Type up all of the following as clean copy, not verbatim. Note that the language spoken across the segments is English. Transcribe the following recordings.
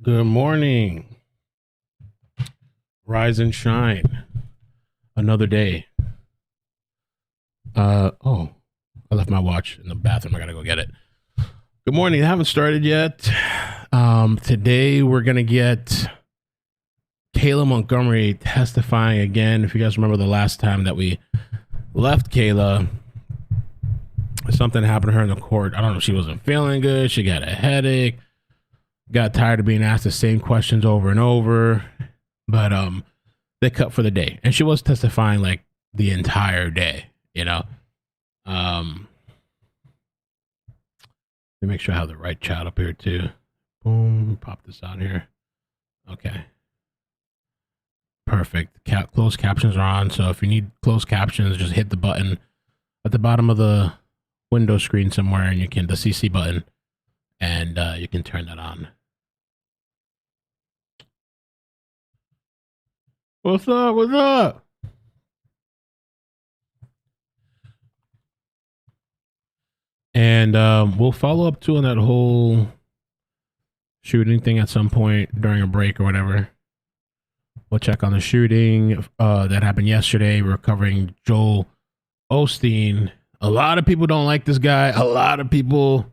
Good morning. Rise and shine. Another day. Oh, I left my watch in the bathroom. I gotta go get it. Good morning. I haven't started yet. Today we're gonna get Kayla Montgomery testifying again. If you guys remember the last time that we left Kayla, something happened to her in the court. I don't know if she wasn't feeling good. She got a headache. Got tired of being asked the same questions over and over. But they cut for the day. And she was testifying like the entire day, you know. Let me make sure I have the right chat up here too. Boom, pop this on here. Okay. Perfect. Closed captions are on. So if you need closed captions, just hit the button at the bottom of the window screen somewhere, and you can the CC button, and you can turn that on. What's up? What's up? And we'll follow up too on that whole shooting thing at some point during a break or whatever. We'll check on the shooting that happened yesterday. We're covering Joel Osteen. A lot of people don't like this guy. A lot of people,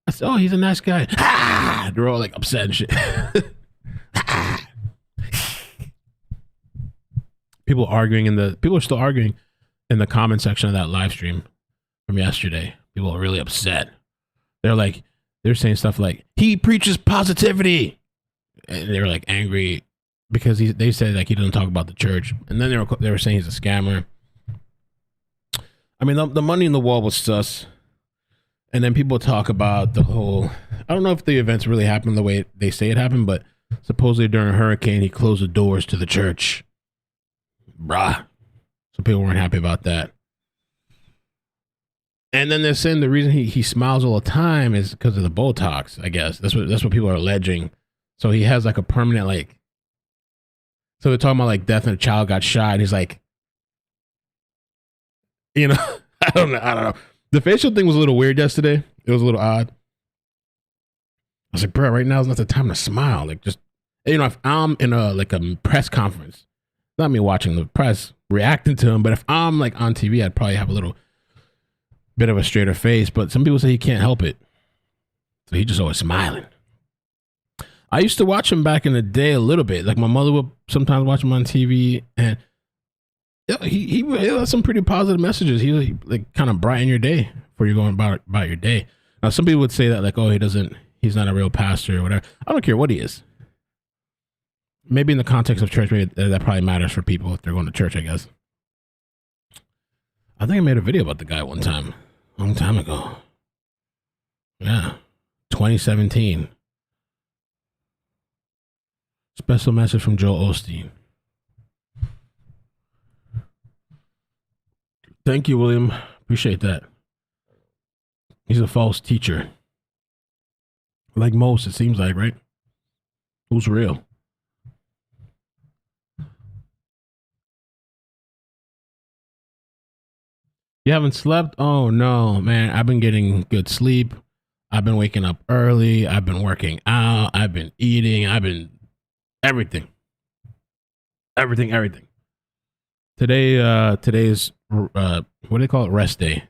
I said, oh, he's a nice guy. Ah! They're all like upset and shit. People are still arguing in the comment section of that live stream from yesterday. People are really upset. They're saying stuff like, he preaches positivity. And they're like angry because they said like he doesn't talk about the church. And then they were saying he's a scammer. I mean, the money in the wall was sus. And then people talk about the whole, I don't know if the events really happened the way they say it happened, but supposedly during a hurricane, he closed the doors to the church. Bruh. So people weren't happy about that. And then they're saying the reason he smiles all the time is because of the Botox, I guess. That's what people are alleging. So he has like a permanent so they're talking about like death and a child got shot. And he's like, I don't know. The facial thing was a little weird yesterday. It was a little odd. I was like, bro, right now is not the time to smile. Like just, if I'm in a press conference, not me watching the press reacting to him, but if I'm like on TV, I'd probably have a little bit of a straighter face, but some people say he can't help it. So he's just always smiling. I used to watch him back in the day a little bit. Like my mother would sometimes watch him on TV, and he had some pretty positive messages. He like kind of brighten your day before you're going about your day. Now some people would say that like, oh, he's not a real pastor or whatever. I don't care what he is. Maybe in the context of church, maybe that probably matters for people if they're going to church, I guess. I think I made a video about the guy one time. Long time ago. Yeah. 2017. Special message from Joel Osteen. Thank you, William. Appreciate that. He's a false teacher. Like most, it seems like, right? Who's real? You haven't slept? Oh no, man. I've been getting good sleep. I've been waking up early. I've been working out. I've been eating. I've been everything. Everything. Today's what do they call it? Rest day.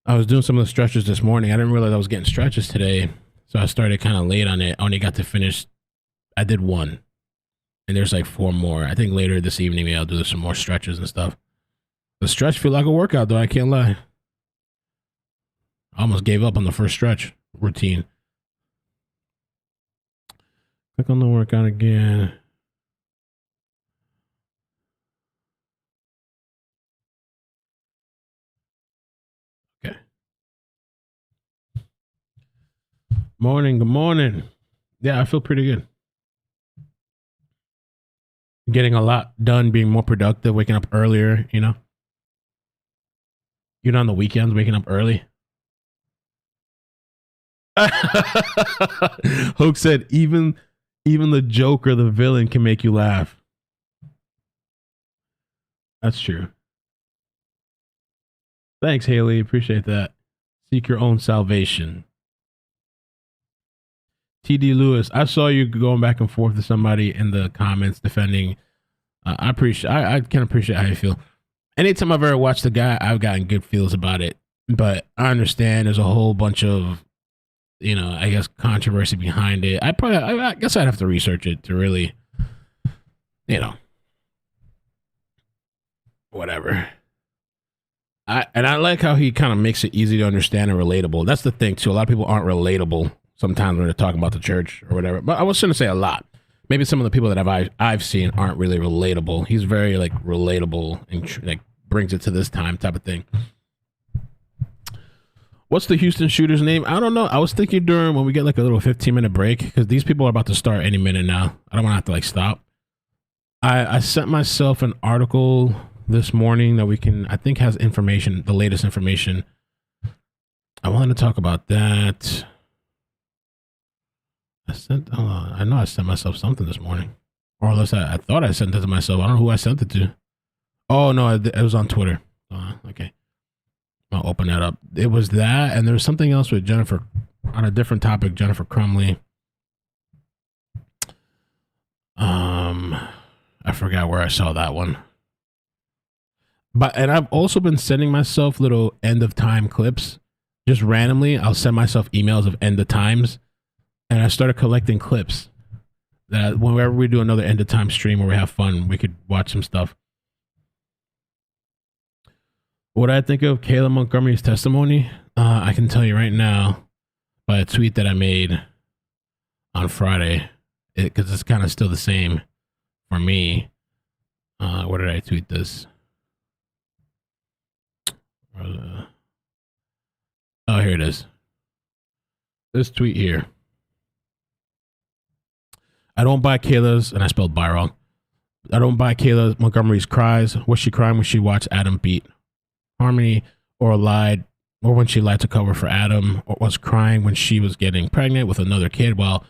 I was doing some of the stretches this morning. I didn't realize I was getting stretches today. So I started kind of late on it. I only got to finish. I did one. And there's like 4 more. I think later this evening, maybe I'll do some more stretches and stuff. The stretch feel like a workout, though. I can't lie. I almost gave up on the first stretch routine. Click on the workout again. Okay. Morning. Good morning. Yeah, I feel pretty good. Getting a lot done, being more productive, waking up earlier, You're on the weekends, waking up early. Hoke said, even the joke or the villain can make you laugh. That's true. Thanks, Haley. Appreciate that. Seek your own salvation. TD Lewis, I saw you going back and forth to somebody in the comments defending. I appreciate. I can appreciate how you feel. Anytime I've ever watched the guy, I've gotten good feels about it. But I understand there's a whole bunch of, I guess controversy behind it. I guess I'd have to research it to really, whatever. I like how he kind of makes it easy to understand and relatable. That's the thing too. A lot of people aren't relatable sometimes when they're talking about the church or whatever. But I was going to say a lot. Maybe some of the people that I've seen aren't really relatable. He's very like relatable and like brings it to this time type of thing. What's the Houston shooter's name? I don't know. I was thinking during when we get like a little 15-minute break, because these people are about to start any minute now. I don't want to have to like stop. I sent myself an article this morning that I think has information, the latest information. I wanted to talk about that. I know I sent myself something this morning, or unless I thought I sent it to myself. I don't know who I sent it to. Oh no, it was on Twitter. Okay, I'll open that up. It was that, and there was something else with Jennifer on a different topic. Jennifer Crumley. I forgot where I saw that one. And I've also been sending myself little end of time clips, just randomly. I'll send myself emails of end of times. And I started collecting clips that whenever we do another end of time stream where we have fun, we could watch some stuff. What I think of Kayla Montgomery's testimony, I can tell you right now by a tweet that I made on Friday, because it's kind of still the same for me. Where did I tweet this? Oh, here it is. This tweet here. I don't buy Kayla's, and I spelled buy wrong. I don't buy Kayla Montgomery's cries. Was she crying when she watched Adam beat Harmony, or when she lied to cover for Adam, or was crying when she was getting pregnant with another kid while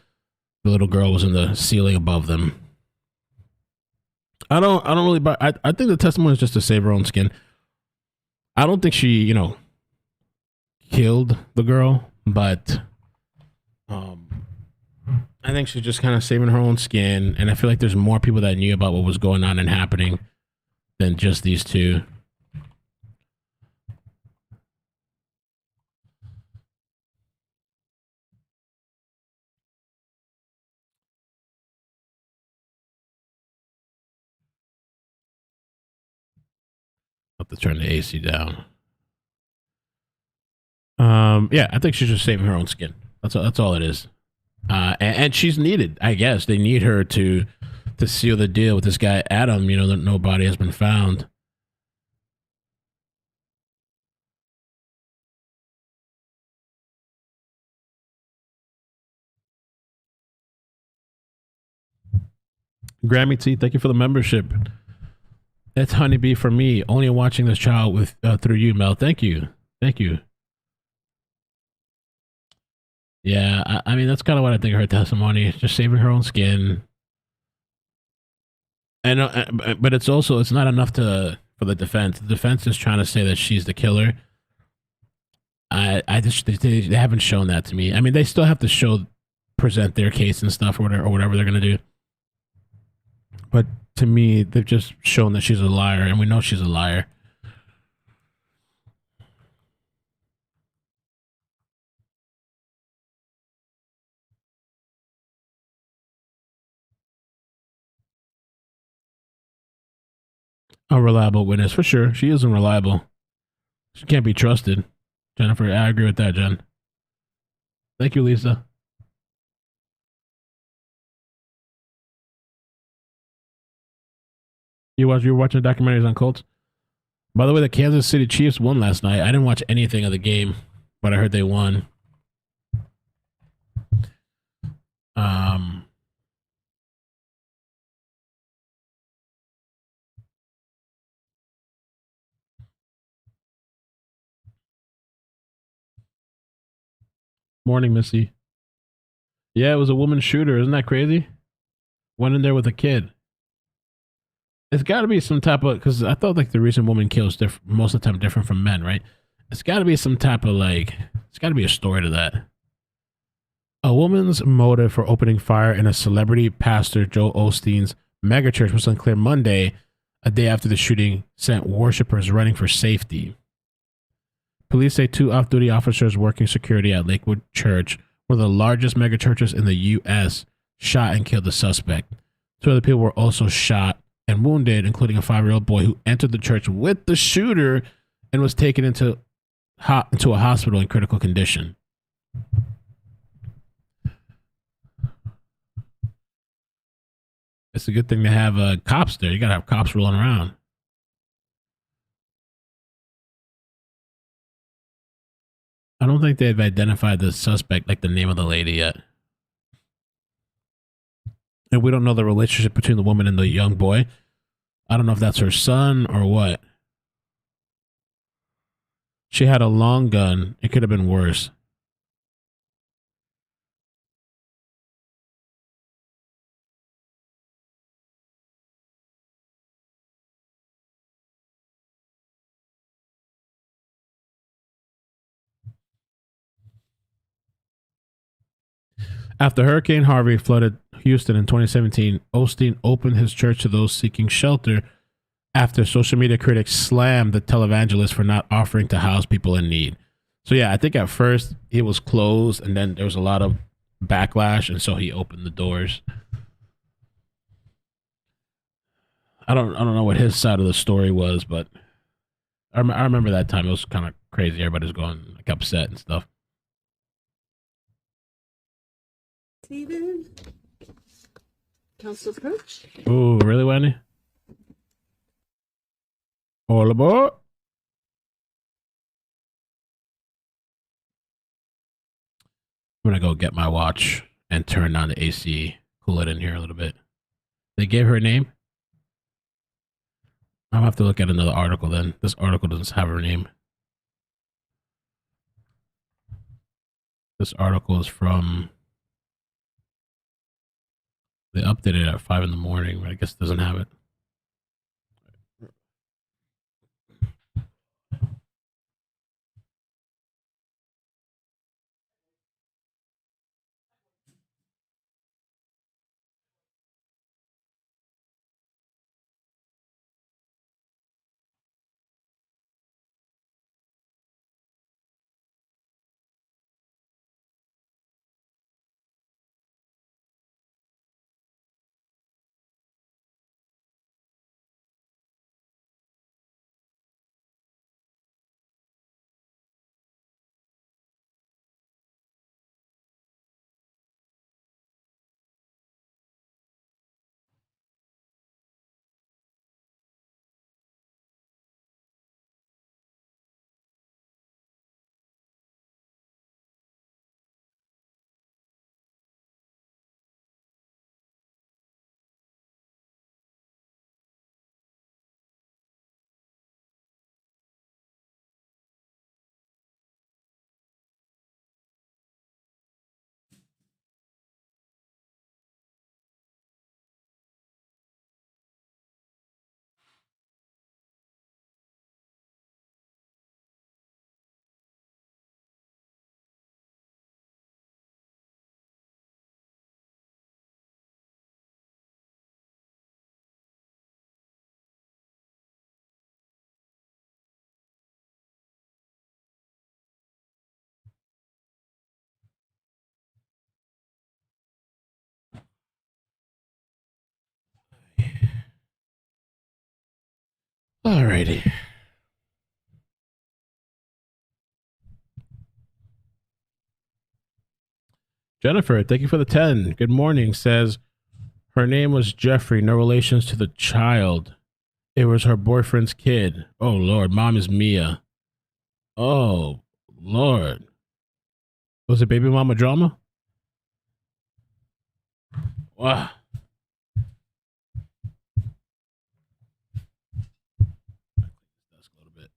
the little girl was in the ceiling above them? I don't really buy. I think the testimony is just to save her own skin. I don't think she, killed the girl, but I think she's just kind of saving her own skin, and I feel like there's more people that knew about what was going on and happening than just these two. I'll have to turn the AC down. Yeah, I think she's just saving her own skin. That's all it is. And she's needed, I guess. They need her to seal the deal with this guy, Adam, that no body has been found. Grammy T, thank you for the membership. It's honeybee for me. Only watching this child with through you, Mel. Thank you. Yeah, I mean, that's kind of what I think of her testimony. Just saving her own skin. And but it's not enough for the defense. The defense is trying to say that she's the killer. They haven't shown that to me. I mean, they still have to present their case and stuff or whatever they're gonna do. But to me, they've just shown that she's a liar, and we know she's a liar. A reliable witness, for sure. She is unreliable. She can't be trusted. Jennifer, I agree with that, Jen. Thank you, Lisa. You were watching documentaries on Colts? By the way, the Kansas City Chiefs won last night. I didn't watch anything of the game, but I heard they won. Morning, Missy. Yeah, it was a woman shooter. Isn't that crazy? Went in there with a kid. It's got to be some type of, because I thought like the reason women kill is most of the time different from men, right? It's got to be some type of it's got to be a story to that. Oh, woman's motive for opening fire in a celebrity pastor Joel Osteen's megachurch was unclear Monday, a day after the shooting sent worshippers running for safety. Police say 2 off-duty officers working security at Lakewood Church, one of the largest megachurches in the U.S., shot and killed the suspect. 2 other people were also shot and wounded, including a 5-year-old boy who entered the church with the shooter and was taken into a hospital in critical condition. It's a good thing to have cops there. You got to have cops rolling around. I don't think they've identified the suspect, like the name of the lady yet. And we don't know the relationship between the woman and the young boy. I don't know if that's her son or what. She had a long gun. It could have been worse. After Hurricane Harvey flooded Houston in 2017, Osteen opened his church to those seeking shelter after social media critics slammed the televangelist for not offering to house people in need. So yeah, I think at first it was closed and then there was a lot of backlash, and so he opened the doors. I don't know what his side of the story was, but I remember that time. It was kind of crazy. Everybody was going like upset and stuff. Steven, council approach. Oh, really, Wendy? All aboard. I'm going to go get my watch and turn on the AC, cool it in here a little bit. They gave her a name? I'll have to look at another article then. This article doesn't have her name. This article is from... They updated it at 5 in the morning, but I guess it doesn't have it. Alrighty. Jennifer, thank you for the 10. Good morning. Says her name was Jeffrey, no relations to the child. It was her boyfriend's kid. Oh, Lord. Mom is Mia. Oh, Lord. Was it baby mama drama? Wow. That's a little bit.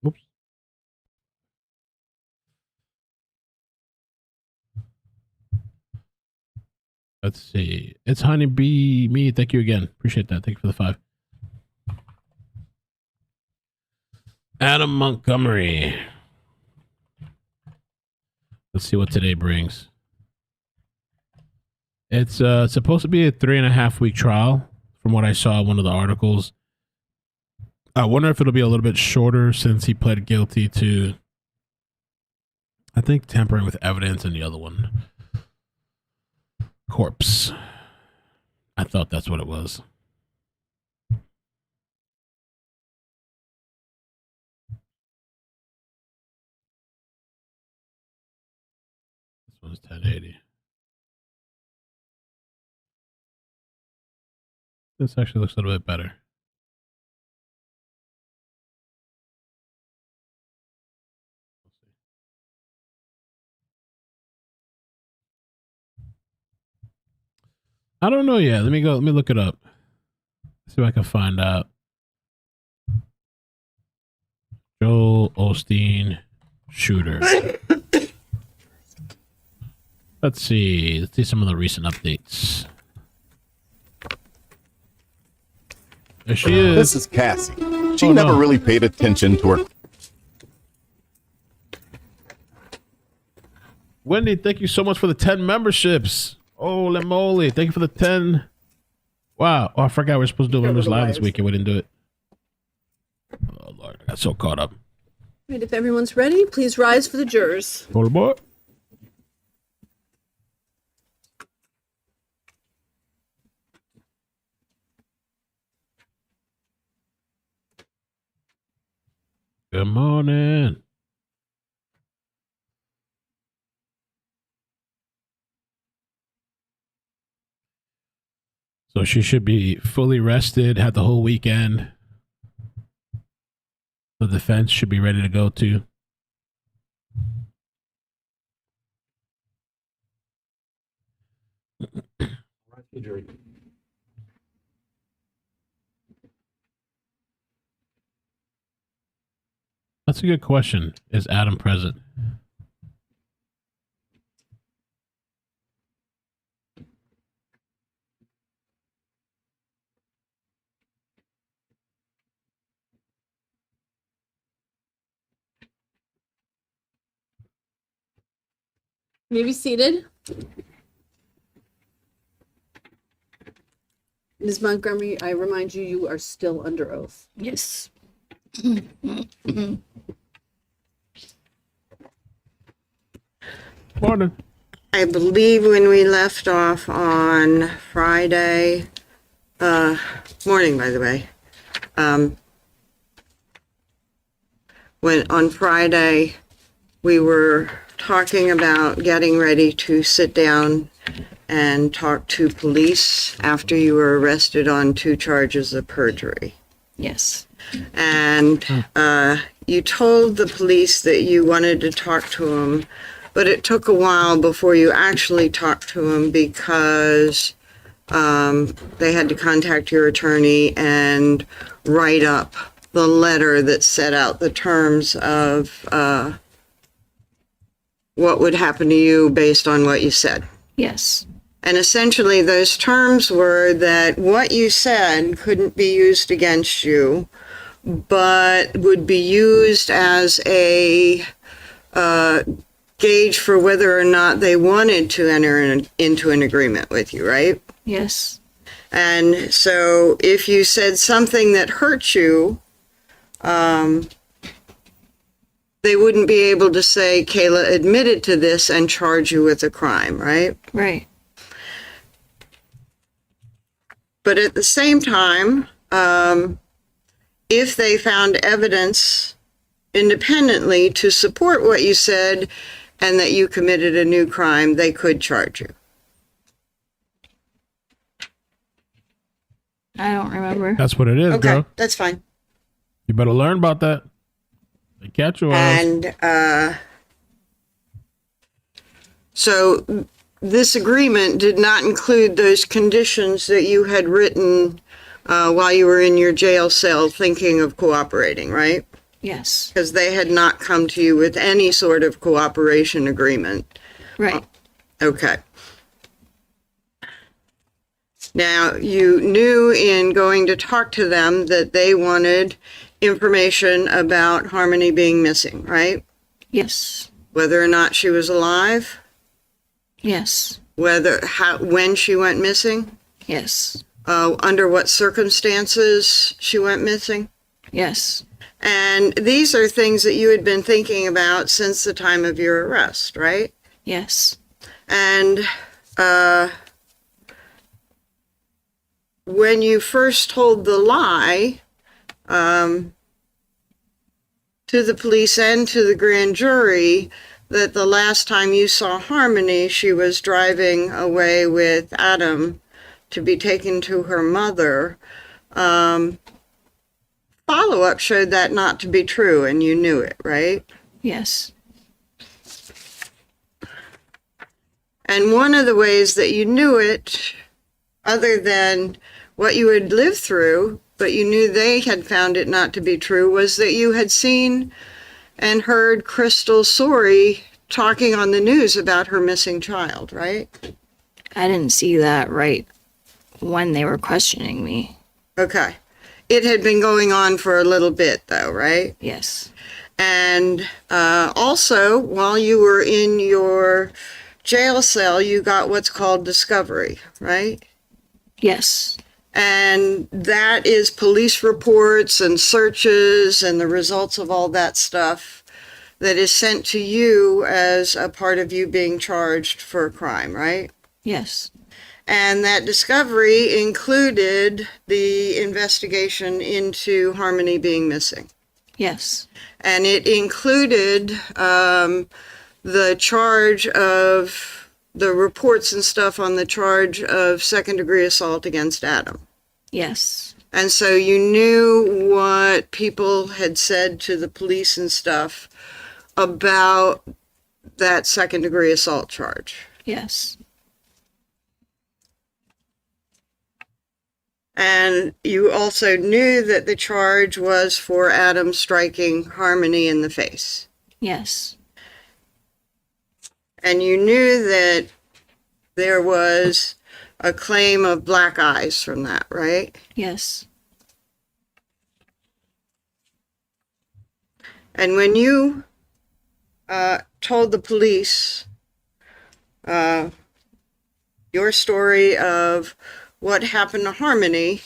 Oops. Let's see. It's Honeybee Me. Thank you again. Appreciate that. Thank you for the 5. Adam Montgomery. Let's see what today brings. It's supposed to be a 3.5-week trial, from what I saw in one of the articles. I wonder if it'll be a little bit shorter since he pled guilty to, I think, tampering with evidence and the other one, corpse. I thought that's what it was. This one's 1080. This actually looks a little bit better. I don't know yet. Let me look it up. See if I can find out. Joel Osteen shooter. Let's see. Let's see some of the recent updates. There she is. This is Cassie. She never really paid attention to her. Wendy, thank you so much for the 10 memberships. Holy moly. Thank you for the 10. Wow. Oh, I forgot we were supposed to do members live this week and we didn't do it. Oh, Lord. I got so caught up. Right, if everyone's ready, please rise for the jurors. Hold aboard. Good morning. So she should be fully rested, had the whole weekend. The defense should be ready to go too. That's a good question. Is Adam present? You may be seated. Ms. Montgomery, I remind you, you are still under oath. Yes. Morning. I believe when we left off on Friday, morning, by the way, when on Friday we were talking about getting ready to sit down and talk to police after you were arrested on 2 charges of perjury. Yes. And you told the police that you wanted to talk to them, but it took a while before you actually talked to them because they had to contact your attorney and write up the letter that set out the terms of what would happen to you based on what you said. Yes. And essentially those terms were that what you said couldn't be used against you, but would be used as a gauge for whether or not they wanted to enter into an agreement with you, right? Yes. And so if you said something that hurt you, they wouldn't be able to say Kayla admitted to this and charge you with a crime, right? Right. But at the same time, if they found evidence independently to support what you said and that you committed a new crime, they could charge you. I don't remember. That's what it is, Okay, girl. that's fine. You better learn about that. They catch your ass. And so this agreement did not include those conditions that you had written while you were in your jail cell thinking of cooperating, right? Yes. Because they had not come to you with any sort of cooperation agreement. Right. Okay. Now, you knew in going to talk to them that they wanted information about Harmony being missing, right? Yes. whether or not she was alive, Yes. when she went missing, Yes. under what circumstances she went missing. Yes. And these are things that you had been thinking about since the time of your arrest, right? Yes. And when you first told the lie to the police and to the grand jury that the last time you saw Harmony, she was driving away with Adam to be taken to her mother, follow-up showed that not to be true, and you knew it, right? Yes. And one of the ways that you knew it, other than what you had lived through, but you knew they had found it not to be true, was that you had seen and heard Crystal Sorey talking on the news about her missing child, right? I didn't see that right when they were questioning me. Okay. It had been going on for a little bit, though, right? Yes. And also, while you were in your jail cell, you got what's called discovery, right? Yes. And that is police reports and searches and the results of all that stuff that is sent to you as a part of you being charged for a crime, right? Yes. And that discovery included the investigation into Harmony being missing. Yes. And it included the charge of the reports and stuff on the charge of second-degree assault against Adam. Yes. And so you knew what people had said to the police and stuff about that second-degree assault charge. Yes. And you also knew that the charge was for Adam striking Harmony in the face. Yes. And you knew that there was a claim of black eyes from that, right? Yes. And when you told the police your story of what happened to Harmony,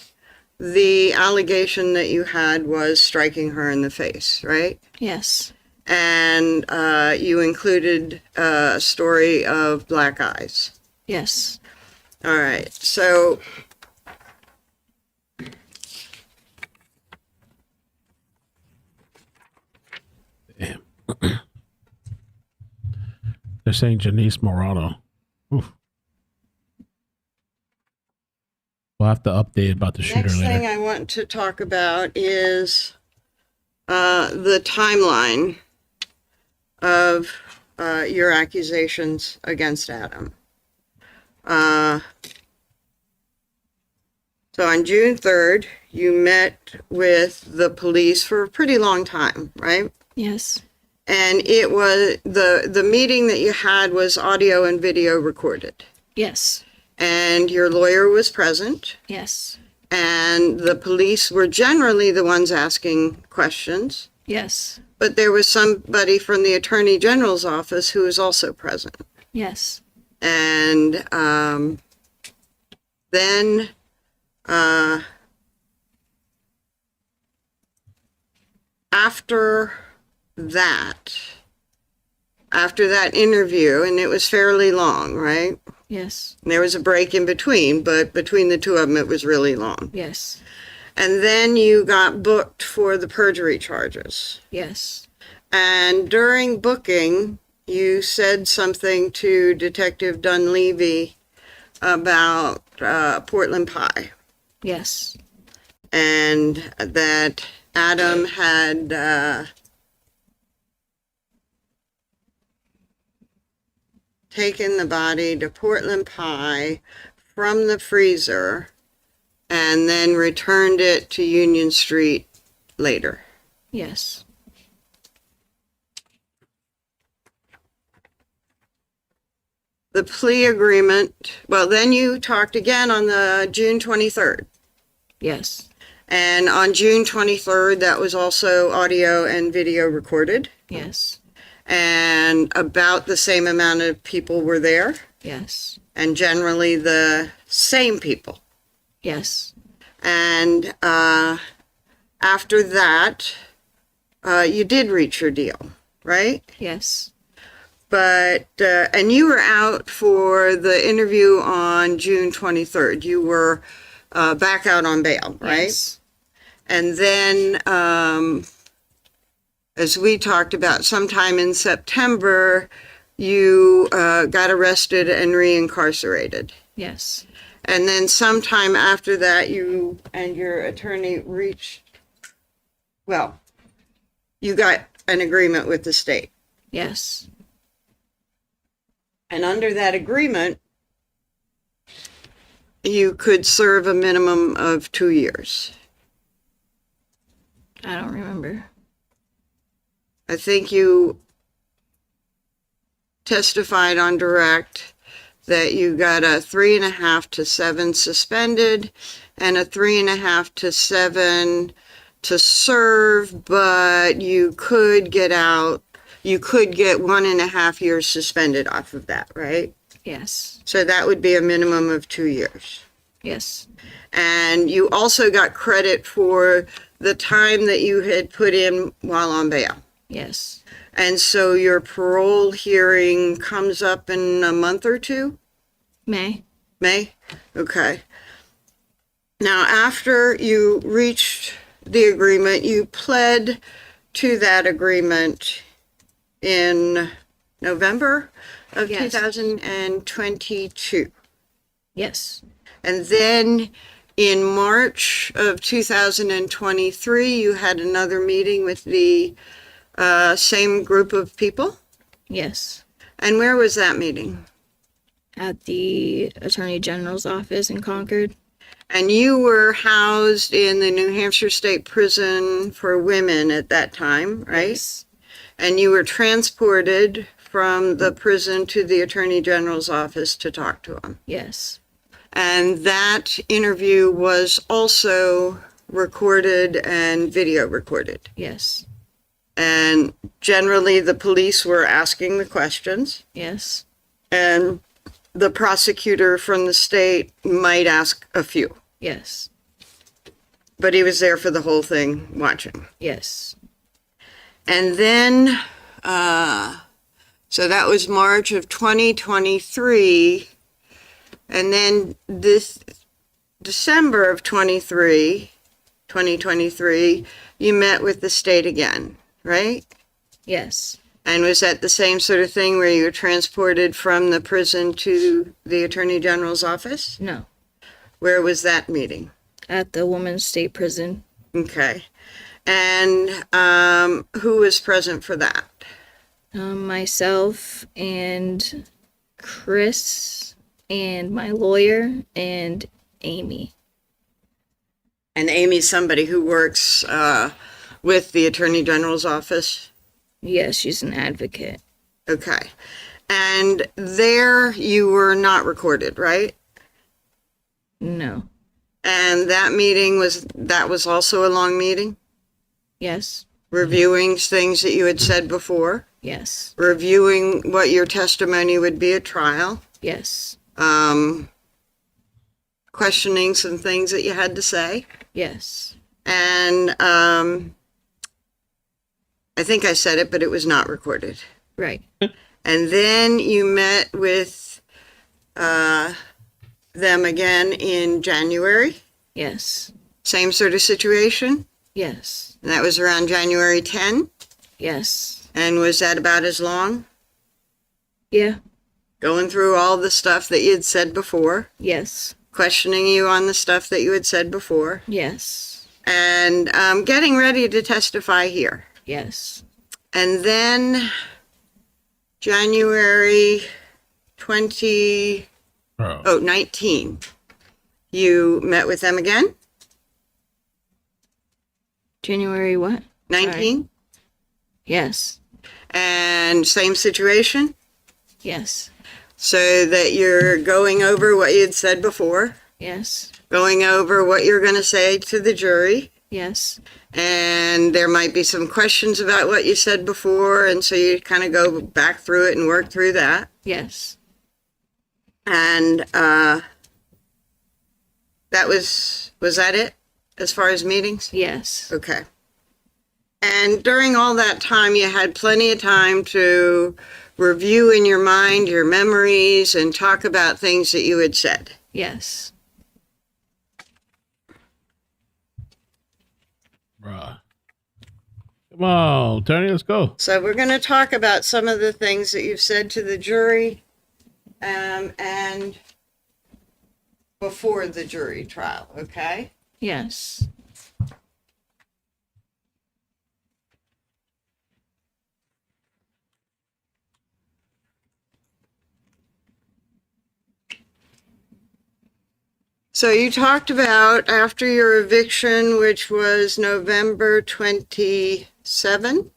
the allegation that you had was striking her in the face, right? Yes. And you included a story of black eyes. Yes. All right, so Damn. They're saying Janice Morado. Oof. We'll have to update about the shooter next later. thing I want to talk about is the timeline of your accusations against Adam. So on June 3rd, you met with the police for a pretty long time, right? Yes. And it was the meeting that you had was audio and video recorded. Yes. And your lawyer was present. Yes. And the police were generally the ones asking questions. Yes. But there was somebody from the Attorney General's office who was also present. Yes. And then after that interview, and it was fairly long, right? Yes. And there was a break in between, but between the two of them, it was really long. Yes. And then you got booked for the perjury charges. Yes. And during booking, you said something to Detective Dunleavy about Portland pie, Yes. and that Adam had taken the body to Portland pie from the freezer and then returned it to Union Street later. Yes. The plea agreement, well, then you talked again on the June 23rd. Yes. And on June 23rd, that was also audio and video recorded. Yes. and about the same amount of people were there, Yes. and generally the same people. Yes. And after that, you did reach your deal, right? Yes. But, and you were out for the interview on June 23rd. You were back out on bail, right? Yes. And then, as we talked about, sometime in September, you got arrested and reincarcerated. Yes. And then sometime after that, you and your attorney reached, well, you got an agreement with the state. Yes. And under that agreement, you could serve a minimum of 2 years. I don't remember. I think you testified on direct that you got a 3.5 to 7 suspended and a 3.5 to 7 to serve, but you could get out. You could get 1.5 years suspended off of that, right? Yes. So that would be a minimum of 2 years. Yes. And you also got credit for the time that you had put in while on bail. Yes. And so your parole hearing comes up in a month or two? May. May? Okay. Now, after you reached the agreement, you pled to that agreement in November of Yes. 2022. Yes. And then in March of 2023, you had another meeting with the same group of people. Yes. And where was that meeting? At the Attorney General's office in Concord. And you were housed in the New Hampshire State Prison for Women at that time, right? Yes. And you were transported from the prison to the Attorney General's office to talk to him. Yes. And that interview was also recorded and video recorded. Yes. And generally the police were asking the questions, Yes. and the prosecutor from the state might ask a few, Yes. but he was there for the whole thing watching. Yes. And then, so that was March of 2023. And then this December of 2023, you met with the state again, right? Yes. And was that the same sort of thing where you were transported from the prison to the Attorney General's office? No. Where was that meeting? At the Women's State Prison. Okay. And who was present for that? Myself and Chris and my lawyer and Amy. And Amy's somebody who works with the Attorney General's office? Yes, she's an advocate. Okay. And there you were not recorded, right? No. And that meeting was also a long meeting? Yes. Reviewing things that you had said before? Yes. Reviewing what your testimony would be at trial? Yes. Questioning some things that you had to say? Yes. And I think I said it, but it was not recorded. Right. And then you met with them again in January? Yes. Same sort of situation? Yes. And that was around January 10? Yes. And was that about as long? Yeah. Going through all the stuff that you had said before? Yes. Questioning you on the stuff that you had said before? Yes. And getting ready to testify here. Yes. And then January 19, you met with them again? January what? 19? Yes. And same situation? Yes. So that you're going over what you had said before, Yes. going over what you're going to say to the jury, Yes. And there might be some questions about what you said before, and so you kind of go back through it and work through that. Yes. And was that it as far as meetings? Yes. Okay. And during all that time, you had plenty of time to review in your mind your memories and talk about things that you had said. Yes. Bruh. Come on, Tony, let's go. So we're going to talk about some of the things that you've said to the jury and before the jury trial, okay? Yes. So you talked about after your eviction, which was November 27,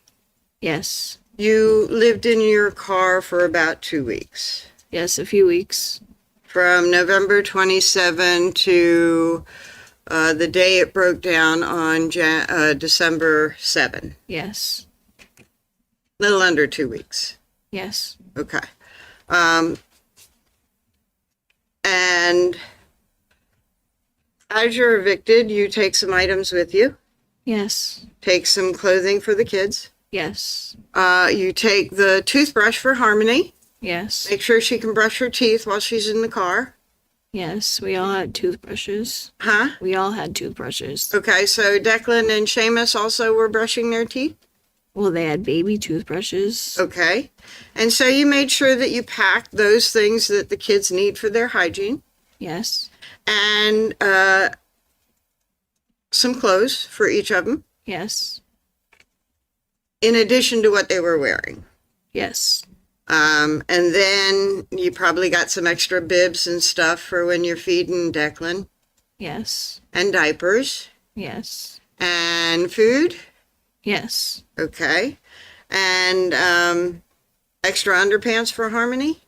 Yes. you lived in your car for about 2 weeks. Yes, a few weeks. From November 27 to the day it broke down on December 7. Yes. Little under 2 weeks. Yes. Okay. And as you're evicted, you take some items with you. Yes. Take some clothing for the kids. Yes. You take the toothbrush for Harmony. Yes. Make sure she can brush her teeth while she's in the car. Yes. We all had toothbrushes. Huh? We all had toothbrushes. Okay, so Declan and Seamus also were brushing their teeth? Well, they had baby toothbrushes. Okay. And so you made sure that you packed those things that the kids need for their hygiene. Yes. And some clothes for each of them, Yes. in addition to what they were wearing. Yes. And then you probably got some extra bibs and stuff for when you're feeding Declan, Yes. and diapers, Yes. and food. Yes. Okay. And extra underpants for Harmony.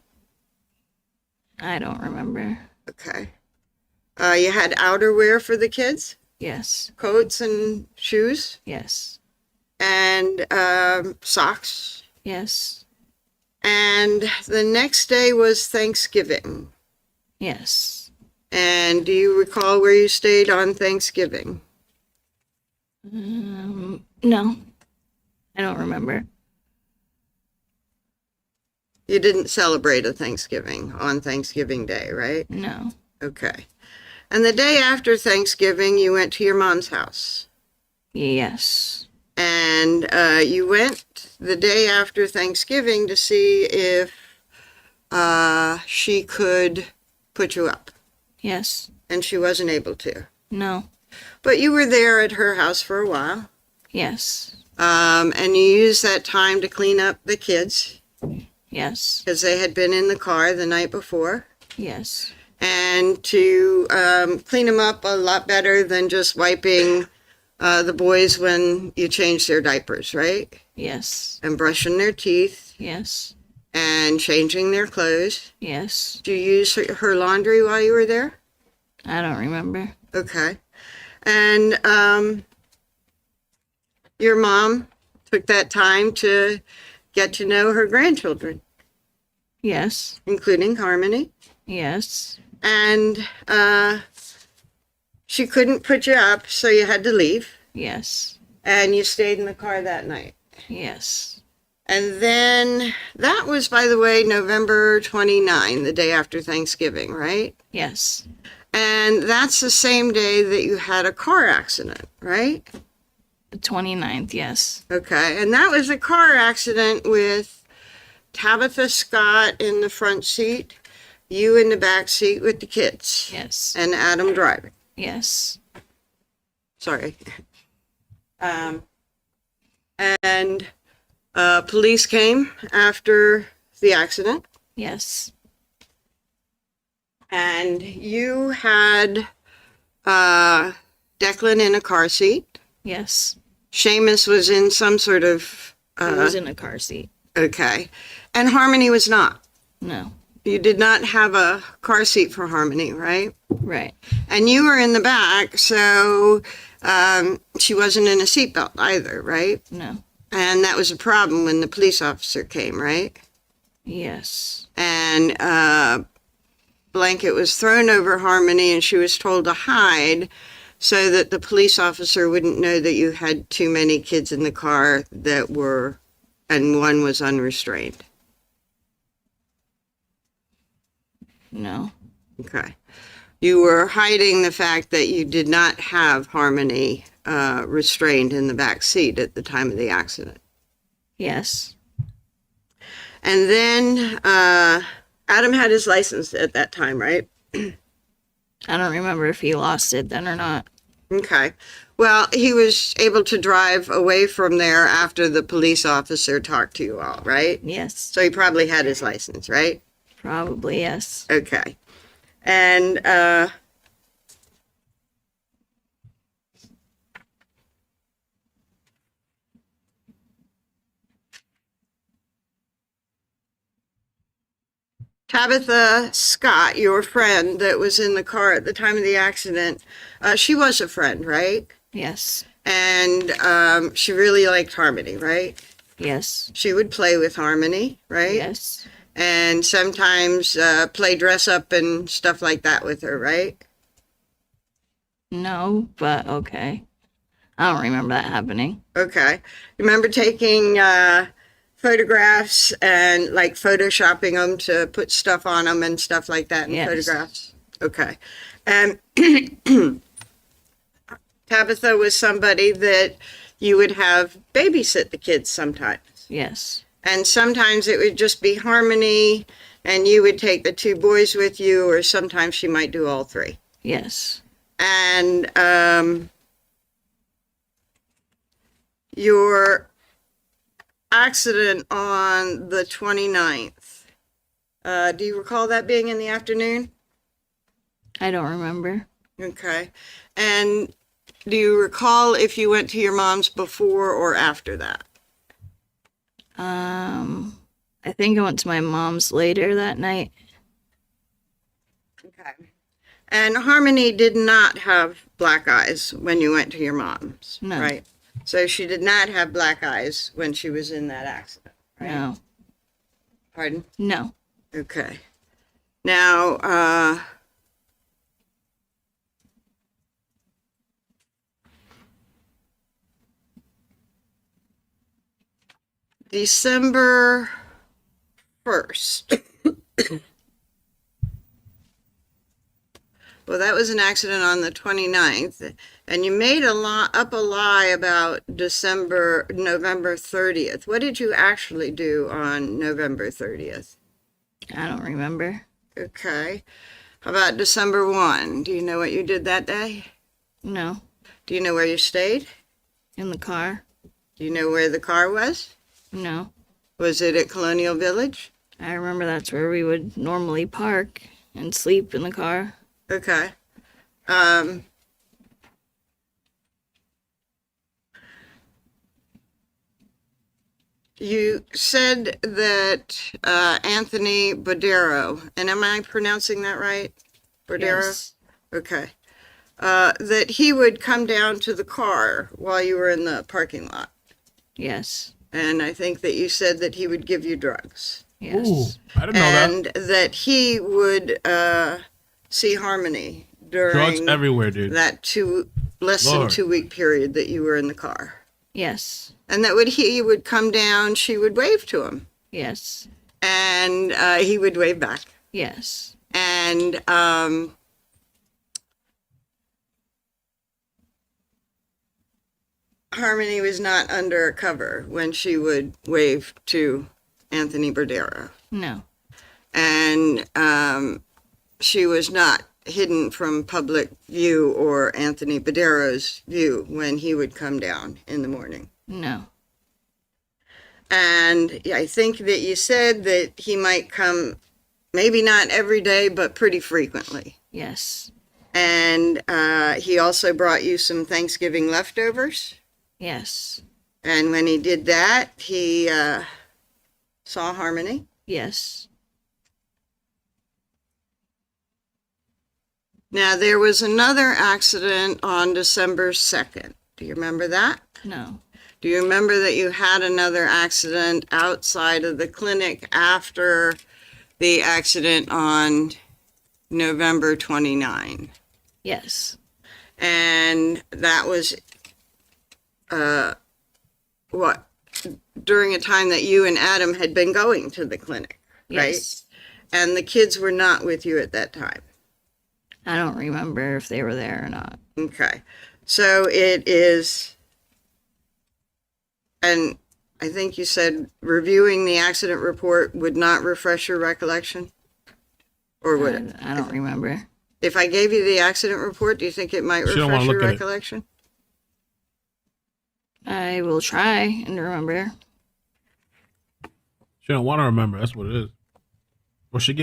I don't remember. Okay. You had outerwear for the kids, Yes. coats and shoes, Yes. and socks. Yes. And the next day was Thanksgiving. Yes. And do you recall where you stayed on Thanksgiving? No. I don't remember. You didn't celebrate a Thanksgiving on Thanksgiving Day, right? No. Okay. And the day after Thanksgiving, you went to your mom's house. Yes. And you went the day after Thanksgiving to see if she could put you up. Yes. And she wasn't able to. No. But you were there at her house for a while. Yes. And you used that time to clean up the kids Yes. because they had been in the car the night before. Yes. And to clean them up a lot better than just wiping the boys when you change their diapers, right? Yes. And brushing their teeth Yes. and changing their clothes. Yes. Did you use her laundry while you were there? I don't remember. Okay. And your mom took that time to get to know her grandchildren, Yes. including Harmony. Yes. And she couldn't put you up, so you had to leave. Yes. And you stayed in the car that night. Yes. And then that was, by the way, November 29, the day after Thanksgiving, right? Yes. And that's the same day that you had a car accident, right? The 29th, yes. Okay. And that was a car accident with Tabitha Scott in the front seat, you in the back seat with the kids, Yes. and Adam driving. Yes. Sorry. And police came after the accident, Yes. and you had Declan in a car seat. Yes. Seamus was in some sort of He was in a car seat. okay, and Harmony was not. No. You did not have a car seat for Harmony, right? Right. And you were in the back, so She wasn't in a seatbelt either, right? No. And that was a problem when the police officer came, right? Yes. And blanket was thrown over Harmony, and she was told to hide so that the police officer wouldn't know that you had too many kids in the car and one was unrestrained. No. Okay. You were hiding the fact that you did not have Harmony restrained in the back seat at the time of the accident. Yes. And then Adam had his license at that time, right? I don't remember if he lost it then or not. Okay. Well, he was able to drive away from there after the police officer talked to you all, right? Yes. So he probably had his license, right? Probably, yes. Okay. And Tabitha Scott, your friend that was in the car at the time of the accident, she was a friend, right? Yes. And she really liked Harmony, right? Yes. She would play with Harmony, right? Yes. And sometimes play dress up and stuff like that with her, right? No, but okay. I don't remember that happening. Okay. Remember taking photographs and like photoshopping them to put stuff on them and stuff like that in Yes. photographs? Okay. And Tabitha was somebody that you would have babysit the kids sometimes. Yes. And sometimes it would just be Harmony and you would take the two boys with you, or sometimes she might do all three. Yes. And your accident on the 29th, do you recall that being in the afternoon? I don't remember. Okay. And do you recall if you went to your mom's before or after that? I think I went to my mom's later that night. Okay. And Harmony did not have black eyes when you went to your mom's, No. right? So she did not have black eyes when she was in that accident, right? No. Pardon? No. Okay. Now, December 1st. Well, that was an accident on the 29th, and you made up a lie about November 30th. What did you actually do on November 30th? I don't remember. Okay. How about December 1? Do you know what you did that day? No. Do you know where you stayed? In the car? Do you know where the car was? No. Was it at Colonial Village? I remember that's where we would normally park and sleep in the car. Okay. You said that Anthony Bodero, and am I pronouncing that right? Bodero? Yes. Okay. That he would come down to the car while you were in the parking lot. Yes. And I think that you said that he would give you drugs. Yes. Ooh, I didn't know that. And that he would see Harmony Drugs during everywhere, dude. that less than Lord. 2 week period that you were in the car. Yes. And that he would come down, she would wave to him, Yes. and he would wave back. Yes. And Harmony was not under cover when she would wave to Anthony Bordero. No. And she was not hidden from public view or Anthony Bordero's view when he would come down in the morning. No. And I think that you said that he might come, maybe not every day, but pretty frequently. Yes. And he also brought you some Thanksgiving leftovers. Yes. And when he did that, he saw Harmony. Yes. Now, there was another accident on December 2nd. Do you remember that? No. Do you remember that you had another accident outside of the clinic after the accident on November 29? Yes. And that was, during a time that you and Adam had been going to the clinic, right? Yes. And the kids were not with you at that time. I don't remember if they were there or not. Okay. So it is, and I think you said reviewing the accident report would not refresh your recollection? Or would it? I don't remember. If I gave you the accident report, do you think it might She don't wanna refresh your look at it. recollection? I will try and remember. She don't want to remember. That's what it is. Was she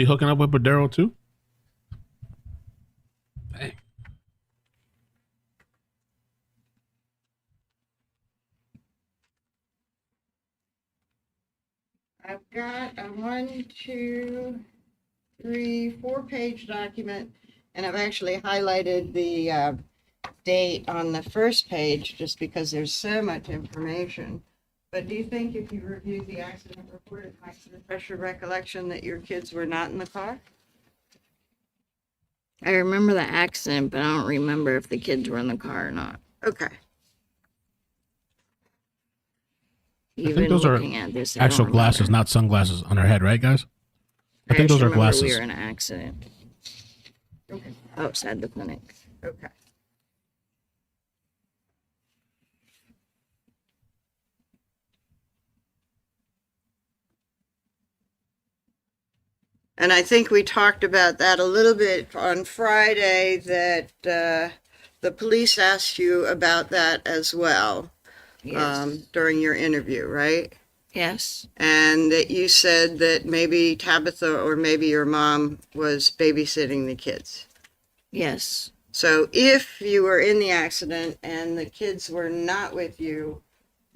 hooking up with Badero too? Dang. I've got a 4-page document, and I've actually highlighted the date on the first page just because there's so much information. But do you think if you reviewed the accident report, it might refresh your recollection that your kids were not in the car? I remember the accident, but I don't remember if the kids were in the car or not. Okay. Even those are looking at this, I Actual don't glasses, remember. not sunglasses on her head, right, guys? I think those actually are remember glasses. We were in an accident Okay. outside the clinic. Okay. And I think we talked about that a little bit on Friday, that the police asked you about that as well Yes. during your interview, right? Yes. And that you said that maybe Tabitha or maybe your mom was babysitting the kids. Yes. So if you were in the accident and the kids were not with you,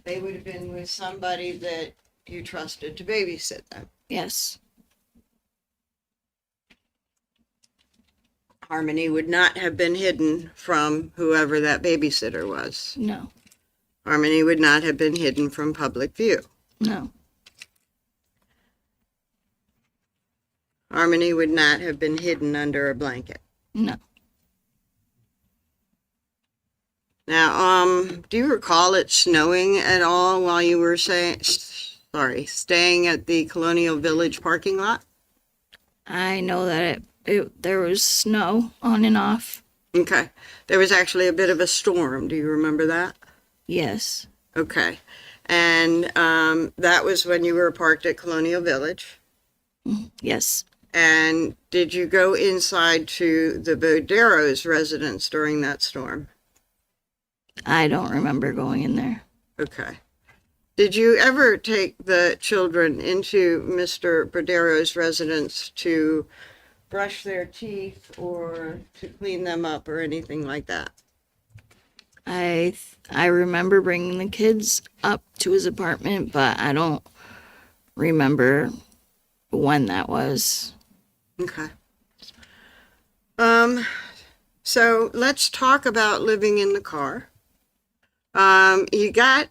they would have been with somebody that you trusted to babysit them. Yes. Harmony would not have been hidden from whoever that babysitter was. No. Harmony would not have been hidden from public view. No. Harmony would not have been hidden under a blanket. No. Now, do you recall it snowing at all while you were staying at the Colonial Village parking lot? I know that there was snow on and off. Okay. There was actually a bit of a storm. Do you remember that? Yes. Okay. And that was when you were parked at Colonial Village. Yes. And did you go inside to the Bodero's residence during that storm? I don't remember going in there. Okay. Did you ever take the children into Mr. Bodero's residence to brush their teeth or to clean them up or anything like that? I remember bringing the kids up to his apartment, but I don't remember when that was. Okay. So let's talk about living in the car. You got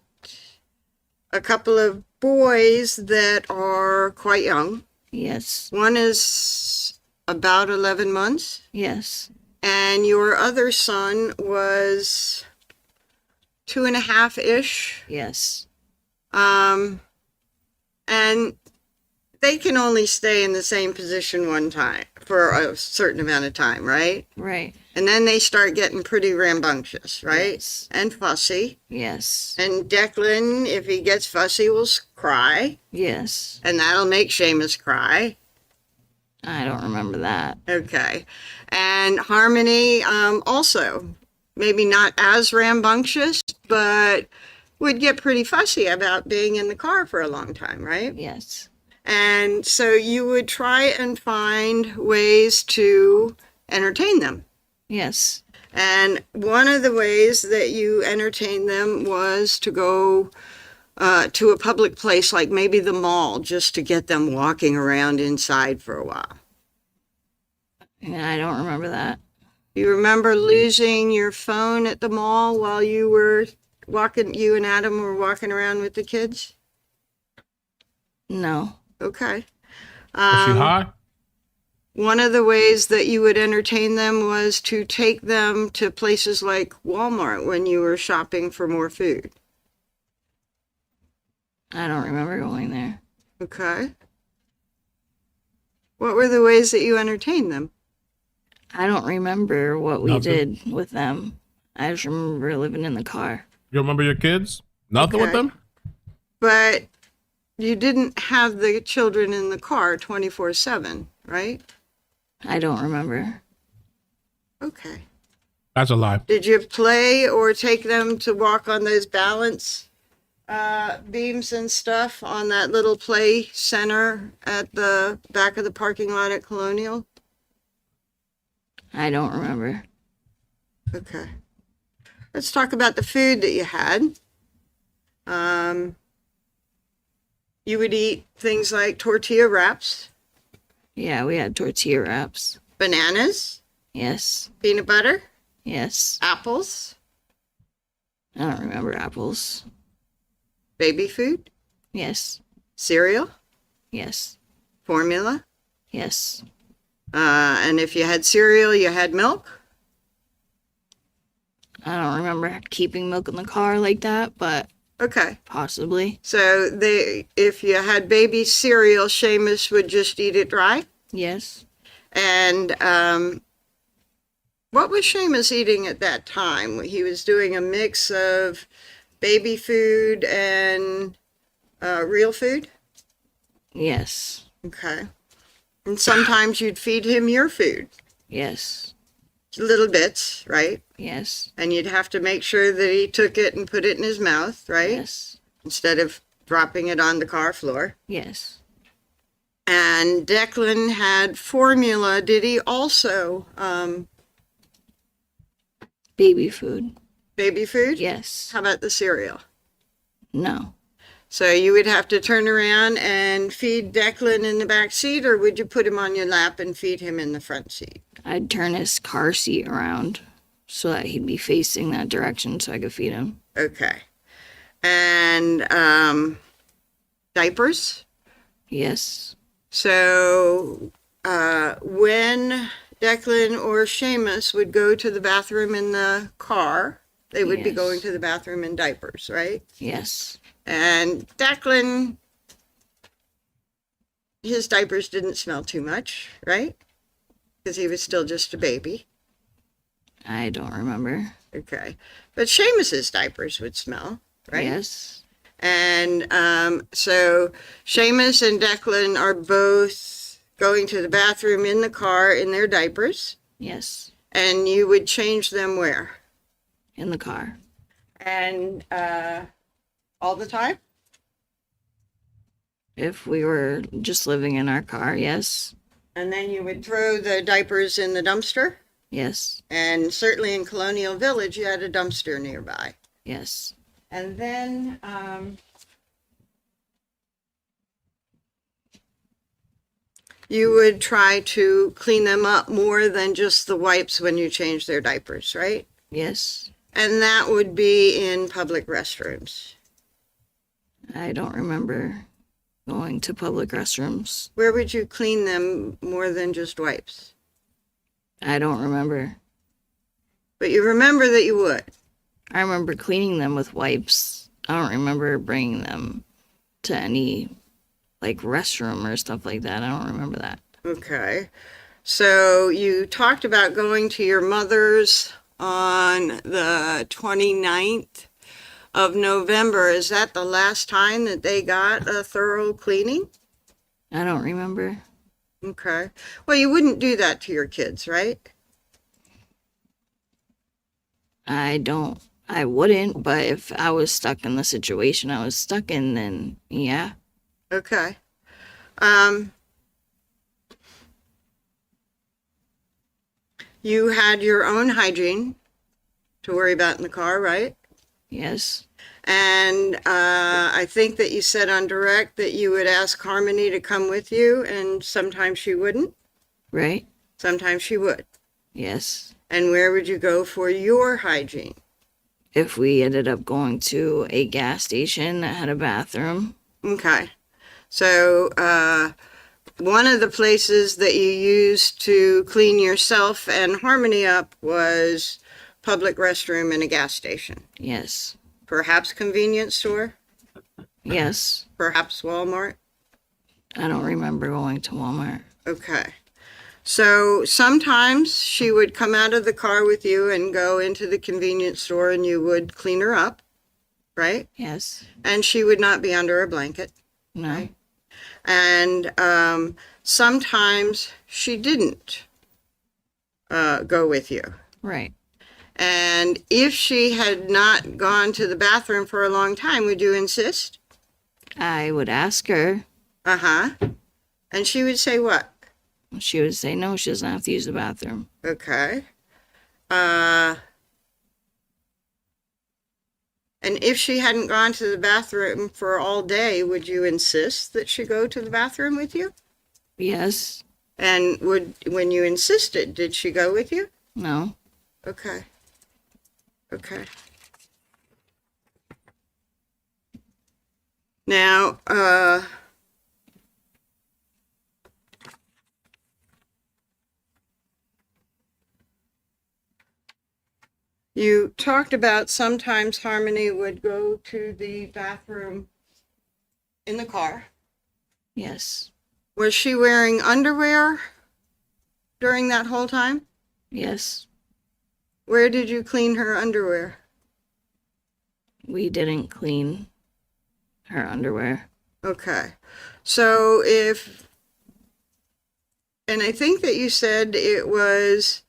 a couple of boys that are quite young. Yes. One is about 11 months, Yes. and your other son was 2.5-ish. Yes. And they can only stay in the same position one time for a certain amount of time, right? Right. And then they start getting pretty rambunctious, right? Yes. And fussy. Yes. And Declan, if he gets fussy, will cry. Yes. And that'll make Seamus cry. I don't remember that. Okay. And Harmony also, maybe not as rambunctious, but would get pretty fussy about being in the car for a long time, right? Yes. And so you would try and find ways to entertain them. Yes. And one of the ways that you entertained them was to go to a public place like maybe the mall, just to get them walking around inside for a while. Yeah, I don't remember that. You remember losing your phone at the mall while you were you and Adam were walking around with the kids? No. Okay. Was she high? One of the ways that you would entertain them was to take them to places like Walmart when you were shopping for more food. I don't remember going there. Okay. What were the ways that you entertained them? I don't remember what we Nothing. did with them. I just remember living in the car. You remember your kids? Nothing with Okay. them? But you didn't have the children in the car 24/7, right? I don't remember. Okay. That's a lie. Did you play or take them to walk on those balance beams and stuff on that little play center at the back of the parking lot at Colonial? I don't remember. Okay. Let's talk about the food that you had. You would eat things like tortilla wraps, Yeah, we had tortilla wraps. bananas, Yes. peanut butter, Yes. apples, I don't remember apples. baby food, Yes. cereal, Yes. formula. Yes. And if you had cereal, you had milk. I don't remember keeping milk in the car like that, but Okay. possibly. So if you had baby cereal, Seamus would just eat it dry. Yes. And what was Seamus eating at that time? He was doing a mix of baby food and real food? Yes. Okay. And sometimes you'd feed him your food, Yes. little bits, right? Yes. And you'd have to make sure that he took it and put it in his mouth, right? Yes. Instead of dropping it on the car floor. Yes. And Declan had formula. Did he also Baby food. baby food? Yes. How about the cereal? No. So you would have to turn around and feed Declan in the back seat, or would you put him on your lap and feed him in the front seat? I'd turn his car seat around so that he'd be facing that direction so I could feed him. Okay. And diapers? Yes. So when Declan or Seamus would go to the bathroom in the car, they would be Yes. going to the bathroom in diapers, right? Yes. And Declan, his diapers didn't smell too much, right? Because he was still just a baby. I don't remember. Okay. But Seamus's diapers would smell, right? Yes. And so Seamus and Declan are both going to the bathroom in the car in their diapers. Yes. And you would change them where? In the car. And all the time? If we were just living in our car, yes. And then you would throw the diapers in the dumpster? Yes. And certainly in Colonial Village, you had a dumpster nearby. Yes. And then you would try to clean them up more than just the wipes when you change their diapers, right? Yes. And that would be in public restrooms. I don't remember going to public restrooms. Where would you clean them more than just wipes? I don't remember. But you remember that you would. I remember cleaning them with wipes. I don't remember bringing them to any like restroom or stuff like that. I don't remember that. Okay. So you talked about going to your mother's on the 29th of November. Is that the last time that they got a thorough cleaning? I don't remember. Okay. Well, you wouldn't do that to your kids, right? I wouldn't, but if I was stuck in the situation I was stuck in, then yeah. Okay. You had your own hygiene to worry about in the car, right? Yes. And I think that you said on direct that you would ask Harmony to come with you, and sometimes she wouldn't. Right? Sometimes she would. Yes. And where would you go for your hygiene? If we ended up going to a gas station that had a bathroom. Okay. So, one of the places that you used to clean yourself and Harmony up was public restroom in a gas station. Yes. Perhaps convenience store? Yes. Perhaps Walmart? I don't remember going to Walmart. Okay. So sometimes she would come out of the car with you and go into the convenience store and you would clean her up, right? Yes. And she would not be under a blanket. No. Right. And sometimes she didn't go with you. Right. And if she had not gone to the bathroom for a long time, would you insist? I would ask her. Uh-huh. And she would say what? She would say no, she doesn't have to use the bathroom. Okay. And if she hadn't gone to the bathroom for all day, would you insist that she go to the bathroom with you? Yes. And when you insisted, did she go with you? No. Okay. Okay. Now, you talked about sometimes Harmony would go to the bathroom in the car. Yes. Was she wearing underwear during that whole time? Yes. Where did you clean her underwear? We didn't clean her underwear. Okay. So and I think that you said it was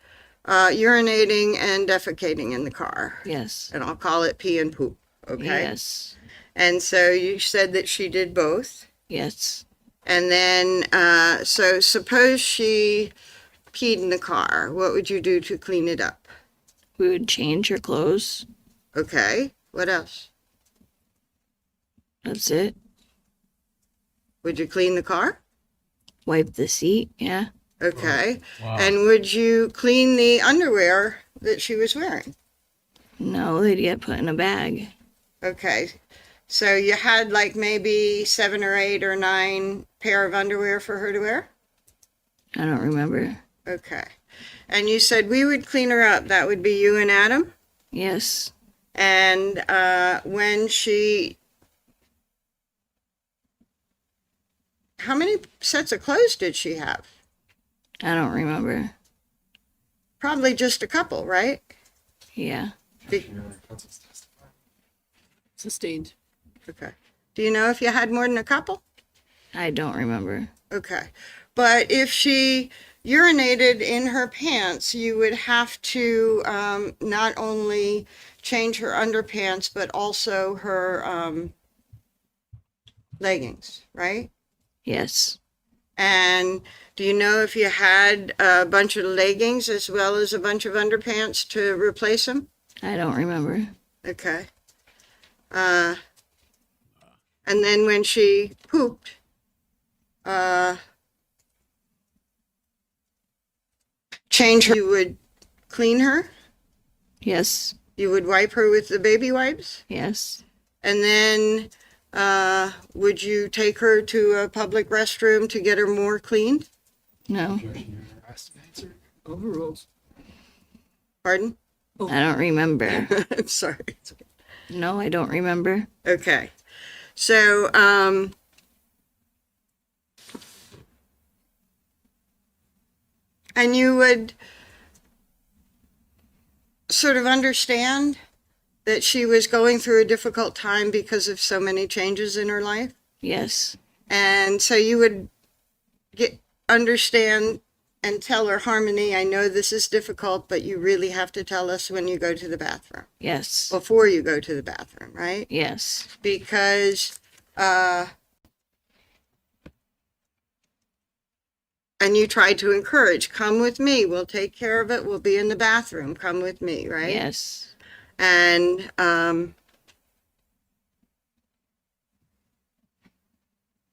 urinating and defecating in the car. Yes. And I'll call it pee and poop. Okay. Yes. And so you said that she did both. Yes. And then, so suppose she peed in the car. What would you do to clean it up? We would change her clothes. Okay. What else? That's it. Would you clean the car? Wipe the seat. Yeah. Okay. Wow. And would you clean the underwear that she was wearing? No, they'd get put in a bag. Okay. So you had like maybe 7 or 8 or 9 pair of underwear for her to wear? I don't remember. Okay. And you said we would clean her up. That would be you and Adam? Yes. And when she... How many sets of clothes did she have? I don't remember. Probably just a couple, right? Yeah. Sustained. Okay. Do you know if you had more than a couple? I don't remember. Okay. But if she urinated in her pants, you would have to not only change her underpants, but also her leggings, right? Yes. And do you know if you had a bunch of leggings as well as a bunch of underpants to replace them? I don't remember. Okay. And then when she pooped, you would clean her? Yes. You would wipe her with the baby wipes? Yes. And then would you take her to a public restroom to get her more cleaned? No. Overruled. Pardon? I don't remember. I'm sorry. It's okay. No, I don't remember. Okay. So, and you would sort of understand that she was going through a difficult time because of so many changes in her life? Yes. And so you would understand and tell her, Harmony, I know this is difficult, but you really have to tell us when you go to the bathroom. Yes. Before you go to the bathroom, right? Yes. Because, and you tried to encourage, come with me, we'll take care of it, we'll be in the bathroom, come with me, right? Yes. And,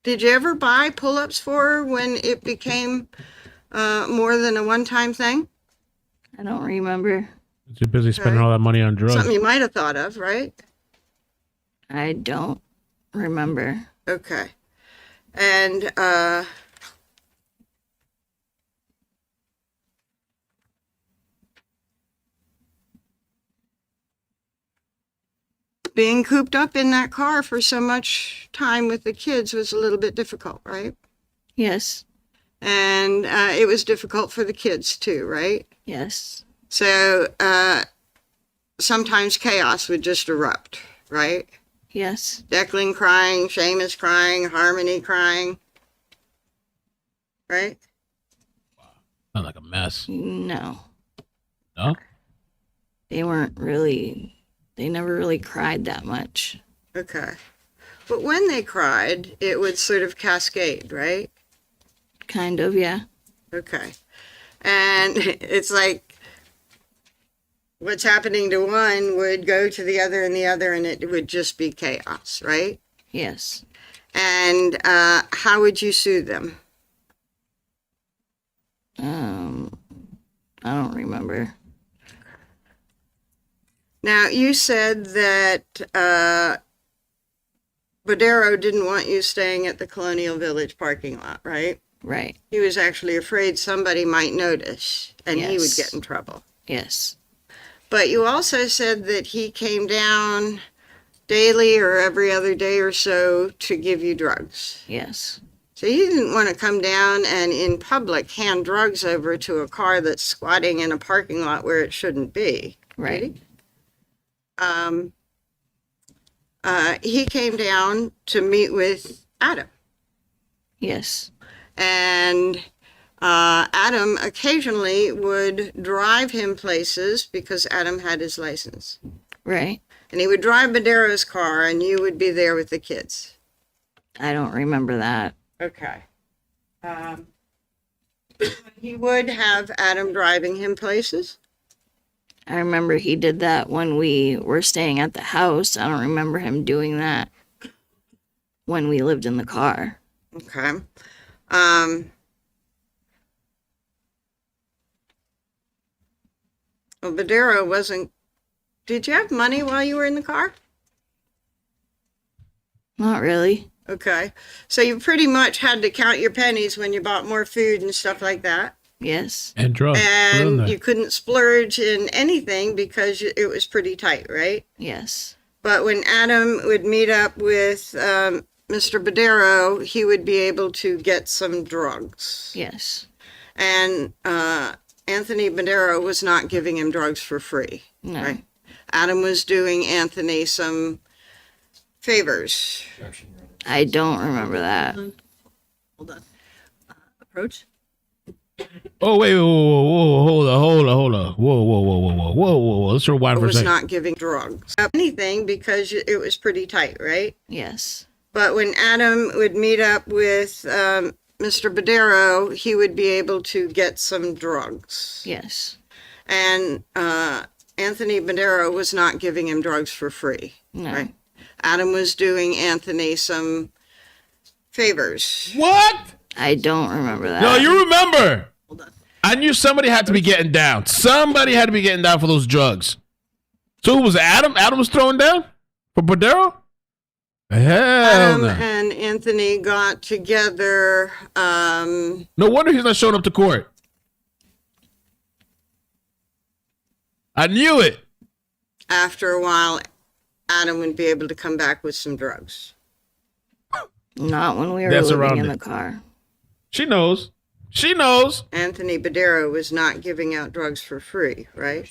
did you ever buy pull-ups for her when it became more than a one-time thing? I don't remember. Too busy spending all that money on drugs. Something you might have thought of, right? I don't remember. Okay. And being cooped up in that car for so much time with the kids was a little bit difficult, right? Yes. And it was difficult for the kids too, right? Yes. So sometimes chaos would just erupt, right? Yes. Declan crying, Seamus crying, Harmony crying, right? Sound like a mess. No. No? They never really cried that much. Okay. But when they cried, it would sort of cascade, right? Kind of, yeah. Okay. And it's like what's happening to one would go to the other, and it would just be chaos, right? Yes. And how would you sue them? I don't remember. Now, you said that Bodero didn't want you staying at the Colonial Village parking lot, right? Right. He was actually afraid somebody might notice and he would Yes. get in trouble. Yes. But you also said that he came down daily or every other day or so to give you drugs. Yes. So you didn't want to come down and in public hand drugs over to a car that's squatting in a parking lot where it shouldn't be. Right. He came down to meet with Adam. Yes. And Adam occasionally would drive him places because Adam had his license. Right. And he would drive Bodero's car and you would be there with the kids. I don't remember that. Okay. He would have Adam driving him places. I remember he did that when we were staying at the house. I don't remember him doing that when we lived in the car. Okay. Well, Bodero wasn't. Did you have money while you were in the car? Not really. Okay. So you pretty much had to count your pennies when you bought more food and stuff like that. Yes. And drugs. And you couldn't splurge in anything because it was pretty tight, right? Yes. But when Adam would meet up with Mr. Bodero, he would be able to get some drugs. Yes. And Anthony Bodero was not giving him drugs for free. No. Right? Adam was doing Anthony some favors. I don't remember that. Hold on. Approach. Oh, wait, whoa, hold on. Whoa. Let's rewind for a Was second. not giving drugs. Anything because it was pretty tight, right? Yes. But when Adam would meet up with Mr. Bodero, he would be able to get some drugs. Yes. And Anthony Bodero was not giving him drugs for free. No. Right? Adam was doing Anthony some favors. What? I don't remember that. No, you remember. Hold on. I knew somebody had to be getting down. Somebody had to be getting down for those drugs. So who was it? Adam? Adam was throwing down for Bodero? Hell Adam no. and Anthony got together. No wonder he's not showing up to court. I knew it. After a while, Adam would be able to come back with some drugs. Not when we were That's living around in it. the car. She knows. She knows. Anthony Bodero was not giving out drugs for free, right?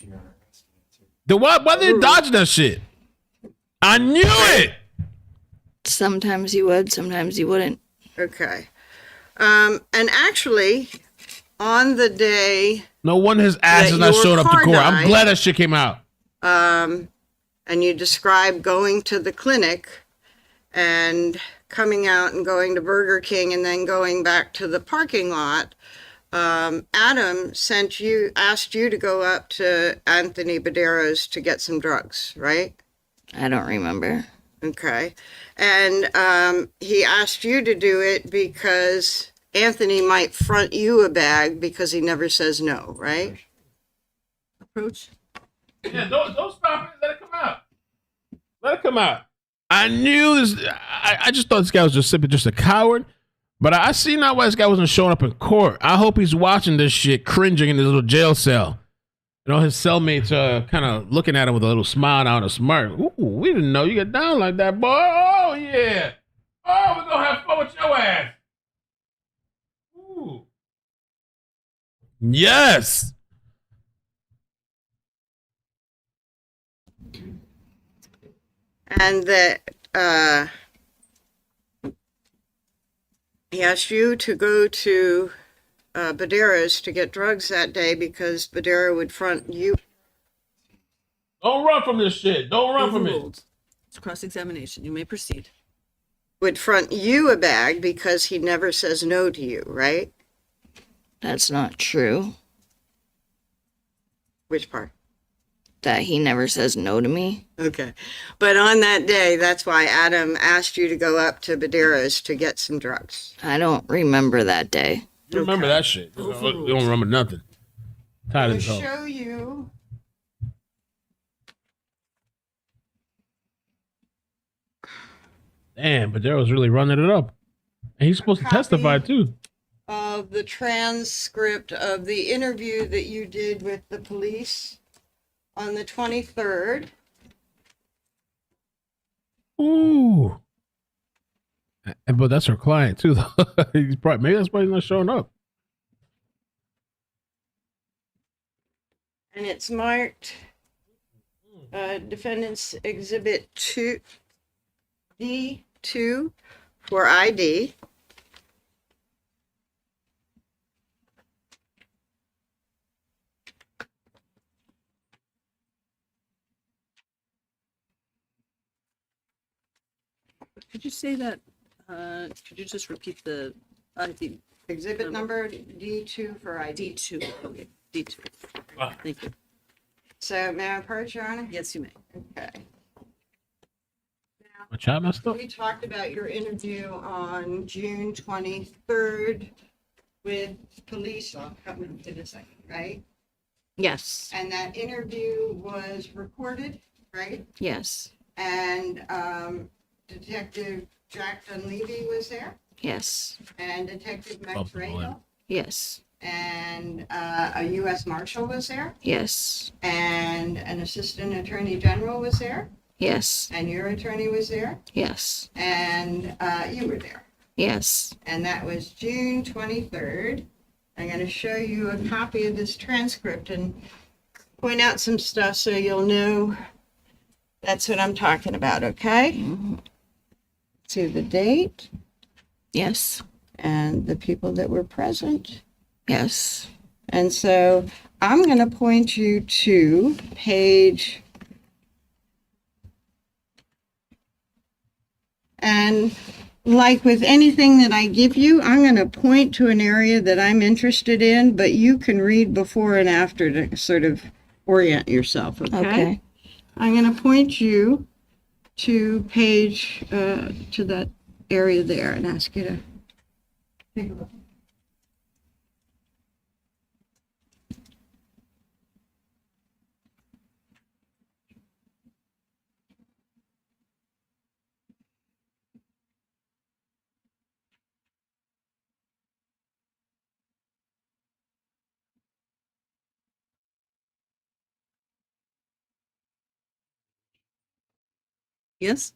Then why they dodge that shit? I knew it. Sometimes he would, sometimes he wouldn't. Okay. And actually, on the day, No wonder his ass That is not your showing up to car court. I'm died. glad that shit came out. and you described going to the clinic and coming out and going to Burger King and then going back to the parking lot, Adam asked you to go up to Anthony Bodero's to get some drugs, right? I don't remember. Okay. And he asked you to do it because Anthony might front you a bag because he never says no, right? Approach. Yeah, don't stop it. Let it come out. Let it come out. I knew this. I just thought this guy was just a coward. But I see now why this guy wasn't showing up in court. I hope he's watching this shit, cringing in his little jail cell. You know, his cellmates kind of looking at him with a little smile out, a smirk. Ooh, we didn't know you get down like that, boy. Oh, yeah. Oh, we're going to have fun with your ass. Ooh. Yes. And that he asked you to go to Badera's to get drugs that day because Badera would front you. Don't run from this shit. Don't run from it. Overruled. It's cross-examination. You may proceed. Would front you a bag because he never says no to you, right? That's not true. Which part? That he never says no to me. Okay. But on that day, that's why Adam asked you to go up to Badera's to get some drugs. I don't remember that day. You remember that shit. You don't remember nothing. Tired I'll of this hoe. show you. Damn, but Daryl's really running it up. And he's supposed to testify too. Of the transcript of the interview that you did with the police on the 23rd. Ooh. But that's her client too, though. Maybe that's why he's not showing up. And it's marked Defendant's Exhibit 2, D2 for ID. Could you say that? Could you just repeat the Exhibit number D2 for ID. D2? Okay, D2. Ah. Thank you. So may I approach, Your Honor? Yes, you may. Okay. My chat messed up. We talked about your interview on June 23rd with police. I'll come into in a second, right? Yes. And that interview was recorded, right? Yes. And Detective Jack Dunleavy was there, Yes. and Detective Max Love the boy. Randall, Yes. and a U.S. Marshal was there, Yes. and an Assistant Attorney General was there, Yes. and your attorney was there, Yes. and you were there. Yes. And that was June 23rd. I'm going to show you a copy of this transcript and point out some stuff so you'll know that's what I'm talking about, okay? Mm-hmm. To the date Yes. and the people that were present. Yes. And so I'm going to point you to page, and like with anything that I give you, I'm going to point to an area that I'm interested in, but you can read before and after to sort of orient yourself, Okay. I'm going to point you to page, to that area there and ask you to take a look. Yes?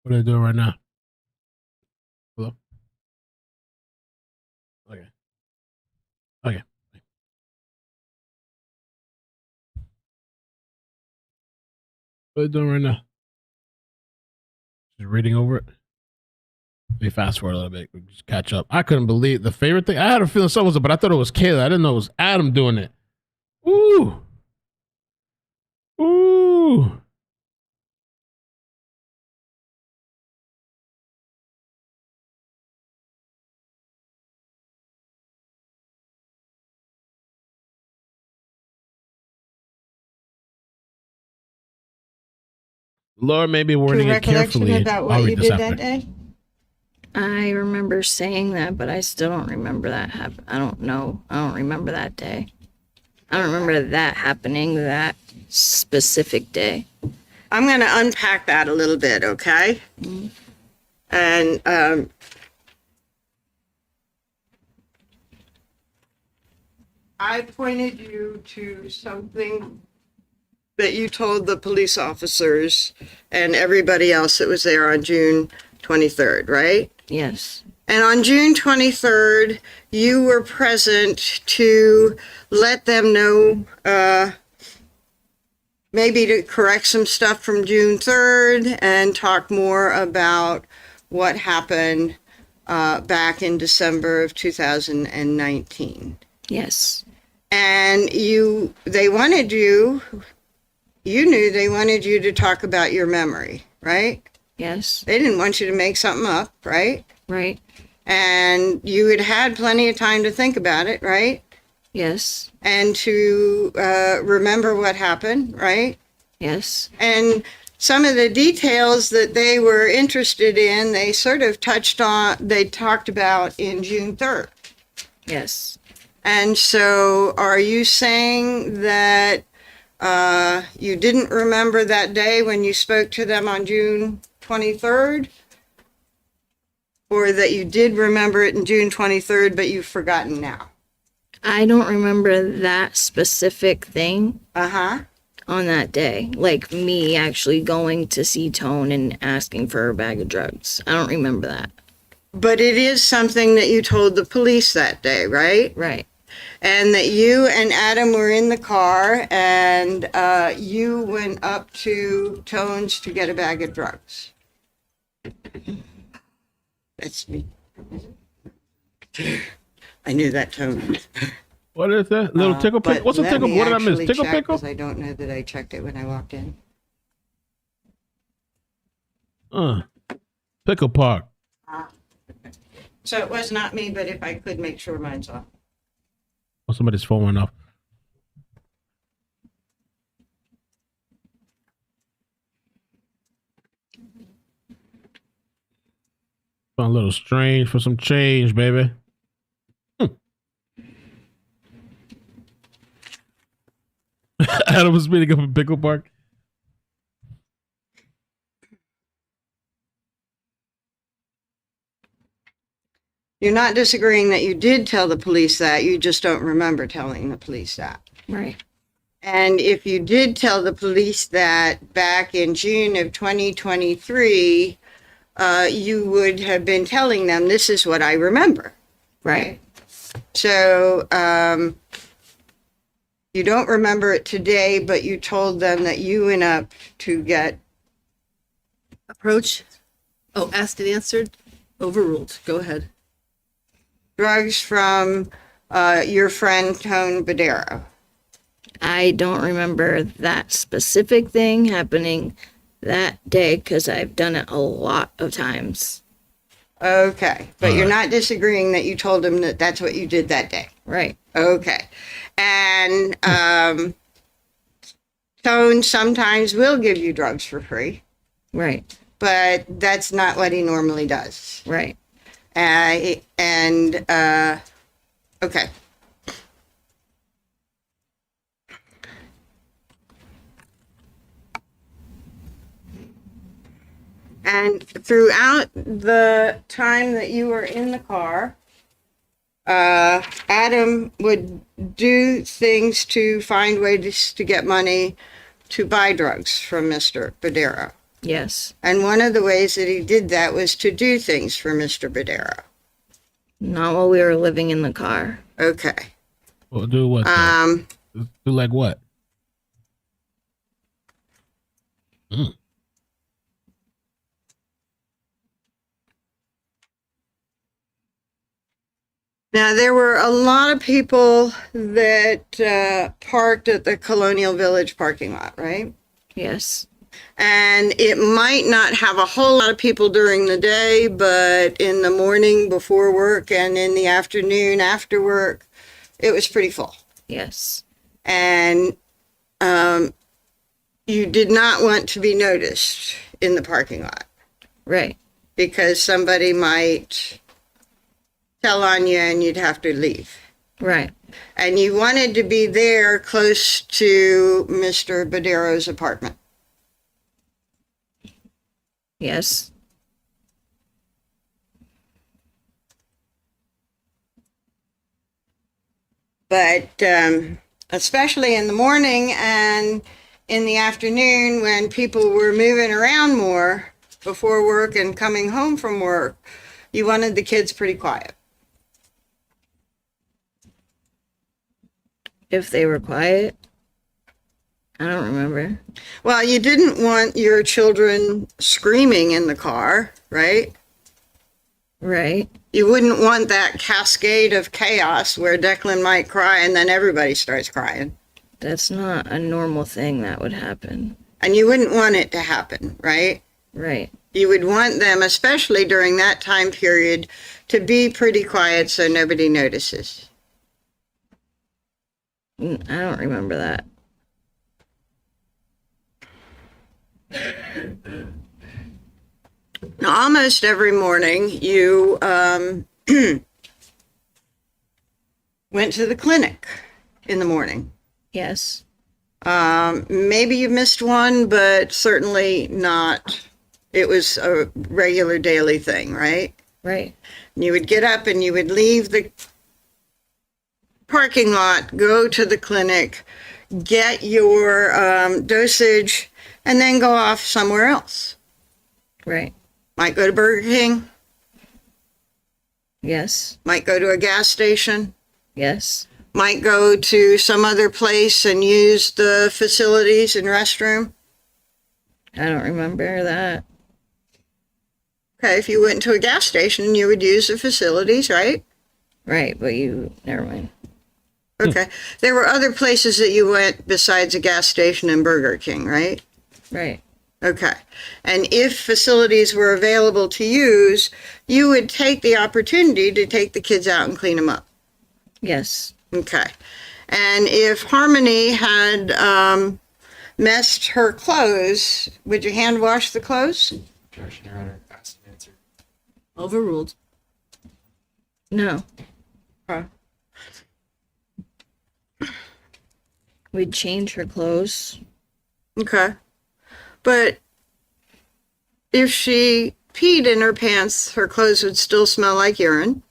What are they doing right now? Hello? Okay. Okay. What are they doing right now? Just reading over it. Let me fast forward a little bit. Just catch up. I couldn't believe the favorite thing. I had a feeling someone was, but I thought it was Kayla. I didn't know it was Adam doing it. Ooh. Ooh. Lord, maybe wording it carefully. About what I'll you read this did after. that day? I remember saying that, but I still don't remember that I don't know. I don't remember that day. I don't remember that happening that specific day. I'm going to unpack that a little bit, okay? And I pointed you to something that you told the police officers and everybody else that was there on June 23rd, right? Yes. And on June 23rd, you were present to let them know, maybe to correct some stuff from June 3rd and talk more about what happened back in December of 2019. Yes. And they wanted you knew they wanted you to talk about your memory, right? Yes. They didn't want you to make something up, right? Right. And you had had plenty of time to think about it, right? Yes. And to remember what happened, right? Yes. And some of the details that they were interested in, they sort of they talked about in June 3rd. Yes. And so are you saying that you didn't remember that day when you spoke to them on June 23rd? Or that you did remember it in June 23rd, but you've forgotten now? I don't remember that specific thing Uh-huh. on that day. Like me actually going to see Tone and asking for a bag of drugs. I don't remember that. But it is something that you told the police that day, right? Right. And that you and Adam were in the car and you went up to Tone's to get a bag of drugs. That's me. I knew that tone. What is that? Little tickle But pickle? What's a let tickle? me What did I miss? actually Tickle check, pickle? 'cause I don't know that I checked it when I walked in. Pickle Park. So it was not me, but if I could make sure mine's off. Oh, somebody's phone went off. A little strange for some change, baby. Adam was meeting up in Pickle Park. You're not disagreeing that you did tell the police that, you just don't remember telling the police that. Right. And if you did tell the police that back in June of 2023, you would have been telling them, this is what I remember. Right. So you don't remember it today, but you told them that you went up to get Approach. Oh, asked and answered. Overruled. Go ahead. drugs from your friend Tone Badero. I don't remember that specific thing happening that day because I've done it a lot of times. Okay, but All you're right. not disagreeing that you told him that that's what you did that day. Right. Okay. And Tone sometimes will give you drugs for free, Right. but that's not what he normally does. Right. Okay. And throughout the time that you were in the car, Adam would do things to find ways to get money to buy drugs from Mr. Badero. Yes. And one of the ways that he did that was to do things for Mr. Badero. Not while we were living in the car. Okay. Well, do what? though? Do like what? Mm. Now, there were a lot of people that parked at the Colonial Village parking lot, right? Yes. And it might not have a whole lot of people during the day, but in the morning before work and in the afternoon after work, it was pretty full. Yes. And you did not want to be noticed in the parking lot Right. because somebody might tell on you and you'd have to leave. Right. And you wanted to be there close to Mr. Badero's apartment. Yes. But especially in the morning and in the afternoon when people were moving around more before work and coming home from work, you wanted the kids pretty quiet. If they were quiet. I don't remember. Well, you didn't want your children screaming in the car, right? Right. You wouldn't want that cascade of chaos where Declan might cry and then everybody starts crying. That's not a normal thing that would happen. And you wouldn't want it to happen, right? Right. You would want them, especially during that time period, to be pretty quiet so nobody notices. I don't remember that. Almost every morning, you went to the clinic in the morning. Yes. Maybe you missed one, but certainly not. It was a regular daily thing, right? Right. You would get up and you would leave the parking lot, go to the clinic, get your dosage, and then go off somewhere else. Right. Might go to Burger King, Yes. might go to a gas station, Yes. might go to some other place and use the facilities and restroom. I don't remember that. Okay, if you went to a gas station, you would use the facilities, right? Right, but never mind. Okay. There were other places that you went besides a gas station and Burger King, right? Right. Okay. And if facilities were available to use, you would take the opportunity to take the kids out and clean them up. Yes. Okay. And if Harmony had messed her clothes, would you hand wash the clothes? Objection, Your Honor. Asked and answered. Overruled. No. Okay. We'd change her clothes. Okay. But if she peed in her pants, her clothes would still smell like urine.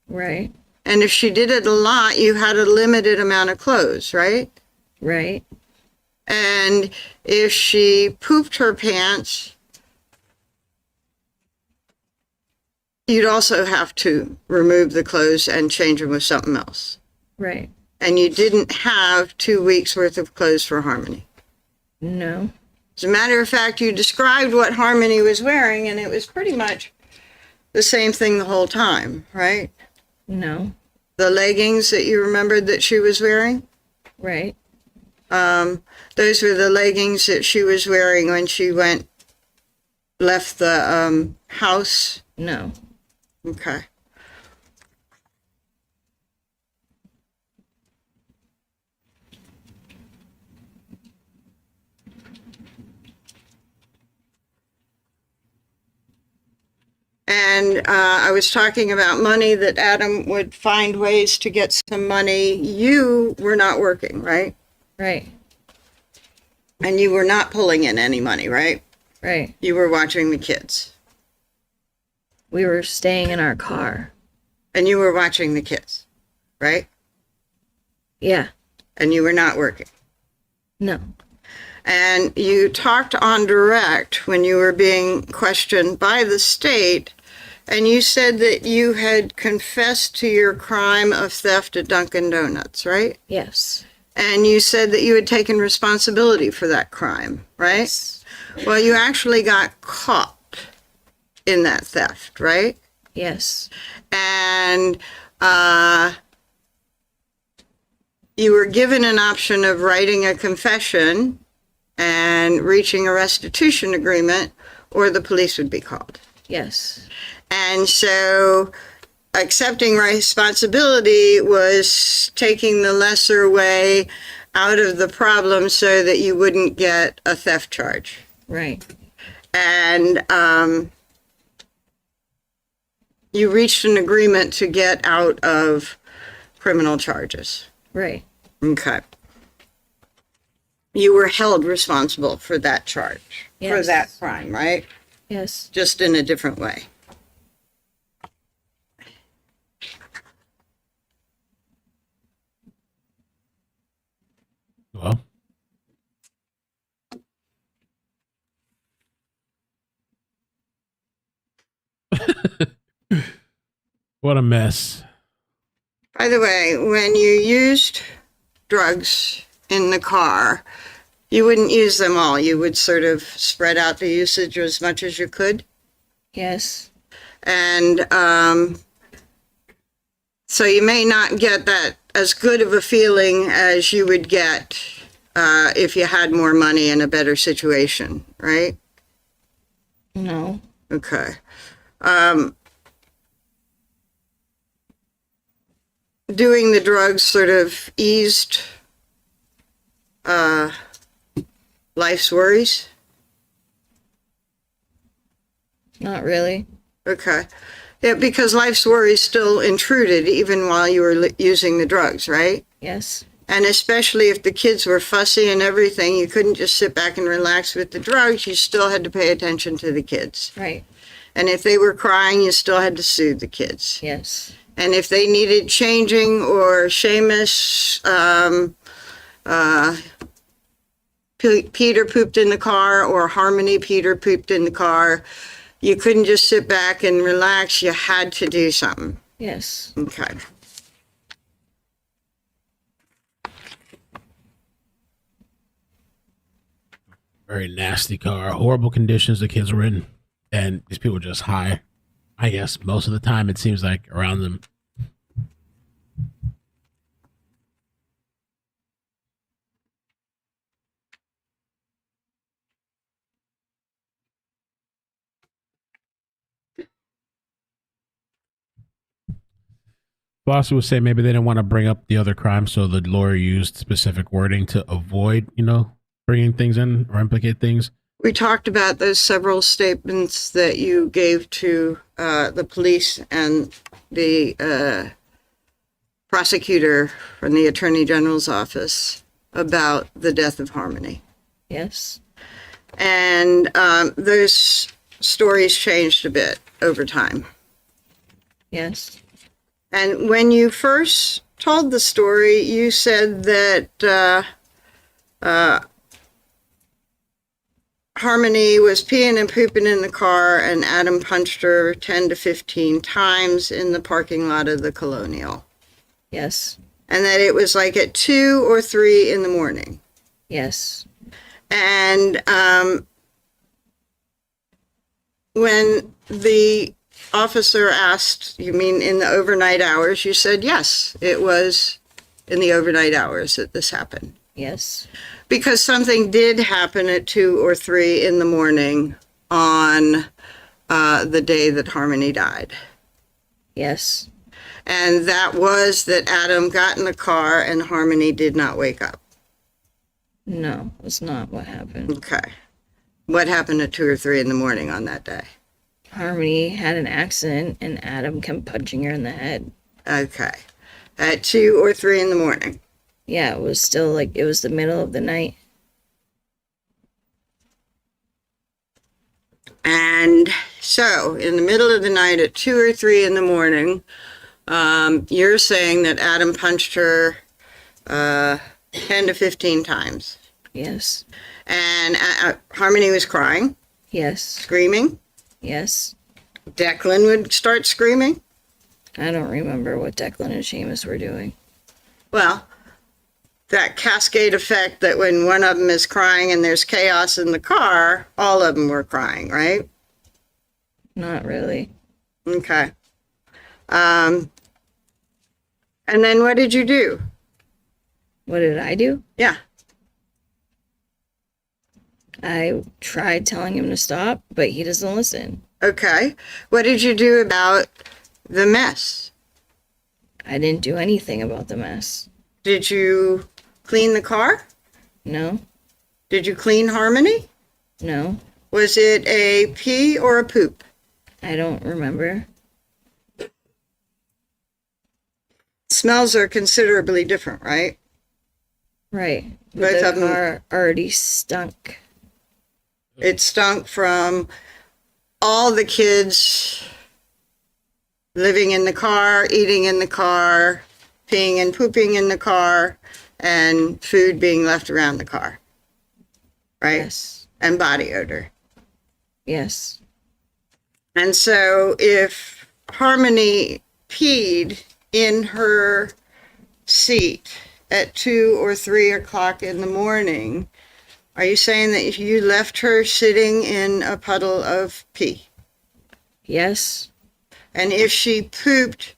Right. And if she did it a lot, you had a limited amount of clothes, right? Right. And if she pooped her pants, you'd also have to remove the clothes and change them with something else. Right. And you didn't have 2 weeks worth of clothes for Harmony. No. As a matter of fact, you described what Harmony was wearing, and it was pretty much the same thing the whole time, right? No. The leggings that you remembered that she was wearing, Right. those were the leggings that she was wearing when she left the house. No. Okay. And I was talking about money, that Adam would find ways to get some money. You were not working, right? Right. And you were not pulling in any money, right? Right. You were watching the kids. We were staying in our car. And you were watching the kids, right? Yeah. And you were not working. No. And you talked on direct when you were being questioned by the state, and you said that you had confessed to your crime of theft at Dunkin' Donuts, right? Yes. And you said that you had taken responsibility for that crime, right? Yes. Well, you actually got caught in that theft, right? Yes. And you were given an option of writing a confession and reaching a restitution agreement, or the police would be called. Yes. And so accepting responsibility was taking the lesser way out of the problem so that you wouldn't get a theft charge. Right. And you reached an agreement to get out of criminal charges. Right. Okay. You were held responsible for that charge, for Yes. that crime, right? Yes. Just in a different way. Well, what a mess. By the way, when you used drugs in the car, you wouldn't use them all. You would sort of spread out the usage as much as you could. Yes. And so you may not get that as good of a feeling as you would get if you had more money and a better situation, right? No. Okay. Doing the drugs sort of eased life's worries? Not really. Okay. Yeah, because life's worries still intruded even while you were using the drugs, right? Yes. And especially if the kids were fussy and everything, you couldn't just sit back and relax with the drugs. You still had to pay attention to the kids. Right. And if they were crying, you still had to soothe the kids. Yes. And if they needed changing, or Seamus, Peter pooped in the car, or Harmony, Peter pooped in the car, you couldn't just sit back and relax. You had to do something. Yes. Okay. Very nasty car, horrible conditions the kids were in, and these people were just high. I guess most of the time it seems like around them. Foster would say maybe they didn't want to bring up the other crime, so the lawyer used specific wording to avoid, bringing things in or implicate things. We talked about those several statements that you gave to the police and the prosecutor from the Attorney General's office about the death of Harmony. Yes. And those stories changed a bit over time. Yes. And when you first told the story, you said that Harmony was peeing and pooping in the car, and Adam punched her 10 to 15 times in the parking lot of the Colonial. Yes. And that it was like at 2 or 3 in the morning. Yes. And when the officer asked, you mean in the overnight hours? You said, yes, it was in the overnight hours that this happened. Yes. Because something did happen at 2 or 3 in the morning on the day that Harmony died. Yes. And that was that Adam got in the car and Harmony did not wake up. No, it's not what happened. Okay. What happened at 2 or 3 in the morning on that day? Harmony had an accident and Adam kept punching her in the head. Okay. At 2 or 3 in the morning. Yeah, it was still it was the middle of the night. And so, in the middle of the night at 2 or 3 in the morning, you're saying that Adam punched her 10 to 15 times. Yes. And Harmony was crying, Yes. screaming. Yes. Declan would start screaming. I don't remember what Declan and Seamus were doing. Well, that cascade effect that when one of them is crying and there's chaos in the car, all of them were crying, right? Not really. Okay. And then what did you do? What did I do? Yeah. I tried telling him to stop, but he doesn't listen. Okay. What did you do about the mess? I didn't do anything about the mess. Did you clean the car? No. Did you clean Harmony? No. Was it a pee or a poop? I don't remember. Smells are considerably different, right? Right. But Both the of them- car already stunk. It stunk from all the kids living in the car, eating in the car, peeing and pooping in the car, and food being left around the car. Right? Yes. And body odor. Yes. And so if Harmony peed in her seat at 2 or 3 o'clock in the morning, are you saying that you left her sitting in a puddle of pee? Yes. And if she pooped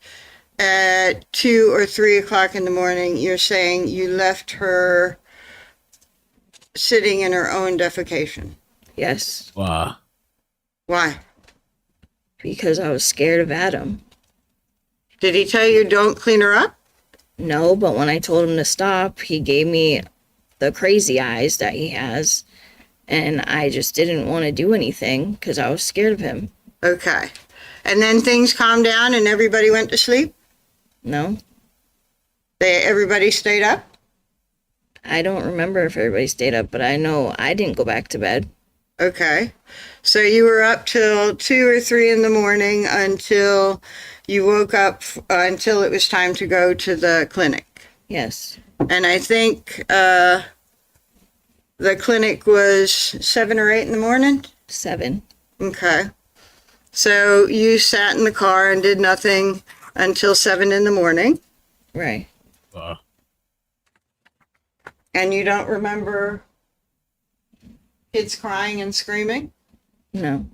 at 2 or 3 o'clock in the morning, you're saying you left her sitting in her own defecation? Yes. Wow. Why? Because I was scared of Adam. Did he tell you don't clean her up? No, but when I told him to stop, he gave me the crazy eyes that he has. And I just didn't want to do anything because I was scared of him. Okay. And then things calmed down and everybody went to sleep? No. Everybody stayed up? I don't remember if everybody stayed up, but I know I didn't go back to bed. Okay. So you were up till 2 or 3 in the morning until you woke up, until it was time to go to the clinic. Yes. And I think the clinic was 7 or 8 in the morning? 7. Okay. So you sat in the car and did nothing until 7 in the morning, Right. Wow. and you don't remember kids crying and screaming? No.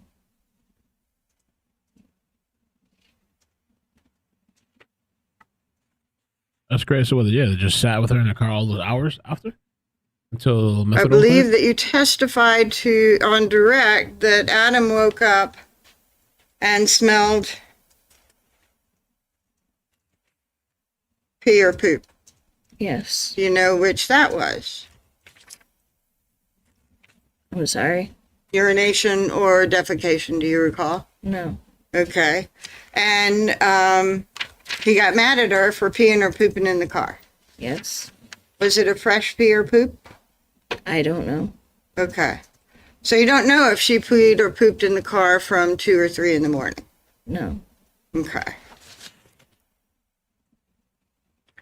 That's crazy. So, yeah, they just sat with her in the car all those hours after? Until I methadone believe clinic? that you testified to on direct that Adam woke up and smelled pee or poop. Yes. Do you know which that was? I'm sorry. Urination or defecation, do you recall? No. Okay. And he got mad at her for peeing or pooping in the car. Yes. Was it a fresh pee or poop? I don't know. Okay. So you don't know if she peed or pooped in the car from 2 or 3 in the morning? No. Okay.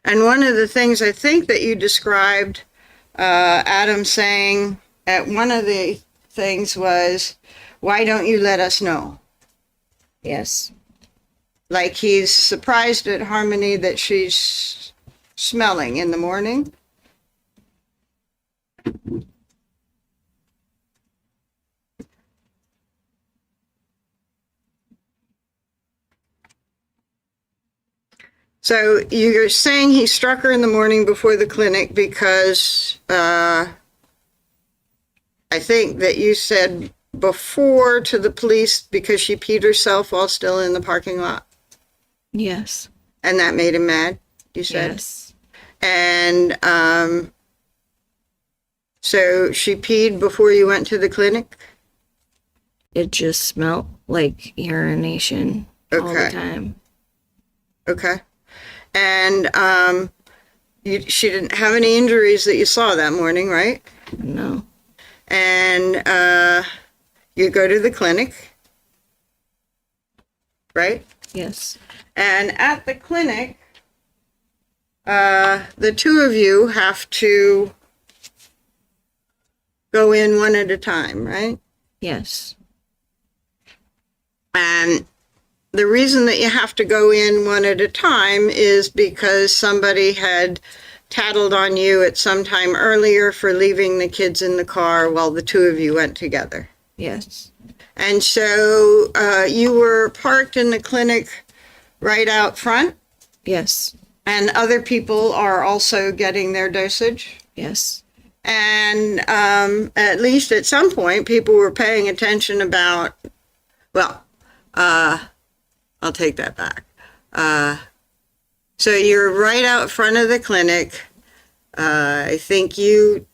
And one of the things I think that you described Adam saying at one of the things was, why don't you let us know? Yes. Like he's surprised at Harmony that she's smelling in the morning. So you're saying he struck her in the morning before the clinic because I think that you said before to the police because she peed herself while still in the parking lot. Yes. And that made him mad, you said? Yes. And so she peed before you went to the clinic? It just smelled like urination all the Okay. time. Okay. And she didn't have any injuries that you saw that morning, right? No. And you go to the clinic, right? Yes. And at the clinic, the two of you have to go in one at a time, right? Yes. And the reason that you have to go in one at a time is because somebody had tattled on you at some time earlier for leaving the kids in the car while the two of you went together. Yes. And so you were parked in the clinic right out front, Yes. and other people are also getting their dosage. Yes. And at least at some point, people were paying attention about, well, I'll take that back. So you're right out front of the clinic. I think you,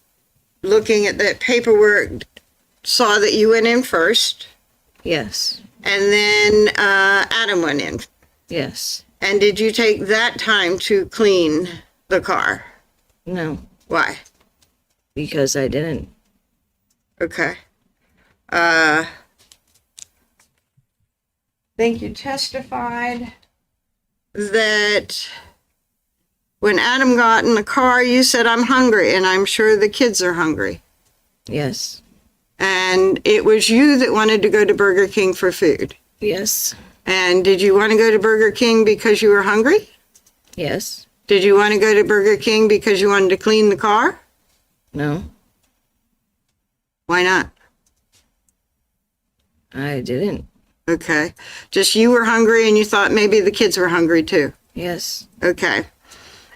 looking at that paperwork, saw that you went in first, Yes. and then Adam went in. Yes. And did you take that time to clean the car? No, Why? because I didn't. Okay. Think you testified that when Adam got in the car, you said, "I'm hungry, and I'm sure the kids are hungry." Yes. And it was you that wanted to go to Burger King for food. Yes. And did you want to go to Burger King because you were hungry? Yes. Did you want to go to Burger King because you wanted to clean the car? No, Why not? I didn't. Okay. Just you were hungry and you thought maybe the kids were hungry too. Yes. Okay.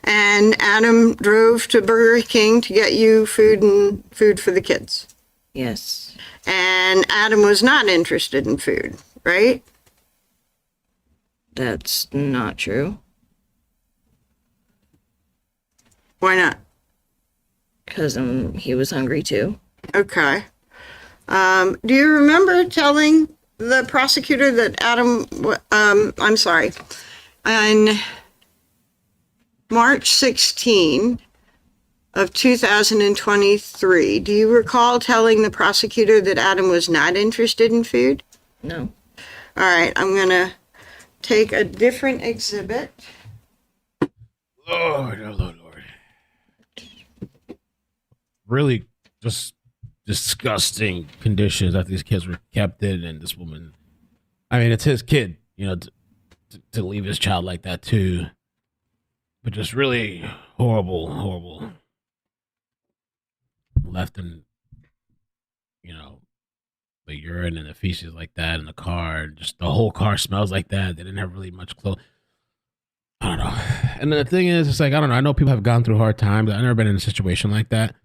And Adam drove to Burger King to get you food and food for the kids. Yes. And Adam was not interested in food, right? That's not true. Why not? Because he was hungry too. Okay. Do you remember telling the prosecutor that Adam, I'm sorry, on March 16 of 2023, do you recall telling the prosecutor that Adam was not interested in food? No. All right, I'm going to take a different exhibit. Lord, oh Lord, Lord. Really just disgusting conditions that these kids were kept in, and this woman, I mean, it's his kid, you know, to leave his child like that too. But just really horrible. Left in, you know, the urine and the feces like that in the car. And just the whole car smells like that. They didn't have really much clothes. I don't know. And the thing is, it's like, I don't know. I know people have gone through hard times. I've never been in a situation like that.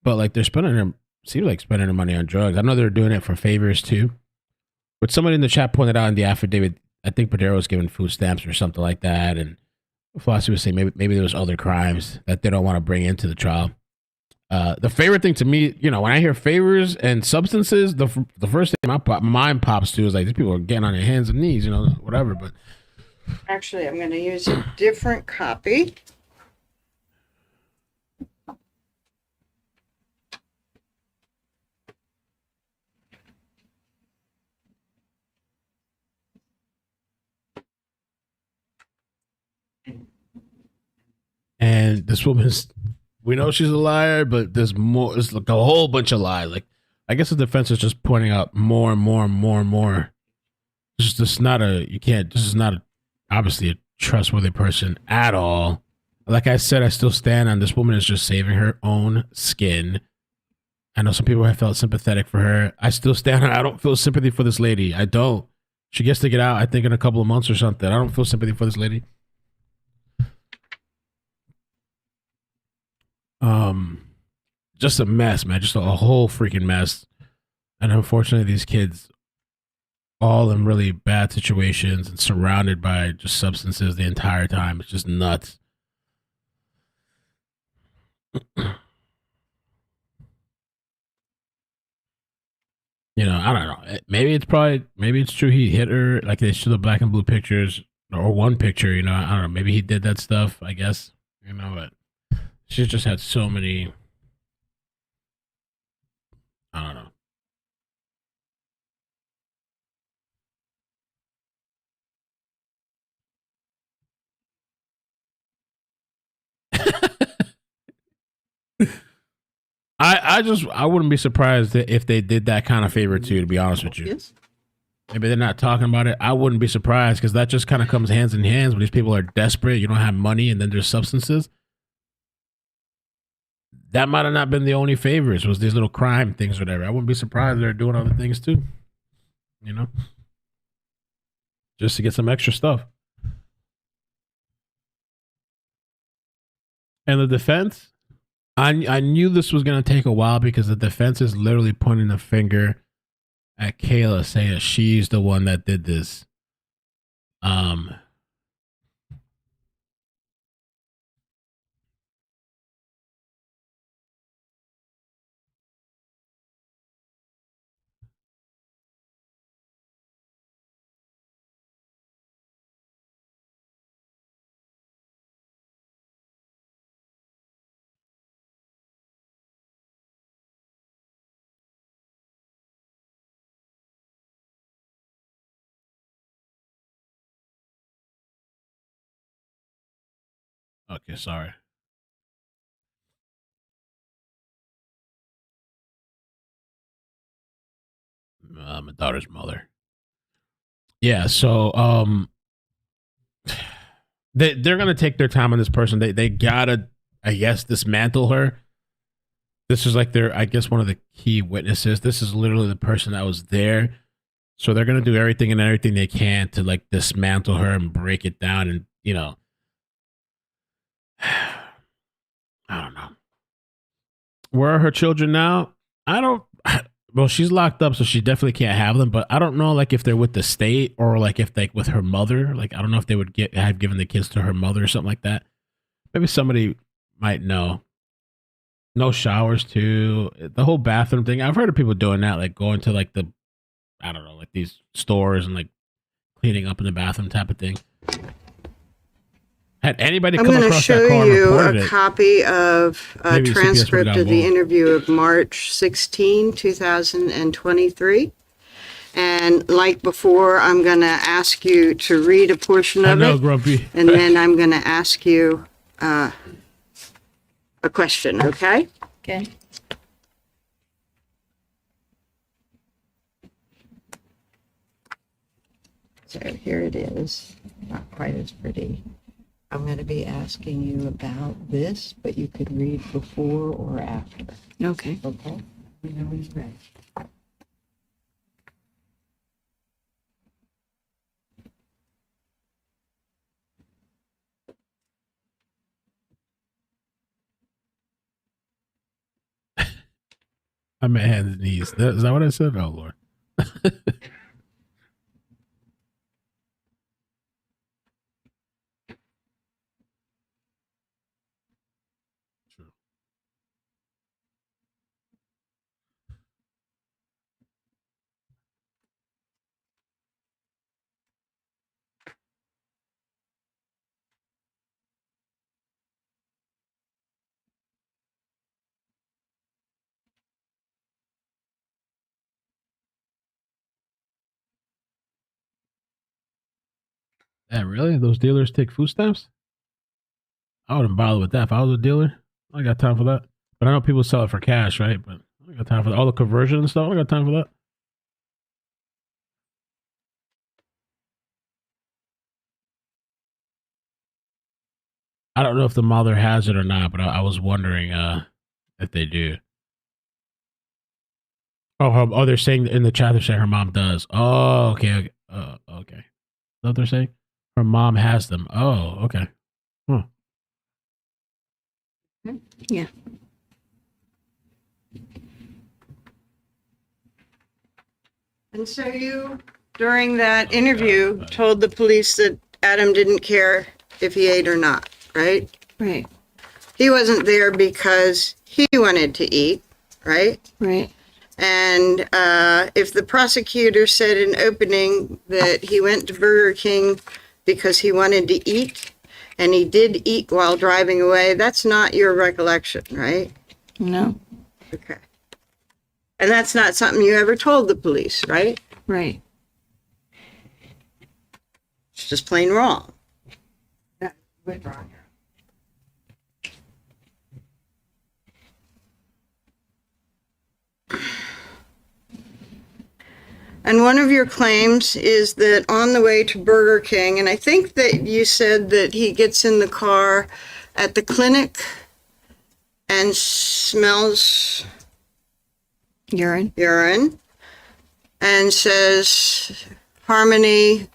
But like seems like spending their money on drugs. I know they're doing it for favors too. But somebody in the chat pointed out in the affidavit, I think Padero was given food stamps or something like that. And Flossie was saying maybe there was other crimes that they don't want to bring into the trial. The favorite thing to me, you know, when I hear favors and substances, the first thing my mind pops to is like, these people are getting on their hands and knees, you know, whatever. But Actually, I'm going to use a different copy. and this woman's, we know she's a liar, but there's more. It's like a whole bunch of lies. Like, I guess the defense is just pointing out more and more and more and more. This is not obviously a trustworthy person at all. Like I said, I still stand on this woman is just saving her own skin. I know some people have felt sympathetic for her. I still stand on, I don't feel sympathy for this lady. I don't. She gets to get out, I think, in a couple of months or something. I don't feel sympathy for this lady. Just a mess, man. Just a whole freaking mess. And unfortunately, these kids all in really bad situations and surrounded by just substances the entire time. It's just nuts. You know, I don't know. Maybe it's true he hit her. Like they show the black and blue pictures or one picture, you know, I don't know. Maybe he did that stuff, I guess. You know, but she's just had so many, I don't know. I wouldn't be surprised if they did that kind of favor to you, to be honest with you. Yes. Maybe they're not talking about it. I wouldn't be surprised because that just kind of comes hands in hands when these people are desperate. You don't have money and then there's substances. That might have not been the only favors, was these little crime things or whatever. I wouldn't be surprised they're doing other things too. You know? Just to get some extra stuff. And the defense, I knew this was going to take a while because the defense is literally pointing the finger at Kayla, saying she's the one that did this. Okay, sorry. My daughter's mother. Yeah, so they're gonna take their time on this person. They gotta, I guess, dismantle her. This is like their, I guess, one of the key witnesses. This is literally the person that was there. So they're gonna do everything they can to like dismantle her and break it down, and you know, I don't know. Where are her children now? I don't. Well, she's locked up, so she definitely can't have them. But I don't know, like if they're with the state or like if like with her mother. Like I don't know if they would have given the kids to her mother or something like that. Maybe somebody might know. No showers too. The whole bathroom thing. I've heard of people doing that, like going to like the, I don't know, like these stores and like cleaning up in the bathroom type of thing. Had anybody I'm come going to across that show car and you reported a it? copy of a Maybe CPS would've transcript got of the involved. interview of March 16, 2023. And like before, I'm going to ask you to read a portion I of know, it, Grumpy. and then I'm going to ask you a question, okay? Okay. So here it is, not quite as pretty. I'm going to be asking you about this, but you could read before or after. Okay. Okay? We know he's ready. I meant hands and knees. Is that what I said? Oh, Lord. Yeah, really? Those dealers take food stamps? I wouldn't bother with that. If I was a dealer, I got time for that. But I know people sell it for cash, right? But I got time for that. All the conversion and stuff. I got time for that. I don't know if the mother has it or not, but I was wondering if they do. Oh, they're saying in the chat, they're saying her mom does. Oh, okay. Okay. Okay. Is that what they're saying? Her mom has them. Oh, okay. Huh. Yeah. And so you, during that interview, told the police that Adam didn't care if he ate or not, right? Right. He wasn't there because he wanted to eat, right? Right. And if the prosecutor said in opening that he went to Burger King because he wanted to eat, and he did eat while driving away, that's not your recollection, right? No. Okay. And that's not something you ever told the police, right? Right. It's just plain wrong. Withdraw here. And one of your claims is that on the way to Burger King, and I think that you said that he gets in the car at the clinic and smells Urine. urine and says, Harmony,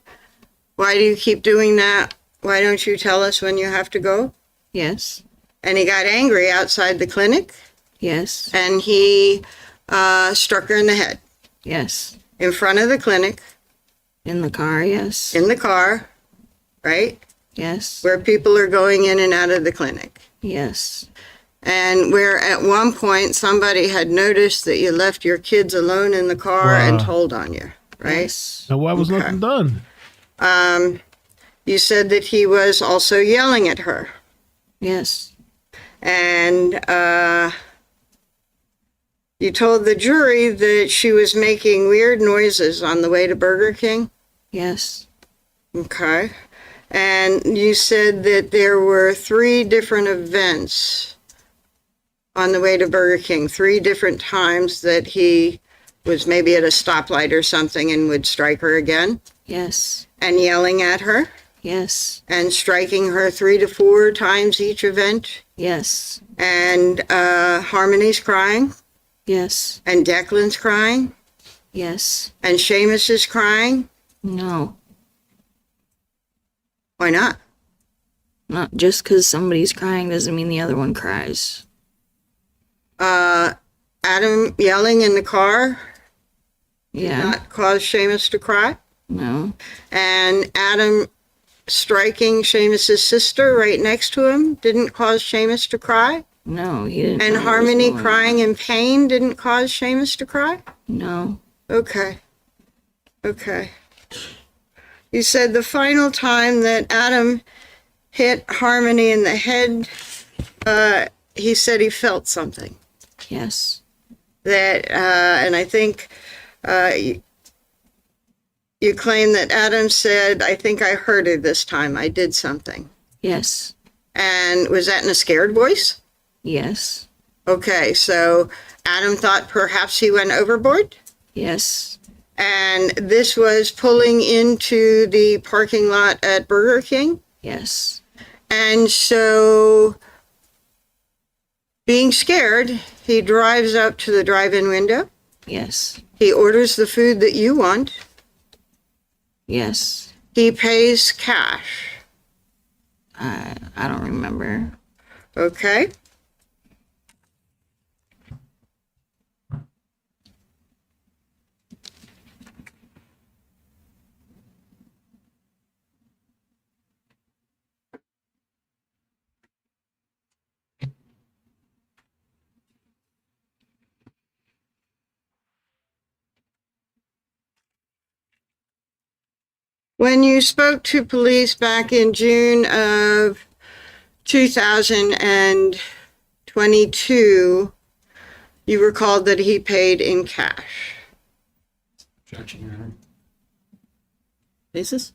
why do you keep doing that? Why don't you tell us when you have to go? Yes. And he got angry outside the clinic Yes. and he struck her in the head Yes. in front of the clinic, In the car. Yes. in the car, right? Yes. Where people are going in and out of the clinic. Yes. And where at one point somebody had noticed that you left your kids alone in the car and Wow. told on you, right? Yes. Now, why was Okay. nothing done? You said that he was also yelling at her. Yes. And you told the jury that she was making weird noises on the way to Burger King. Yes. Okay. And you said that there were 3 different events on the way to Burger King, 3 different times that he was maybe at a stoplight or something and would strike her again, Yes. and yelling at her, Yes. and striking her 3 to 4 times each event, Yes. and Harmony's crying, Yes. and Declan's crying, Yes. and Seamus is crying. No. Why not? Not just because somebody's crying doesn't mean the other one cries. Adam yelling in the car Yeah. not cause Seamus to cry, No. and Adam striking Seamus's sister right next to him didn't cause Seamus to cry, No. He didn't. and know what was Harmony going crying in pain didn't cause Seamus to cry. on. No. Okay. Okay. You said the final time that Adam hit Harmony in the head, he said he felt something. Yes. That, and I think you claim that Adam said, I think I heard her this time. I did something. Yes. And was that in a scared voice? Yes. Okay, so Adam thought perhaps he went overboard? Yes. And this was pulling into the parking lot at Burger King? Yes. And so, being scared, he drives up to the drive-in window. Yes. He orders the food that you want. Yes. He pays cash. I don't remember. Okay. When you spoke to police back in June of 2022, you recalled that he paid in cash. Objection, Your Honor. Basis?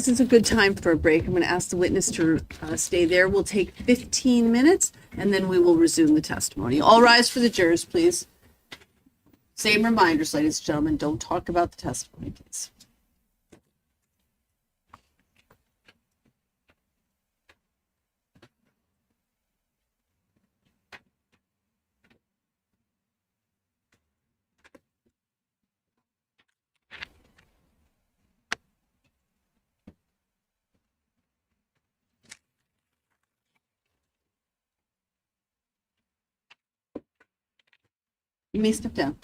this is a good time for a break. I'm going to ask the witness to stay there. We'll take 15 minutes, and then we will resume the testimony. All rise for the jurors, please. Same reminders, ladies and gentlemen. Don't talk about the testimony, please. You may step down.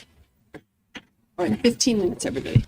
All right, 15 minutes, everybody.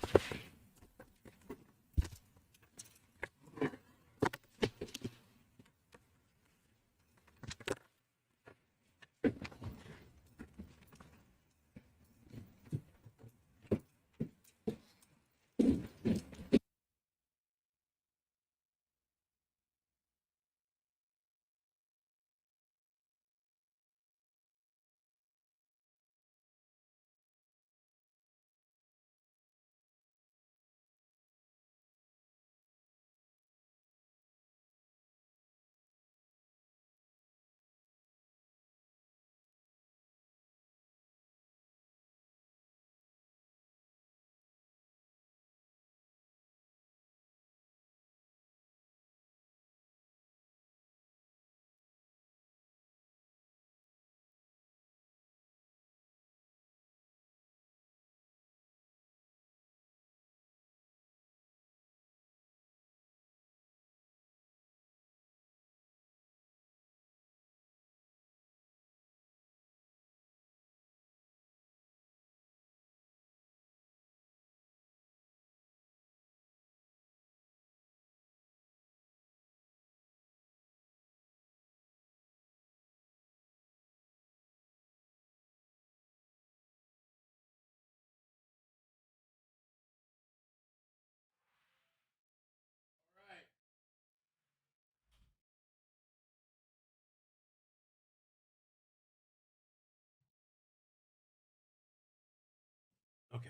Okay.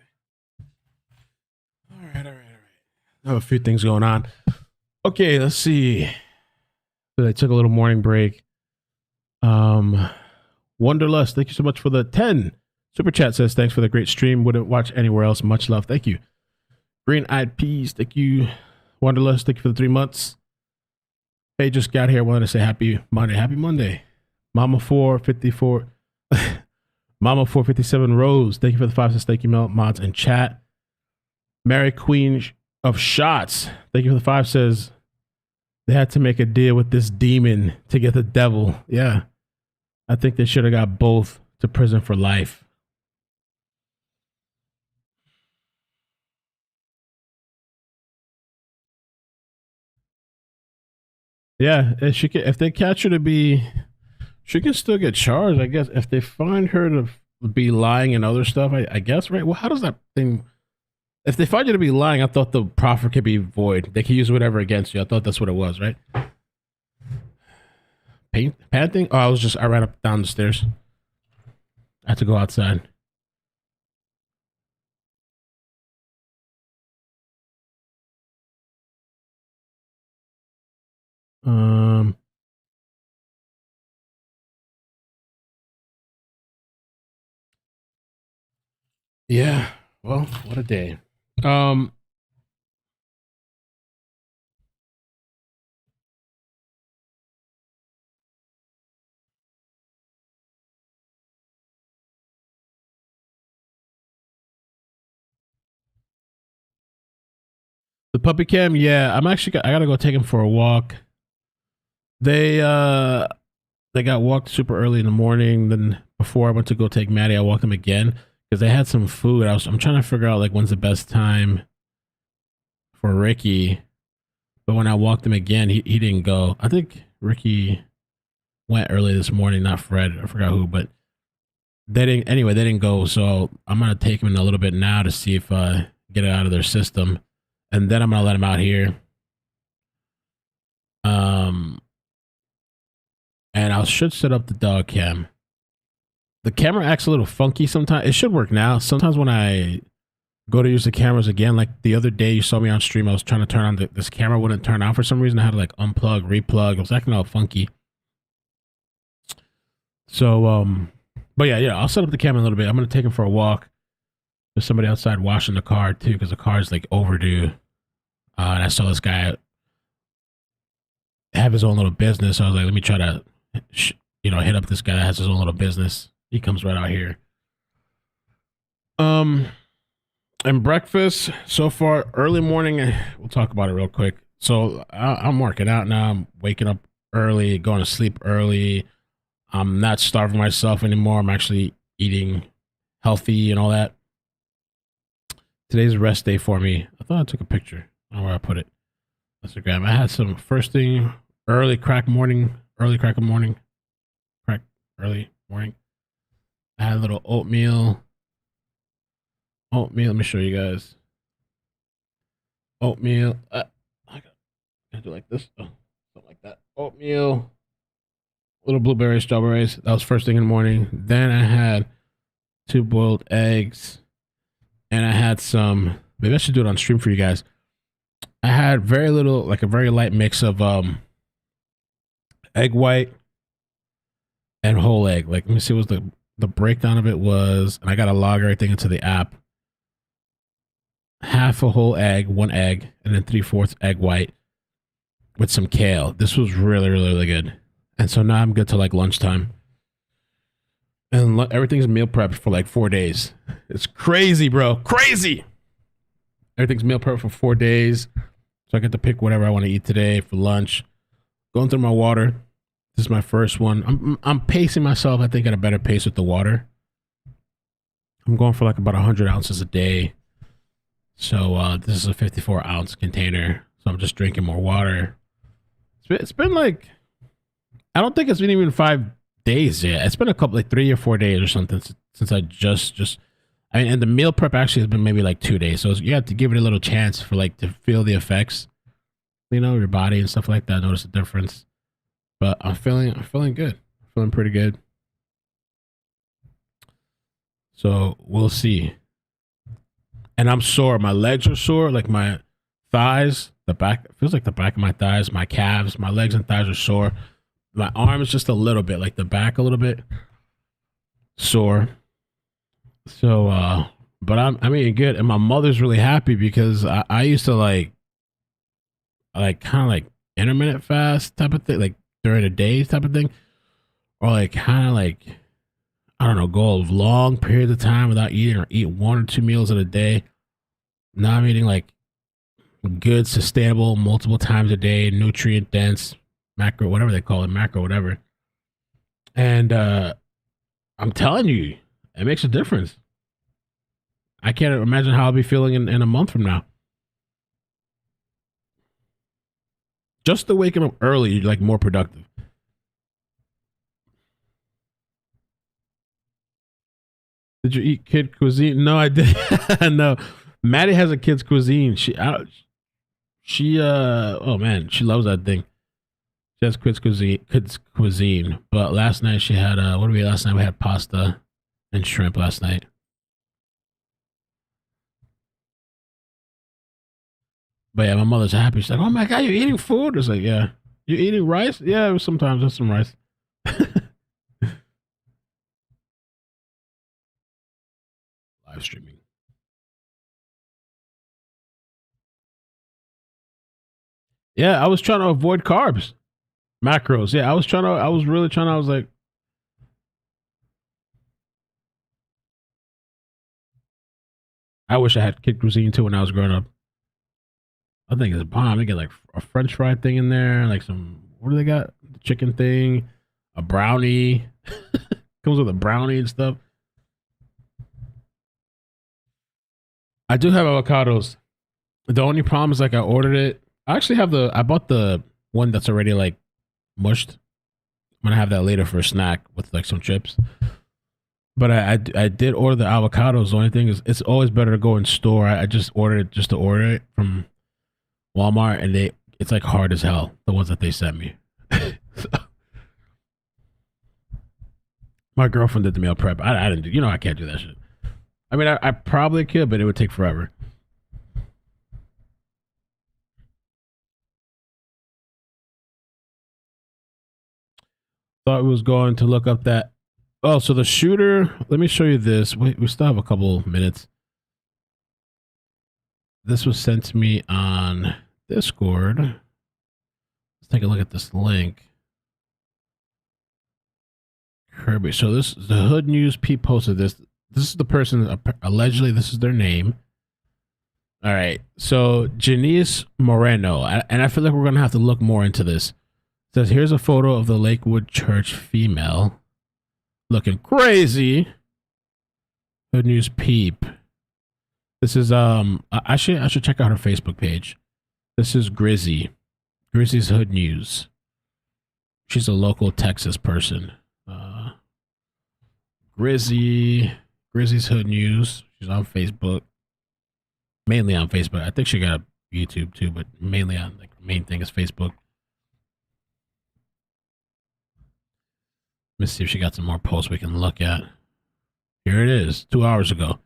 All right. I have a few things going on. Okay, let's see. So I took a little morning break. Wonderlust, thank you so much for the 10 super chat. Says thanks for the great stream. Wouldn't watch anywhere else. Much love. Thank you. Green Eyed Peas, thank you. Wonderlust, thank you for the 3 months. Hey, just got here. Wanted to say happy Monday. Happy Monday. Mama 454. Mama 457 Rose, thank you for the 5 cents. Thank you, mods and chat. Mary Queen of Shots, thank you for the 5. Says they had to make a deal with this demon to get the devil. Yeah. I think they should have got both to prison for life. Yeah, if they catch her to be, she can still get charged, I guess. If they find her to be lying and other stuff, I guess, right? Well, how does that thing? If they find you to be lying, I thought the proffer could be void. They can use whatever against you. I thought that's what it was, right? Panting? Oh, I ran up down the stairs. I had to go outside. Yeah. Well, what a day. The puppy cam, yeah. I gotta go take him for a walk. They got walked super early in the morning. Then before I went to go take Maddie, I walked them again because they had some food. I'm trying to figure out like when's the best time for Ricky. But when I walked him again, he didn't go. I think Ricky went early this morning, not Fred. I forgot who, but they didn't go. So I'm gonna take him in a little bit now to see if get it out of their system. And then I'm gonna let him out here. And I should set up the dog cam. The camera acts a little funky sometimes. It should work now. Sometimes when I go to use the cameras again. Like the other day, you saw me on stream. I was trying to turn on this camera, wouldn't turn on for some reason. I had to like unplug, replug. It was acting all funky. So, but yeah, I'll set up the camera a little bit. I'm gonna take him for a walk. There's somebody outside washing the car too, because the car is like overdue. And I saw this guy have his own little business. So I was like, let me try to, hit up this guy that has his own little business. He comes right out here. And breakfast so far, early morning. We'll talk about it real quick. So I'm working out now. I'm waking up early, going to sleep early. I'm not starving myself anymore. I'm actually eating healthy and all that. Today's a rest day for me. I thought I took a picture. I don't know where I put it. Instagram. I had some first thing, early morning. I had a little oatmeal. Let me show you guys. Oatmeal. I gotta do like this. Oh, something like that. Oatmeal. Little blueberries, strawberries. That was first thing in the morning. Then I had 2 boiled eggs. And I had some, maybe I should do it on stream for you guys. I had very little, like a very light mix of egg white and whole egg. Like, let me see what the breakdown of it was. And I got to log everything into the app. Half a whole egg, 1 egg, and then 3/4 egg white with some kale. This was really, really, really good. And so now I'm good till like lunchtime. And everything's meal prepped for like 4 days. It's crazy, bro. Crazy. Everything's meal prepped for 4 days. So I get to pick whatever I want to eat today for lunch. Going through my water. This is my first one. I'm pacing myself, I think, at a better pace with the water. I'm going for like about 100 ounces a day. So this is a 54-ounce container. So I'm just drinking more water. It's been like, I don't think it's been even 5 days yet. It's been a couple, like 3 or 4 days or something since I and the meal prep actually has been maybe like 2 days. So you have to give it a little chance for like to feel the effects, your body and stuff like that. Notice the difference. But I'm feeling good. Feeling pretty good. So we'll see. And I'm sore. My legs are sore, like my thighs, the back, it feels like the back of my thighs, my calves, my legs and thighs are sore. My arms just a little bit, like the back a little bit sore. So, but I'm eating good. And my mother's really happy because I used to like kind of like intermittent fast type of thing, like during the day type of thing. Or like kind of like, I don't know, go a long period of time without eating or eat 1 or 2 meals in a day. Now I'm eating like good, sustainable, multiple times a day, nutrient dense, macro, whatever they call it, macro, whatever. And I'm telling you, it makes a difference. I can't imagine how I'll be feeling in a month from now. Just the waking up early, you're like more productive. Did you eat kid cuisine? No, I didn't. No, Maddie has a kid's cuisine. She oh man, she loves that thing. She has kids cuisine. But last night she had what did we eat last night? We had pasta and shrimp last night. But yeah, my mother's happy. She's like, "Oh my god, you're eating food?" It's like, "Yeah, you eating rice?" Yeah, sometimes there's some rice. Live streaming. Yeah, I was trying to avoid carbs, macros. Yeah, I was really trying to. I was like, I wish I had kid cuisine too when I was growing up. I think it's bomb. They get like a French fry thing in there, like some, what do they got? The chicken thing, a brownie. Comes with a brownie and stuff. I do have avocados. The only problem is like I ordered it. I actually have I bought the one that's already like mushed. I'm gonna have that later for a snack with like some chips. But I did order the avocados. The only thing is it's always better to go in store. I just ordered it just to order it from Walmart, and it's like hard as hell, the ones that they sent me. So, my girlfriend did the meal prep. I didn't do, I can't do that shit. I mean, I probably could, but it would take forever. Thought we was going to look up that. Oh, so the shooter. Let me show you this. Wait, we still have a couple minutes. This was sent to me on Discord. Let's take a look at this link. Kirby. So this is the Hood News. Pete posted this. This is the person. Allegedly, this is their name. All right. So Janice Moreno, and I feel like we're gonna have to look more into this. It says here's a photo of the Lakewood Church female, looking crazy. Hood News Peep. This is I should check out her Facebook page. This is Grizzy. Grizzy's Hood News. She's a local Texas person. Grizzy's Hood News. She's on Facebook. Mainly on Facebook. I think she got a YouTube too, but mainly on like the main thing is Facebook. Let's see if she got some more posts we can look at. Here it is, 2 hours ago.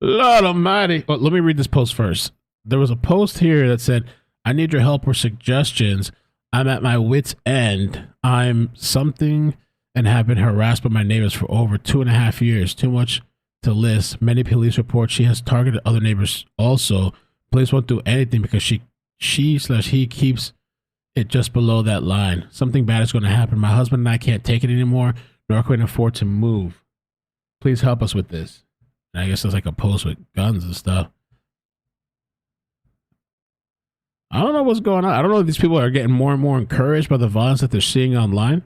Lord Almighty. Well, let me read this post first. There was a post here that said, I need your help or suggestions. I'm at my wit's end. I'm something and have been harassed by my neighbors for over 2.5 years. Too much to list. Many police report she has targeted other neighbors also. Police won't do anything because she/he keeps it just below that line. Something bad is going to happen. My husband and I can't take it anymore, nor can we afford to move. Please help us with this. And I guess there's like a post with guns and stuff. I don't know what's going on. I don't know if these people are getting more and more encouraged by the violence that they're seeing online.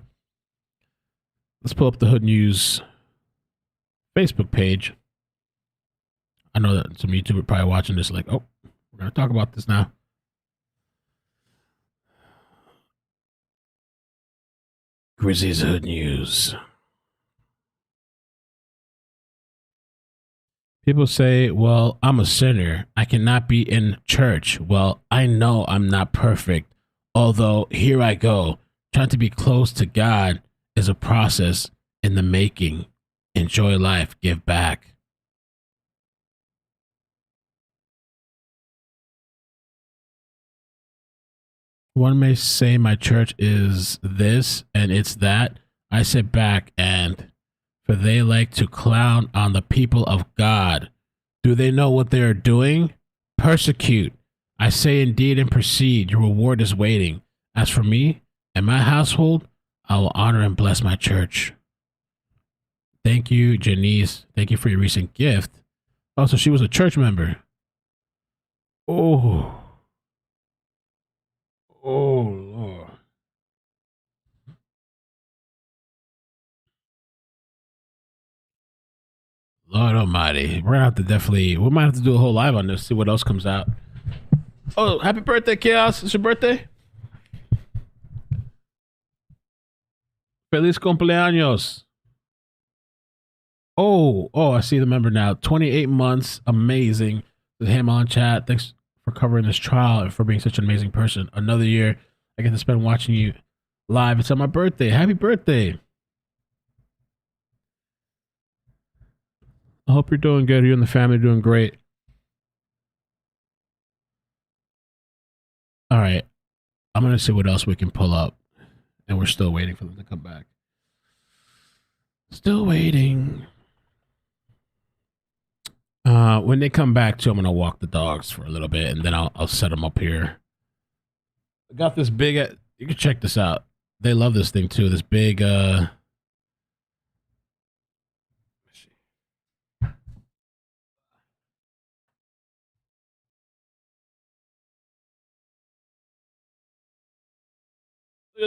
Let's pull up the Hood News Facebook page. I know that some YouTubers are probably watching this like, oh, we're going to talk about this now. Grizzy's Hood News. People say, well, I'm a sinner. I cannot be in church. Well, I know I'm not perfect. Although, here I go. Trying to be close to God is a process in the making. Enjoy life. Give back. One may say my church is this and it's that. I sit back and... for they like to clown on the people of God. Do they know what they are doing? Persecute. I say indeed and proceed. Your reward is waiting. As for me and my household, I will honor and bless my church. Thank you, Janice. Thank you for your recent gift. Oh, so she was a church member. Oh. Oh, Lord. Lord Almighty. We're gonna have to we might have to do a whole live on this, see what else comes out. Oh, happy birthday, Chaos. It's your birthday? Feliz cumpleaños. Oh, I see the member now. 28 months. Amazing. With him on chat. Thanks for covering this trial and for being such an amazing person. Another year I get to spend watching you live. It's on my birthday. Happy birthday. I hope you're doing good. You and the family are doing great. All right. I'm going to see what else we can pull up. And we're still waiting for them to come back. Still waiting. When they come back, too, I'm going to walk the dogs for a little bit. And then I'll set them up here. I got this big... you can check this out. They love this thing, too. This big... Look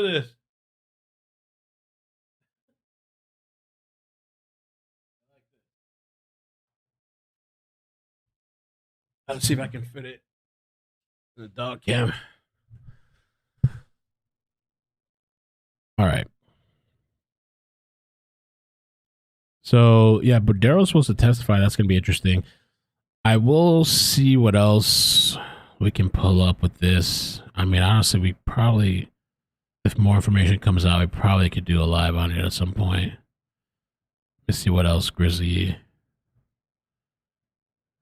at this. Let's see if I can fit it in the dog cam. All right. So, yeah, Bodero's supposed to testify. That's going to be interesting. I will see what else we can pull up with this. I mean, honestly, we probably, if more information comes out, we probably could do a live on it at some point. Let's see what else Grizzly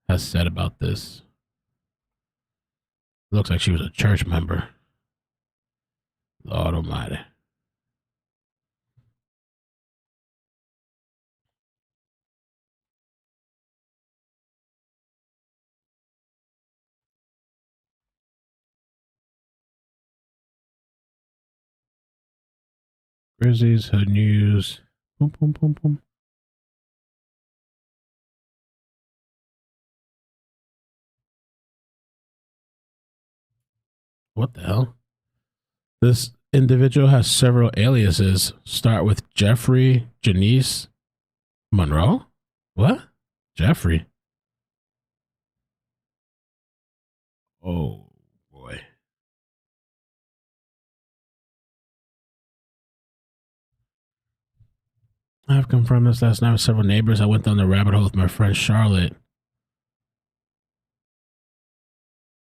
has said about this. Looks like she was a church member. Lord Almighty. Grizzlies, Hood News. Boom, boom, boom, boom. What the hell? This individual has several aliases. Start with Jeffrey Janice Monroe? What? Jeffrey. Oh, boy. I've confirmed this last night with several neighbors. I went down the rabbit hole with my friend Charlotte.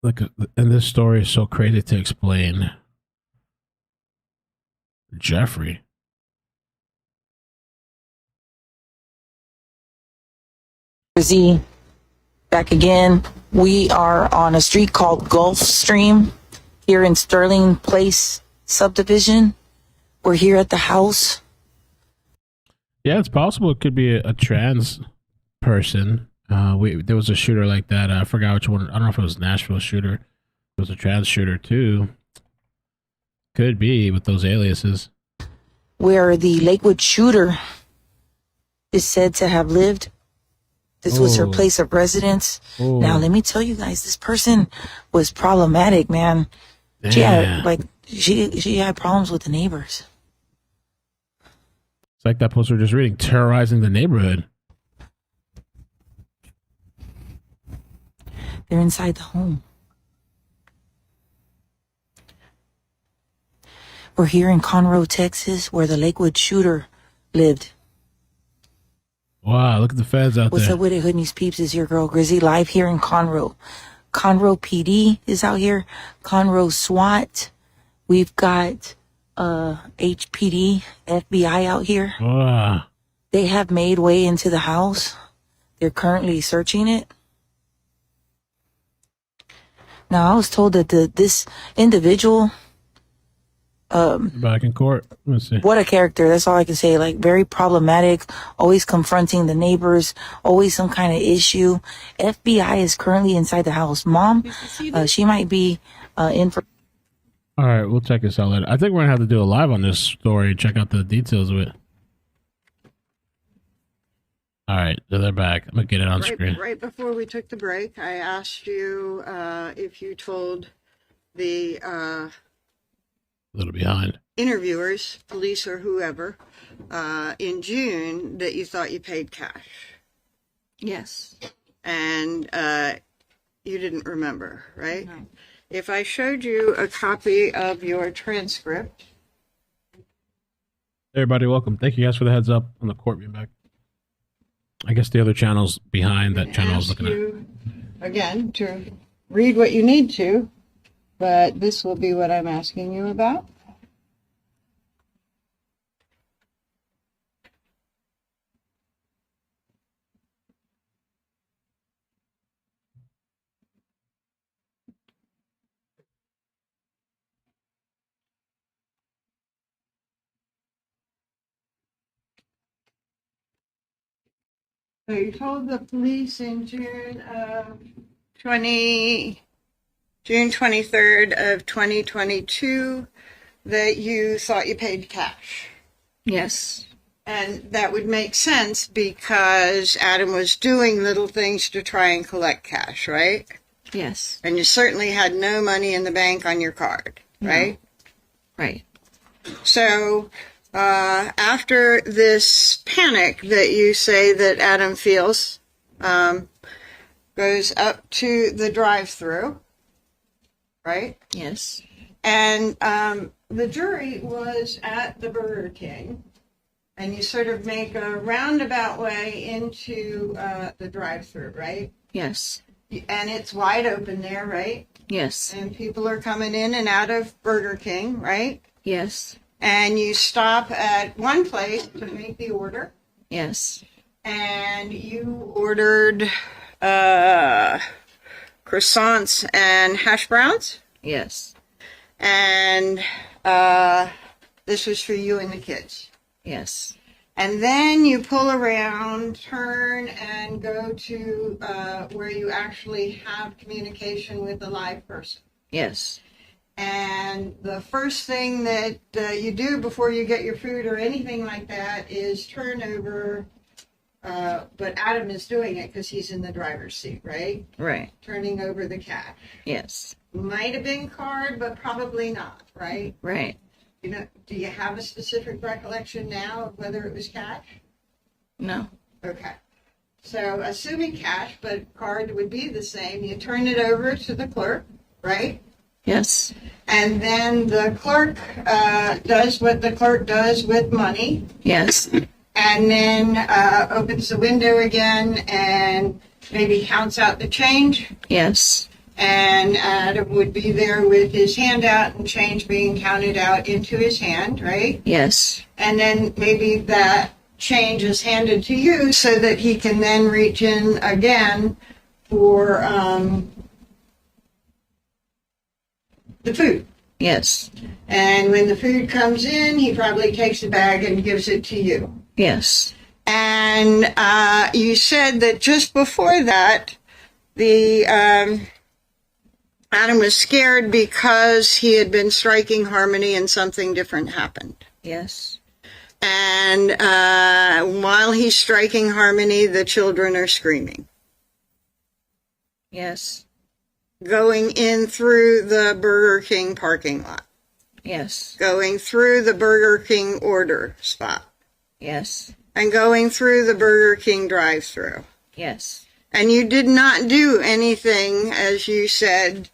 Look, and this story is so crazy to explain. Jeffrey. Z, back again. We are on a street called Gulfstream here in Sterling Place subdivision. We're here at the house. Yeah, it's possible it could be a trans person. There was a shooter like that. I forgot which one. I don't know if it was a Nashville shooter. It was a trans shooter too. Could be with those aliases. Where the Lakewood shooter is said to have lived. This was her place of residence. Oh. Now, let me tell you guys, this person was problematic, man. She had, she had problems with the neighbors. It's like that post we're just reading, terrorizing the neighborhood. They're inside the home. We're here in Conroe, Texas, where the Lakewood shooter lived. Wow, look at the feds out What's there. up with it, Hood News Peeps? Is your girl Grizzy live here in Conroe. Conroe PD is out here. Conroe SWAT. We've got HPD, FBI out here. Wow. They have made way into the house. They're currently searching it. Now, I was told that this individual, Back in court. Let's see. what a character. That's all I can say. Like, very problematic, always confronting the neighbors, always some kind of issue. FBI is currently inside the house. Mom, she might be in for... All right, we'll check this out later. I think we're going to have to do a live on this story and check out the details of it. All right, so they're back. I'm going to get it on screen. Right before we took the break, I asked you if you told the A little behind. interviewers, police or whoever, in June that you thought you paid cash. Yes. And you didn't remember, right? No. If I showed you a copy of your transcript, Hey, everybody, welcome. Thank you guys for the heads up on the court being back. I guess the other channel's behind that channel I was ask looking at. you again to read what you need to, but this will be what I'm asking you about. So you told the police in June 23rd of 2022 that you thought you paid cash. Yes. And that would make sense because Adam was doing little things to try and collect cash, right? Yes. And you certainly had no money in the bank on your card, right? Right. So after this panic that you say that Adam feels, goes up to the drive-through, right? Yes. And the jury was at the Burger King, and you sort of make a roundabout way into the drive-through, right? Yes. And it's wide open there, right? Yes. And people are coming in and out of Burger King, right? Yes. And you stop at one place to make the order, Yes. and you ordered croissants and hash browns. Yes. And this was for you and the kids. Yes. And then you pull around, turn, and go to where you actually have communication with a live person. Yes. And the first thing that you do before you get your food or anything like that is turn over, but Adam is doing it because he's in the driver's seat, right? Right. Turning over the cash. Yes. Might have been card, but probably not, right? Right. You know, do you have a specific recollection now of whether it was cash? No. Okay. So assuming cash, but card would be the same, you turn it over to the clerk, right? Yes. And then the clerk does what the clerk does with money, Yes. and then opens the window again and maybe counts out the change. Yes. And Adam would be there with his hand out and change being counted out into his hand, right? Yes. And then maybe that change is handed to you so that he can then reach in again for the food. Yes. And when the food comes in, he probably takes the bag and gives it to you. Yes. And you said that just before that, the Adam was scared because he had been striking Harmony and something different happened. Yes. And while he's striking Harmony, the children are screaming. Yes. Going in through the Burger King parking lot. Yes. Going through the Burger King order spot. Yes. And going through the Burger King drive-thru. Yes. And you did not do anything, as you said,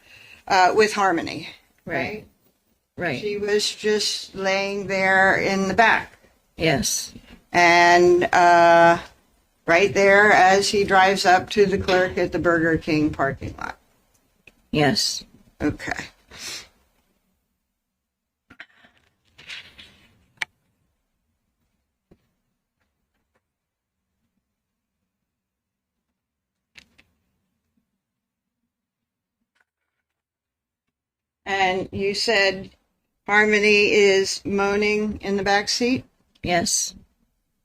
with Harmony. Right. Right. She was just laying there in the back. Yes. And right there as he drives up to the clerk at the Burger King parking lot. Yes. Okay. And you said Harmony is moaning in the back seat? Yes.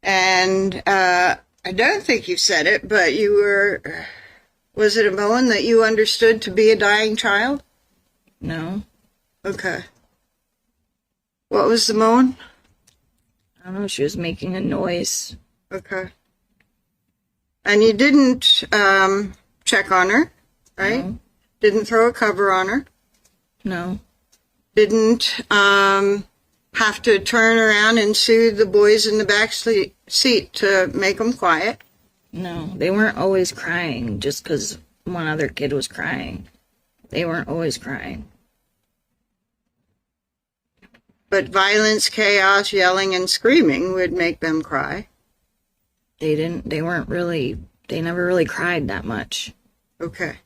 And I don't think you said it, but you were, was it a moan that you understood to be a dying child? No. Okay. What was the moan? I don't know. She was making a noise. Okay. And you didn't check on her, right? No. Didn't throw a cover on her? No. Didn't have to turn around and soothe the boys in the back seat to make them quiet? No. They weren't always crying just because one other kid was crying. They weren't always crying. But violence, chaos, yelling, and screaming would make them cry. They never really cried that much. Okay.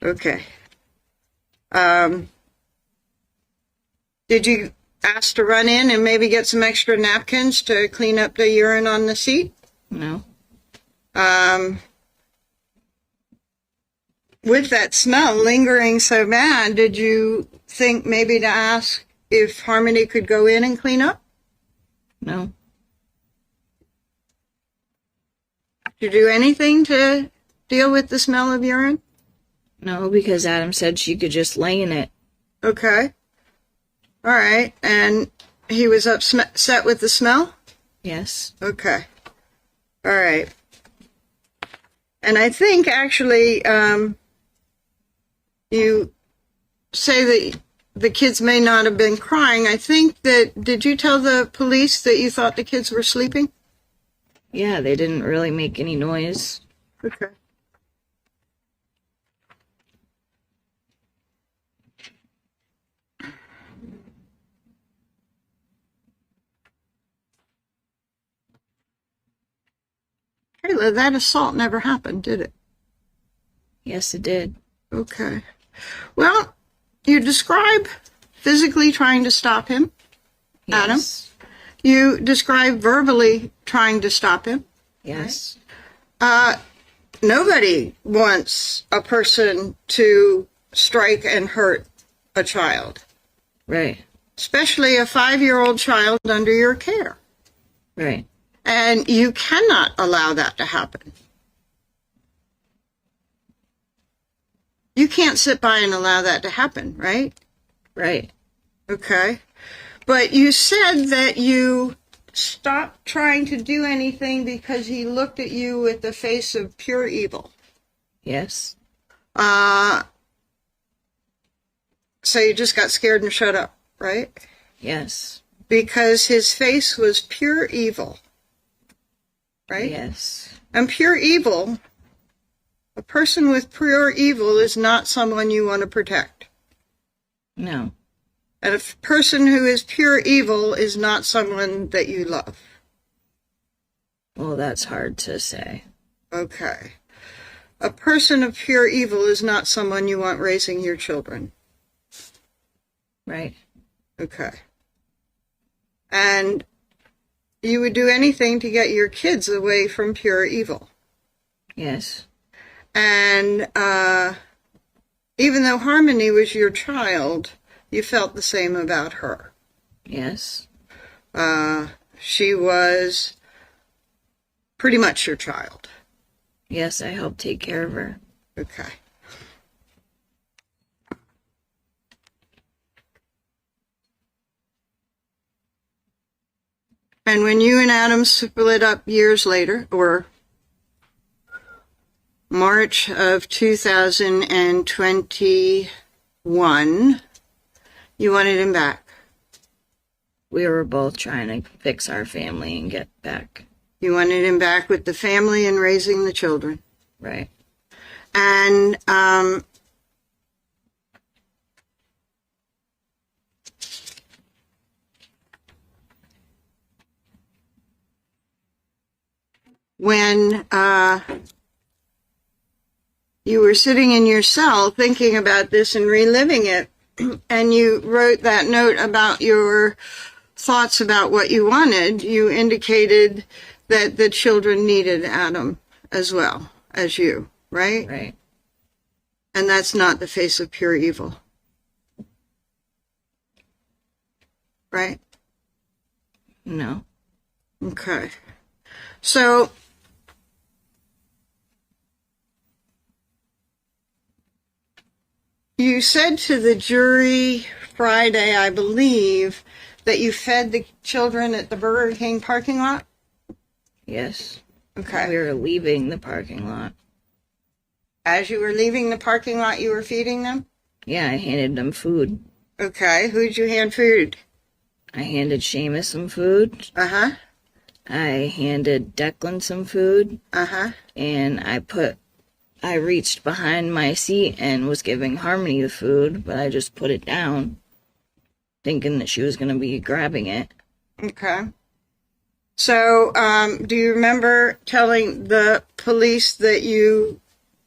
Okay. Did you ask to run in and maybe get some extra napkins to clean up the urine on the seat? No. With that smell lingering so bad, did you think maybe to ask if Harmony could go in and clean up? No. Did you do anything to deal with the smell of urine? No, because Adam said she could just lay in it. Okay. All right. And he was upset with the smell? Yes. Okay. All right. And I think actually you say that the kids may not have been crying. I think that, did you tell the police that you thought the kids were sleeping? Yeah, they didn't really make any noise. Okay. Kayla, that assault never happened, did it? Yes, it did. Okay. Well, you describe physically trying to stop him, Adam. Yes. You describe verbally trying to stop him. Yes. nobody wants a person to strike and hurt a child, Right. especially a 5-year-old child under your care. Right. And you cannot allow that to happen. You can't sit by and allow that to happen, right? Right. Okay. But you said that you stopped trying to do anything because he looked at you with the face of pure evil. Yes. So you just got scared and shut up, right? Yes. Because his face was pure evil, right? Yes. And pure evil, a person with pure evil is not someone you want to protect. No. And a person who is pure evil is not someone that you love. Well, that's hard to say. Okay. A person of pure evil is not someone you want raising your children. Right. Okay. And you would do anything to get your kids away from pure evil. Yes. And even though Harmony was your child, you felt the same about her. Yes. She was pretty much your child. Yes, I helped take care of her. Okay. And when you and Adam split up years later, or March of 2021, you wanted him back. We were both trying to fix our family and get back. You wanted him back with the family and raising the children. Right. And when you were sitting in your cell thinking about this and reliving it, and you wrote that note about your thoughts about what you wanted, you indicated that the children needed Adam as well as you, right? Right. And that's not the face of pure evil. Right? No. Okay. So, you said to the jury Friday, I believe, that you fed the children at the Burger King parking lot? Yes. Okay. We were leaving the parking lot. As you were leaving the parking lot, you were feeding them? Yeah, I handed them food. Okay. Who'd you hand food? I handed Seamus some food. Uh-huh. I handed Declan some food. Uh-huh. And I reached behind my seat and was giving Harmony the food, but I just put it down, thinking that she was going to be grabbing it. Okay. So, do you remember telling the police that you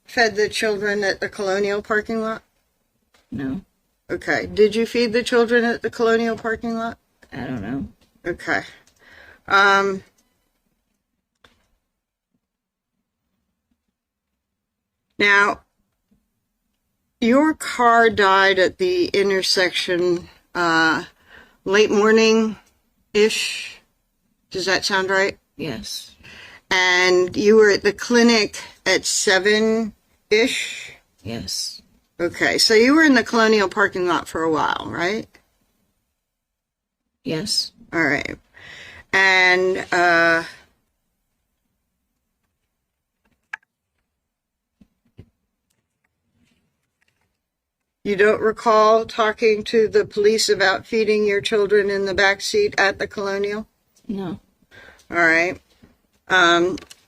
fed the children at the Colonial parking lot? No, Okay. Did you feed the children at the Colonial parking lot? I don't know. Okay. Now, your car died at the intersection late morning-ish. Does that sound right? Yes. And you were at the clinic at 7-ish? Yes. Okay, so you were in the Colonial parking lot for a while, right? Yes. All right. And you don't recall talking to the police about feeding your children in the back seat at the Colonial? No. All right.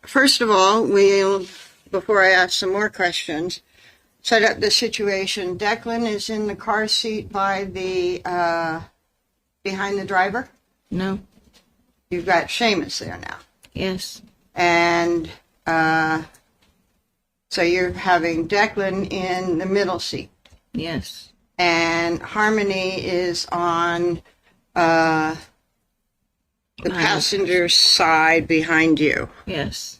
First of all, we'll, before I ask some more questions, set up the situation. Declan is in the car seat by the behind the driver. No. You've got Seamus there now. Yes. And so you're having Declan in the middle seat. Yes. And Harmony is on the passenger side behind you. Yes.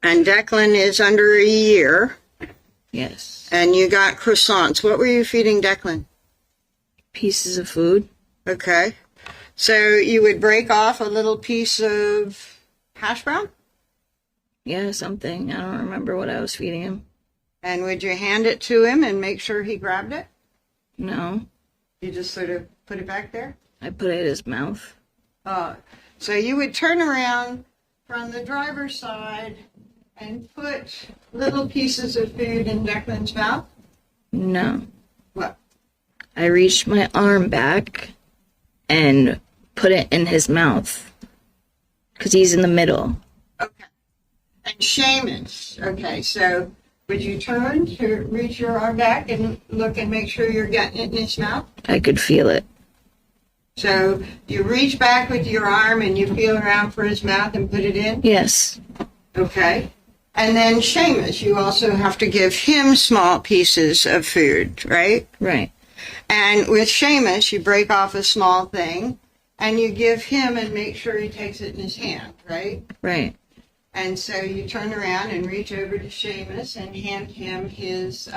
And Declan is under a year. Yes. And you got croissants. What were you feeding Declan? Pieces of food. Okay. So you would break off a little piece of hash brown? Yeah, something. I don't remember what I was feeding him. And would you hand it to him and make sure he grabbed it? No. You just sort of put it back there? I put it in his mouth. So you would turn around from the driver's side and put little pieces of food in Declan's mouth? No. What? I reached my arm back and put it in his mouth. Because he's in the middle. Okay. And Seamus. Okay, so would you turn to reach your arm back and look and make sure you're getting it in his mouth? I could feel it. So you reach back with your arm and you feel around for his mouth and put it in? Yes. Okay. And then Seamus, you also have to give him small pieces of food, right? Right. And with Seamus, you break off a small thing and you give him and make sure he takes it in his hand, right? Right. And so you turn around and reach over to Seamus and hand him his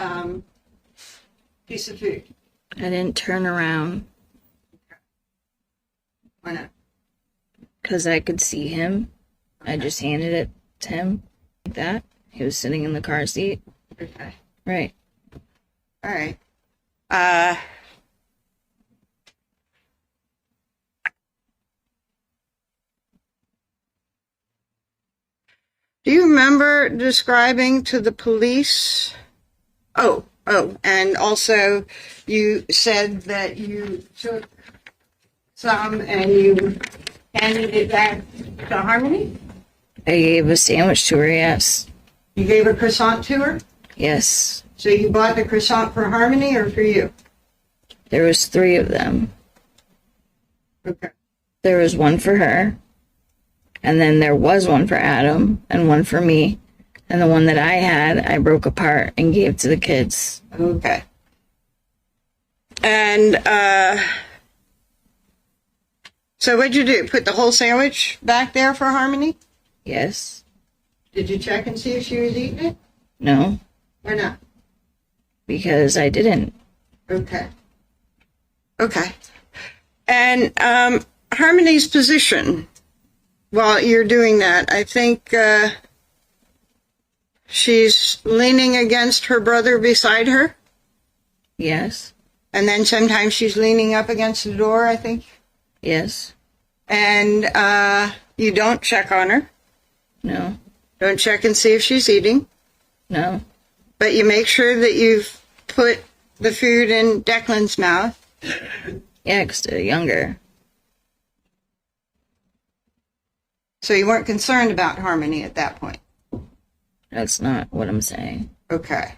piece of food. I didn't turn around Why not? because I could see him. I just handed it to him like that. He was sitting in the car seat. Okay. Right. All right. Do you remember describing to the police? Oh, and also you said that you took some and you handed it back to Harmony? I gave a sandwich to her, yes. You gave a croissant to her? Yes. So you bought the croissant for Harmony or for you? There was 3 of them. Okay. There was one for her, and then there was one for Adam, and one for me. And the one that I had, I broke apart and gave to the kids. Okay. And so what'd you do? Put the whole sandwich back there for Harmony? Yes. Did you check and see if she was eating it? No, Or not? because I didn't. Okay. Okay. And Harmony's position while you're doing that, I think she's leaning against her brother beside her. Yes. And then sometimes she's leaning up against the door, I think. Yes. And you don't check on her. No. Don't check and see if she's eating. No. But you make sure that you've put the food in Declan's mouth. Yeah, because they're younger. So you weren't concerned about Harmony at that point. That's not what I'm saying. Okay.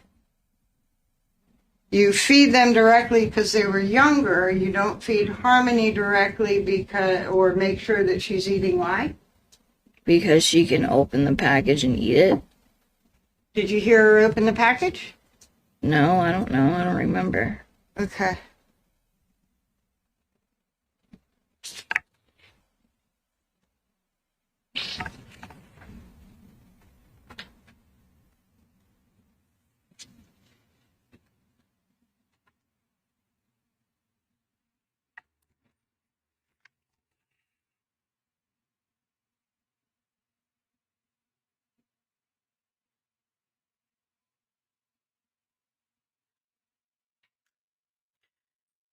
You feed them directly because they were younger. You don't feed Harmony directly because, or make sure that she's eating. Why? Because she can open the package and eat it. Did you hear her open the package? No, I don't know. I don't remember. Okay.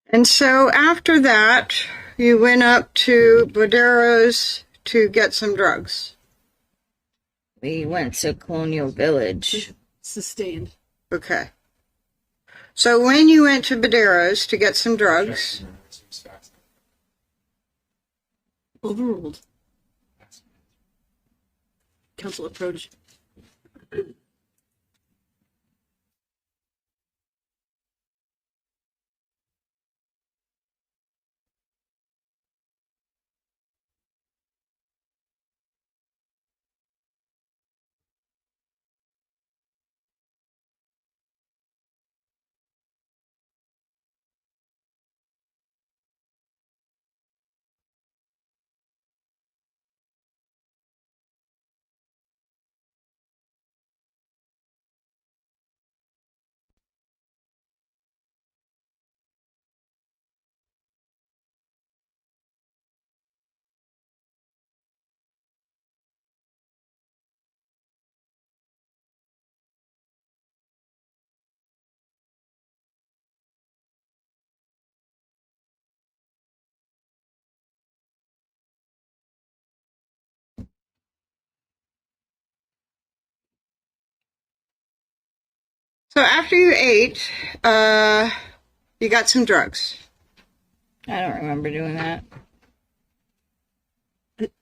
And so after that, you went up to Bodero's to get some drugs. We went to Colonial Village. Sustained. Okay. So when you went to Bodero's to get some drugs, Overruled. Council approach. So after you ate, you got some drugs. I don't remember doing that.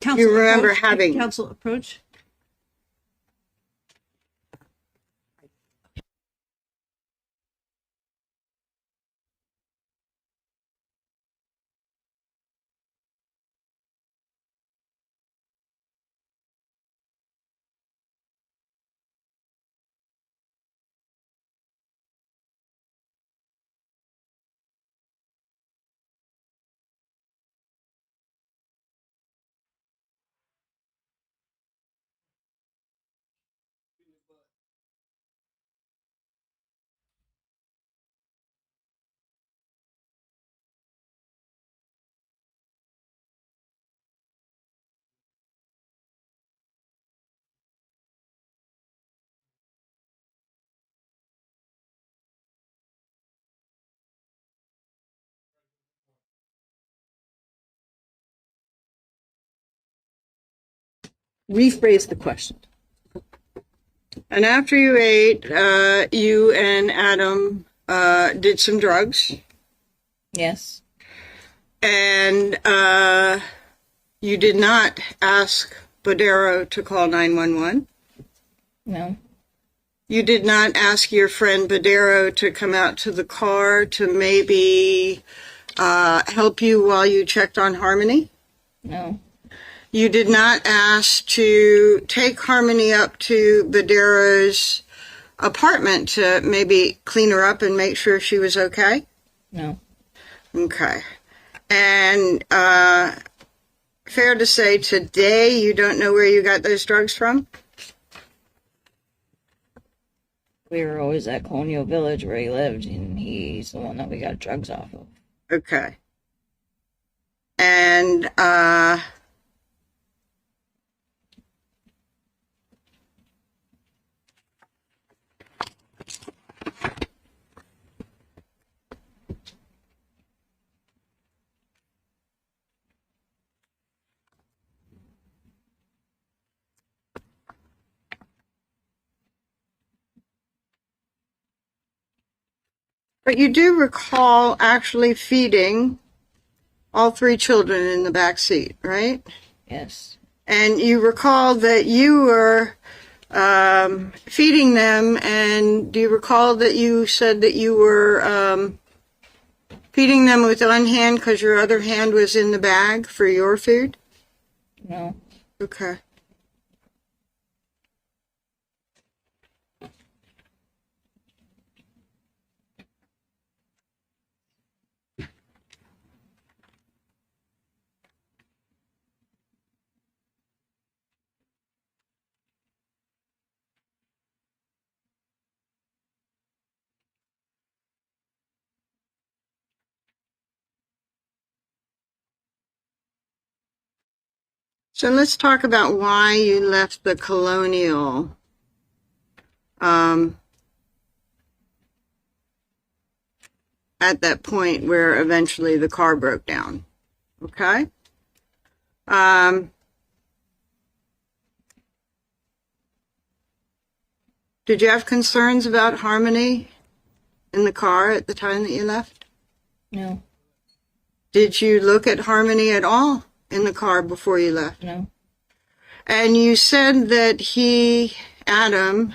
Council You remember approach. having- Council approach. Rephrase the question. And after you ate, you and Adam did some drugs. Yes. And you did not ask Bodero to call 911. No. You did not ask your friend Bodero to come out to the car to maybe help you while you checked on Harmony. No. You did not ask to take Harmony up to Bodero's apartment to maybe clean her up and make sure she was okay. No. Okay. And fair to say today you don't know where you got those drugs from? We were always at Colonial Village where he lived, and he's the one that we got drugs off of. Okay. And but you do recall actually feeding all three children in the back seat, right? Yes. And you recall that you were feeding them, and do you recall that you said that you were feeding them with one hand because your other hand was in the bag for your food? No. Okay. So let's talk about why you left the Colonial. At that point where eventually the car broke down. Okay? Did you have concerns about Harmony in the car at the time that you left? No. Did you look at Harmony at all in the car before you left? No. And you said that he, Adam,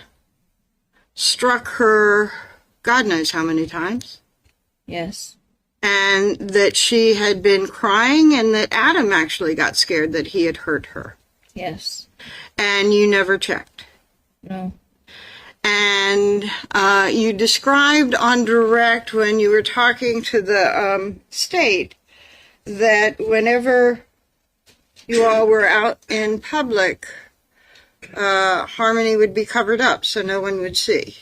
struck her God knows how many times. Yes. And that she had been crying, and that Adam actually got scared that he had hurt her. Yes. And you never checked. No. And you described on direct when you were talking to the state that whenever you all were out in public, Harmony would be covered up so no one would see.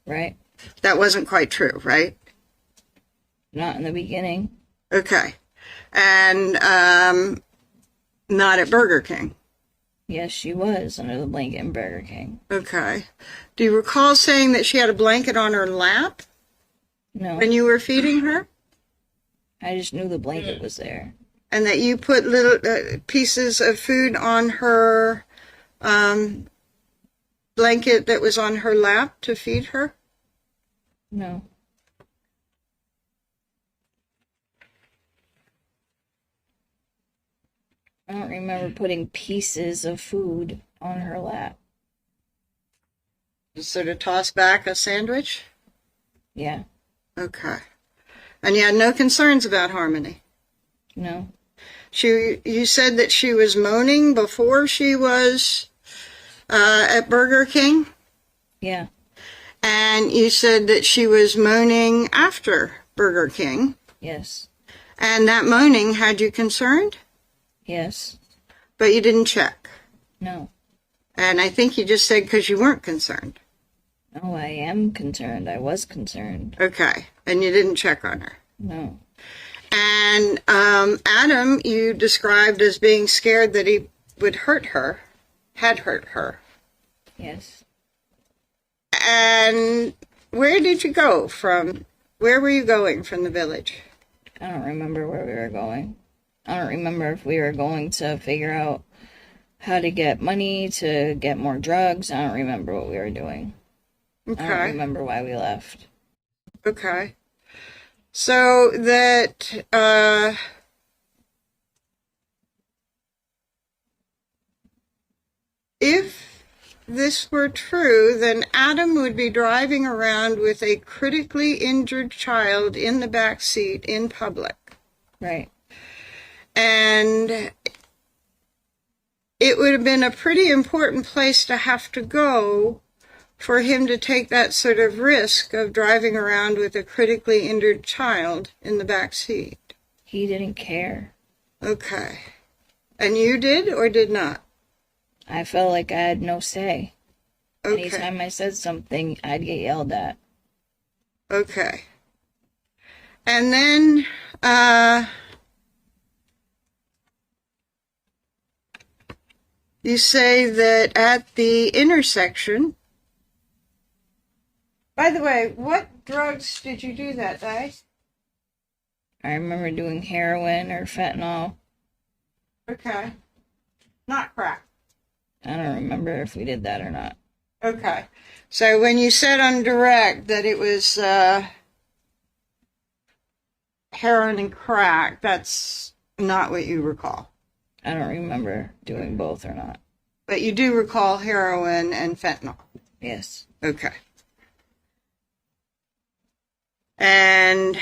Right. That wasn't quite true, right? Not in the beginning. Okay. And not at Burger King. Yes, she was under the blanket in Burger King. Okay. Do you recall saying that she had a blanket on her lap No. when you were feeding her? I just knew the blanket was there. And that you put little pieces of food on her blanket that was on her lap to feed her? No. I don't remember putting pieces of food on her lap. Just sort of toss back a sandwich? Yeah. Okay. And you had no concerns about Harmony? No. You said that she was moaning before she was at Burger King? Yeah. And you said that she was moaning after Burger King? Yes. And that moaning had you concerned? Yes. But you didn't check? No. And I think you just said because you weren't concerned. No, I am concerned. I was concerned. Okay. And you didn't check on her? No. And Adam, you described as being scared that he would hurt her, had hurt her. Yes. And where did you go from? Where were you going from the village? I don't remember where we were going. I don't remember if we were going to figure out how to get money to get more drugs. I don't remember what we were doing. I don't Okay. remember why we left. Okay. So that if this were true, then Adam would be driving around with a critically injured child in the back seat in public. Right. And it would have been a pretty important place to have to go for him to take that sort of risk of driving around with a critically injured child in the back seat. He didn't care. Okay. And you did or did not? I felt like I had no say. Okay. Anytime I said something, I'd get yelled at. Okay. And then, you say that at the intersection. By the way, what drugs did you do that day? I remember doing heroin or fentanyl. Okay. Not crack. I don't remember if we did that or not. Okay. So when you said on direct that it was heroin and crack, that's not what you recall. I don't remember doing both or not. But you do recall heroin and fentanyl. Yes. Okay. And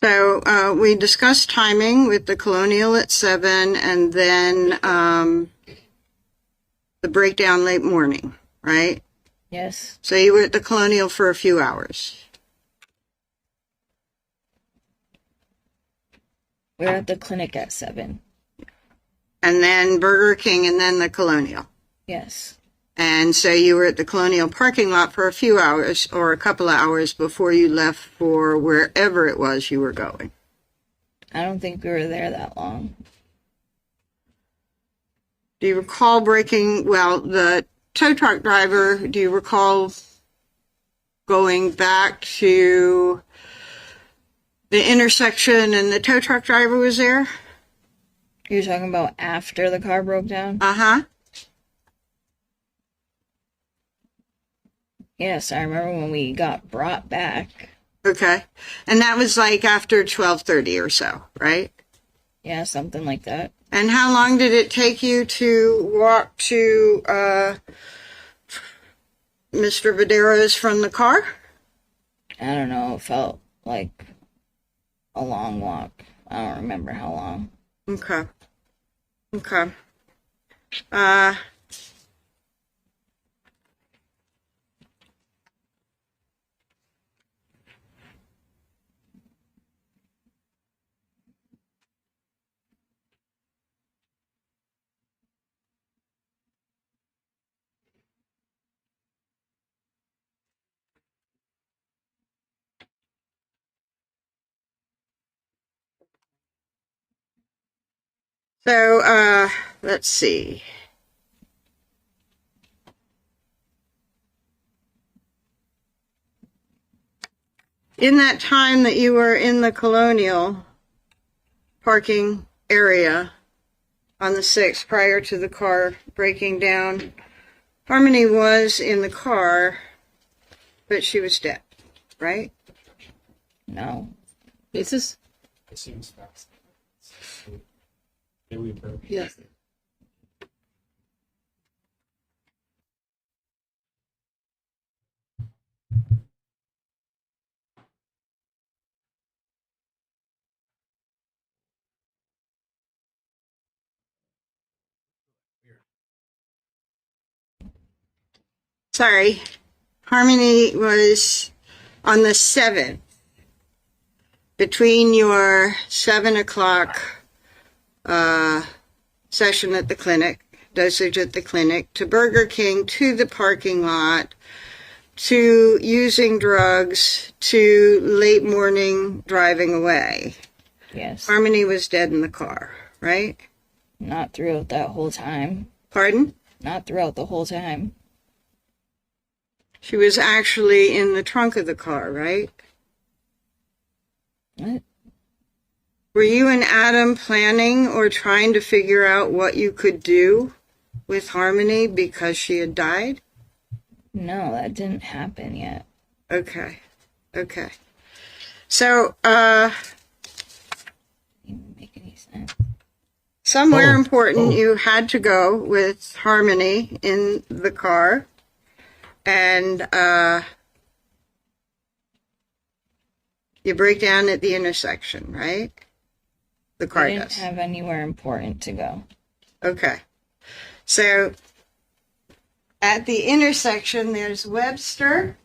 so we discussed timing with the Colonial at 7 and then the breakdown late morning, right? Yes. So you were at the Colonial for a few hours. We were at the clinic at 7. And then Burger King and then the Colonial. Yes. And so you were at the Colonial parking lot for a few hours or a couple of hours before you left for wherever it was you were going. I don't think we were there that long. Do you recall the tow truck driver, do you recall going back to the intersection and the tow truck driver was there? You're talking about after the car broke down? Uh-huh. Yes, I remember when we got brought back. Okay. And that was like after 12:30 or so, right? Yeah, something like that. And how long did it take you to walk to Mr. Vadero's from the car? I don't know. It felt like a long walk. I don't remember how long. Okay. Okay. So, let's see. In that time that you were in the Colonial parking area on the 6th, prior to the car breaking down, Harmony was in the car, but she was dead, right? No. Basis? It seems fast. Maybe we approach. Yes. Sorry. Harmony was on the 7th, between your 7 o'clock session at the clinic, dosage at the clinic, to Burger King, to the parking lot, to using drugs, to late morning driving away. Yes. Harmony was dead in the car, right? Not throughout that whole time. Pardon? Not throughout the whole time. She was actually in the trunk of the car, right? What? Were you and Adam planning or trying to figure out what you could do with Harmony because she had died? No, that didn't happen yet. Okay. Okay. So, Didn't even make any sense. somewhere Oh, important, oh. you had to go with Harmony in the car. And you break down at the intersection, right? The car I didn't does. have anywhere important to go. Okay. So at the intersection, there's Webster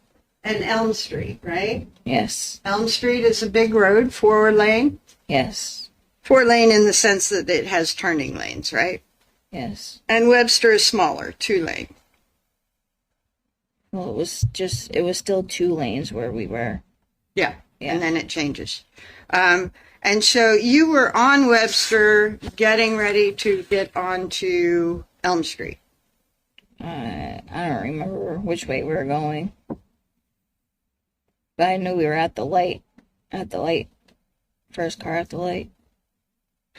and Elm Street, right? Yes. Elm Street is a big road, 4-lane. Yes. 4-lane in the sense that it has turning lanes, right? Yes. And Webster is smaller, 2-lane. Well, it was still 2 lanes where we were. Yeah. Yeah. And then it changes. And so you were on Webster getting ready to get onto Elm Street. I don't remember which way we were going. But I knew we were at the light. At the light. First car at the light.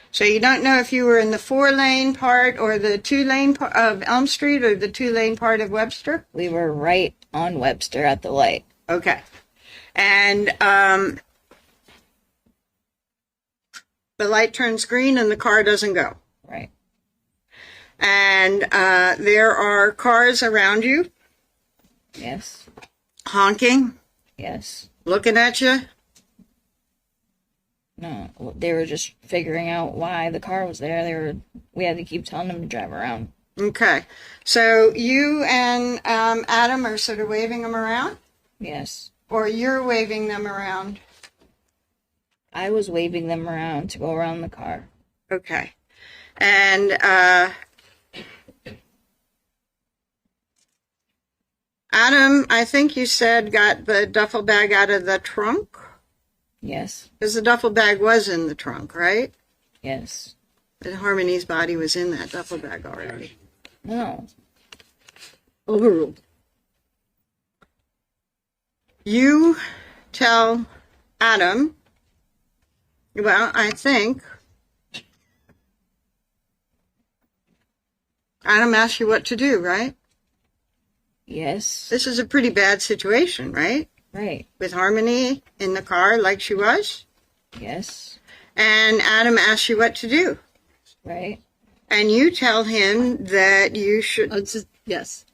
So you don't know if you were in the 4-lane part or the 2-lane part of Elm Street or the 2-lane part of Webster? We were right on Webster at the light. Okay. And the light turns green and the car doesn't go. Right. And there are cars around you Yes. honking, Yes. looking at you. No, they were just figuring out why the car was there. We had to keep telling them to drive around. Okay. So you and Adam are sort of waving them around? Yes. Or you're waving them around? I was waving them around to go around the car. Okay. And Adam, I think you said, got the duffel bag out of the trunk? Yes. Because the duffel bag was in the trunk, right? Yes. But Harmony's body was in that duffel bag already. No. Overruled. You tell Adam, well, I think Adam asked you what to do, right? Yes. This is a pretty bad situation, right? Right. With Harmony in the car like she was. Yes. And Adam asked you what to do. Right. And you tell him that you should... Yes.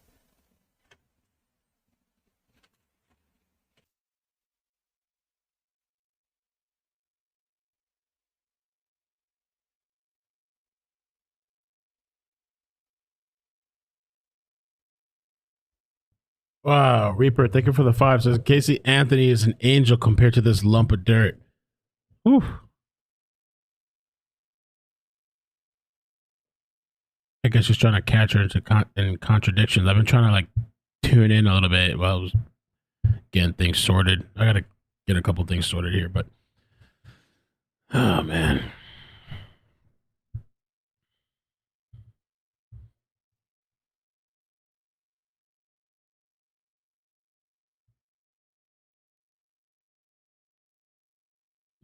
Wow, Reaper, thank you for the 5. Says Casey Anthony is an angel compared to this lump of dirt. Whew. I guess she's trying to catch her in contradictions. I've been trying to like tune in a little bit while I was getting things sorted. I gotta get a couple things sorted here, but oh man.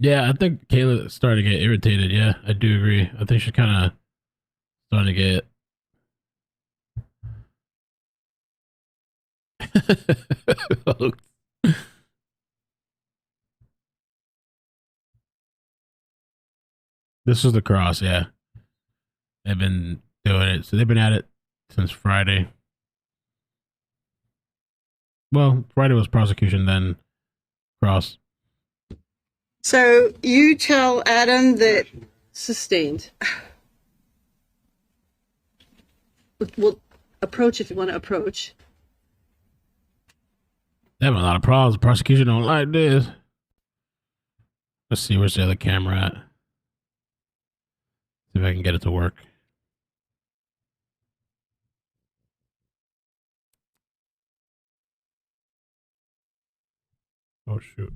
Yeah, I think Kayla started to get irritated. Yeah, I do agree. I think she's kind of starting to get. This is the cross. Yeah, they've been doing it. So they've been at it since Friday. Well, Friday was prosecution, then cross. So you tell Adam that Sustained. We'll approach if you want to approach. They have a lot of problems. Prosecution don't like this. Let's see, where's the other camera at? See if I can get it to work. Oh shoot.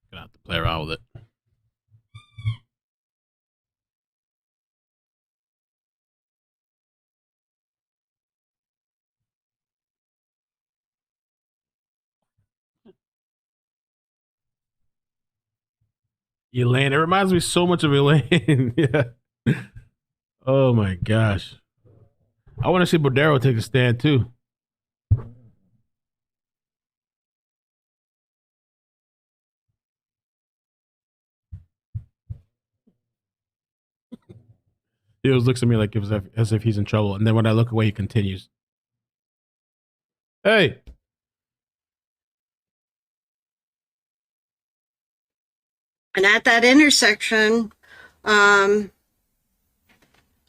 Gonna have to play around with it. Elaine. It reminds me so much of Elaine. Yeah. Oh my gosh. I want to see Bodero take a stand too. He always looks at me like as if he's in trouble, and then when I look away, he continues. Hey. and at that intersection,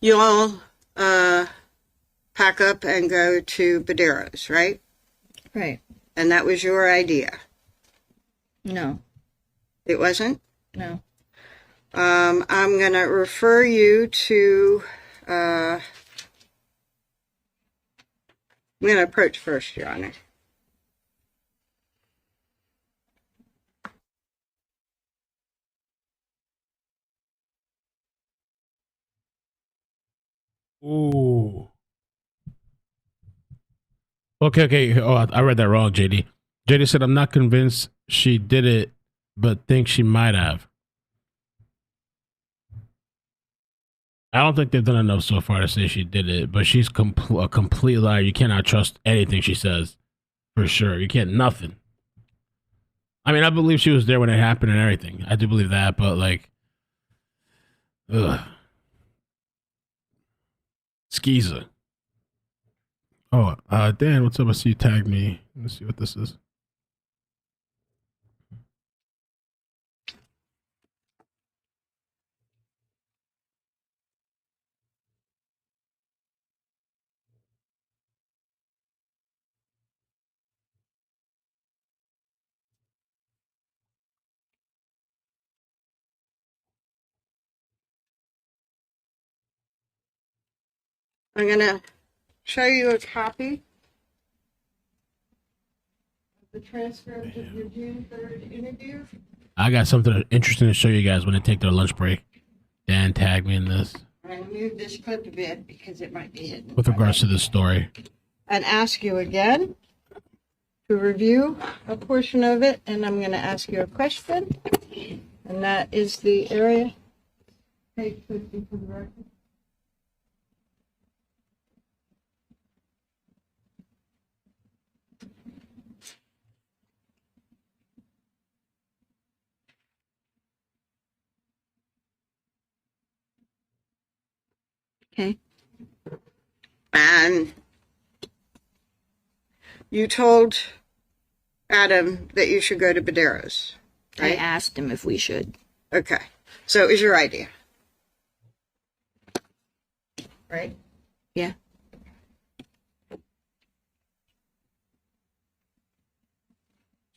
you all pack up and go to Badero's, right? Right. And that was your idea. No. It wasn't? No. I'm going to refer you to, I'm going to approach first, Your Honor. Ooh. Okay. Oh, I read that wrong, JD. JD said, I'm not convinced she did it, but think she might have. I don't think they've done enough so far to say she did it, but she's a complete liar. You cannot trust anything she says, for sure. You can't, nothing. I mean, I believe she was there when it happened and everything. I do believe that, but like, ugh. Skeezer. Oh, Dan, what's up? I see you tagged me. Let's see what this is. I'm going to show you a copy of the transcript of your June 3rd interview. I got something interesting to show you guys when they take their lunch break. Dan tagged me in this. I'm going to move this clip a bit because it might be hidden. With regards to this story. And ask you again to review a portion of it, and I'm going to ask you a question, and that is the area. Page 50 for the record. Okay. And you told Adam that you should go to Badero's, I right? asked him if we should. Okay. So it was your idea. Right? Yeah. She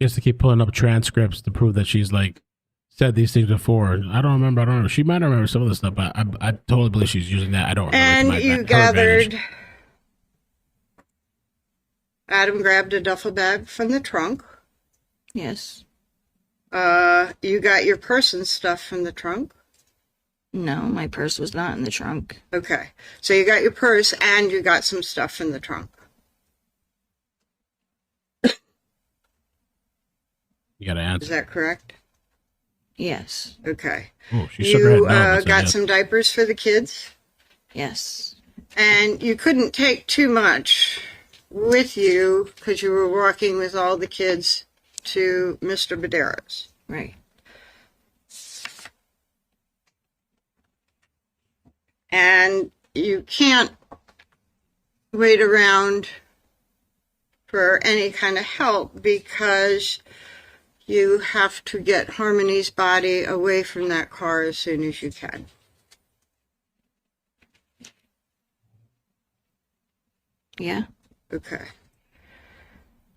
has to keep pulling up transcripts to prove that she's like said these things before. I don't remember. She might remember some of this stuff, but I totally believe she's using that. I don't remember. And you gathered. Adam grabbed a duffel bag from the trunk. Yes. You got your person stuff from the trunk. No, my purse was not in the trunk. Okay. So you got your purse and you got some stuff in the trunk. You gotta Is answer. that correct? Yes. Okay. Oh, she shook her head You no. but said got yes. some diapers for the kids, Yes. and you couldn't take too much with you because you were walking with all the kids to Mr. Badero's. Right. And you can't wait around for any kind of help because you have to get Harmony's body away from that car as soon as you can. Yeah. Okay.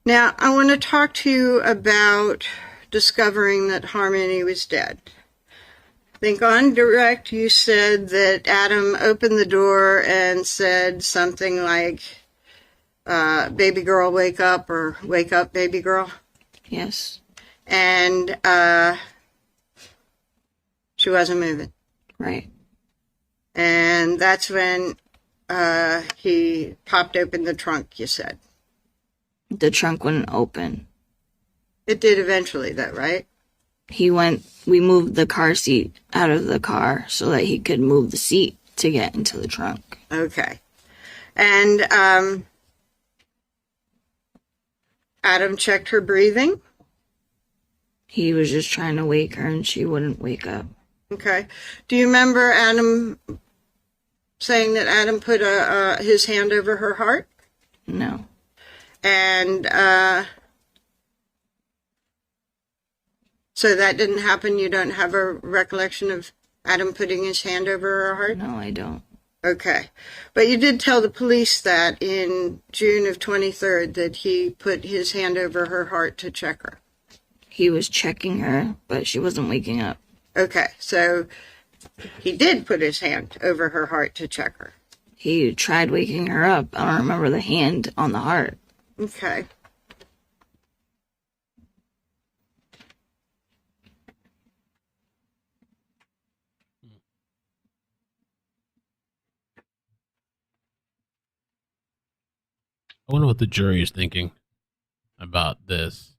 Now, I want to talk to you about discovering that Harmony was dead. I think on direct you said that Adam opened the door and said something like, baby girl, wake up, or wake up, baby girl. Yes. And she wasn't moving. Right. And that's when he popped open the trunk, you said. The trunk wouldn't open. It did eventually, though, right? We moved the car seat out of the car so that he could move the seat to get into the trunk. Okay. And Adam checked her breathing. He was just trying to wake her and she wouldn't wake up. Okay. Do you remember Adam saying that Adam put his hand over her heart? No. And so that didn't happen? You don't have a recollection of Adam putting his hand over her heart? No, I don't. Okay. But you did tell the police that in June of 23rd that he put his hand over her heart to check her. He was checking her, but she wasn't waking up. Okay. So he did put his hand over her heart to check her. He tried waking her up. I don't remember the hand on the heart. Okay. I wonder what the jury is thinking about this.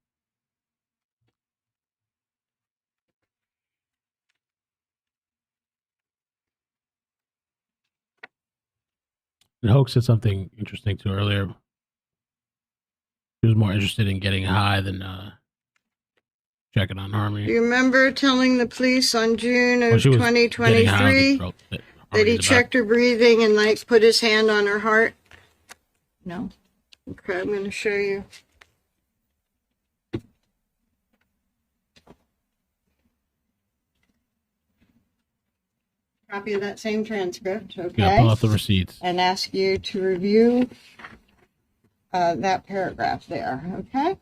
And Hoke said something interesting too earlier. He was more interested in getting high than checking on Harmony. Do you remember telling the police on June of She was getting high on 2023 the throat that that Harmony he in the back. checked her breathing and like put his hand on her heart? No. Okay, I'm going to show you. Copy of that same transcript, okay? Yeah, pull out the receipts. And ask you to review that paragraph there, okay?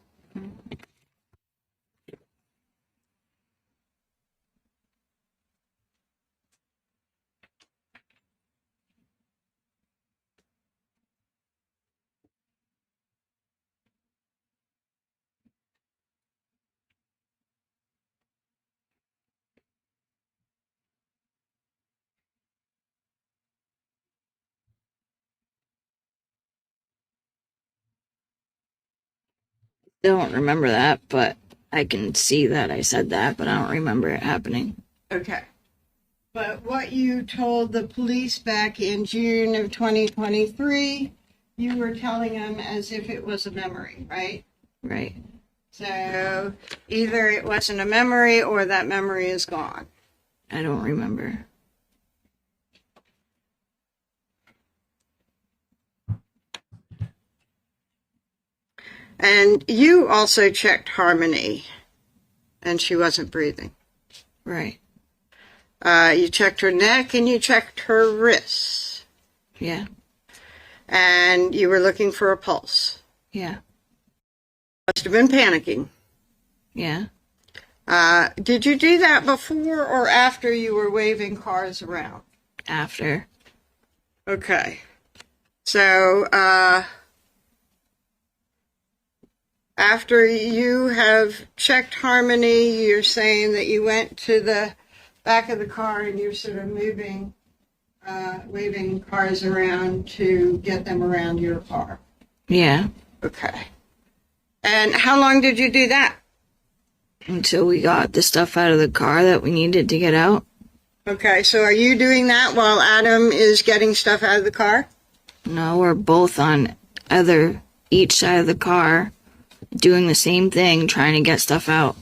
Don't remember that, but I can see that I said that, but I don't remember it happening. Okay. But what you told the police back in June of 2023, you were telling them as if it was a memory, right? Right. So either it wasn't a memory or that memory is gone. I don't remember. And you also checked Harmony, and she wasn't breathing. Right. You checked her neck and you checked her wrists. Yeah. And you were looking for a pulse. Yeah. Must have been panicking. Yeah. Did you do that before or after you were waving cars around? After. Okay. So, after you have checked Harmony, you're saying that you went to the back of the car and you're sort of moving, waving cars around to get them around your car. Yeah. Okay. And how long did you do that? Until we got the stuff out of the car that we needed to get out. Okay, so are you doing that while Adam is getting stuff out of the car? No, we're both on each side of the car doing the same thing, trying to get stuff out.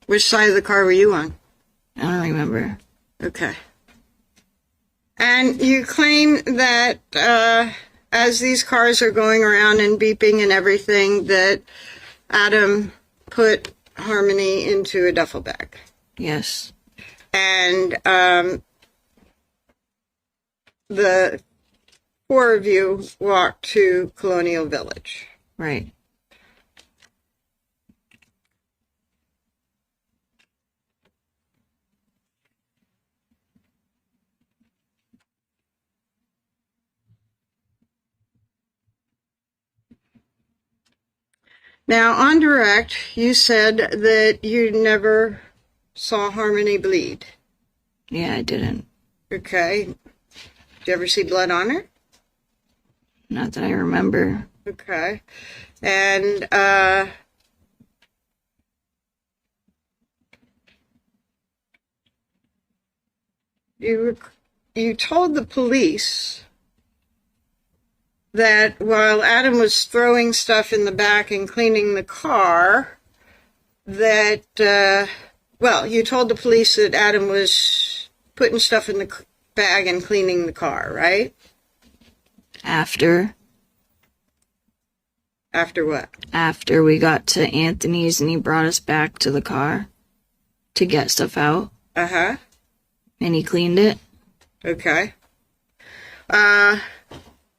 Which side of the car were you on? I don't remember. Okay. And you claim that as these cars are going around and beeping and everything, that Adam put Harmony into a duffel bag. Yes. And the four of you walked to Colonial Village. Right. Now, on direct, you said that you never saw Harmony bleed. Yeah, I didn't. Okay. Did you ever see blood on her? Not that I remember. Okay. And you told the police that while Adam was throwing stuff in the back and cleaning the car, that, you told the police that Adam was putting stuff in the bag and cleaning the car, right? After what? After we got to Anthony's and he brought us back to the car to get stuff out. Uh-huh. And he cleaned it. Okay.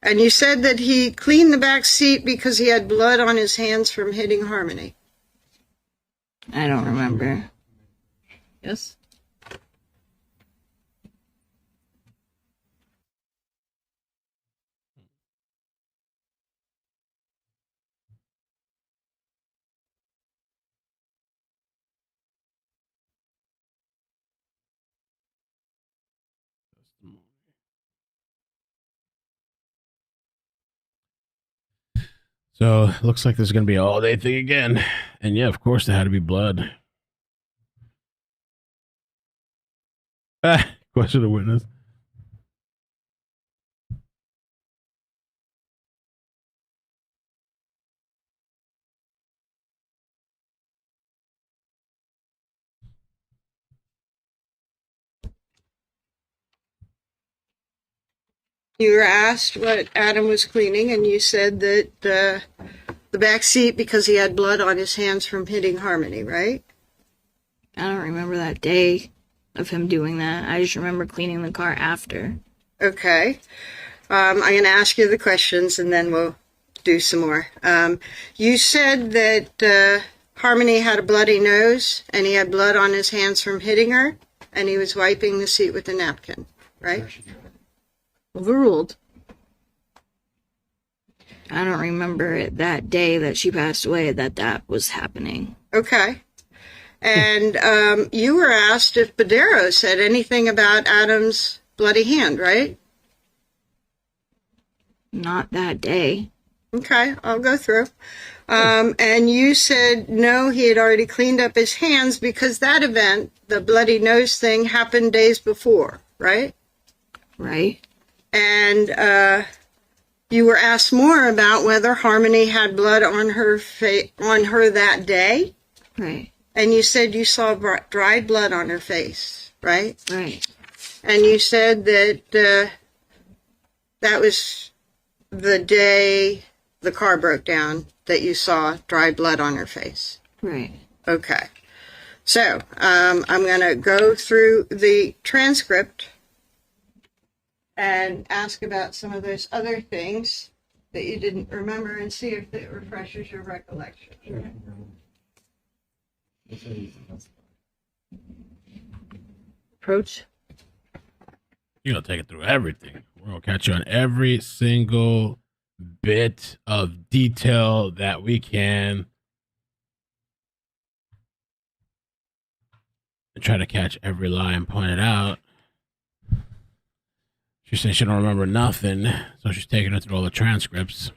And you said that he cleaned the back seat because he had blood on his hands from hitting Harmony. I don't remember. Yes? So looks like this is going to be an all day thing again. And yeah, of course, there had to be blood. Question of witness. You were asked what Adam was cleaning, and you said that the back seat because he had blood on his hands from hitting Harmony, right? I don't remember that day of him doing that. I just remember cleaning the car after. Okay. I'm going to ask you the questions, and then we'll do some more. You said that Harmony had a bloody nose, and he had blood on his hands from hitting her, and he was wiping the seat with a napkin, right? Overruled. I don't remember it that day that she passed away that was happening. Okay. And you were asked if Badero said anything about Adam's bloody hand, right? Not that day. Okay, I'll go through. And you said no, he had already cleaned up his hands because that event, the bloody nose thing, happened days before, right? Right. And you were asked more about whether Harmony had blood on her on her that day. Right. And you said you saw dried blood on her face, right? Right. And you said that that was the day the car broke down, that you saw dried blood on her face. Right. Okay. So I'm going to go through the transcript and ask about some of those other things that you didn't remember and see if it refreshes your recollection. Approach. You're going to take it through everything. We're going to catch you on every single bit of detail that we can. try to catch every lie and point it out. She said she don't remember nothing, so she's taking her through all the transcripts.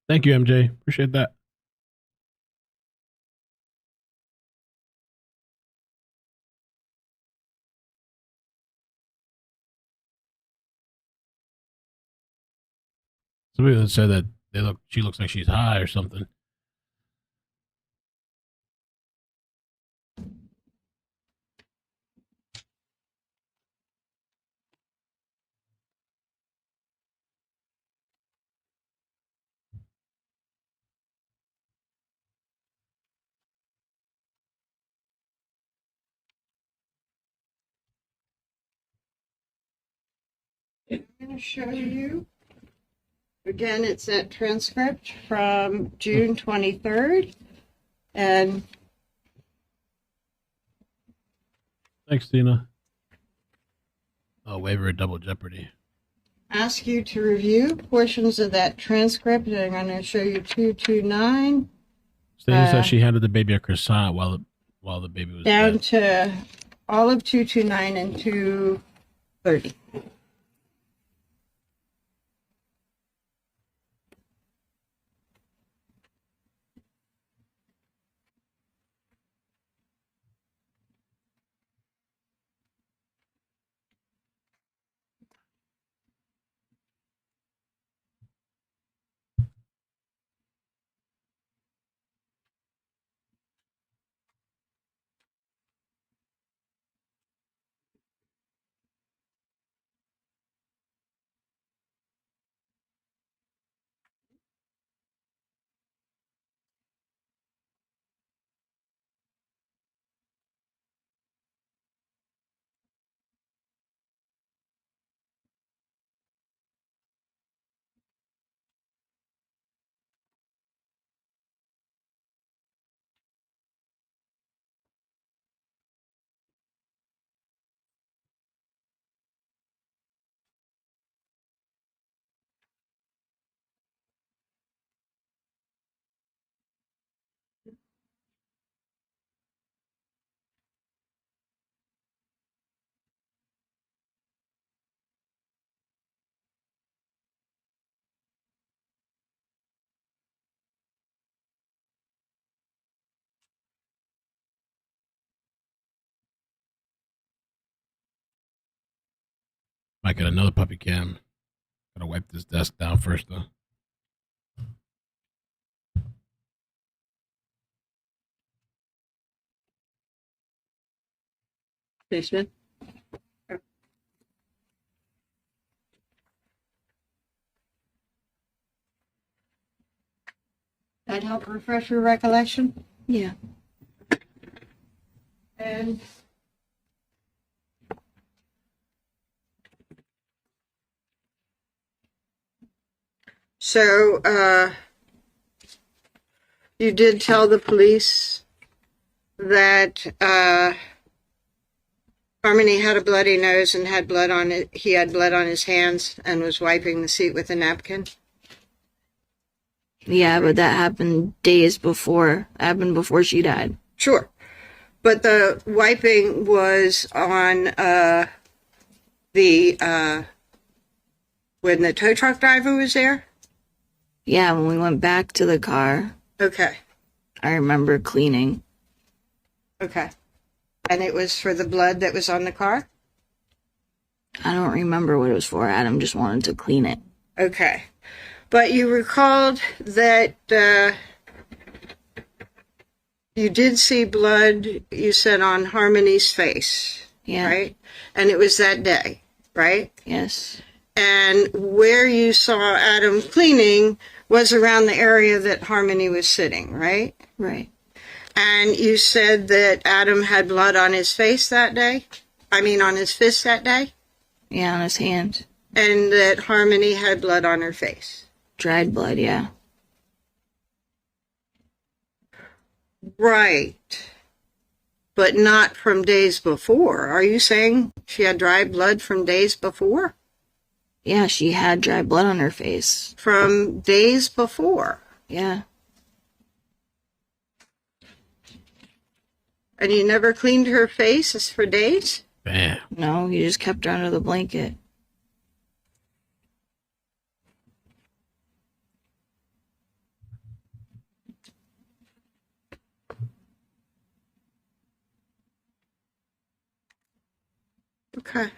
Thank you, MJ. Appreciate that. Somebody that said that she looks like she's high or something. I'm going to show you. Again, it's that transcript from June 23rd. And Thanks, Tina. Oh, waiver of double jeopardy. ask you to review portions of that transcript. And I'm going to show you 229 Stina said she handed the baby a croissant while the baby was down dead. to all of 229 and 230. Might get another puppy cam. Gotta wipe this desk down first, though. Basement. That help refresh your recollection? Yeah. And so, you did tell the police that Harmony had a bloody nose and had blood on it. He had blood on his hands and was wiping the seat with a napkin. Yeah, but that happened days before. Happened before she died. Sure. But the wiping was on when the tow truck driver was there? Yeah, when we went back to the car, Okay. I remember cleaning. Okay. And it was for the blood that was on the car? I don't remember what it was for. Adam just wanted to clean it. Okay. But you recalled that you did see blood, you said, on Harmony's face, Yeah. right? And it was that day, right? Yes. And where you saw Adam cleaning was around the area that Harmony was sitting, right? Right. And you said that Adam had blood on his face that day? I mean, on his fist that day? Yeah, on his hand. And that Harmony had blood on her face? Dried blood, yeah. Right. But not from days before. Are you saying she had dry blood from days before? Yeah, she had dry blood on her face. From days before. Yeah. And you never cleaned her face for days? Damn. No, you just kept her under the blanket. Okay.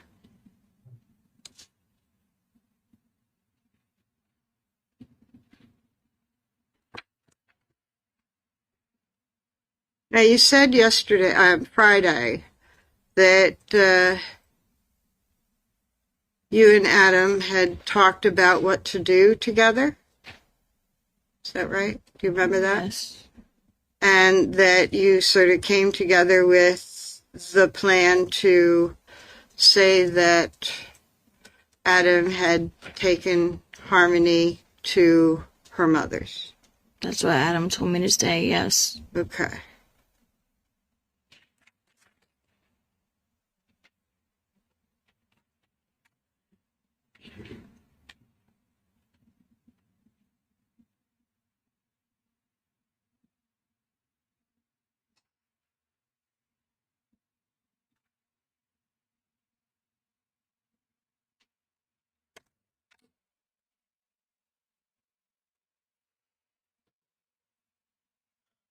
Now, you said yesterday, Friday, that you and Adam had talked about what to do together. Is that right? Do you remember that? Yes. And that you sort of came together with the plan to say that Adam had taken Harmony to her mother's. That's what Adam told me to say, yes. Okay.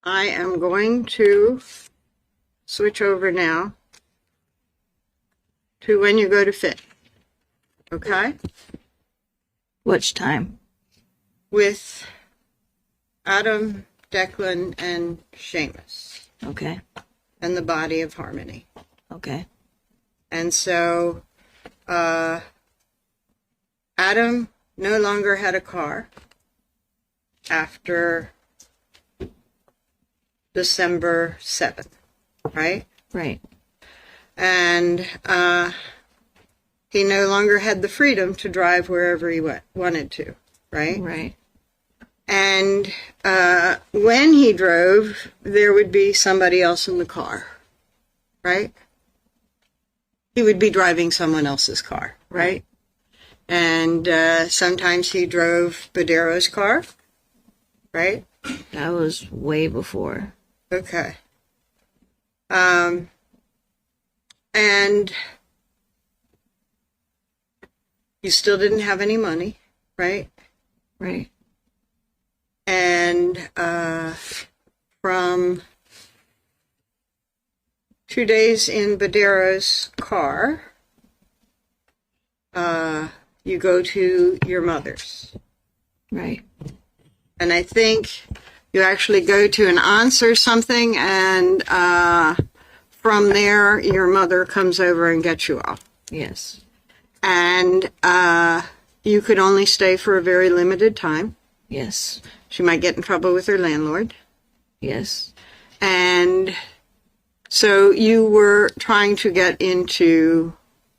I am going to switch over now to when you go to fit. Okay? Which time? With Adam, Declan, and Seamus, Okay. and the body of Harmony. Okay. And so, Adam no longer had a car after December 7th, right? Right. And he no longer had the freedom to drive wherever he wanted to, right? Right. And when he drove, there would be somebody else in the car, right? He would be driving someone else's car, right? And sometimes he drove Badero's car, right? That was way before. Okay. And you still didn't have any money, right? Right. And from 2 days in Badero's car, you go to your mother's. Right. And I think you actually go to an aunts or something, and from there, your mother comes over and gets you off. Yes. And you could only stay for a very limited time. Yes. She might get in trouble with her landlord. Yes. And so you were trying to get into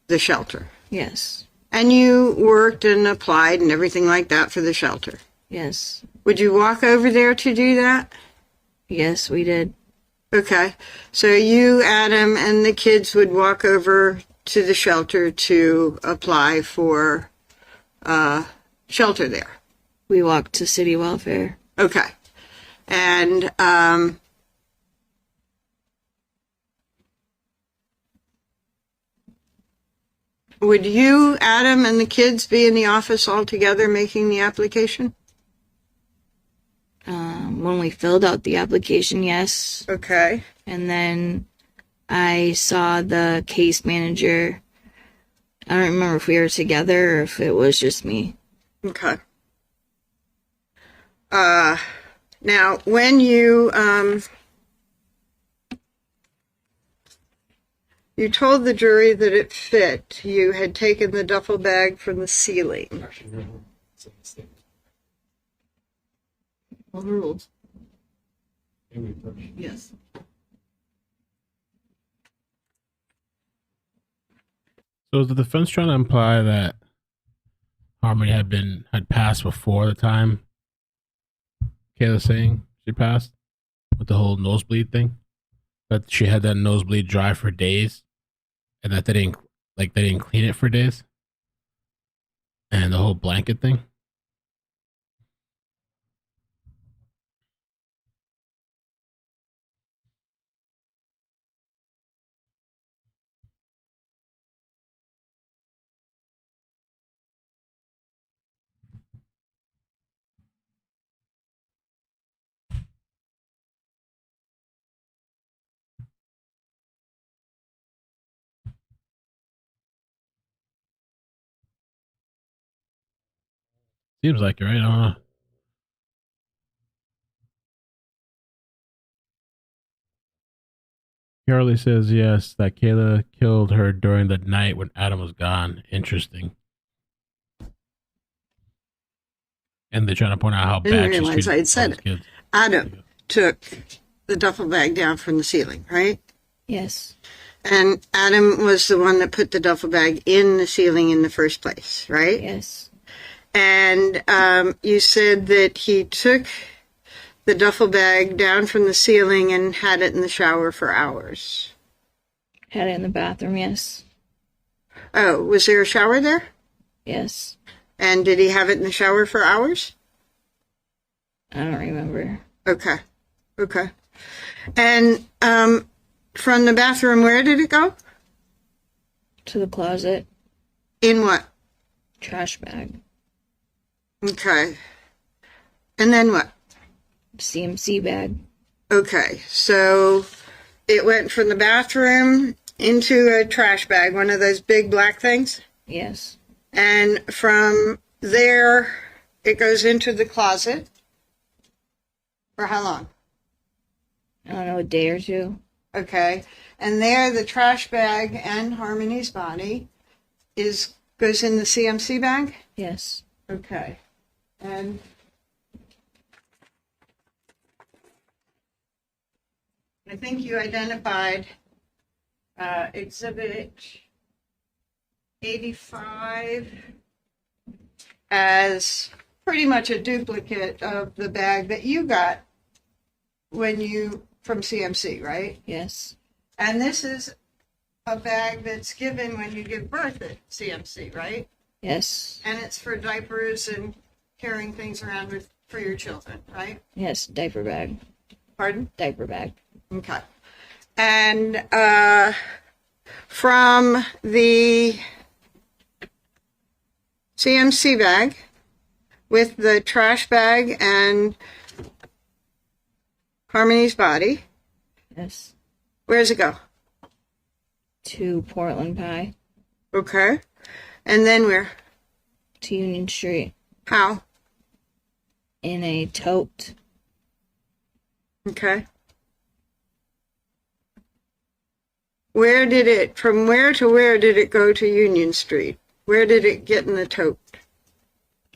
the shelter. Yes. And you worked and applied and everything like that for the shelter. Yes. Would you walk over there to do that? Yes, we did. Okay. So you, Adam, and the kids would walk over to the shelter to apply for shelter there. We walked to city welfare. Okay. And would you, Adam, and the kids be in the office all together making the application? When we filled out the application, yes. Okay. And then I saw the case manager. I don't remember if we were together or if it was just me. Okay. Now, when you told the jury that it fit, you had taken the duffel bag from the ceiling. Overruled. Yes. So is the defense trying to imply that Harmony had passed before the time Kayla's saying she passed? with the whole nosebleed thing. That she had that nosebleed dry for days, and that they didn't clean it for days, and the whole blanket thing. Seems like it, right? I don't know. Charlie says yes, that Kayla killed her during the night when Adam was gone. Interesting. And they're trying to point out how Didn't bad she realize treated I'd said all these it. kids. Adam took the duffel bag down from the ceiling, right? Yes. And Adam was the one that put the duffel bag in the ceiling in the first place, right? Yes. And you said that he took the duffel bag down from the ceiling and had it in the shower for hours. Had it in the bathroom. Yes. Oh, was there a shower there? Yes. And did he have it in the shower for hours? I don't remember. Okay. Okay. And from the bathroom, where did it go? To the closet. In what? Trash bag. Okay. And then what? CMC bag. Okay. So it went from the bathroom into a trash bag, one of those big black things. Yes. And from there, it goes into the closet. For how long? I don't know, a day or two. Okay. And there, the trash bag and Harmony's body goes in the CMC bag? Yes. Okay. And I think you identified Exhibit 85 as pretty much a duplicate of the bag that you got from CMC, right? Yes. And this is a bag that's given when you give birth at CMC, right? Yes. And it's for diapers and carrying things around for your children, right? Yes. Diaper bag. Pardon? Diaper bag. Okay. And from the CMC bag with the trash bag and Harmony's body, Yes. where does it go? To Portland Pie. Okay. And then where? To Union Street. How? In a tote. Okay. From where to where did it go to Union Street? Where did it get in the tote?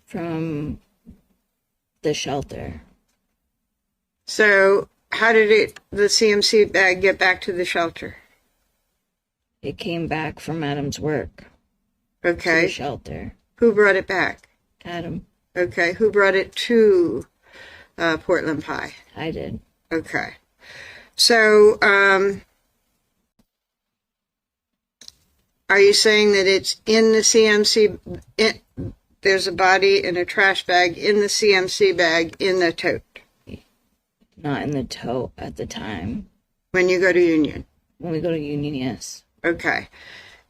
From the shelter. So how did the CMC bag get back to the shelter? It came back from Adam's work. To the Okay. shelter. Who brought it back? Adam. Okay. Who brought it to Portland Pie? I did. Okay. So, are you saying that it's in the CMC? There's a body in a trash bag in the CMC bag in the tote Not in the tote at the time. when you go to Union? When we go to Union, yes. Okay.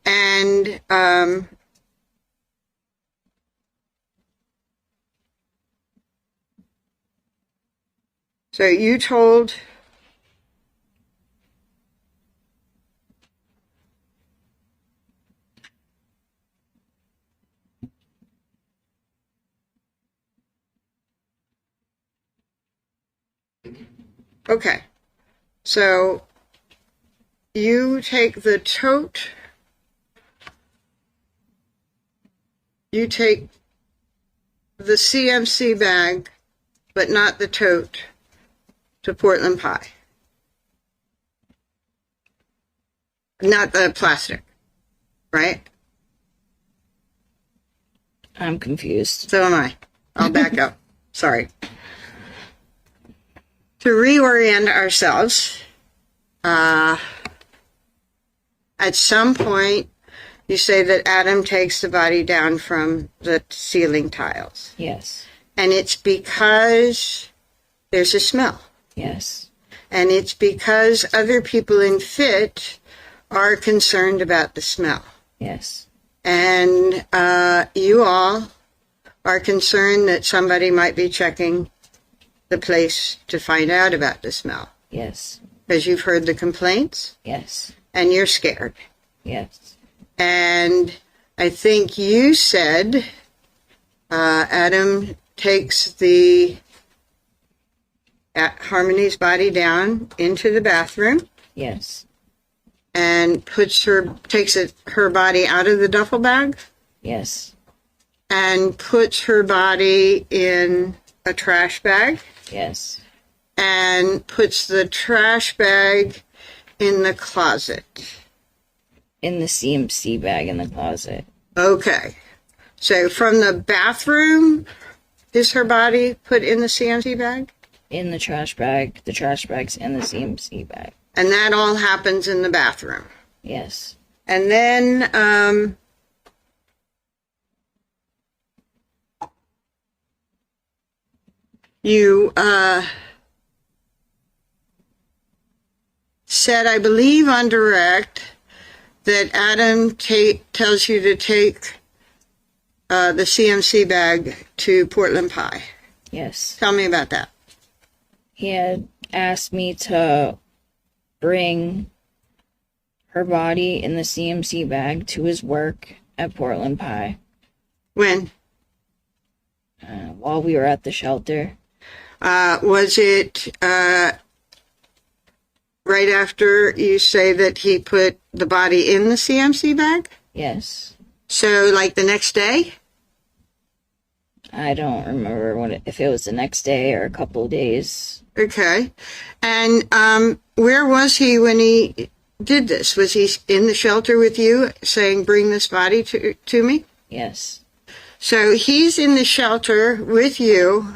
And so you told okay. So you take the tote, you take the CMC bag, but not the tote, to Portland Pie. Not the plastic, right? I'm confused. So am I. I'll back up. Sorry. to reorient ourselves, at some point, you say that Adam takes the body down from the ceiling tiles. Yes. And it's because there's a smell. Yes. And it's because other people in FIT are concerned about the smell. Yes. And you all are concerned that somebody might be checking the place to find out about the smell. Yes. Because you've heard the complaints Yes. and you're scared. Yes. And I think you said Adam takes Harmony's body down into the bathroom Yes. and takes her body out of the duffel bag Yes. and puts her body in a trash bag Yes. and puts the trash bag in the closet. In the CMC bag in the closet. Okay. So from the bathroom, is her body put in the CMC bag? In the trash bag. The trash bag's in the CMC bag. And that all happens in the bathroom. Yes. And then you said, I believe on direct, that Adam tells you to take the CMC bag to Portland Pie. Yes. Tell me about that. He had asked me to bring her body in the CMC bag to his work at Portland Pie When? while we were at the shelter. Was it right after you say that he put the body in the CMC bag? Yes. So, like the next day? I don't remember if it was the next day or a couple of days. Okay. And where was he when he did this? Was he in the shelter with you saying, bring this body to me? Yes. So he's in the shelter with you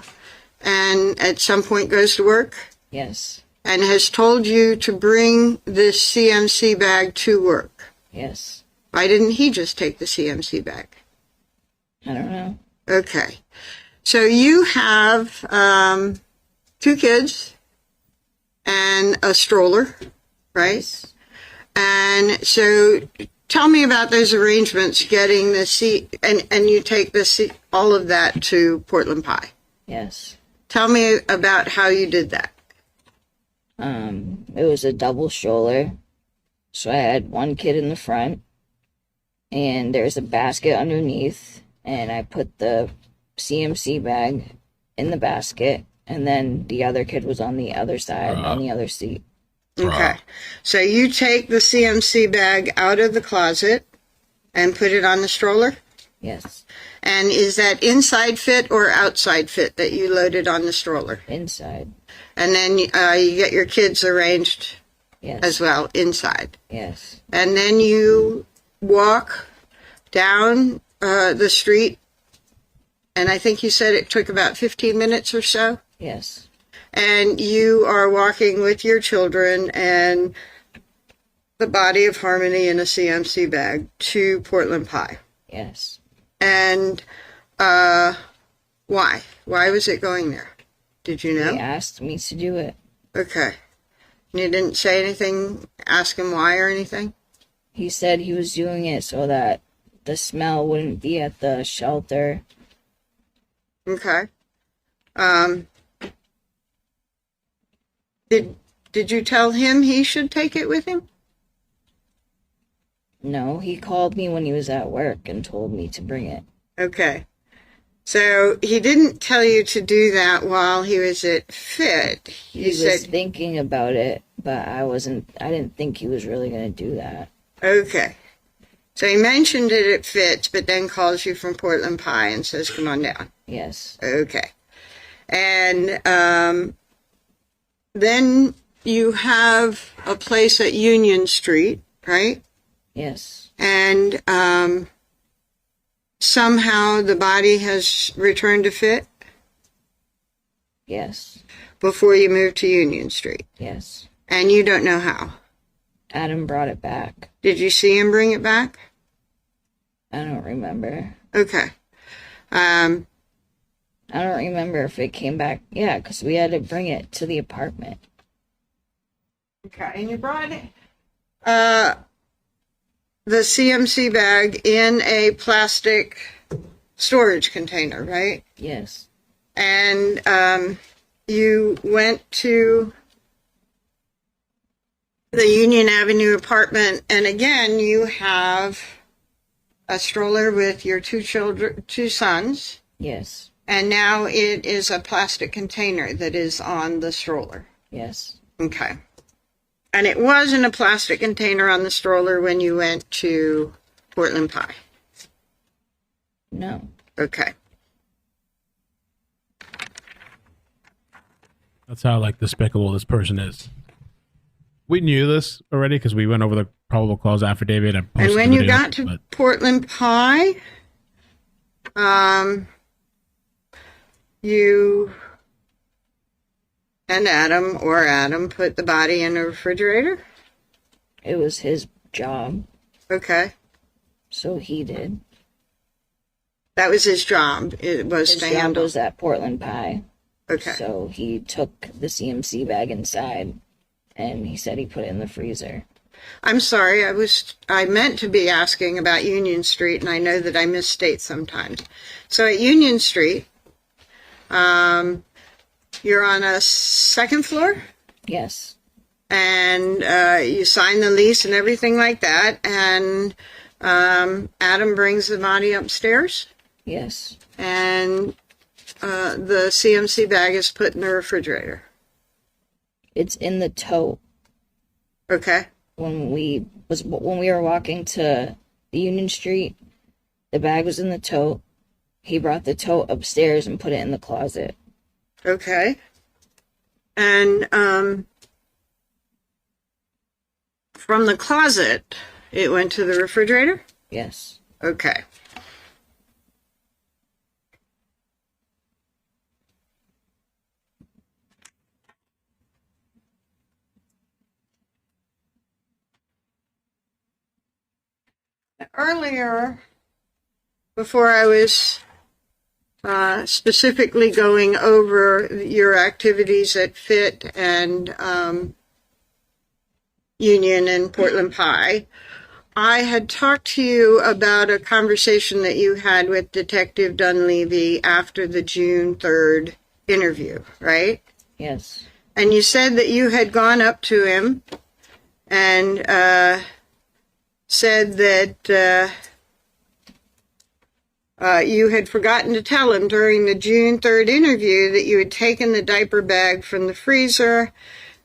and at some point goes to work Yes. and has told you to bring this CMC bag to work. Yes. Why didn't he just take the CMC bag? I don't know. Okay. So you have 2 kids and a stroller, right? Yes. And so tell me about those arrangements, getting and you take all of that to Portland Pie. Yes. Tell me about how you did that. It was a double stroller. So I had one kid in the front and there's a basket underneath and I put the CMC bag in the basket and then the other kid was on the other side on the other seat. Okay. So you take the CMC bag out of the closet and put it on the stroller? Yes. And is that inside fit or outside fit that you loaded on the stroller? Inside. And then you get your kids arranged Yes. as well inside. Yes. And then you walk down the street, and I think you said it took about 15 minutes or so. Yes. And you are walking with your children and the body of Harmony in a CMC bag to Portland Pie. Yes. And why? Why was it going there? Did you know? He asked me to do it. Okay. You didn't say anything, ask him why or anything? He said he was doing it so that the smell wouldn't be at the shelter. Okay. Did you tell him he should take it with him? No, he called me when he was at work and told me to bring it. Okay. So he didn't tell you to do that while he was at FIT. He was thinking about it, but I didn't think he was really going to do that. Okay. So he mentioned it at FIT, but then calls you from Portland Pie and says, come on down. Yes. Okay. And then you have a place at Union Street, right? Yes. And somehow the body has returned to FIT? Yes. before you moved to Union Street. Yes. And you don't know how. Adam brought it back. Did you see him bring it back? I don't remember. Okay. I don't remember if it came back. Yeah, because we had to bring it to the apartment. Okay, and you brought it? The CMC bag in a plastic storage container, right? Yes. And you went to the Union Avenue apartment, and again, you have a stroller with your two sons, Yes. and now it is a plastic container that is on the stroller. Yes. Okay. And it was in a plastic container on the stroller when you went to Portland Pie. No. Okay. That's how like despicable this person is. We knew this already because we went over the probable cause affidavit and posted And when the you video, got to but Portland Pie, you and Adam put the body in a refrigerator? It was his job, Okay. so he did. That was his job. It was His to job handle. was at Portland Pie. Okay. So he took the CMC bag inside, and he said he put it in the freezer. I'm sorry. I meant to be asking about Union Street, and I know that I misstate sometimes. So at Union Street, you're on a second floor, Yes. and you sign the lease and everything like that, and Adam brings the body upstairs, Yes. and the CMC bag is put in the refrigerator. It's in the tote. Okay. When we were walking to the Union Street, the bag was in the tote. He brought the tote upstairs and put it in the closet. Okay. And from the closet, it went to the refrigerator? Yes. Okay. Earlier, before I was specifically going over your activities at FIT and Union and Portland Pie, I had talked to you about a conversation that you had with Detective Dunleavy after the June 3rd interview, right? Yes. And you said that you had gone up to him and said that you had forgotten to tell him during the June 3rd interview that you had taken the diaper bag from the freezer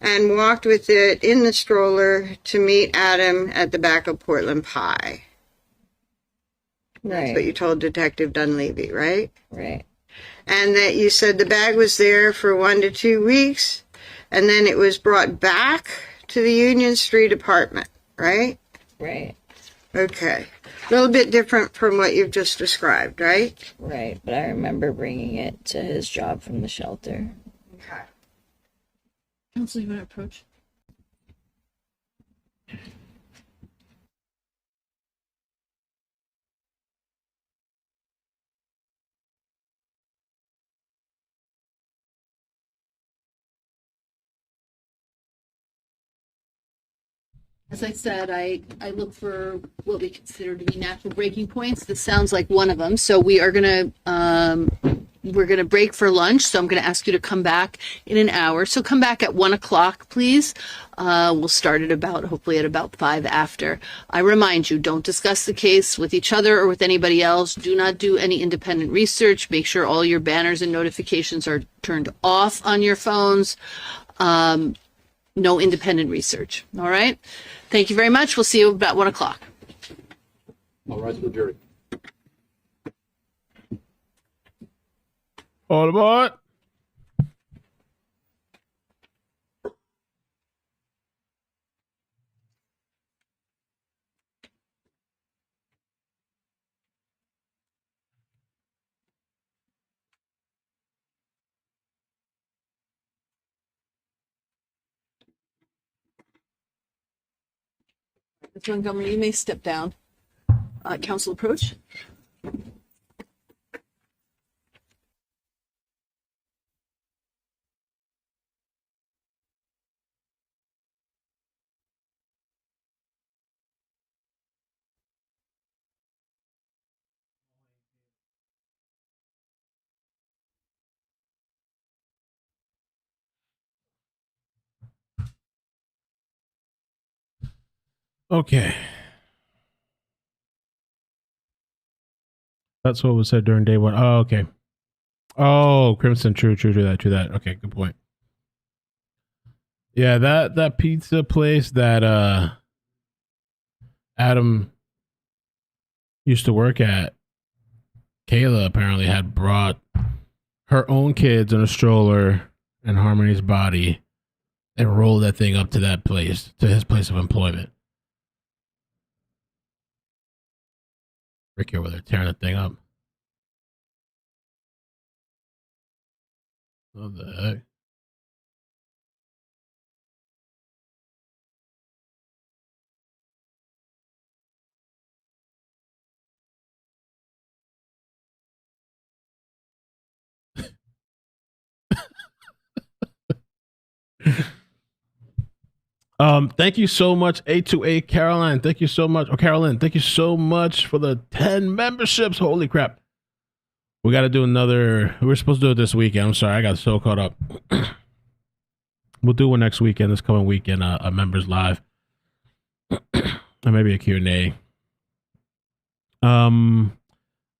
and walked with it in the stroller to meet Adam at the back of Portland Pie. That's what you told Detective Dunleavy, right? Right. And that you said the bag was there for 1 to 2 weeks, and then it was brought back to the Union Street apartment, right? Right. Okay. A little bit different from what you've just described, right? Right. But I remember bringing it to his job from the shelter. Okay. Counsel, you want to approach? As I said, I look for what we consider to be natural breaking points. This sounds like one of them. So we're gonna break for lunch. So I'm gonna ask you to come back in an hour. So come back at 1 o'clock, please. We'll start at hopefully at about 5 after. I remind you, don't discuss the case with each other or with anybody else. Do not do any independent research. Make sure all your banners and notifications are turned off on your phones. No independent research. All right. Thank you very much. We'll see you about 1 o'clock. All rise for the jury. all aboard. Ms. Montgomery, you may step down. Council approach. Okay. That's what was said during day one. Oh, okay. Oh, Crimson. True that. Okay, good point. Yeah, that pizza place that Adam used to work at, Kayla apparently had brought her own kids in a stroller and Harmony's body and rolled that thing up to that place, to his place of employment. Ricky over there tearing that thing up. What the heck? Thank you so much, A2A Caroline. Thank you so much. Oh, Carolyn, thank you so much for the 10 memberships. Holy crap. We got to do another. We were supposed to do it this weekend. I'm sorry. I got so caught up. We'll do one next weekend, this coming weekend, a members live. And maybe a Q&A. And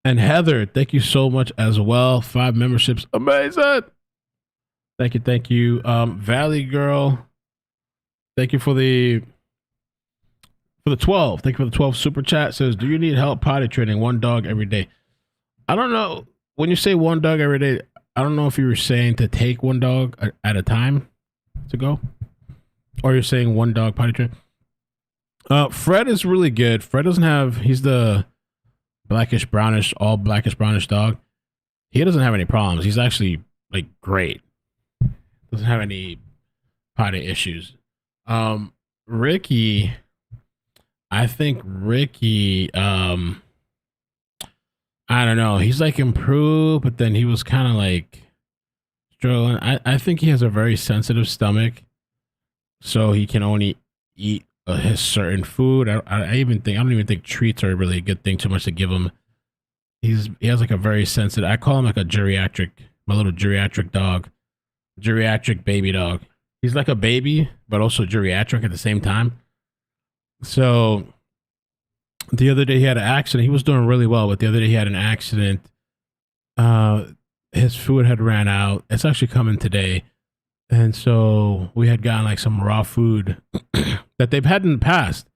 Heather, thank you so much as well. 5 memberships. Amazing. Thank you. Valley Girl, thank you for the 12. Thank you for the 12 super chat. Says, do you need help potty training one dog every day? I don't know. When you say one dog every day, I don't know if you were saying to take one dog at a time to go, or you're saying one dog potty train. Fred is really good. Fred doesn't have, he's the blackish brownish dog. He doesn't have any problems. He's actually like great. Doesn't have any potty issues. Ricky, I think Ricky, I don't know. He's like improved, but then he was kind of like struggling. I think he has a very sensitive stomach, so he can only eat his certain food. I don't even think treats are really a good thing too much to give him. He has like a very sensitive. I call him like my little geriatric dog, geriatric baby dog. He's like a baby, but also geriatric at the same time. So the other day he had an accident. He was doing really well, but the other day he had an accident. His food had ran out. It's actually coming today. And so we had gotten like some raw food that they've had in the past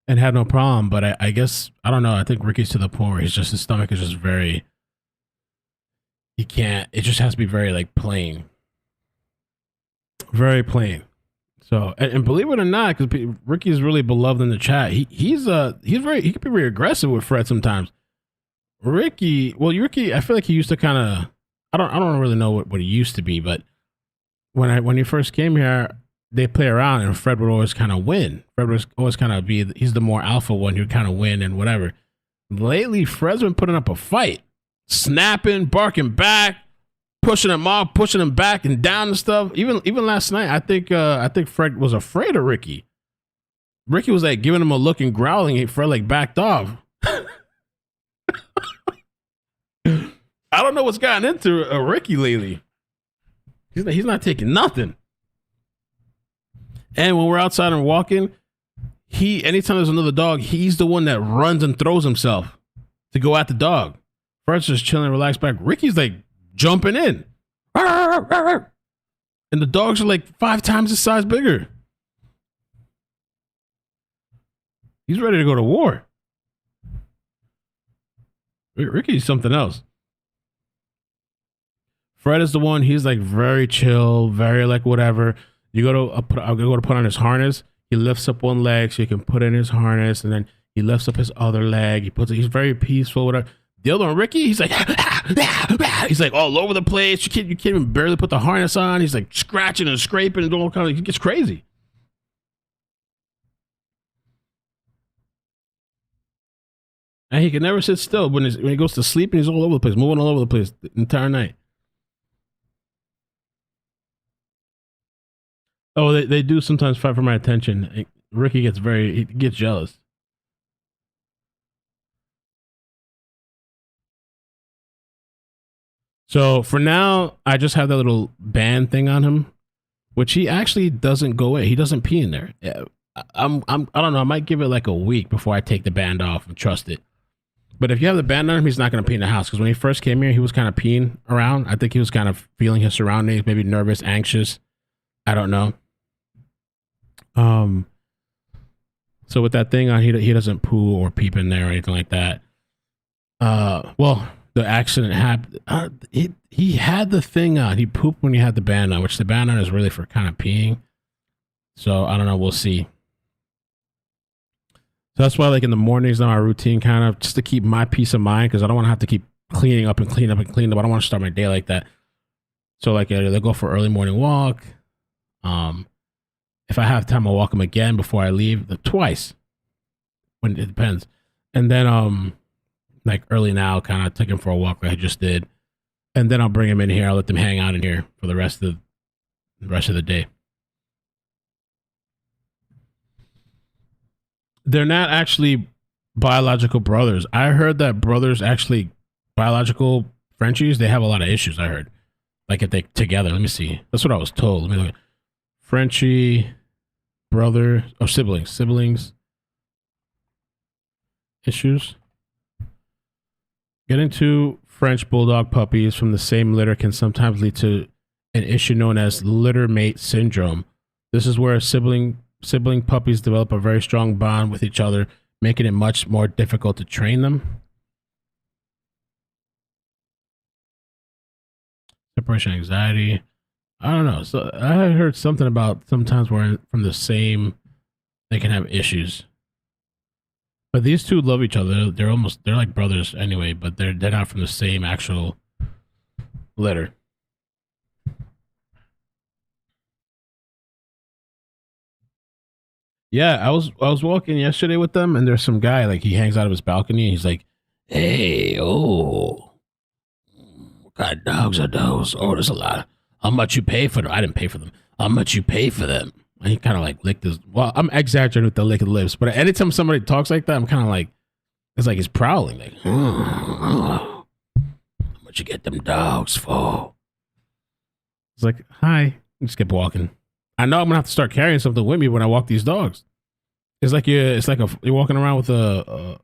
and had no problem. But I guess, I don't know. I think Ricky's to the point where his stomach is just it just has to be very like plain. Very plain. So, and believe it or not, because Ricky is really beloved in the chat. He can be very aggressive with Fred sometimes. Ricky, I feel like he used to kind of, I don't really know what he used to be, but when he first came here, they play around and Fred would always kind of win. Fred was always kind of he's the more alpha one who kind of win and whatever. Lately, Fred's been putting up a fight, snapping, barking back, pushing him off, pushing him back and down and stuff. Even last night, I think Fred was afraid of Ricky. Ricky was like giving him a look and growling, and Fred like backed off. I don't know what's gotten into Ricky lately. He's not taking nothing. And when we're outside and walking, anytime there's another dog, he's the one that runs and throws himself to go at the dog. Fred's just chilling, relaxed back. Ricky's like jumping in. And the dogs are like 5 times the size bigger. He's ready to go to war. Ricky's something else. Fred is the one, he's like very chill, very like whatever. You go to put on his harness. He lifts up one leg so you can put in his harness, and then he lifts up his other leg. He's very peaceful, whatever. The other one, Ricky, he's like, he's like all over the place. You can't even barely put the harness on. He's like scratching and scraping and all kind of. He gets crazy. And he can never sit still when he goes to sleep and he's all over the place, moving all over the place the entire night. Oh, they do sometimes fight for my attention. Ricky he gets jealous. So for now, I just have that little band thing on him, which he actually doesn't go away. He doesn't pee in there. I don't know. I might give it like a week before I take the band off and trust it. But if you have the band on him, he's not going to pee in the house. Because when he first came here, he was kind of peeing around. I think he was kind of feeling his surroundings, maybe nervous, anxious. I don't know. So with that thing on, he doesn't poo or peep in there or anything like that. Well, the accident happened. He had the thing on. He pooped when he had the band on, which the band on is really for kind of peeing. So I don't know. We'll see. So that's why, like in the mornings, now my routine kind of just to keep my peace of mind, because I don't want to have to keep cleaning up. I don't want to start my day like that. So like they'll go for early morning walk. If I have time, I'll walk him again before I leave. Twice, when it depends. And then like early now, kind of take him for a walk like I just did, and then I'll bring him in here. I'll let them hang out in here for the rest of the day. They're not actually biological brothers. I heard that brothers actually biological Frenchies, they have a lot of issues. I heard, like if they together. Let me see. That's what I was told. Let me look. Frenchie brother or siblings issues. Getting two French bulldog puppies from the same litter can sometimes lead to an issue known as litter mate syndrome. This is where sibling puppies develop a very strong bond with each other, making it much more difficult to train them. Separation anxiety. I don't know. So I heard something about sometimes where from the same, they can have issues. But these two love each other. They're like brothers anyway, but they're not from the same actual litter. Yeah, I was walking yesterday with them, and there's some guy, like he hangs out of his balcony and he's like, "Hey, oh, what kind of dogs are those? Oh, there's a lot. How much you pay for them?" I didn't pay for them. How much you pay for them? And he kind of like licked his. Well, I'm exaggerating with the lick of the lips, but anytime somebody talks like that, I'm kind of like, it's like he's prowling. Like, how much you get them dogs for? It's like, hi. I just kept walking. I know I'm gonna have to start carrying something with me when I walk these dogs. It's like you're walking around with a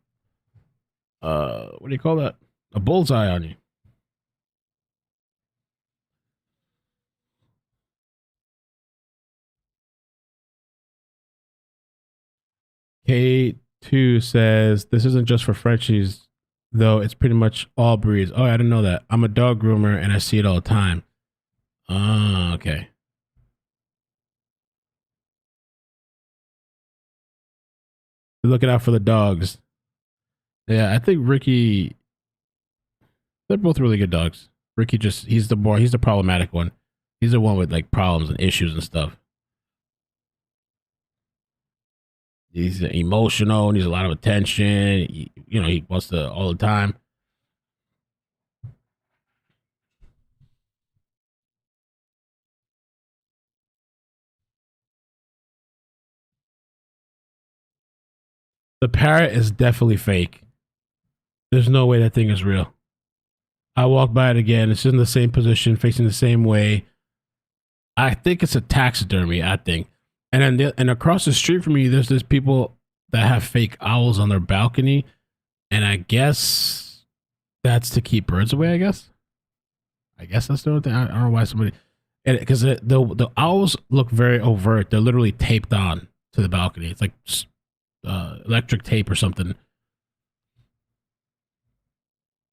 what do you call that? A bullseye on you. K2 says this isn't just for Frenchies, though. It's pretty much all breeds. Oh, I didn't know that. I'm a dog groomer and I see it all the time. Ah, okay. Looking out for the dogs. Yeah, I think Ricky. They're both really good dogs. Ricky he's the problematic one. He's the one with like problems and issues and stuff. He's emotional and needs a lot of attention. He wants to all the time. The parrot is definitely fake. There's no way that thing is real. I walked by it again. It's in the same position, facing the same way. I think it's a taxidermy, I think. And then across the street from me, there's people that have fake owls on their balcony. And I guess that's to keep birds away, I guess. That's the only thing. I don't know why somebody... Because the owls look very overt. They're literally taped on to the balcony. It's like electric tape or something.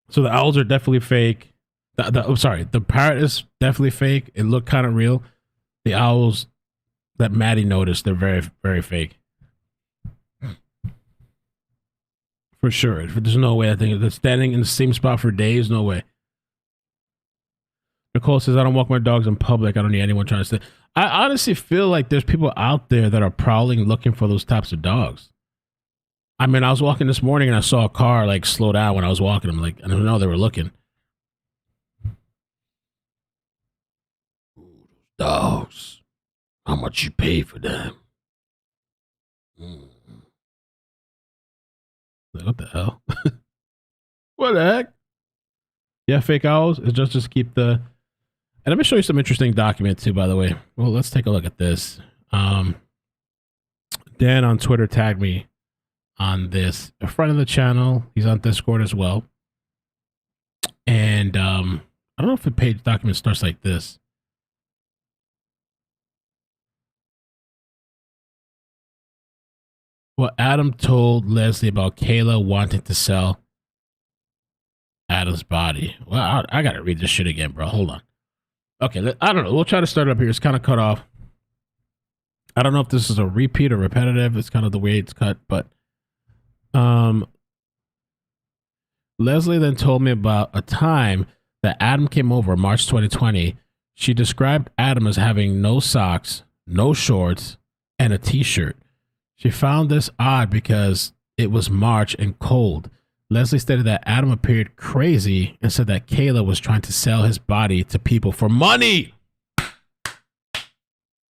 So the owls are definitely fake. The parrot is definitely fake. It looked kind of real. The owls that Maddie noticed, they're very, very fake. For sure. There's no way. I think they're standing in the same spot for days. No way. Nicole says, I don't walk my dogs in public. I don't need anyone trying to stay. I honestly feel like there's people out there that are prowling looking for those types of dogs. I mean, I was walking this morning and I saw a car like slow down when I was walking. I'm like, I don't know, they were looking. Dogs. How much you pay for them? Like, what the hell? What the heck? Yeah, fake owls. It's just to keep the. And let me show you some interesting document too, by the way. Well, let's take a look at this. Dan on Twitter tagged me on this. A friend of the channel. He's on Discord as well. And I don't know if the page document starts like this. Well, Adam told Leslie about Kayla wanting to sell Adam's body. Well, I got to read this shit again, bro. Hold on. Okay, I don't know. We'll try to start up here. It's kind of cut off. I don't know if this is a repeat or repetitive. It's kind of the way it's cut, but Leslie then told me about a time that Adam came over, March 2020. She described Adam as having no socks, no shorts, and a t-shirt. She found this odd because it was March and cold. Leslie stated that Adam appeared crazy and said that Kayla was trying to sell his body to people for money.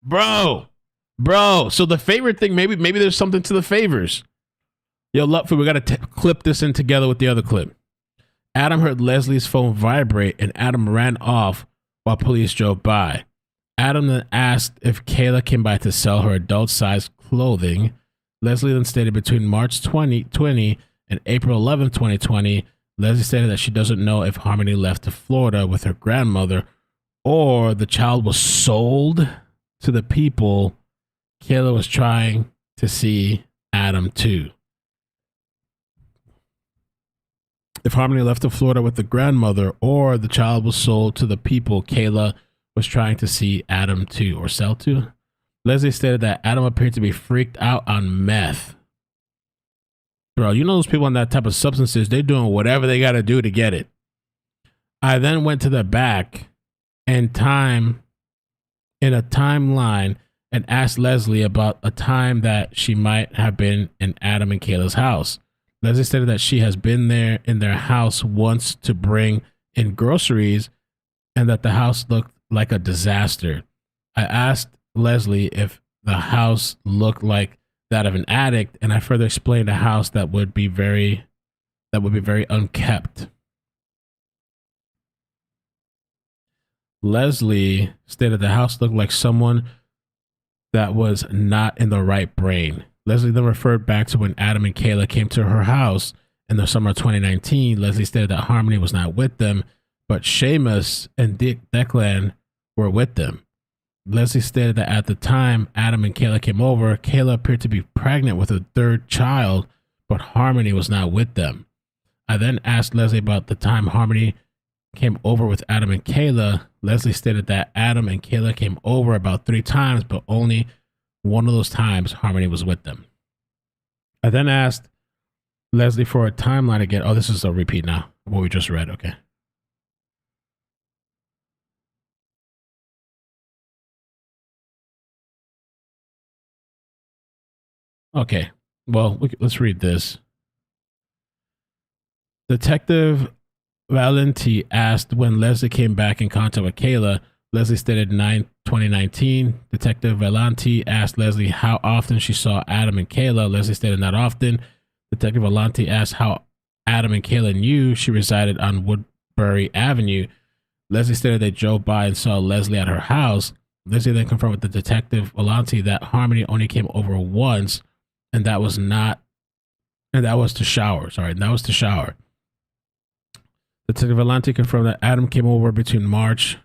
Bro. So the favorite thing, maybe there's something to the favors. Yo, Lutford, we got to clip this in together with the other clip. Adam heard Leslie's phone vibrate and Adam ran off while police drove by. Adam then asked if Kayla came by to sell her adult-sized clothing. Leslie then stated between March 2020 and April 11, 2020, Leslie stated that she doesn't know if Harmony left to Florida with her grandmother or the child was sold to the people Kayla was trying to see Adam to. If Harmony left to Florida with the grandmother or the child was sold to the people Kayla was trying to see Adam to or sell to. Leslie stated that Adam appeared to be freaked out on meth. Bro, you know those people on that type of substances, they're doing whatever they got to do to get it. I then went to the back in a timeline and asked Leslie about a time that she might have been in Adam and Kayla's house. Leslie stated that she has been there in their house once to bring in groceries and that the house looked like a disaster. I asked Leslie if the house looked like that of an addict, and I further explained a house that would be very unkept. Leslie stated the house looked like someone that was not in the right brain. Leslie then referred back to when Adam and Kayla came to her house in the summer of 2019. Leslie stated that Harmony was not with them, but Seamus and Declan were with them. Leslie stated that at the time Adam and Kayla came over, Kayla appeared to be pregnant with a third child, but Harmony was not with them. I then asked Leslie about the time Harmony came over with Adam and Kayla. Leslie stated that Adam and Kayla came over about 3 times, but only one of those times Harmony was with them. I then asked Leslie for a timeline again. Oh, this is a repeat now, what we just read. Okay. Okay, well, let's read this. Detective Valenti asked when Leslie came back in contact with Kayla. Leslie stated 2019. Detective Valenti asked Leslie how often she saw Adam and Kayla. Leslie stated not often. Detective Valenti asked how Adam and Kayla knew she resided on Woodbury Avenue. Leslie stated they drove by and saw Leslie at her house. Leslie then confirmed with the Detective Valenti that Harmony only came over once, and that was to shower. Detective Valenti confirmed that Adam came over between March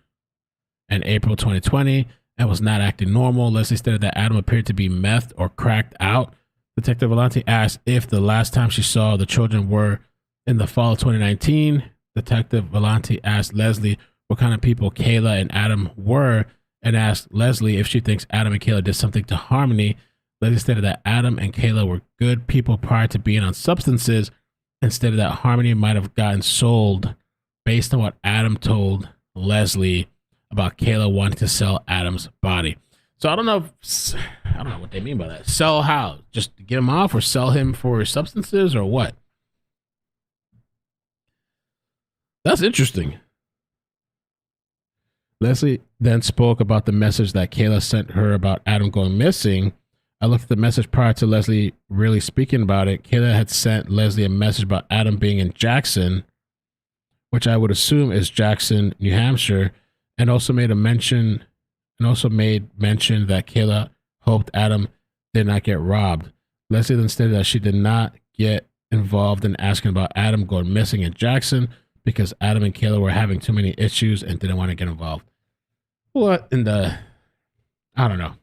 and April 2020 and was not acting normal. Leslie stated that Adam appeared to be methed or cracked out. Detective Valenti asked if the last time she saw the children were in the fall of 2019. Detective Valenti asked Leslie what kind of people Kayla and Adam were and asked Leslie if she thinks Adam and Kayla did something to Harmony. Leslie stated that Adam and Kayla were good people prior to being on substances and stated that Harmony might have gotten sold based on what Adam told Leslie about Kayla wanting to sell Adam's body. So I don't know I don't know what they mean by that. Sell how? Just get him off, or sell him for substances, or what? That's interesting. Leslie then spoke about the message that Kayla sent her about Adam going missing. I looked at the message prior to Leslie really speaking about it. Kayla had sent Leslie a message about Adam being in Jackson, which I would assume is Jackson, New Hampshire, and also made mention that Kayla hoped Adam did not get robbed. Leslie then stated that she did not get involved in asking about Adam going missing in Jackson because Adam and Kayla were having too many issues and didn't want to get involved. What in the... I don't know.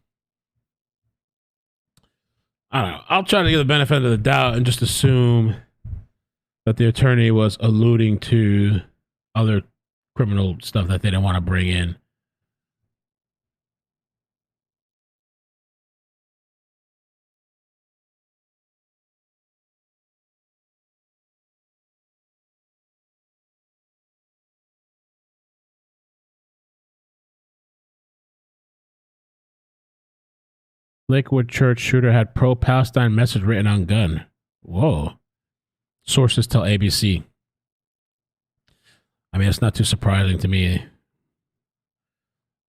I'll try to give the benefit of the doubt and just assume that the attorney was alluding to other criminal stuff that they didn't want to bring in. Lakewood Church shooter had pro-Palestine message written on gun. Whoa. Sources tell ABC. I mean, it's not too surprising to me,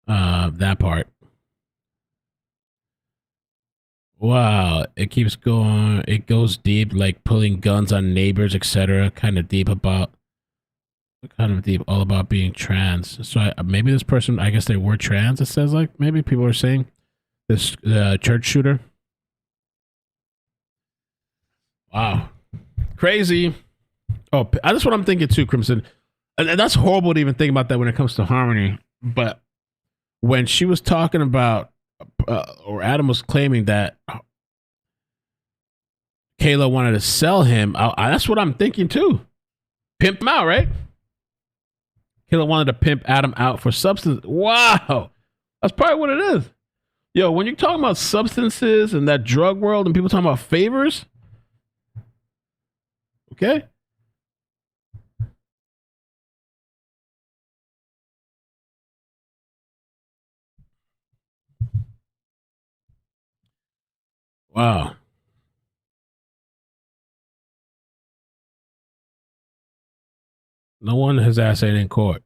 that part. Wow. It keeps going. It goes deep, like pulling guns on neighbors, etc. Kind of deep, all about being trans. So maybe this person, I guess they were trans, it says, like, maybe people are saying. This church shooter. Wow. Crazy. Oh, that's what I'm thinking too, Crimson. And that's horrible to even think about that when it comes to Harmony. But when she was talking about, or Adam was claiming that Kayla wanted to sell him, that's what I'm thinking too. Pimp him out, right? Kayla wanted to pimp Adam out for substance. Wow. That's probably what it is. Yo, when you're talking about substances and that drug world and people talking about favors, okay? Wow. No one has asked it in court.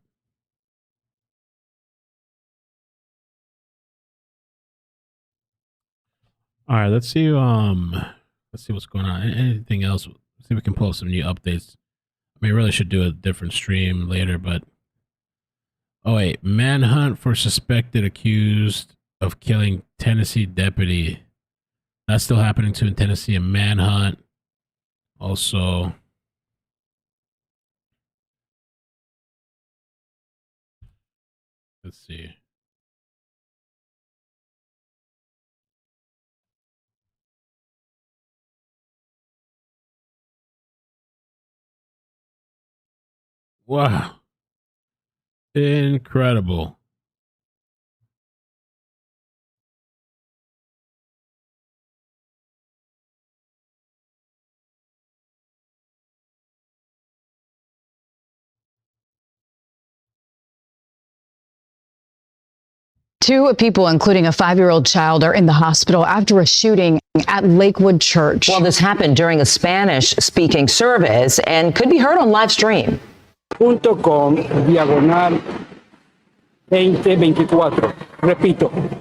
All right, let's see what's going on. Anything else? Let's see if we can pull some new updates. I mean, I really should do a different stream later, but oh wait, manhunt for suspected accused of killing Tennessee deputy. That's still happening too in Tennessee. A manhunt. Also, let's see. Wow. Incredible. Two people, including a 5-year-old child, are in the hospital after a shooting at Lakewood Church. Well, this happened during a Spanish-speaking service and could be heard on live stream. .com/2024. Repito.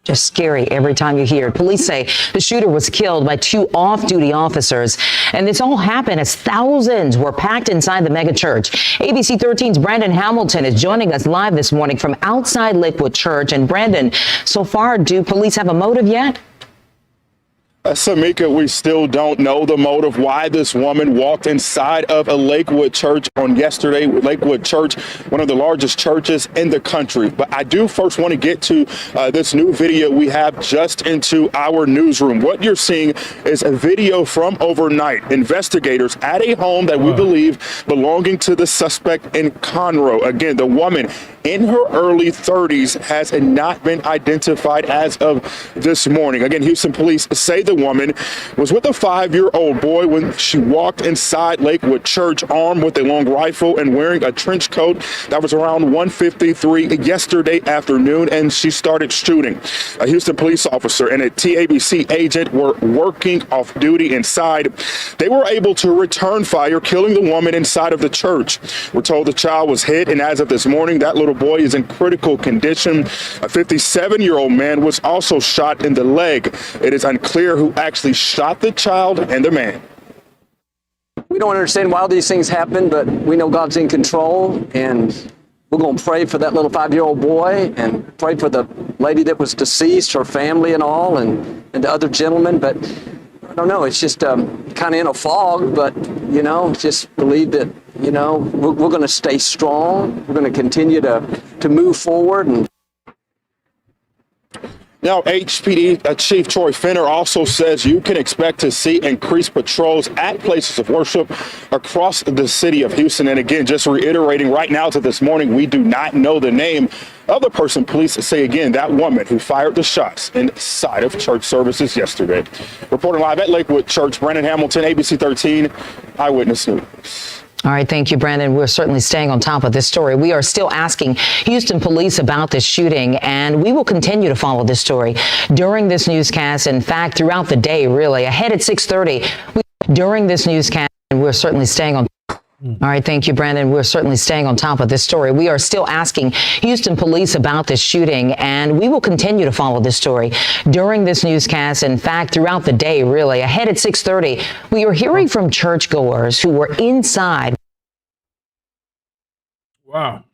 Just scary every time you hear it. Police say the shooter was killed by 2 off-duty officers. And this all happened as thousands were packed inside the mega church. ABC 13's Brandon Hamilton is joining us live this morning from outside Lakewood Church. And Brandon, so far, do police have a motive yet? Samika, we still don't know the motive why this woman walked inside of a Lakewood church on yesterday. Lakewood Church, one of the largest churches in the country. But I do first want to get to this new video we have just into our newsroom. What you're seeing is a video from overnight. Investigators at a home that we believe belonging to the suspect in Conroe. Again, the woman in her early 30s has not been identified as of this morning. Again, Houston police say the woman was with a 5-year-old boy when she walked inside Lakewood Church armed with a long rifle and wearing a trench coat. That was around 1:53 yesterday afternoon, and she started shooting. A Houston police officer and a TABC agent were working off duty inside. They were able to return fire, killing the woman inside of the church. We're told the child was hit, and as of this morning, that little boy is in critical condition. A 57-year-old man was also shot in the leg. It is unclear who actually shot the child and the man. We don't understand why these things happen, but we know God's in control, and we're going to pray for that little 5-year-old boy and pray for the lady that was deceased, her family and all, and the other gentleman. But I don't know, it's just kind of in a fog, but, just believe that, we're going to stay strong. We're going to continue to move forward. And Now, HPD Chief Troy Fenner also says you can expect to see increased patrols at places of worship across the city of Houston. And again, just reiterating right now to this morning, we do not know the name of the person. Police say again, that woman who fired the shots inside of church services yesterday. Reporting live at Lakewood Church, Brandon Hamilton, ABC 13 Eyewitness News. All right, thank you, Brandon. We're certainly staying on top of this story. We are still asking Houston police about this shooting, and we will continue to follow this story during this newscast. In fact, throughout the day, really. Ahead at 6:30, during this newscast, and we're certainly staying on. All right, thank you, Brandon. We're certainly staying on top of this story. We are still asking Houston police about this shooting, and we will continue to follow this story during this newscast. In fact, throughout the day, really. Ahead at 6:30, we are hearing from churchgoers who were inside. Wow.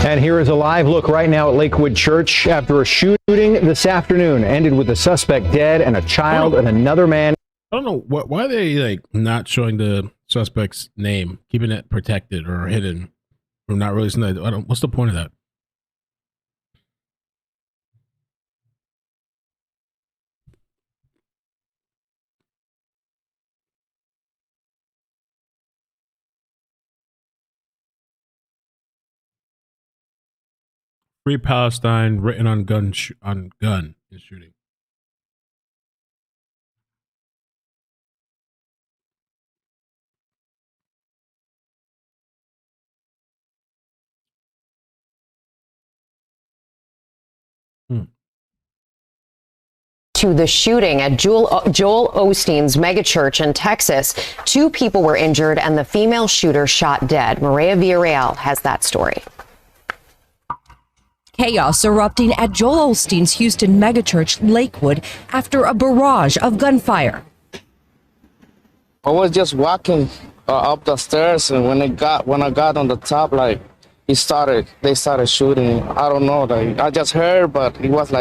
And here is a live look right now at Lakewood Church after a shooting this afternoon ended with a suspect dead and a child and another man. I don't know why are they not showing the suspect's name, keeping it protected or hidden, or not releasing that. What's the point of that? Free Palestine written on gun is shooting. To the shooting at Joel Osteen's megachurch in Texas. 2 people were injured and the female shooter shot dead. Maria Villarreal has that story. Chaos erupting at Joel Osteen's Houston megachurch Lakewood after a barrage of gunfire. I was just walking up the stairs, and when I got on the top, they started shooting. I don't know, I just heard, but it was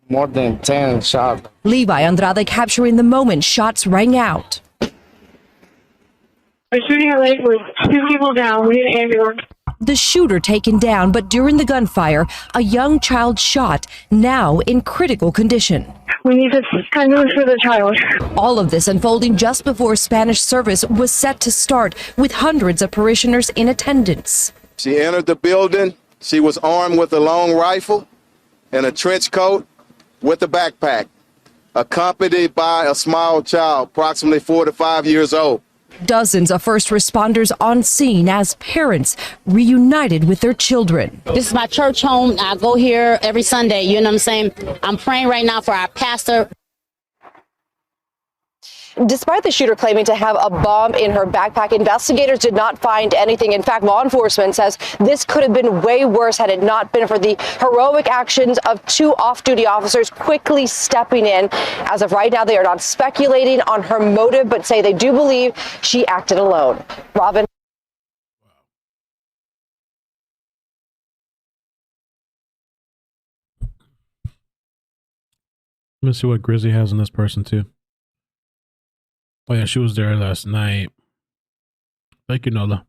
more than 10 shots. Levi Andrade capturing the moment shots rang out. We're shooting at Lakewood. 2 people down. We need an ambulance. The shooter taken down, but during the gunfire, a young child shot, now in critical condition. We need this ambulance for the child. All of this unfolding just before Spanish service was set to start, with hundreds of parishioners in attendance. She entered the building. She was armed with a long rifle and a trench coat with a backpack, accompanied by a small child, approximately 4 to 5 years old. Dozens of first responders on scene as parents reunited with their children. This is my church home. I go here every Sunday. You know what I'm saying? I'm praying right now for our pastor. Despite the shooter claiming to have a bomb in her backpack, investigators did not find anything. In fact, law enforcement says this could have been way worse had it not been for the heroic actions of 2 off-duty officers quickly stepping in. As of right now, they are not speculating on her motive, but say they do believe she acted alone. Robin. Let me see what Grizzly has on this person too. Oh yeah, she was there last night. Thank you, Nola.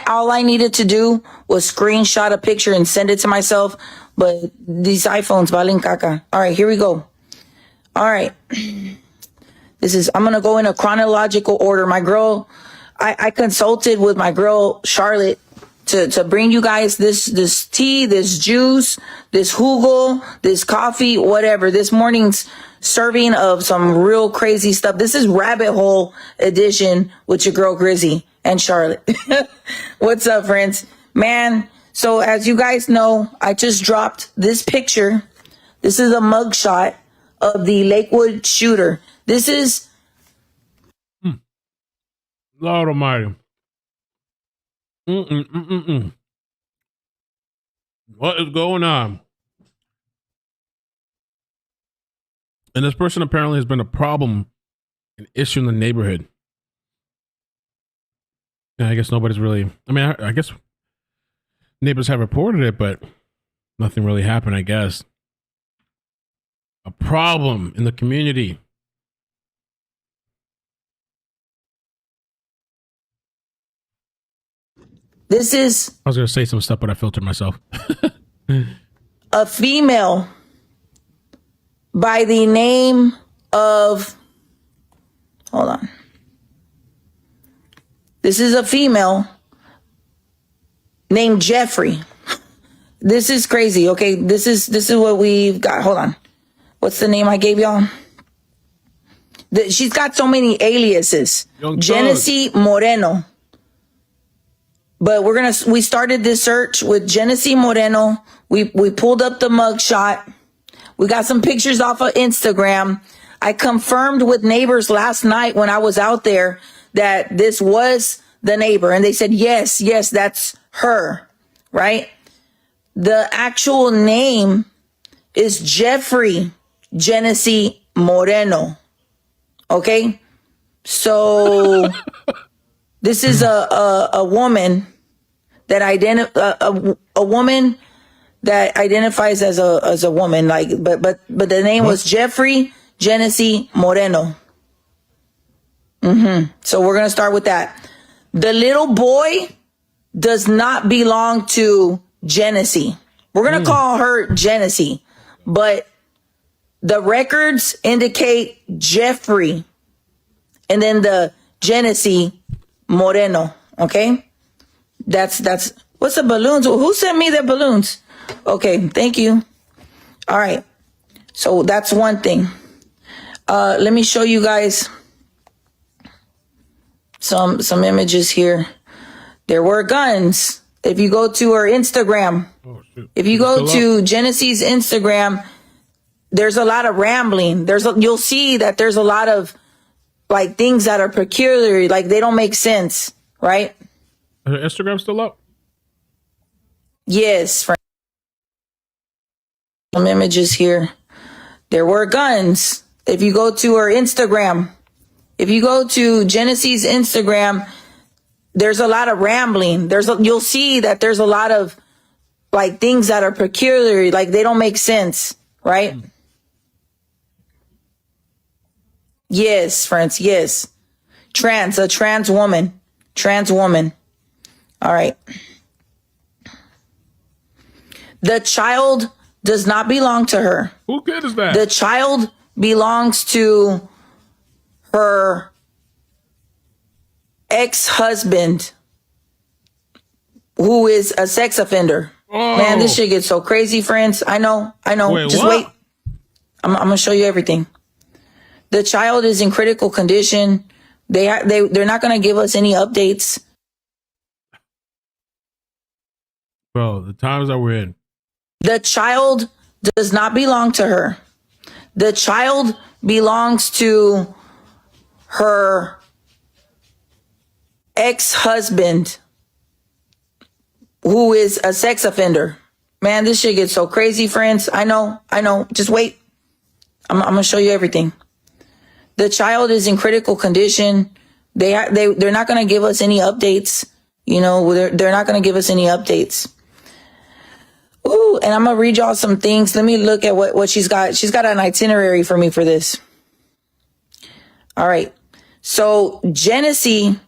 all I needed to do was screenshot a picture and send it to myself. But these iPhones, valen caca. All right, here we go. All right. I'm going to go in a chronological order. My girl, I consulted with my girl, Charlotte, to bring you guys this tea, this juice, this jugo, this coffee, whatever. This morning's serving of some real crazy stuff. This is rabbit hole edition with your girl Grizzy and Charlotte. What's up, friends? Man, so as you guys know, I just dropped this picture. This is a mugshot of the Lakewood shooter. This is Lord Almighty. What is going on? And this person apparently has been a problem, an issue in the neighborhood. And I guess nobody's really, I guess neighbors have reported it, but nothing really happened, I guess. A problem in the community. This is... I was going to say some stuff, but I filtered myself. A female by the name of... Hold on. This is a female named Jeffrey. This is crazy. Okay, this is what we've got. Hold on. What's the name I gave y'all? She's got so many aliases. Genesee Moreno. But we started this search with Genesee Moreno. We pulled up the mugshot. We got some pictures off of Instagram. I confirmed with neighbors last night when I was out there that this was the neighbor. And they said, yes, that's her, right? The actual name is Jeffrey Genesee Moreno. Okay? So this is a woman that a woman that identifies as a woman, like, but the name was Jeffrey Genesee Moreno. So we're gonna start with that. The little boy does not belong to Genesee. We're gonna call her Genesee, but the records indicate Jeffrey, and then the Genesee Moreno. Okay, that's what's the balloons? Who sent me the balloons? Okay, thank you. All right, so that's one thing. Let me show you guys some images here. There were guns. If you go to her Instagram, if you go to Genesee's Instagram, there's a lot of rambling. You'll see that there's a lot of like things that are peculiar, like they don't make sense, right? Is her Instagram still up? Yes. Some images here. There were guns. If you go to her Instagram, if you go to Genesee's Instagram, there's a lot of rambling. You'll see that there's a lot of like things that are peculiar, like they don't make sense, right? Yes, friends, yes. A trans woman. All right. The child does not belong to her. Who kid is that? The child belongs to her ex-husband, who is a sex offender. Oh. Man, this shit gets so crazy, friends. I know. Wait, Just what? wait. I'm going to show you everything. The child is in critical condition. They're not going to give us any updates. Bro, the times that we're in. The child does not belong to her. The child belongs to her ex-husband, who is a sex offender. Man, this shit gets so crazy, friends. I know. Just wait. I'm going to show you everything. The child is in critical condition. They're not going to give us any updates. You know, they're not going to give us any updates. Ooh, and I'm going to read y'all some things. Let me look at what she's got. She's got an itinerary for me for this. All right. So Genesee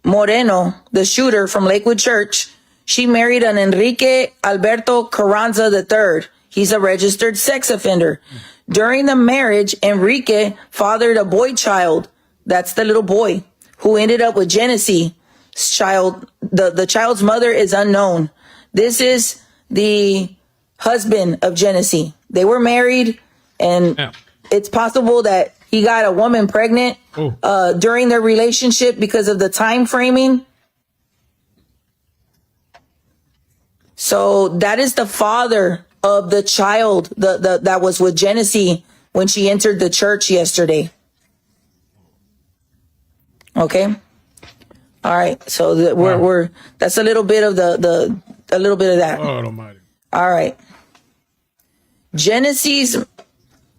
Moreno, the shooter from Lakewood Church, she married an Enrique Alberto Carranza III. He's a registered sex offender. During the marriage, Enrique fathered a boy child. That's the little boy who ended up with Genesee's child. The child's mother is unknown. This is the husband of Genesee. They were married, and it's possible that he got a woman pregnant during their relationship because of the time framing. So that is the father of the child that was with Genesee when she entered the church yesterday. Okay. All right. So we're that's a little bit of a little bit of that. Oh, almighty. All right. Genesee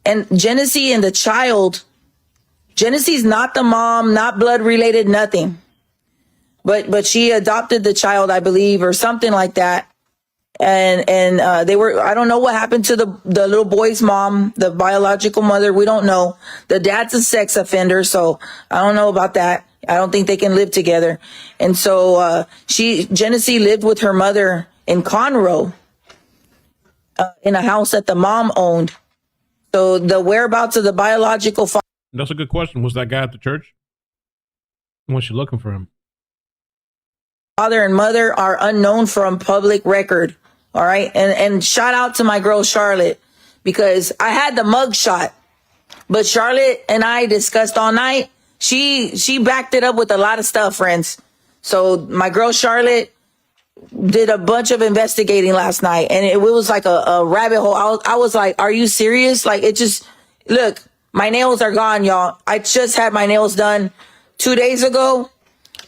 and the child. Genesee's not the mom, not blood related, nothing. But she adopted the child, I believe, or something like that. And they were, I don't know what happened to the little boy's mom, the biological mother. We don't know. The dad's a sex offender, so I don't know about that. I don't think they can live together. And so Genesee lived with her mother in Conroe, in a house that the mom owned. So the whereabouts of the biological father. That's a good question. Was that guy at the church? Was she looking for him? Father and mother are unknown from public record. All right. And shout out to my girl, Charlotte, because I had the mug shot, but Charlotte and I discussed all night. She backed it up with a lot of stuff, friends. So my girl, Charlotte, did a bunch of investigating last night, and it was like a rabbit hole. I was like, are you serious? Like, it just, look, my nails are gone, y'all. I just had my nails done 2 days ago.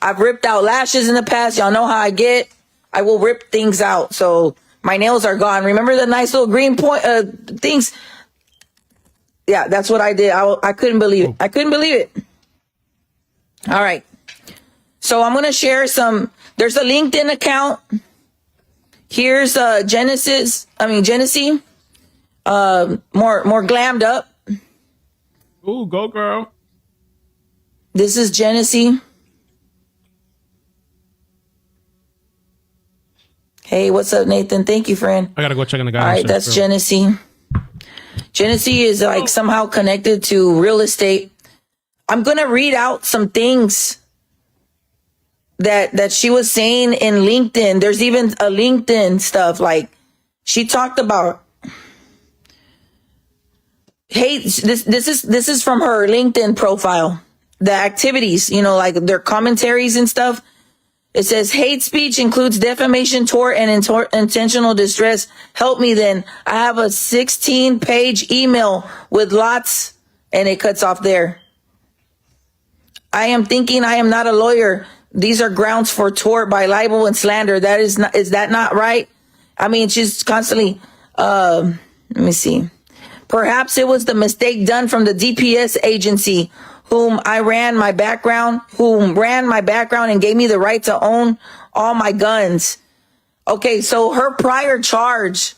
I've ripped out lashes in the past. Y'all know how I get. I will rip things out. So my nails are gone. Remember the nice little green point things? Yeah, that's what I did. I couldn't believe it. I couldn't believe it. All right. So I'm going to share some. There's a LinkedIn account. Here's Genesee. More glammed up. Ooh, go girl. This is Genesee. Hey, what's up, Nathan? Thank you, friend. I gotta go check on the guy. All right, that's Genesee. Genesee is like somehow connected to real estate. I'm gonna read out some things that she was saying in LinkedIn. There's even a LinkedIn stuff, like she talked about hate. This is from her LinkedIn profile. The activities, like their commentaries and stuff. It says hate speech includes defamation, tort, and intentional distress. Help me then. I have a 16-page email with lots, and it cuts off there. I am not a lawyer. These are grounds for tort by libel and slander. Is that not right? I mean, she's constantly, let me see. Perhaps it was the mistake done from the DPS agency whom ran my background and gave me the right to own all my guns. Okay, so her prior charge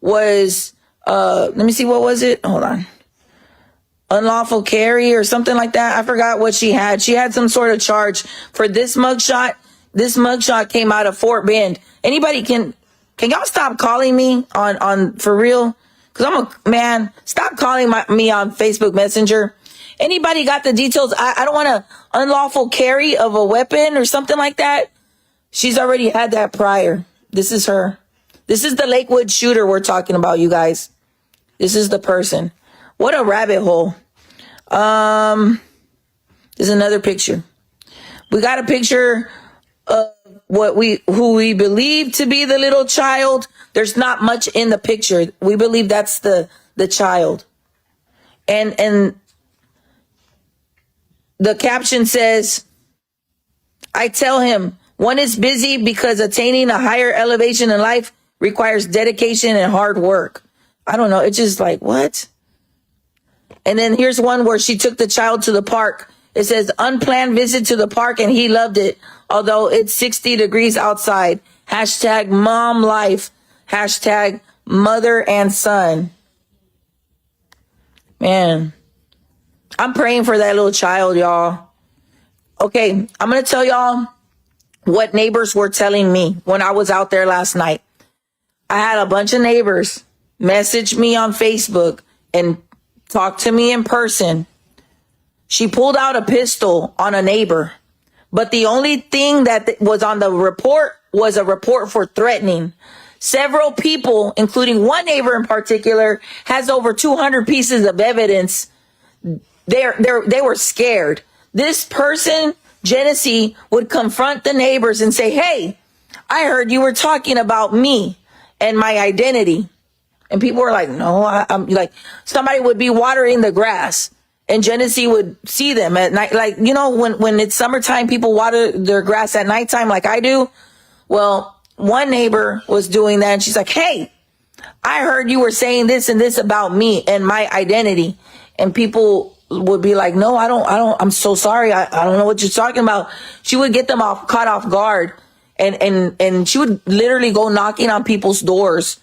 was, let me see, what was it? Hold on. Unlawful carry or something like that. I forgot what she had. She had some sort of charge for this mugshot. This mugshot came out of Fort Bend. Anybody can y'all stop calling me on for real? Cause stop calling me on Facebook Messenger. Anybody got the details? I don't want to unlawful carry of a weapon or something like that. She's already had that prior. This is her. This is the Lakewood shooter we're talking about, you guys. This is the person. What a rabbit hole. There's another picture. We got a picture of who we believe to be the little child. There's not much in the picture. We believe that's the child. And the caption says, I tell him, one is busy because attaining a higher elevation in life requires dedication and hard work. I don't know. It's just like, what? And then here's one where she took the child to the park. It says, unplanned visit to the park and he loved it, although it's 60 degrees outside. Hashtag mom life. Hashtag mother and son. Man. I'm praying for that little child, y'all. Okay, I'm going to tell y'all what neighbors were telling me when I was out there last night. I had a bunch of neighbors message me on Facebook and talk to me in person. She pulled out a pistol on a neighbor, but the only thing that was on the report was a report for threatening. Several people, including one neighbor in particular, has over 200 pieces of evidence. They were scared. This person, Genesee, would confront the neighbors and say, hey, I heard you were talking about me and my identity. And people were like, no, I'm like, somebody would be watering the grass and Genesee would see them at night. Like, you know, when it's summertime, people water their grass at nighttime like I do. Well, one neighbor was doing that and she's like, hey, I heard you were saying this and this about me and my identity. And people would be like, no, I don't, I'm so sorry. I don't know what you're talking about. She would get them caught off guard. And she would literally go knocking on people's doors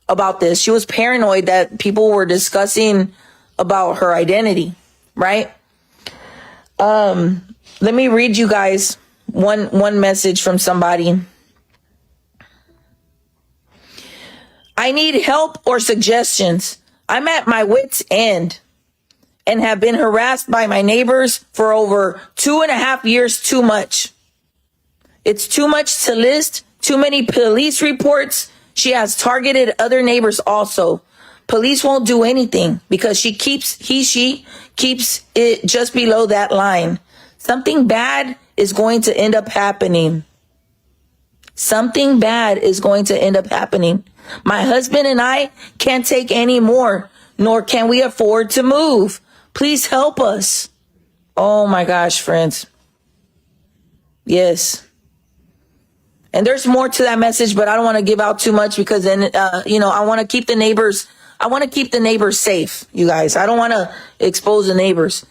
about this. She was paranoid that people were discussing about her identity, right? Let me read you guys one message from somebody. I need help or suggestions. I'm at my wit's end and have been harassed by my neighbors for over 2.5 years. Too much. It's too much to list. Too many police reports. She has targeted other neighbors also. Police won't do anything because she keeps it just below that line. Something bad is going to end up happening. Something bad is going to end up happening. My husband and I can't take any more, nor can we afford to move. Please help us. Oh my gosh, friends. Yes. And there's more to that message, but I don't want to give out too much because then, I want to keep the neighbors. I want to keep the neighbors safe, you guys. I don't want to expose the neighbors.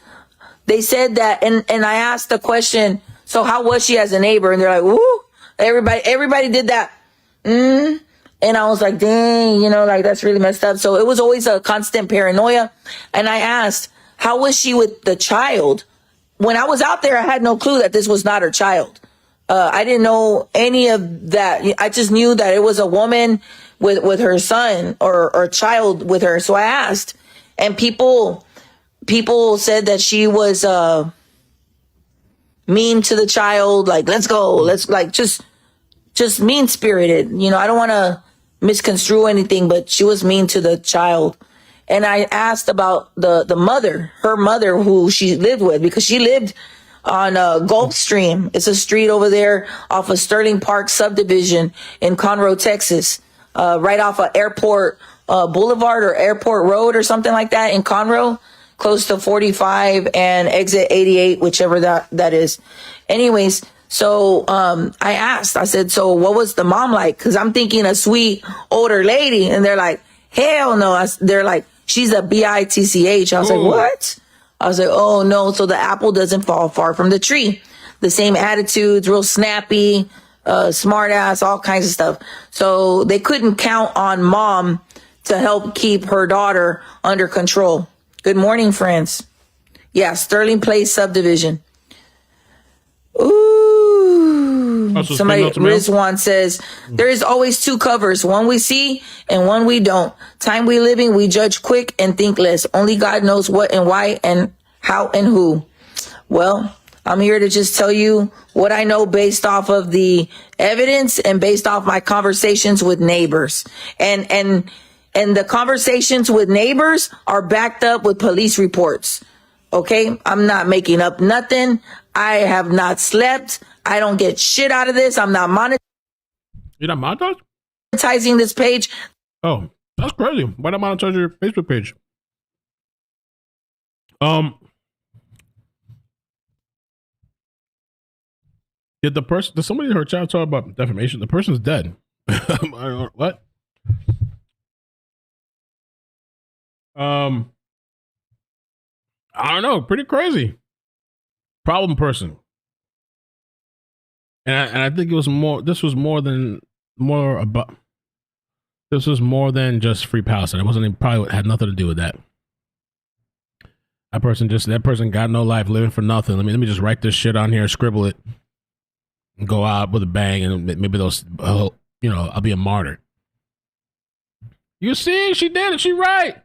They said that, and I asked the question, so how was she as a neighbor? And they're like, woo, everybody did that. And I was like, dang, like that's really messed up. So it was always a constant paranoia. And I asked, how was she with the child? When I was out there, I had no clue that this was not her child. I didn't know any of that. I just knew that it was a woman with her son or child with her. So I asked, and people said that she was mean to the child. Like, let's go. Let's like just mean spirited. I don't want to misconstrue anything, but she was mean to the child. And I asked about the mother, her mother, who she lived with, because she lived on Gulfstream. It's a street over there off of Sterling Park subdivision in Conroe, Texas, right off of Airport Boulevard or Airport Road or something like that in Conroe, close to 45 and exit 88, whichever that is. Anyways, so I asked, I said, so what was the mom like? Because I'm thinking a sweet older lady. And they're like, hell no. They're like, she's a bitch. I was like, what? I was like, oh no. So the apple doesn't fall far from the tree. The same attitudes, real snappy, smart ass, all kinds of stuff. So they couldn't count on mom to help keep her daughter under control. Good morning, friends. Yeah, Sterling Place subdivision. Ooh. Somebody, Rizwan says, there is always two covers, one we see and one we don't. Time we living, we judge quick and think less. Only God knows what and why and how and who. Well, I'm here to just tell you what I know based off of the evidence and based off my conversations with neighbors. And the conversations with neighbors are backed up with police reports. Okay? I'm not making up nothing. I have not slept. I don't get shit out of this. I'm not You're not monetizing this page. Oh, that's crazy. Why not monetize your Facebook page? Did somebody heard child talk about defamation? The person's dead. What? I don't know. Pretty crazy. Problem person. And I think it was more. This was more than just Free Palestine. It wasn't even, probably had nothing to do with that. That person got no life, living for nothing. Let me just write this shit on here, scribble it. and go out with a bang, and maybe those, I'll be a martyr. You see, she did it. She right.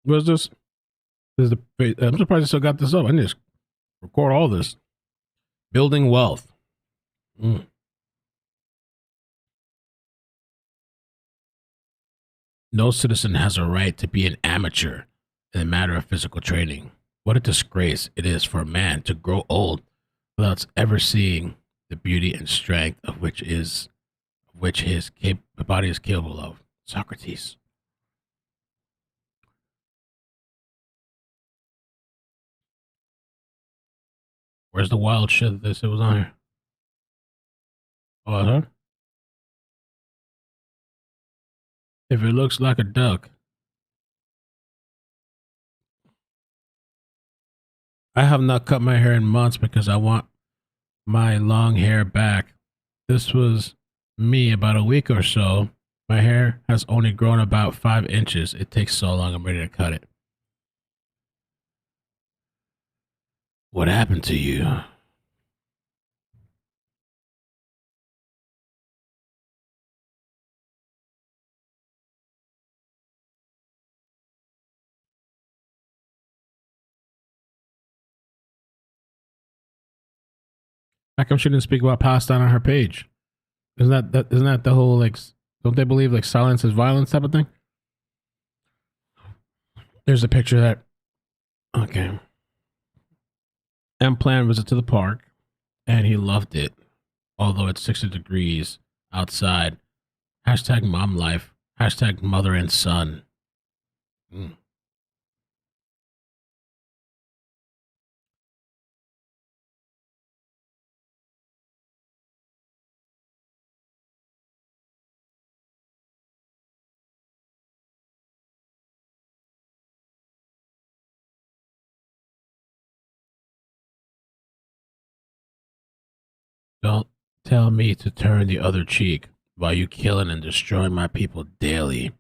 What's this? This is I'm surprised I still got this up. I need to record all this. Building wealth. No citizen has a right to be an amateur in the matter of physical training. What a disgrace it is for a man to grow old without ever seeing the beauty and strength of which his body is capable of. Socrates. Where's the wild shit that they said was on here? Oh, huh? If it looks like a duck. I have not cut my hair in months because I want my long hair back. This was me about a week or so. My hair has only grown about 5 inches. It takes so long. I'm ready to cut it. What happened to you? How come she didn't speak about Palestine on her page? Isn't that the whole, like, don't they believe like silence is violence type of thing? There's a picture that, okay. M planned a visit to the park and he loved it, although it's 60 degrees outside. Hashtag mom life. Hashtag mother and son. Don't tell me to turn the other cheek while you killing and destroying my people daily.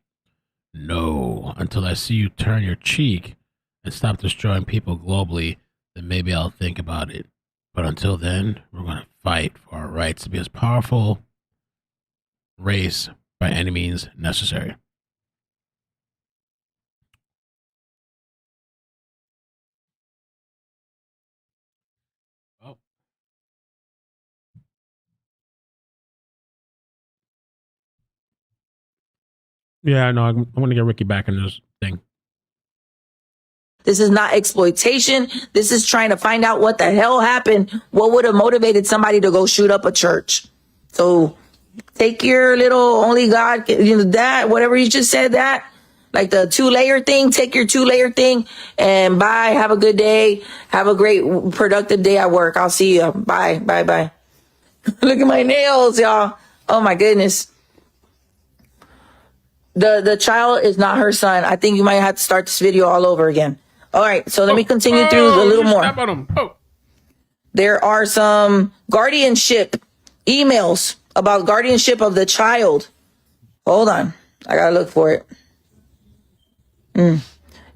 No, until I see you turn your cheek and stop destroying people globally, then maybe I'll think about it. But until then, we're going to fight for our rights to be as powerful race by any means necessary. Oh. Yeah, I know. I'm going to get Ricky back in this thing. This is not exploitation. This is trying to find out what the hell happened. What would have motivated somebody to go shoot up a church? So take your little only God, that, whatever you just said, that, like the 2-layer thing, take your 2-layer thing and bye. Have a good day. Have a great productive day at work. I'll see you. Bye. Bye. Bye. Look at my nails, y'all. Oh my goodness. The child is not her son. I think you might have to start this video all over again. All right, so let me continue through a little more. There are some guardianship emails about guardianship of the child. Hold on. I gotta look for it.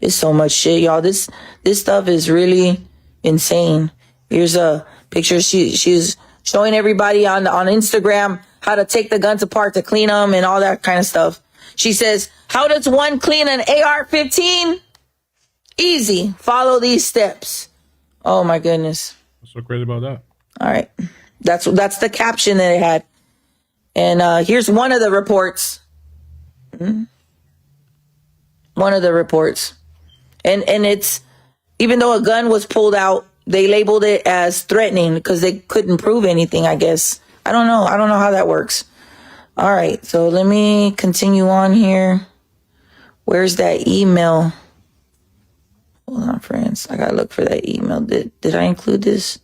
It's so much shit, y'all. This stuff is really insane. Here's a picture. She's showing everybody on Instagram how to take the guns apart to clean them and all that kind of stuff. She says, how does one clean an AR-15? Easy. Follow these steps. Oh my goodness. What's so crazy about that? All right. That's the caption that it had. And here's one of the reports. One of the reports. And it's, even though a gun was pulled out, they labeled it as threatening because they couldn't prove anything, I guess. I don't know how that works. All right, so let me continue on here. Where's that email? Hold on, friends. I gotta look for that email. Did I include this?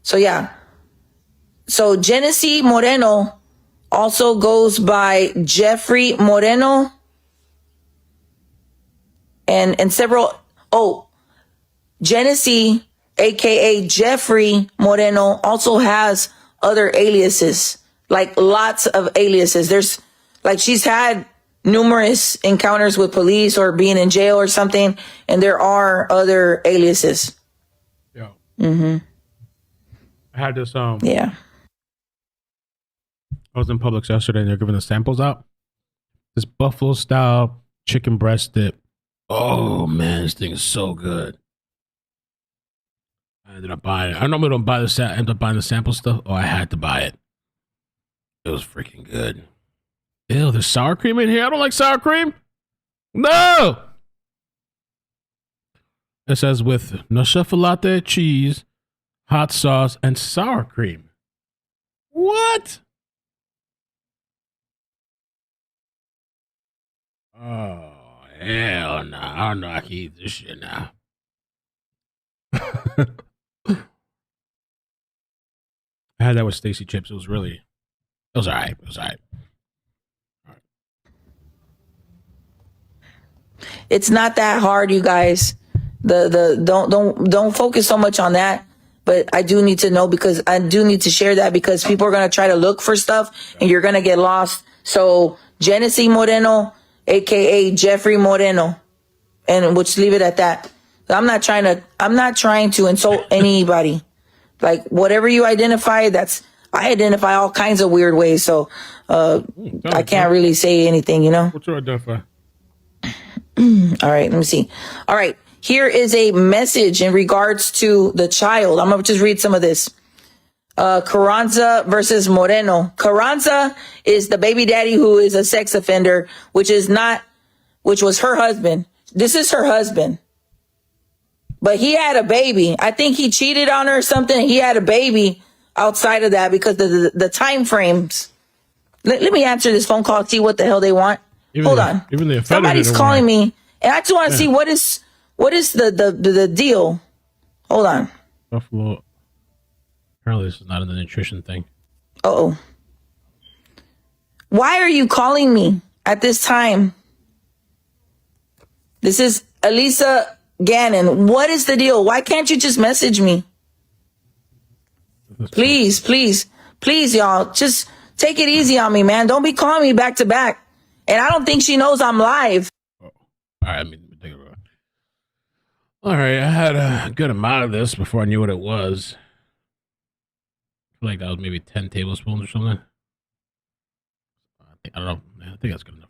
So yeah. So Genesee Moreno also goes by Jeffrey Moreno. And several, Genesee, aka Jeffrey Moreno, also has other aliases, like lots of aliases. There's Like she's had numerous encounters with police or being in jail or something, and there are other aliases. Yeah. Mm-hmm. I had this. Yeah. I was in Publix yesterday, and they're giving the samples out. This buffalo style chicken breast dip. Oh man, this thing is so good. I ended up buying it. I normally don't buy the end up buying the sample stuff. Oh, I had to buy it. It was freaking good. Ew, there's sour cream in here. I don't like sour cream. No. It says with nochefilate cheese, hot sauce, and sour cream. What? Oh, hell no. I don't know I can eat this shit now. I had that with Stacy chips. It was all right. It was all right. It's not that hard, you guys. Don't focus so much on that. But I do need to know, because I do need to share that, because people are gonna try to look for stuff and you're gonna get lost. So Genesee Moreno, aka Jeffrey Moreno, and we'll just leave it at that. I'm not trying to insult anybody. Like whatever you identify, I identify all kinds of weird ways. So I can't really say anything, you know. What's your identify? All right, let me see. All right, here is a message in regards to the child. I'm going to just read some of this. Carranza versus Moreno. Carranza is the baby daddy who is a sex offender, which was her husband. This is her husband. But he had a baby. I think he cheated on her or something. He had a baby outside of that because the time frames. Let me answer this phone call, see what the hell they want. Hold on. Somebody's calling me, and I just want to see what is the deal. Hold on. Buffalo. Apparently, this is not in the nutrition thing. Uh-oh. Why are you calling me at this time? This is Elisa Gannon. What is the deal? Why can't you just message me? Please, y'all. Just take it easy on me, man. Don't be calling me back to back. And I don't think she knows I'm live. All right, let me take it. All right, I had a good amount of this before I knew what it was. I feel like that was maybe 10 tablespoons or something. I don't know. I think that's good enough.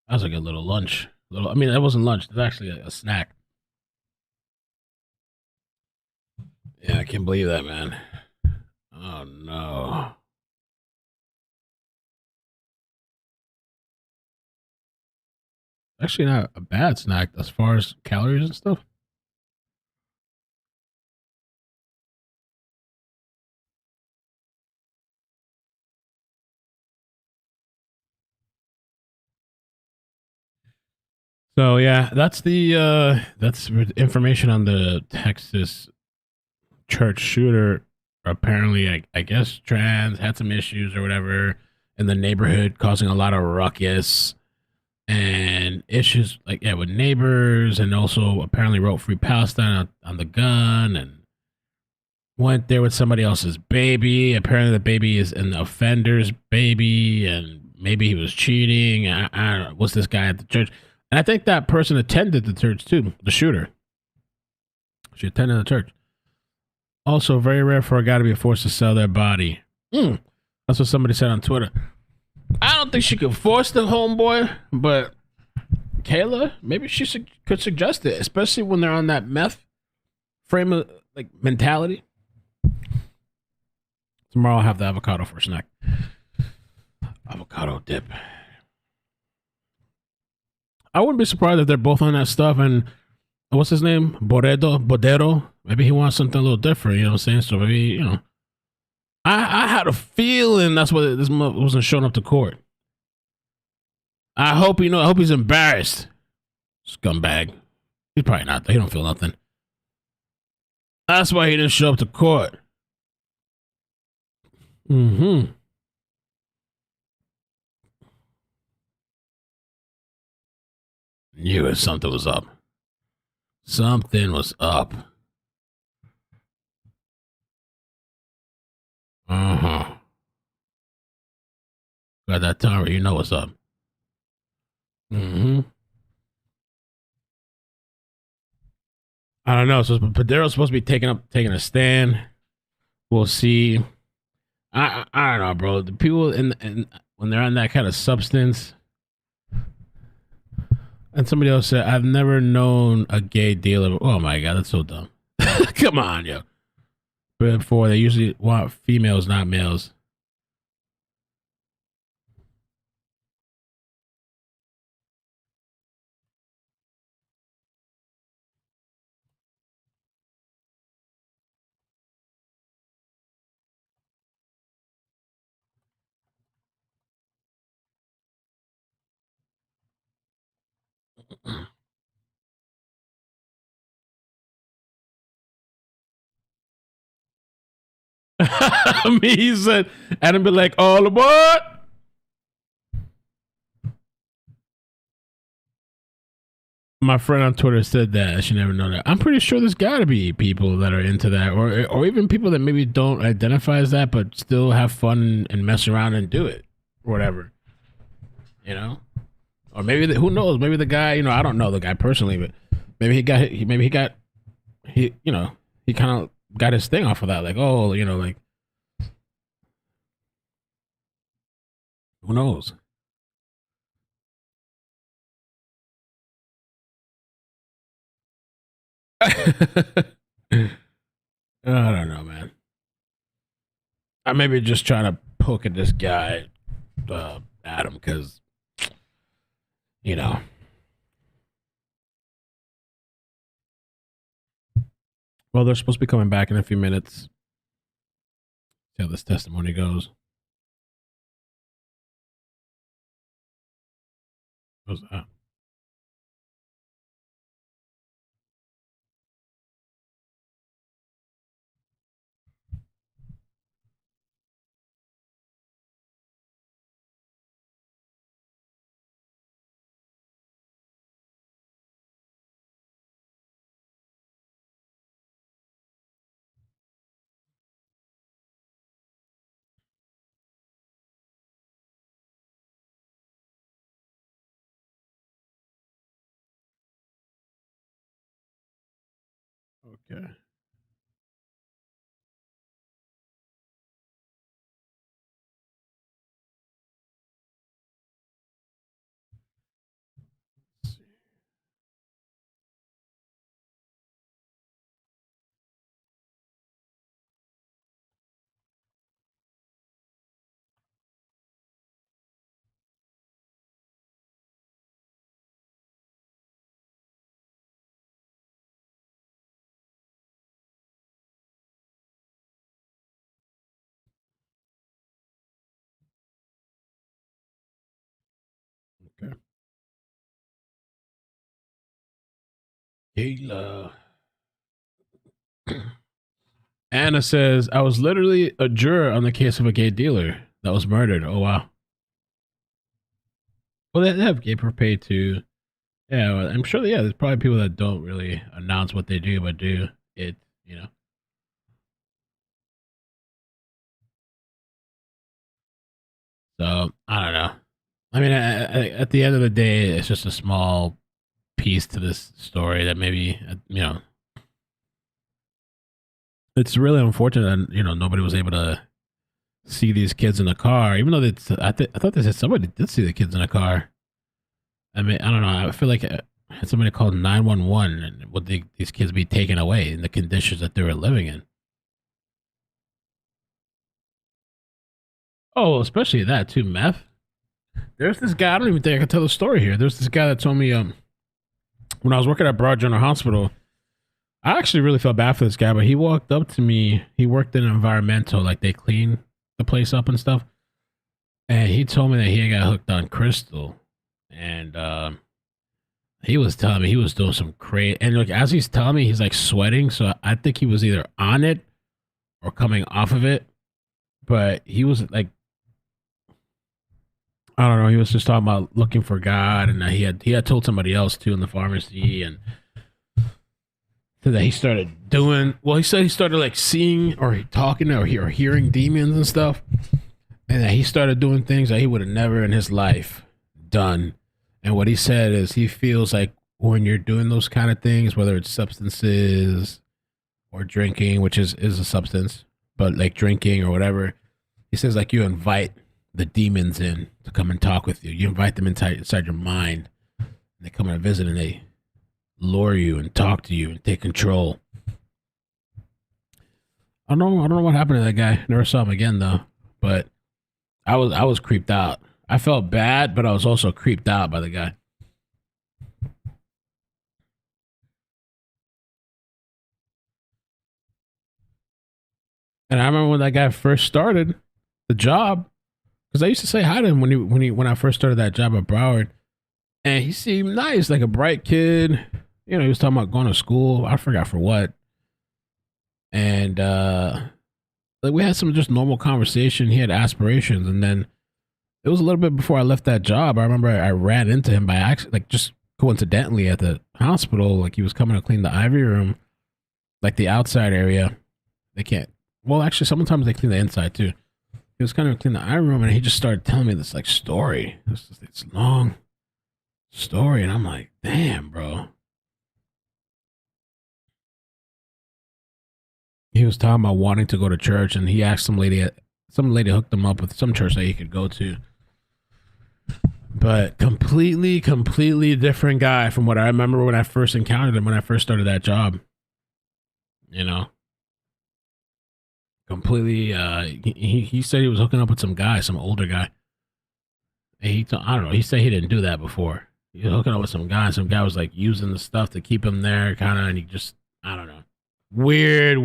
That was like a little lunch. I mean, that wasn't lunch. It was actually a snack. Yeah, I can't believe that, man. Oh, no. Actually, not a bad snack as far as calories and stuff. So yeah, that's information on the Texas church shooter. Apparently, I guess trans, had some issues or whatever in the neighborhood, causing a lot of ruckus and issues with neighbors, and also apparently wrote "Free Palestine" on the gun and went there with somebody else's baby. Apparently, the baby is an offender's baby, and maybe he was cheating. I don't know. What's this guy at the church? And I think that person attended the church too, the shooter. She attended the church. Also, very rare for a guy to be forced to sell their body. That's what somebody said on Twitter. I don't think she could force the homeboy, but Kayla, maybe she could suggest it, especially when they're on that meth frame of mentality. Tomorrow I'll have the avocado for a snack. Avocado dip. I wouldn't be surprised if they're both on that stuff. And what's his name? Bodero. Maybe he wants something a little different. You know what I'm saying? So maybe, I had a feeling that's why this wasn't showing up to court. I hope I hope he's embarrassed. Scumbag. He's probably not. He don't feel nothing. That's why he didn't show up to court. Mm-hmm. Knew it. Something was up. Something was up. Uh-huh. Got that timer. You know what's up. Mm-hmm. I don't know. So Padero's supposed to be taking a stand. We'll see. I don't know, bro. The people in when they're on that kind of substance. And somebody else said, I've never known a gay dealer. Oh my God, that's so dumb. Come on, yo. Before they usually want females, not males. Me, he said, Adam be like, all aboard. My friend on Twitter said that. I should never know that. I'm pretty sure there's got to be people that are into that, or even people that maybe don't identify as that, but still have fun and mess around and do it, or whatever. You know, or maybe who knows? Maybe the guy, you know, I don't know the guy personally, but maybe he kind of got his thing off of that. Like, oh, you know, like who knows? I don't know, man. I may be just trying to poke at this guy, Adam, because, you know. Well, they're supposed to be coming back in a few minutes. See how this testimony goes. What's that? Okay. Okay. Kayla. Anna says, I was literally a juror on the case of a gay dealer that was murdered. Oh, wow. Well, they have gay per pay too. Yeah, well, I'm sure, yeah, there's probably people that don't really announce what they do, but do it, you know. So, I don't know. I mean, at the end of the day, it's just a small piece to this story that maybe, you know, it's really unfortunate that, you know, nobody was able to see these kids in the car, even though I thought they said somebody did see the kids in the car. I mean, I don't know. I feel like somebody called 911, and would these kids be taken away in the conditions that they were living in? Oh, especially that too, meth. There's this guy. I don't even think I can tell the story here. There's this guy that told me when I was working at Broad General Hospital. I actually really felt bad for this guy, but he walked up to me. He worked in environmental, like they clean the place up and stuff. And he told me that he got hooked on crystal, and he was telling me he was doing some crazy. And look, as he's telling me, he's like sweating. So I think he was either on it or coming off of it. But he was like, I don't know. He was just talking about looking for God, and he had told somebody else too in the pharmacy, and so that he started doing. Well, he said he started like seeing or talking or hearing demons and stuff, and that he started doing things that he would have never in his life done. And what he said is he feels like when you're doing those kind of things, whether it's substances or drinking, which is a substance, but like drinking or whatever, he says like you invite the demons in to come and talk with you. You invite them inside your mind. And they come and visit and they lure you and talk to you and take control. I don't know what happened to that guy. Never saw him again though. But I was creeped out. I felt bad, but I was also creeped out by the guy. And I remember when that guy first started the job, because I used to say hi to him when I first started that job at Broward, and he seemed nice, like a bright kid. You know, he was talking about going to school. I forgot for what. And like we had some just normal conversation. He had aspirations, and then it was a little bit before I left that job. I remember I ran into him by accident, like just coincidentally at the hospital. Like he was coming to clean the IV room, like the outside area. They can't. Well, actually, sometimes they clean the inside too. He was kind of cleaning the IV room, and he just started telling me this like story. This long story, and I'm like, damn, bro. He was talking about wanting to go to church, and he asked some lady hooked him up with some church that he could go to. But completely different guy from what I remember when I first encountered him when I first started that job. You know, completely. He said he was hooking up with some guy, some older guy. And I don't know. He said he didn't do that before. He was hooking up with some guy. And some guy was like using the stuff to keep him there, kind of. And he just, I don't know. Weird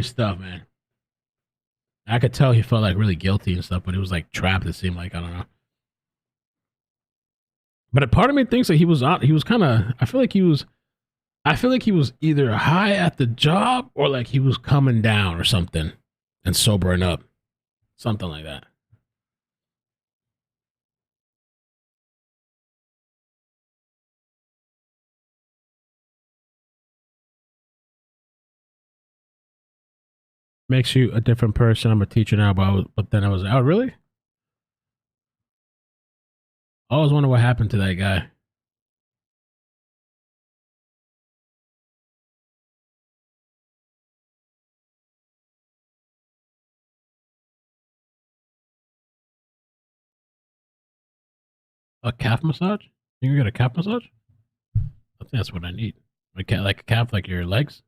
stuff, man. I could tell he felt like really guilty and stuff, but it was like trapped. It seemed like, I don't know. But a part of me thinks that he was kind of. I feel like he was either high at the job or like he was coming down or something and sobering up, something like that. Makes you a different person. I'm a teacher now, but then I was, oh, really? I always wonder what happened to that guy. A calf massage? You can get a calf massage? I think that's what I need. Like a calf, like your legs?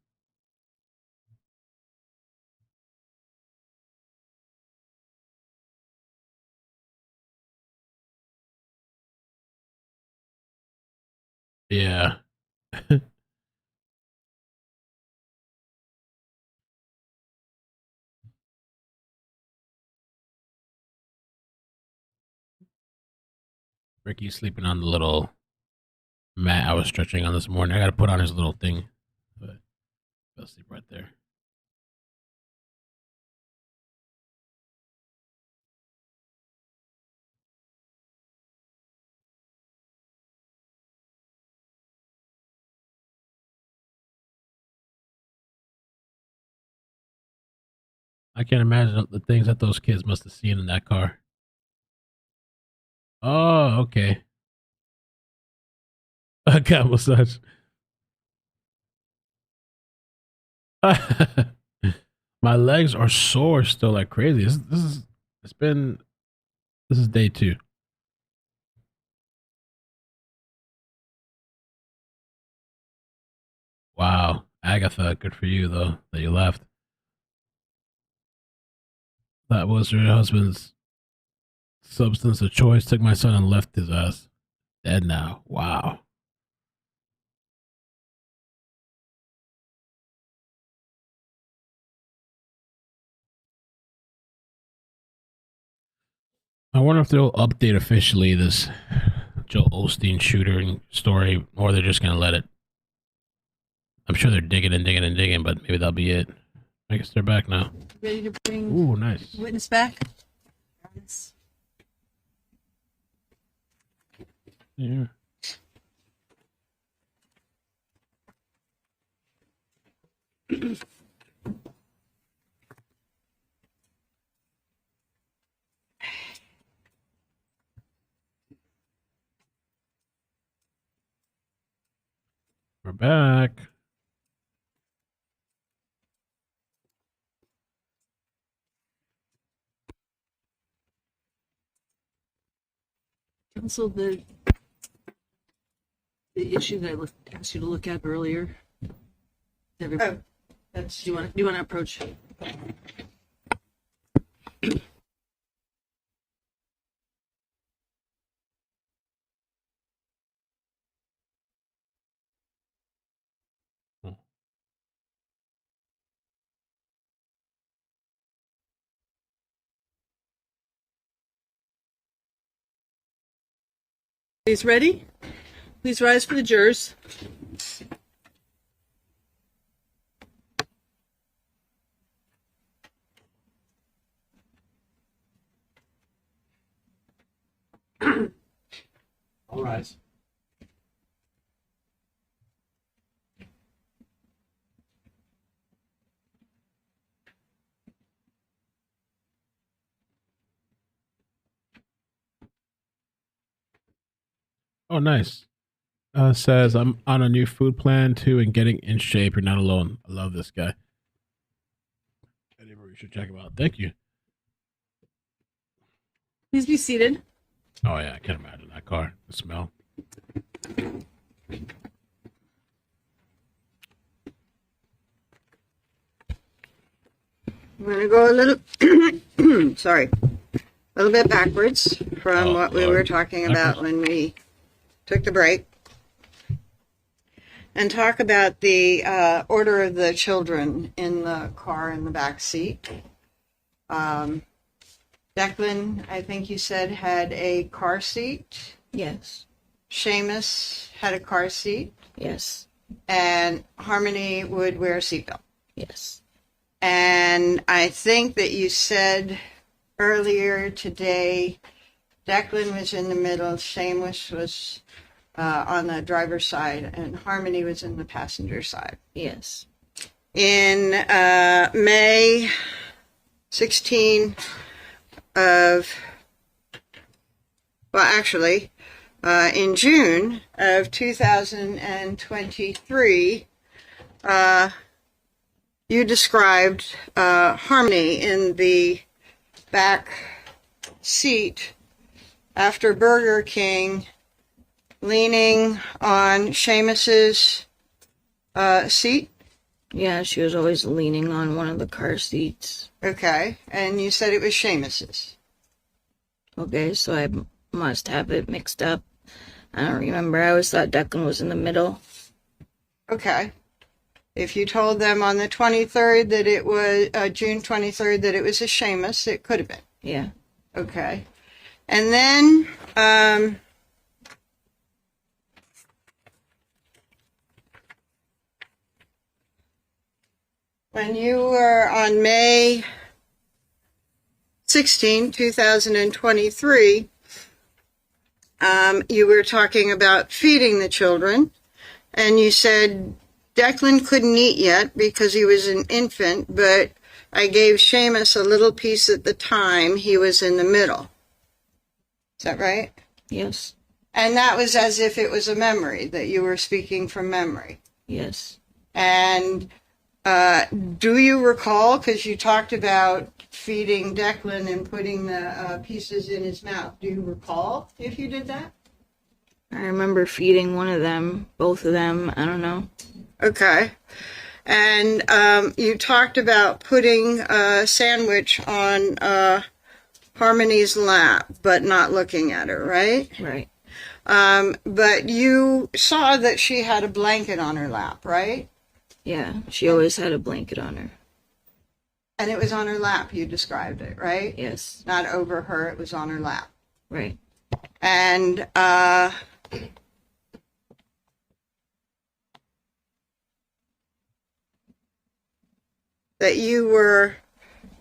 Yeah. Ricky's sleeping on the little mat I was stretching on this morning. I got to put on his little thing. But he'll sleep right there. I can't imagine the things that those kids must have seen in that car. Oh, okay. A calf massage. My legs are sore still like crazy. This is day 2. Wow. Agatha, good for you though that you left. That was your husband's substance of choice. Took my son and left his ass. Dead now. Wow. I wonder if they'll update officially this Joel Osteen shooting story, or they're just gonna let it. I'm sure they're digging and digging and digging, but maybe that'll be it. I guess they're back now. Ready to bring Ooh, nice. witness back? Yeah. We're back. Counsel, the issue that asked you to look at earlier. Do you want to approach? Please ready? Please rise for the jurors. All rise. Oh, nice. Says I'm on a new food plan too and getting in shape. You're not alone. I love this guy. Anyway, you should check him out. Thank you. Please be seated. Oh yeah, I can't imagine that car. The smell. I'm going to go a little, sorry, a little bit backwards from what we were talking about when we took the break, and talk about the order of the children in the car in the back seat. Declan, I think you said, had a car seat. Yes. Seamus had a car seat. Yes. And Harmony would wear a seatbelt. Yes. And I think that you said earlier today, Declan was in the middle, Seamus was on the driver's side, and Harmony was in the passenger side. Yes. In May 16 of, well, actually, in June of 2023, you described Harmony in the back seat after Burger King, leaning on Seamus's seat. Yeah, she was always leaning on one of the car seats. Okay, and you said it was Seamus's. Okay, so I must have it mixed up. I don't remember. I always thought Declan was in the middle. Okay. If you told them on the 23rd that it was June 23rd that it was a Seamus, it could have been. Yeah. Okay. And then when you were on May 16, 2023, you were talking about feeding the children, and you said Declan couldn't eat yet because he was an infant, but I gave Seamus a little piece at the time he was in the middle. Is that right? Yes. And that was as if it was a memory, that you were speaking from memory. Yes. And do you recall, because you talked about feeding Declan and putting the pieces in his mouth, do you recall if you did that? I remember feeding one of them, both of them, I don't know. Okay. And you talked about putting a sandwich on Harmony's lap, but not looking at her, right? Right. But you saw that she had a blanket on her lap, right? Yeah, she always had a blanket on her. And it was on her lap, you described it, right? Yes. Not over her, it was on her lap. Right. And that you were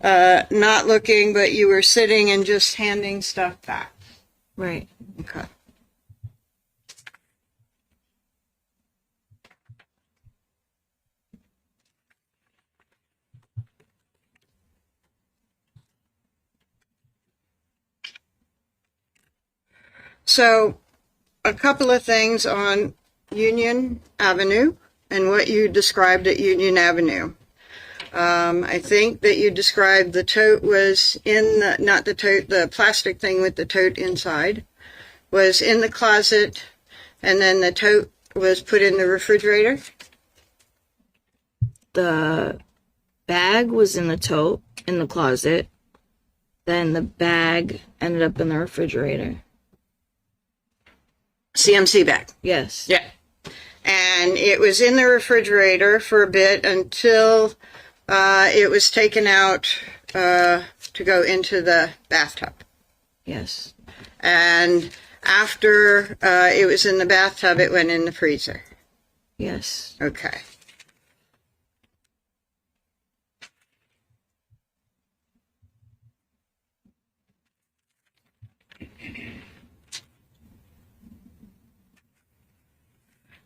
not looking, but you were sitting and just handing stuff back. Right. Okay. So, a couple of things on Union Avenue and what you described at Union Avenue. I think that you described the tote was in the, not the tote, the plastic thing with the tote inside was in the closet, and then the tote was put in the refrigerator. The bag was in the tote in the closet. Then the bag ended up in the refrigerator. CMC bag. Yes. Yeah. And it was in the refrigerator for a bit until it was taken out to go into the bathtub. Yes. And after it was in the bathtub, it went in the freezer. Yes. Okay.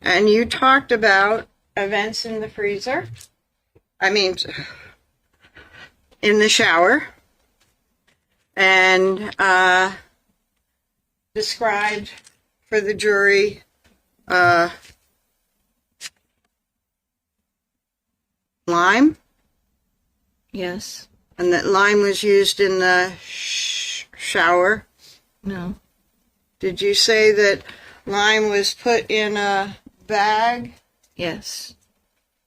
And you talked about events in the freezer. I mean, in the shower. And described for the jury lime. Yes. And that lime was used in the shower. No. Did you say that lime was put in a bag? Yes.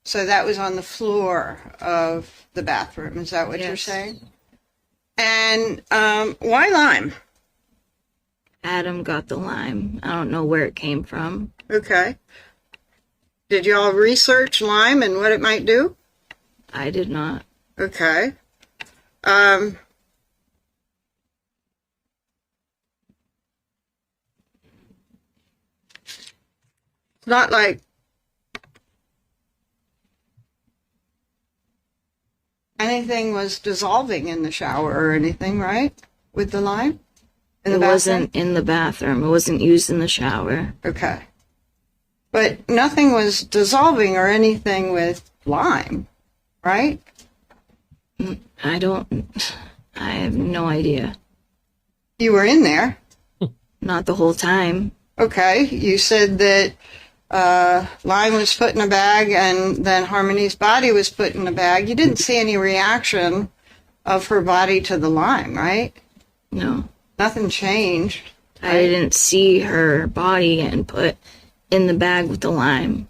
So that was on the floor of the bathroom. Is that what you're saying? And why lime? Adam got the lime. I don't know where it came from. Okay. Did y'all research lime and what it might do? I did not. Okay. It's not like anything was dissolving in the shower or anything, right? With the lime? It wasn't in the bathroom. It wasn't used in the shower. Okay. But nothing was dissolving or anything with lime, right? I have no idea. You were in there. Not the whole time. Okay. You said that lime was put in a bag and then Harmony's body was put in a bag. You didn't see any reaction of her body to the lime, right? No. Nothing changed. I didn't see her body and put in the bag with the lime.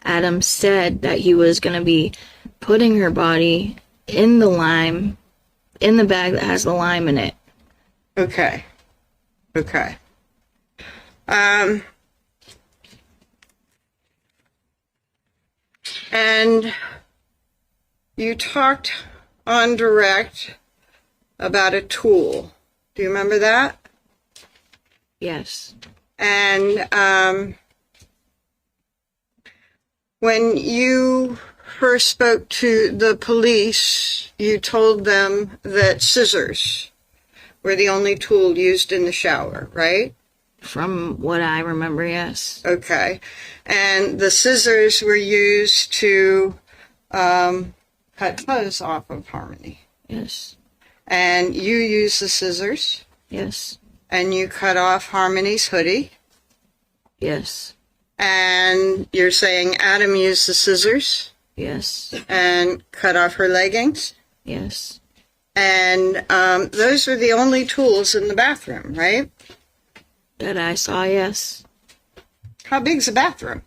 Adam said that he was going to be putting her body in the lime, in the bag that has the lime in it. Okay. Okay. And you talked on direct about a tool. Do you remember that? Yes. And when you first spoke to the police, you told them that scissors were the only tool used in the shower, right? From what I remember, yes. Okay. And the scissors were used to cut clothes off of Harmony. Yes. And you used the scissors. Yes. And you cut off Harmony's hoodie. Yes. And you're saying Adam used the scissors? Yes. And cut off her leggings? Yes. And those were the only tools in the bathroom, right? That I saw, yes. How big's the bathroom?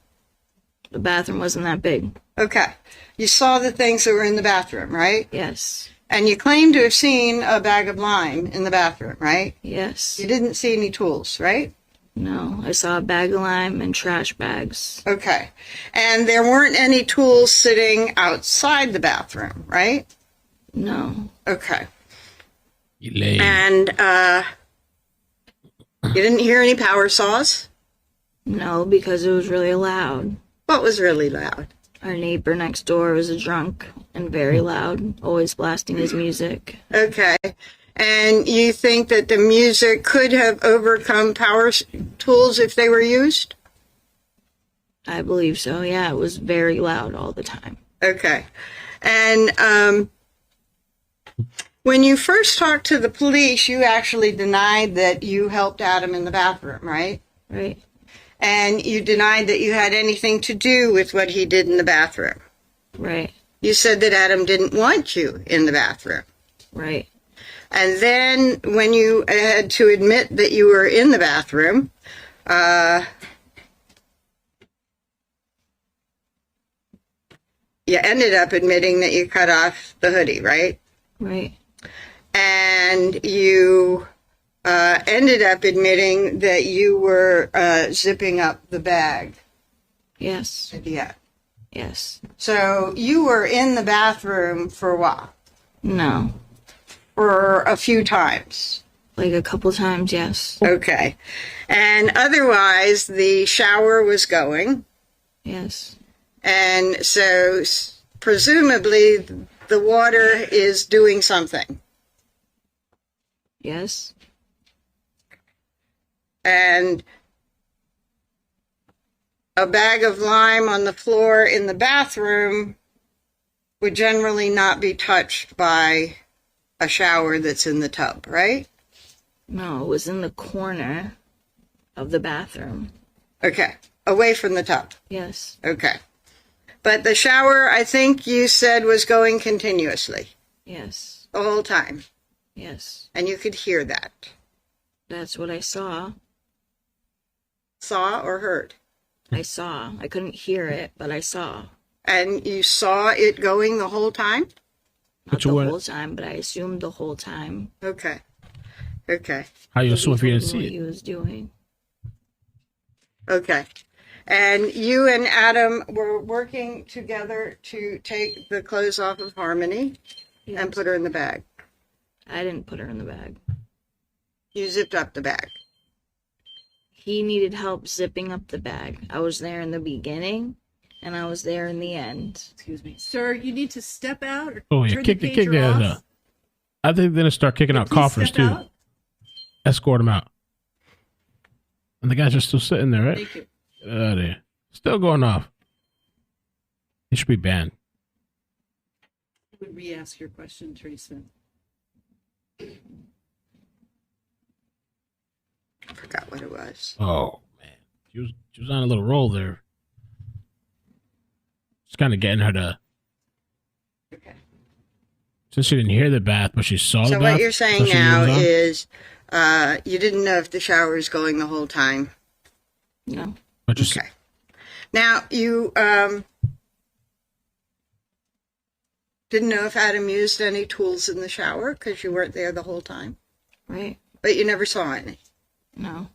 The bathroom wasn't that big. Okay. You saw the things that were in the bathroom, right? Yes. And you claim to have seen a bag of lime in the bathroom, right? Yes. You didn't see any tools, right? No, I saw a bag of lime and trash bags. Okay. And there weren't any tools sitting outside the bathroom, right? No. Okay. You lame. And you didn't hear any power saws? No, because it was really loud. What was really loud? Our neighbor next door was a drunk and very loud, always blasting his music. Okay. And you think that the music could have overcome power tools if they were used? I believe so, yeah. It was very loud all the time. Okay. And When you first talked to the police, you actually denied that you helped Adam in the bathroom, right? Right. And you denied that you had anything to do with what he did in the bathroom. Right. You said that Adam didn't want you in the bathroom. Right. And then when you had to admit that you were in the bathroom, you ended up admitting that you cut off the hoodie, right? Right. And you ended up admitting that you were zipping up the bag. Yes. Yeah. Yes. So you were in the bathroom for a while? No. For a few times? Like a couple times, yes. Okay. And otherwise, the shower was going? Yes. And so presumably the water is doing something? Yes. And a bag of lime on the floor in the bathroom would generally not be touched by a shower that's in the tub, right? No, it was in the corner of the bathroom. Okay. Away from the tub? Yes. Okay. But the shower, I think you said, was going continuously? Yes. The whole time? Yes. And you could hear that? That's what I saw. Saw or heard? I saw. I couldn't hear it, but I saw. And you saw it going the whole time? Not the whole time, but I assumed the whole time. Okay. Okay. How you assume if you didn't What see he it? was doing. Okay. And you and Adam were working together to take the clothes off of Harmony and put her in the bag? I didn't put her in the bag. You zipped up the bag? He needed help zipping up the bag. I was there in the beginning, and I was there in the end. Excuse me. Sir, you need to step out or Oh, yeah. turn Kick the the pager off. ass out. I think they're going to start kicking out Please coffers, step too. out. Escort them out. And the guys are still sitting there, right? Thank you. There. Still going off. He should be banned. I would re-ask your question, Attorney Smith. I forgot what it was. Oh, man. She was on a little roll there. Just kind of getting her to... Okay. Since she didn't hear the bath, but she saw the So bath. what you're saying so she now moves on? is you didn't know if the shower was going the whole time? No. But just, Okay. Now, you didn't know if Adam used any tools in the shower because you weren't there the whole time? Right. But you never saw any? No.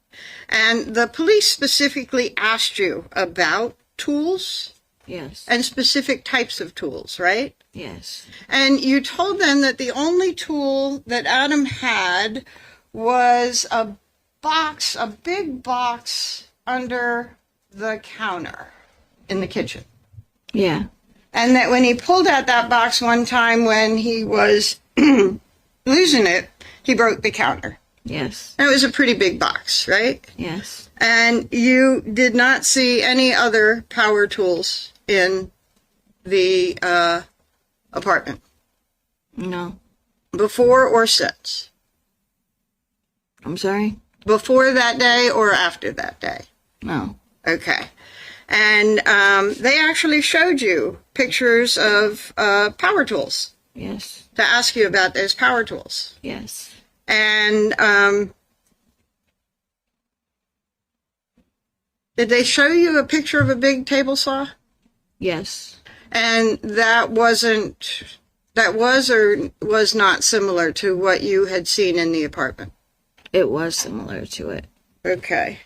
And the police specifically asked you about tools? Yes. And specific types of tools, right? Yes. And you told them that the only tool that Adam had was a box, a big box under the counter in the kitchen. Yeah. And that when he pulled out that box one time when he was losing it, he broke the counter. Yes. And it was a pretty big box, right? Yes. And you did not see any other power tools in the apartment? No. Before or since? I'm sorry? Before that day or after that day? No. Okay. And they actually showed you pictures of power tools. Yes. To ask you about those power tools. Yes. And did they show you a picture of a big table saw? Yes. And that was or was not similar to what you had seen in the apartment? It was similar to it. Okay.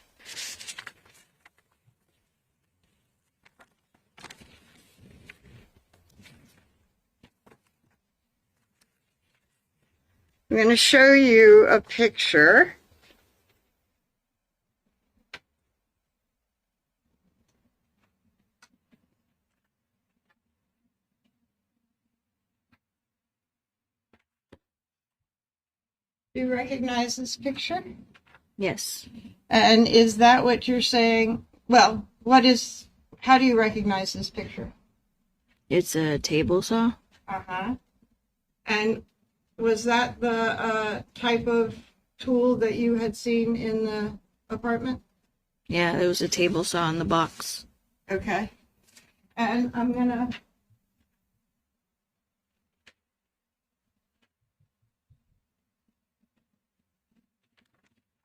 I'm going to show you a picture. Do you recognize this picture? Yes. And is that what you're saying? Well, how do you recognize this picture? It's a table saw. Uh-huh. And Was that the type of tool that you had seen in the apartment? Yeah, there was a table saw in the box. Okay. And I'm gonna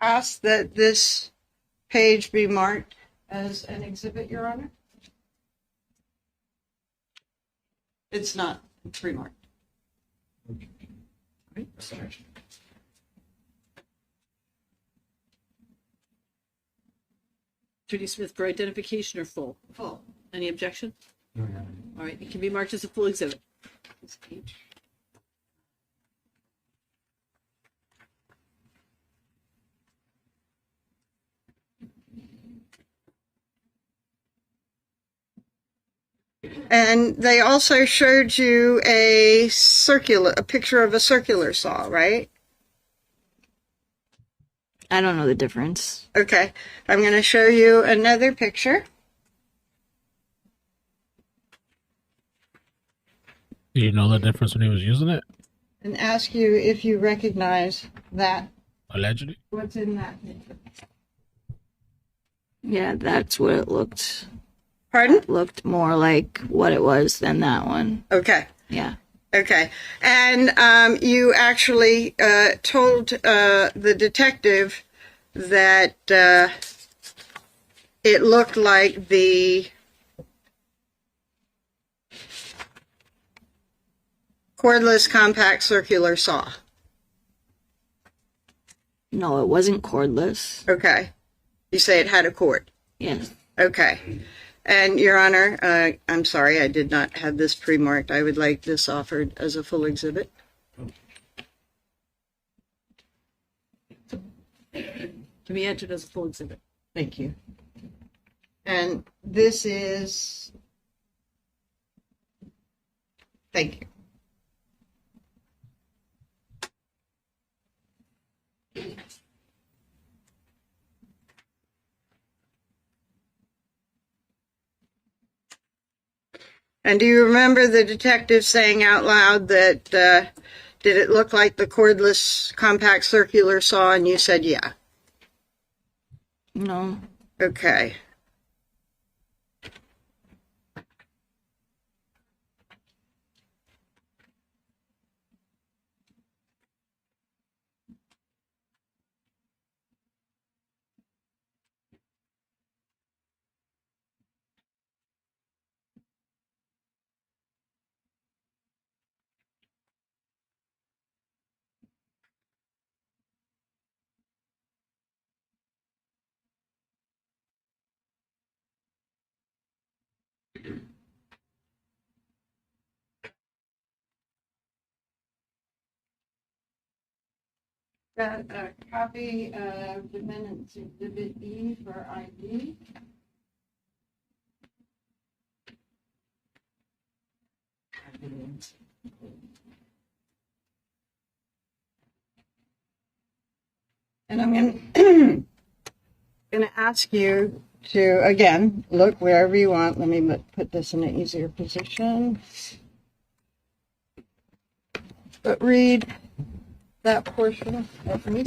ask that this page be marked as an exhibit, Your Honor. It's not, it's remarked. Right, sorry. Judy Smith, for identification or full? Full. Any objection? All right, it can be marked as a full exhibit. This page. And they also showed you a picture of a circular saw, right? I don't know the difference. Okay, I'm going to show you another picture. Do you know the difference when he was using it? And ask you if you recognize that. Allegedly? What's in that picture? Yeah, that's what it looked. Pardon? It looked more like what it was than that one. Okay. Yeah. Okay. And you actually told the detective that it looked like the cordless compact circular saw. No, it wasn't cordless. Okay. You say it had a cord? Yes. Okay. And Your Honor, I'm sorry, I did not have this pre-marked. I would like this offered as a full exhibit. Can be entered as a full exhibit. Thank you. And this is, thank you. And do you remember the detective saying out loud that, did it look like the cordless compact circular saw? And you said, yeah. No. Okay. Got a copy of Defendant's Exhibit E for ID. And I'm going to ask you to, again, look wherever you want. Let me put this in an easier position. But read that portion of me.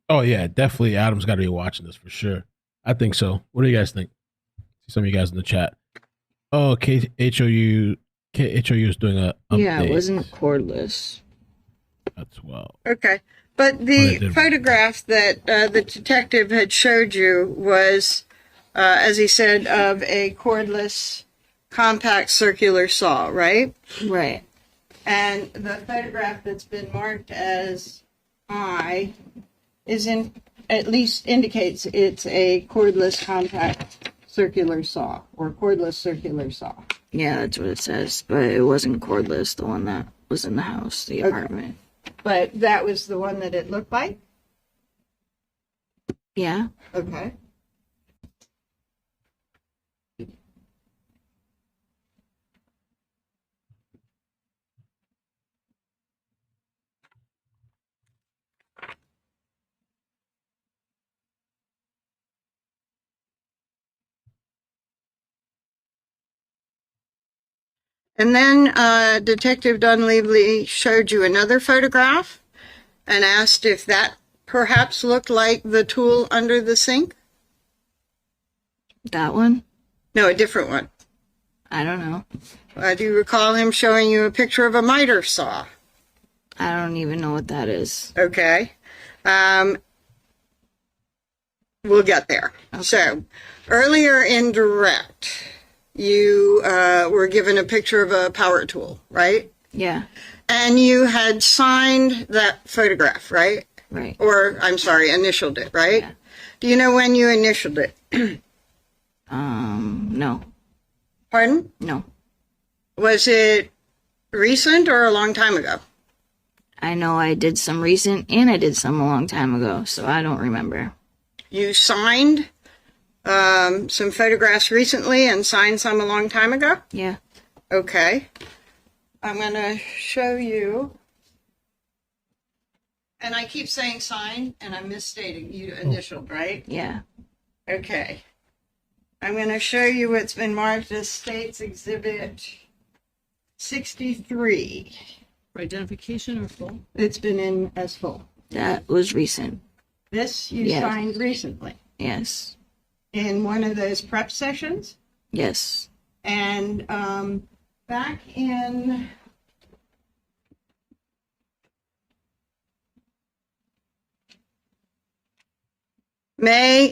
Oh yeah, definitely. Adam's got to be watching this for sure. I think so. What do you guys think? See some of you guys in the chat. Oh, KHOU is doing a update. Yeah, it wasn't cordless. That's well. Okay. But the photograph that the detective had showed you was, as he said, of a cordless compact circular saw, right? Right. And the photograph that's been marked as I is at least indicates it's a cordless compact circular saw or cordless circular saw. Yeah, that's what it says, but it wasn't cordless, the one that was in the house, the apartment. But that was the one that it looked like? Yeah. Okay. And then Detective Dunleavy showed you another photograph and asked if that perhaps looked like the tool under the sink. That one? No, a different one. I don't know. Do you recall him showing you a picture of a miter saw? I don't even know what that is. Okay. We'll get there. Okay. So, earlier in direct, you were given a picture of a power tool, right? Yeah. And you had signed that photograph, right? Right. Or, I'm sorry, initialed it, right? Yeah. Do you know when you initialed it? No. Pardon? No. Was it recent or a long time ago? I know I did some recent and I did some a long time ago, so I don't remember. You signed some photographs recently and signed some a long time ago? Yeah. Okay. I'm going to show you. And I keep saying sign, and I'm misstating. You initialed, right? Yeah. Okay. I'm going to show you what's been marked as States Exhibit 63. For identification or full? It's been in as full. That was recent. This you Yes. signed recently. Yes. In one of those prep sessions? Yes. And back in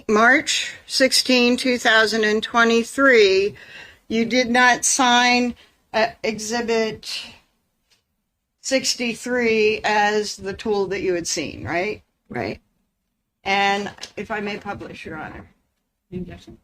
March 16, 2023, you did not sign Exhibit 63 as the tool that you had seen, right? Right. And if I may publish, Your Honor. Objection.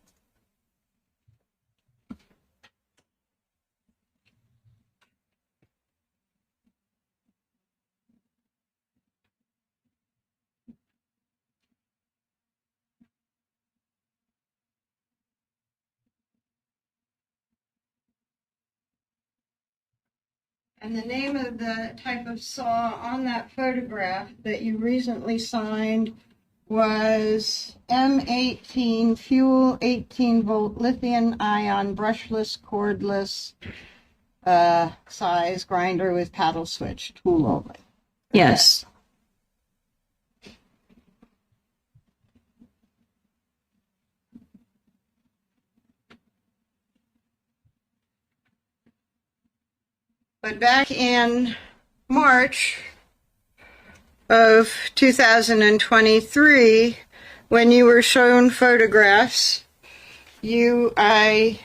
And the name of the type of saw on that photograph that you recently signed was M18 Fuel 18-volt lithium-ion brushless cordless size grinder with paddle switch tool only. Yes. But back in March of 2023, when you were shown photographs, you identified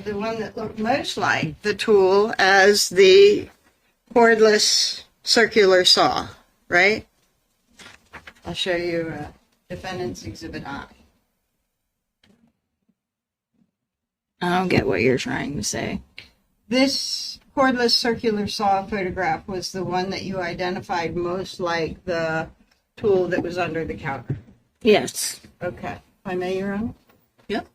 the one that looked most like the tool as the cordless circular saw, right? I'll show you Defendant's Exhibit I. I don't get what you're trying to say. This cordless circular saw photograph was the one that you identified most like the tool that was under the counter. Yes. Okay. If I may, Your Honor? Yep.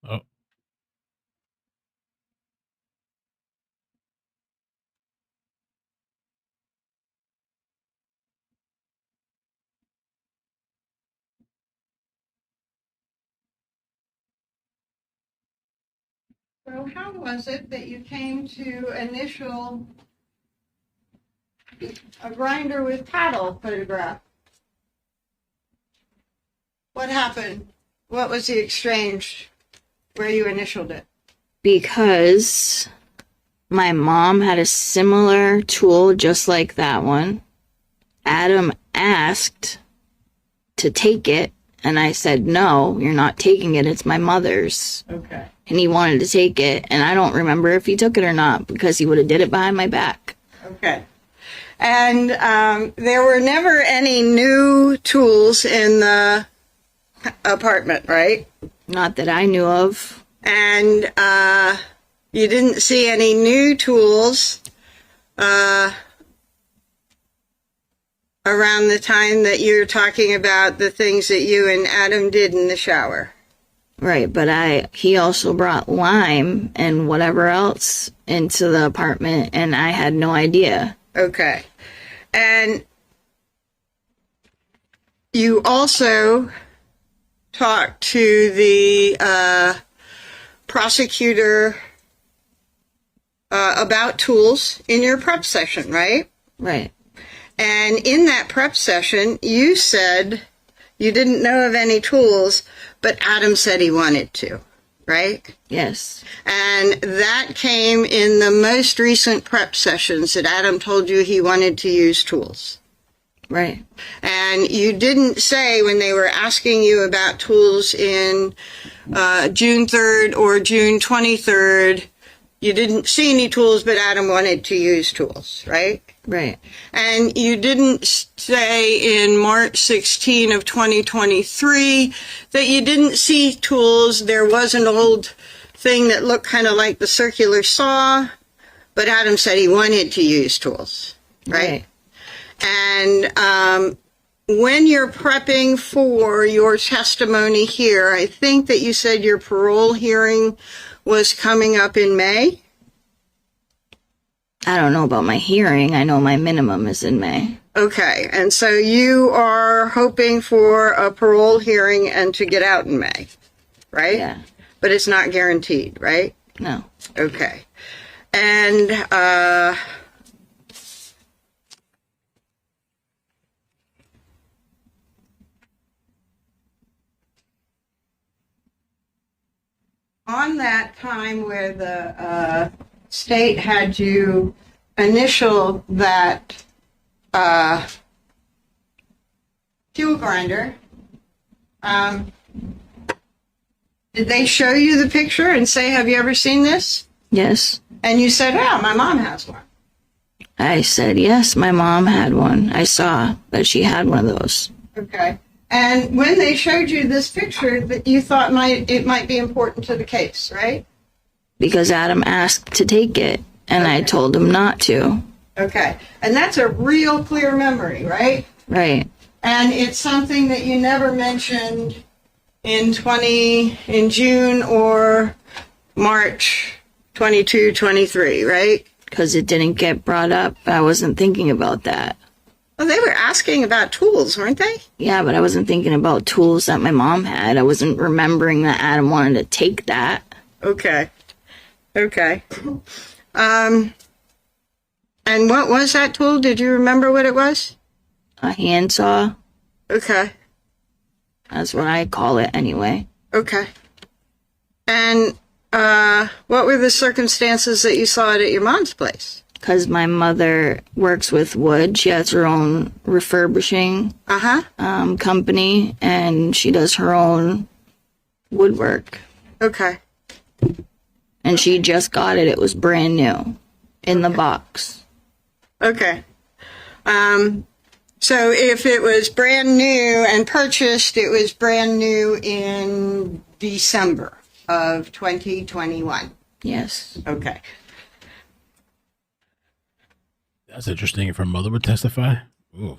Oh. So how was it that you came to initial a grinder with paddle photograph? What happened? What was the exchange where you initialed it? Because my mom had a similar tool just like that one. Adam asked to take it, and I said, no, you're not taking it. It's my mother's. Okay. And he wanted to take it, and I don't remember if he took it or not because he would have did it behind my back. Okay. And there were never any new tools in the apartment, right? Not that I knew of. And you didn't see any new tools around the time that you're talking about the things that you and Adam did in the shower. Right, but he also brought lime and whatever else into the apartment, and I had no idea. Okay. And you also talked to the prosecutor about tools in your prep session, right? Right. And in that prep session, you said you didn't know of any tools, but Adam said he wanted to, right? Yes. And that came in the most recent prep sessions that Adam told you he wanted to use tools. Right. And you didn't say when they were asking you about tools in June 3rd or June 23rd, you didn't see any tools, but Adam wanted to use tools, right? Right. And you didn't say in March 16 of 2023 that you didn't see tools. There was an old thing that looked kind of like the circular saw, but Adam said he wanted to use tools, right? And when you're prepping for your testimony here, I think that you said your parole hearing was coming up in May. I don't know about my hearing. I know my minimum is in May. Okay, and so you are hoping for a parole hearing and to get out in May, right? Yeah. But it's not guaranteed, right? No. Okay. And on that time where the state had you initial that fuel grinder, did they show you the picture and say, have you ever seen this? Yes. And you said, yeah, my mom has one. I said, yes, my mom had one. I saw that she had one of those. Okay. And when they showed you this picture, that you thought it might be important to the case, right? Because Adam asked to take it, and I told him not to. Okay. And that's a real clear memory, right? Right. And it's something that you never mentioned in June or March 22, 23, right? Because it didn't get brought up. I wasn't thinking about that. Well, they were asking about tools, weren't they? Yeah, but I wasn't thinking about tools that my mom had. I wasn't remembering that Adam wanted to take that. Okay. Okay. And what was that tool? Did you remember what it was? A handsaw. Okay. That's what I call it anyway. Okay. And what were the circumstances that you saw it at your mom's place? Because my mother works with wood. She has her own refurbishing company, and she does her own woodwork. Okay. And she just got it. It was brand new in the box. Okay. So if it was brand new and purchased, it was brand new in December of 2021. Yes. Okay. That's interesting. If her mother would testify. Ooh.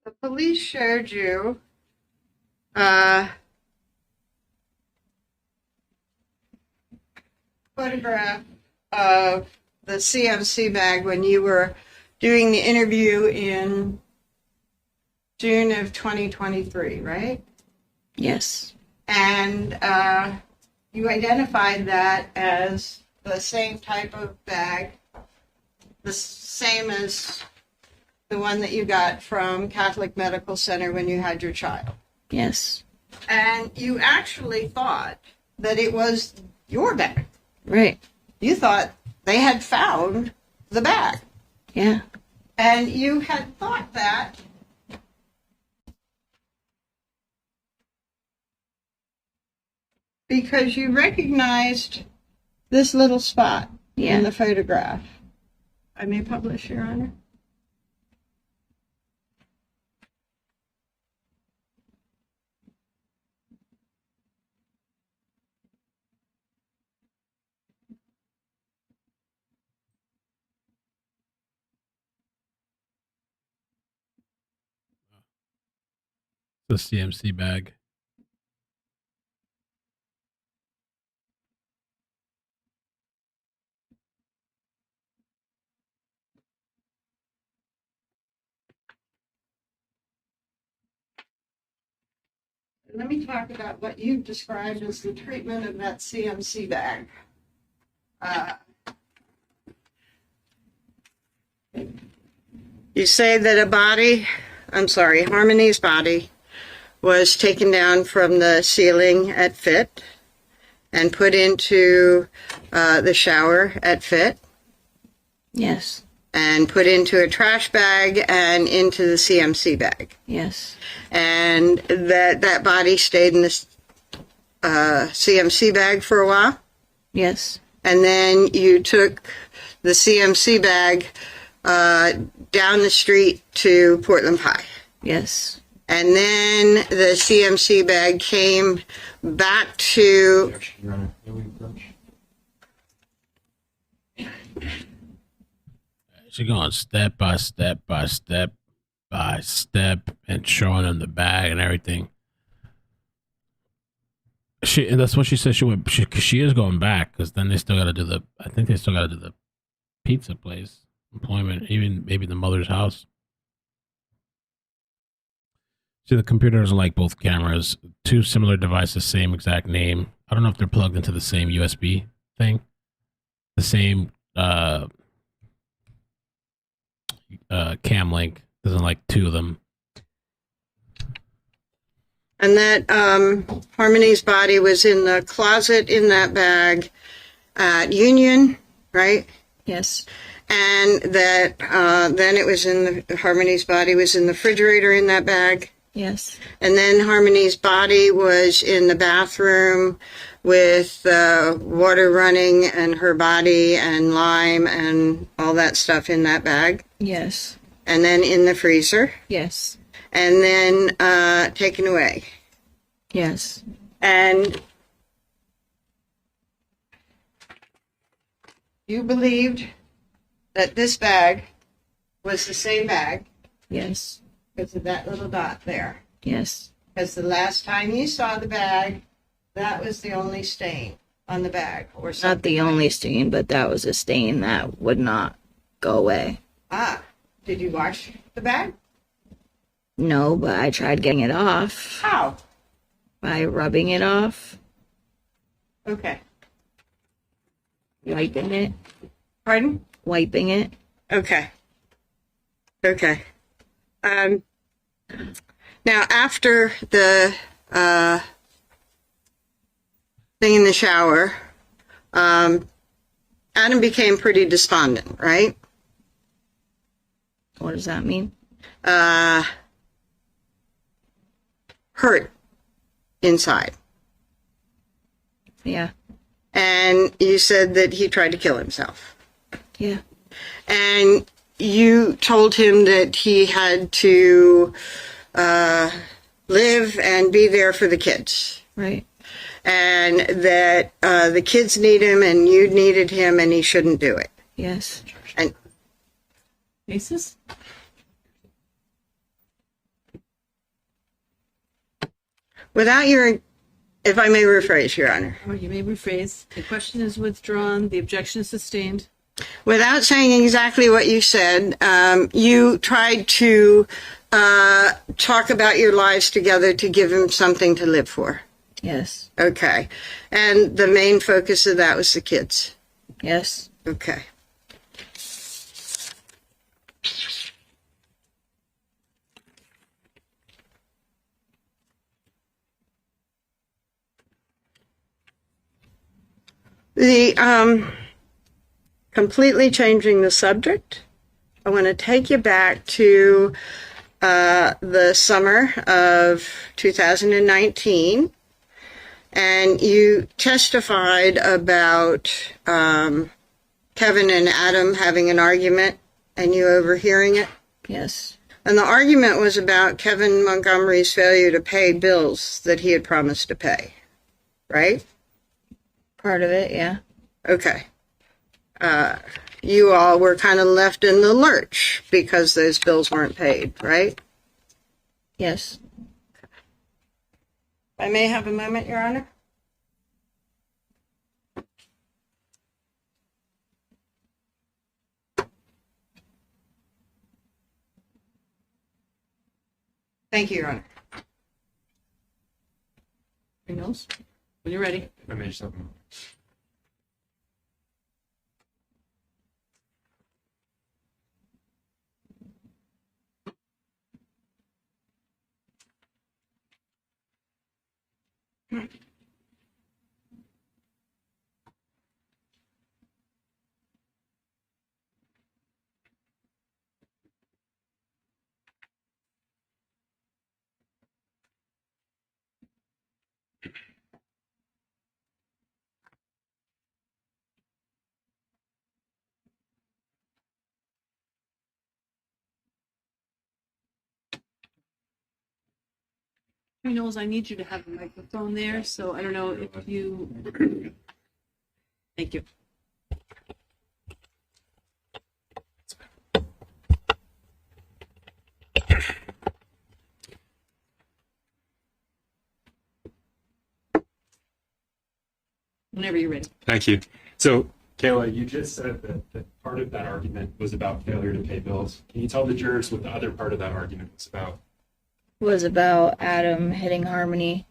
The police showed you photograph of the CMC bag when you were doing the interview in June of 2023, right? Yes. And you identified that as the same type of bag, the same as the one that you got from Catholic Medical Center when you had your child. Yes. And you actually thought that it was your bag. Right. You thought they had found the bag. Yeah. And you had thought that because you recognized this little spot in the photograph. I may publish, Your Honor. The CMC bag. Let me talk about what you've described as the treatment of that CMC bag. You say that Harmony's body was taken down from the ceiling at Fit and put into the shower at Fit. Yes. And put into a trash bag and into the CMC bag. Yes. And that body stayed in the CMC bag for a while? Yes. And then you took the CMC bag down the street to Portland Pie. Yes. And then the CMC bag came back to... She's going step by step by step by step and showing them the bag and everything. And that's what she said. She is going back because then they still got to do I think they still got to do the pizza place employment, even maybe the mother's house. See, the computer doesn't like both cameras. Two similar devices, same exact name. I don't know if they're plugged into the same USB thing. The same cam link. Doesn't like two of them. And that Harmony's body was in the closet in that bag at Union, right? Yes. And that then it was Harmony's body was in the refrigerator in that bag. Yes. And then Harmony's body was in the bathroom with water running and her body and lime and all that stuff in that bag. Yes. And then in the freezer. Yes. And then taken away. Yes. And you believed that this bag was the same bag. Yes. Because of that little dot there. Yes. Because the last time you saw the bag, that was the only stain on the bag. Or something. Not the only stain, but that was a stain that would not go away. Ah, did you wash the bag? No, but I tried getting it off. How? By rubbing it off. Okay. Wiping it. Pardon? Wiping it. Okay. Okay. Now, after the thing in the shower, Adam became pretty despondent, right? What does that mean? Hurt inside. Yeah. And you said that he tried to kill himself. Yeah. And you told him that he had to live and be there for the kids. Right. And that the kids need him and you needed him and he shouldn't do it. Yes. And Basis? without if I may rephrase, Your Honor. Or you may rephrase. The question is withdrawn. The objection is sustained. Without saying exactly what you said, you tried to talk about your lives together to give him something to live for. Yes. Okay. And the main focus of that was the kids. Yes. Okay. The completely changing the subject, I want to take you back to the summer of 2019, and you testified about Kevin and Adam having an argument and you overhearing it. Yes. And the argument was about Kevin Montgomery's failure to pay bills that he had promised to pay, right? Part of it, yeah. Okay. You all were kind of left in the lurch because those bills weren't paid, right? Yes. I may have a moment, Your Honor. Thank you, Your Honor. Anything else? When you're ready. I made something. Attorney Knowles, I need you to have the microphone there, so I don't know if you. Thank you. Whenever you're ready. Thank you. So, Kayla, you just said that part of that argument was about failure to pay bills. Can you tell the jurors what the other part of that argument was about? Was about Adam hitting Harmony.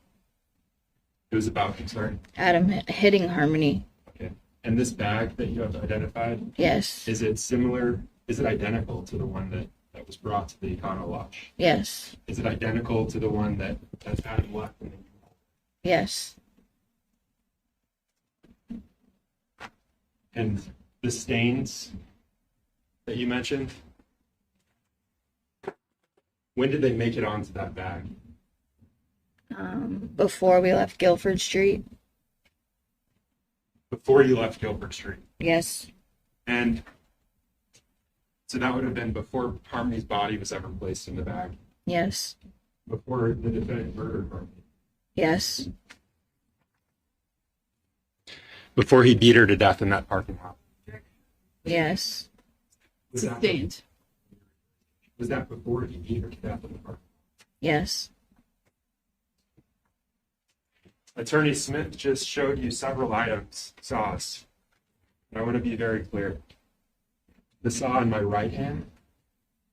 It was about, I'm sorry? Adam hitting Harmony. Okay. And this bag that you have identified? Yes. Is it similar, is it identical to the one that was brought to the Econo Lodge? Yes. Is it identical to the one that Adam left? Yes. And the stains that you mentioned, when did they make it onto that bag? Before we left Guilford Street. Before you left Guilford Street? Yes. And so that would have been before Harmony's body was ever placed in the bag? Yes. Before the defendant murdered Harmony? Yes. Before he beat her to death in that parking lot? Yes. Sustained. Was that before he beat her to death in the parking lot? Yes. Attorney Smith just showed you several items, saws. I want to be very clear. The saw in my right hand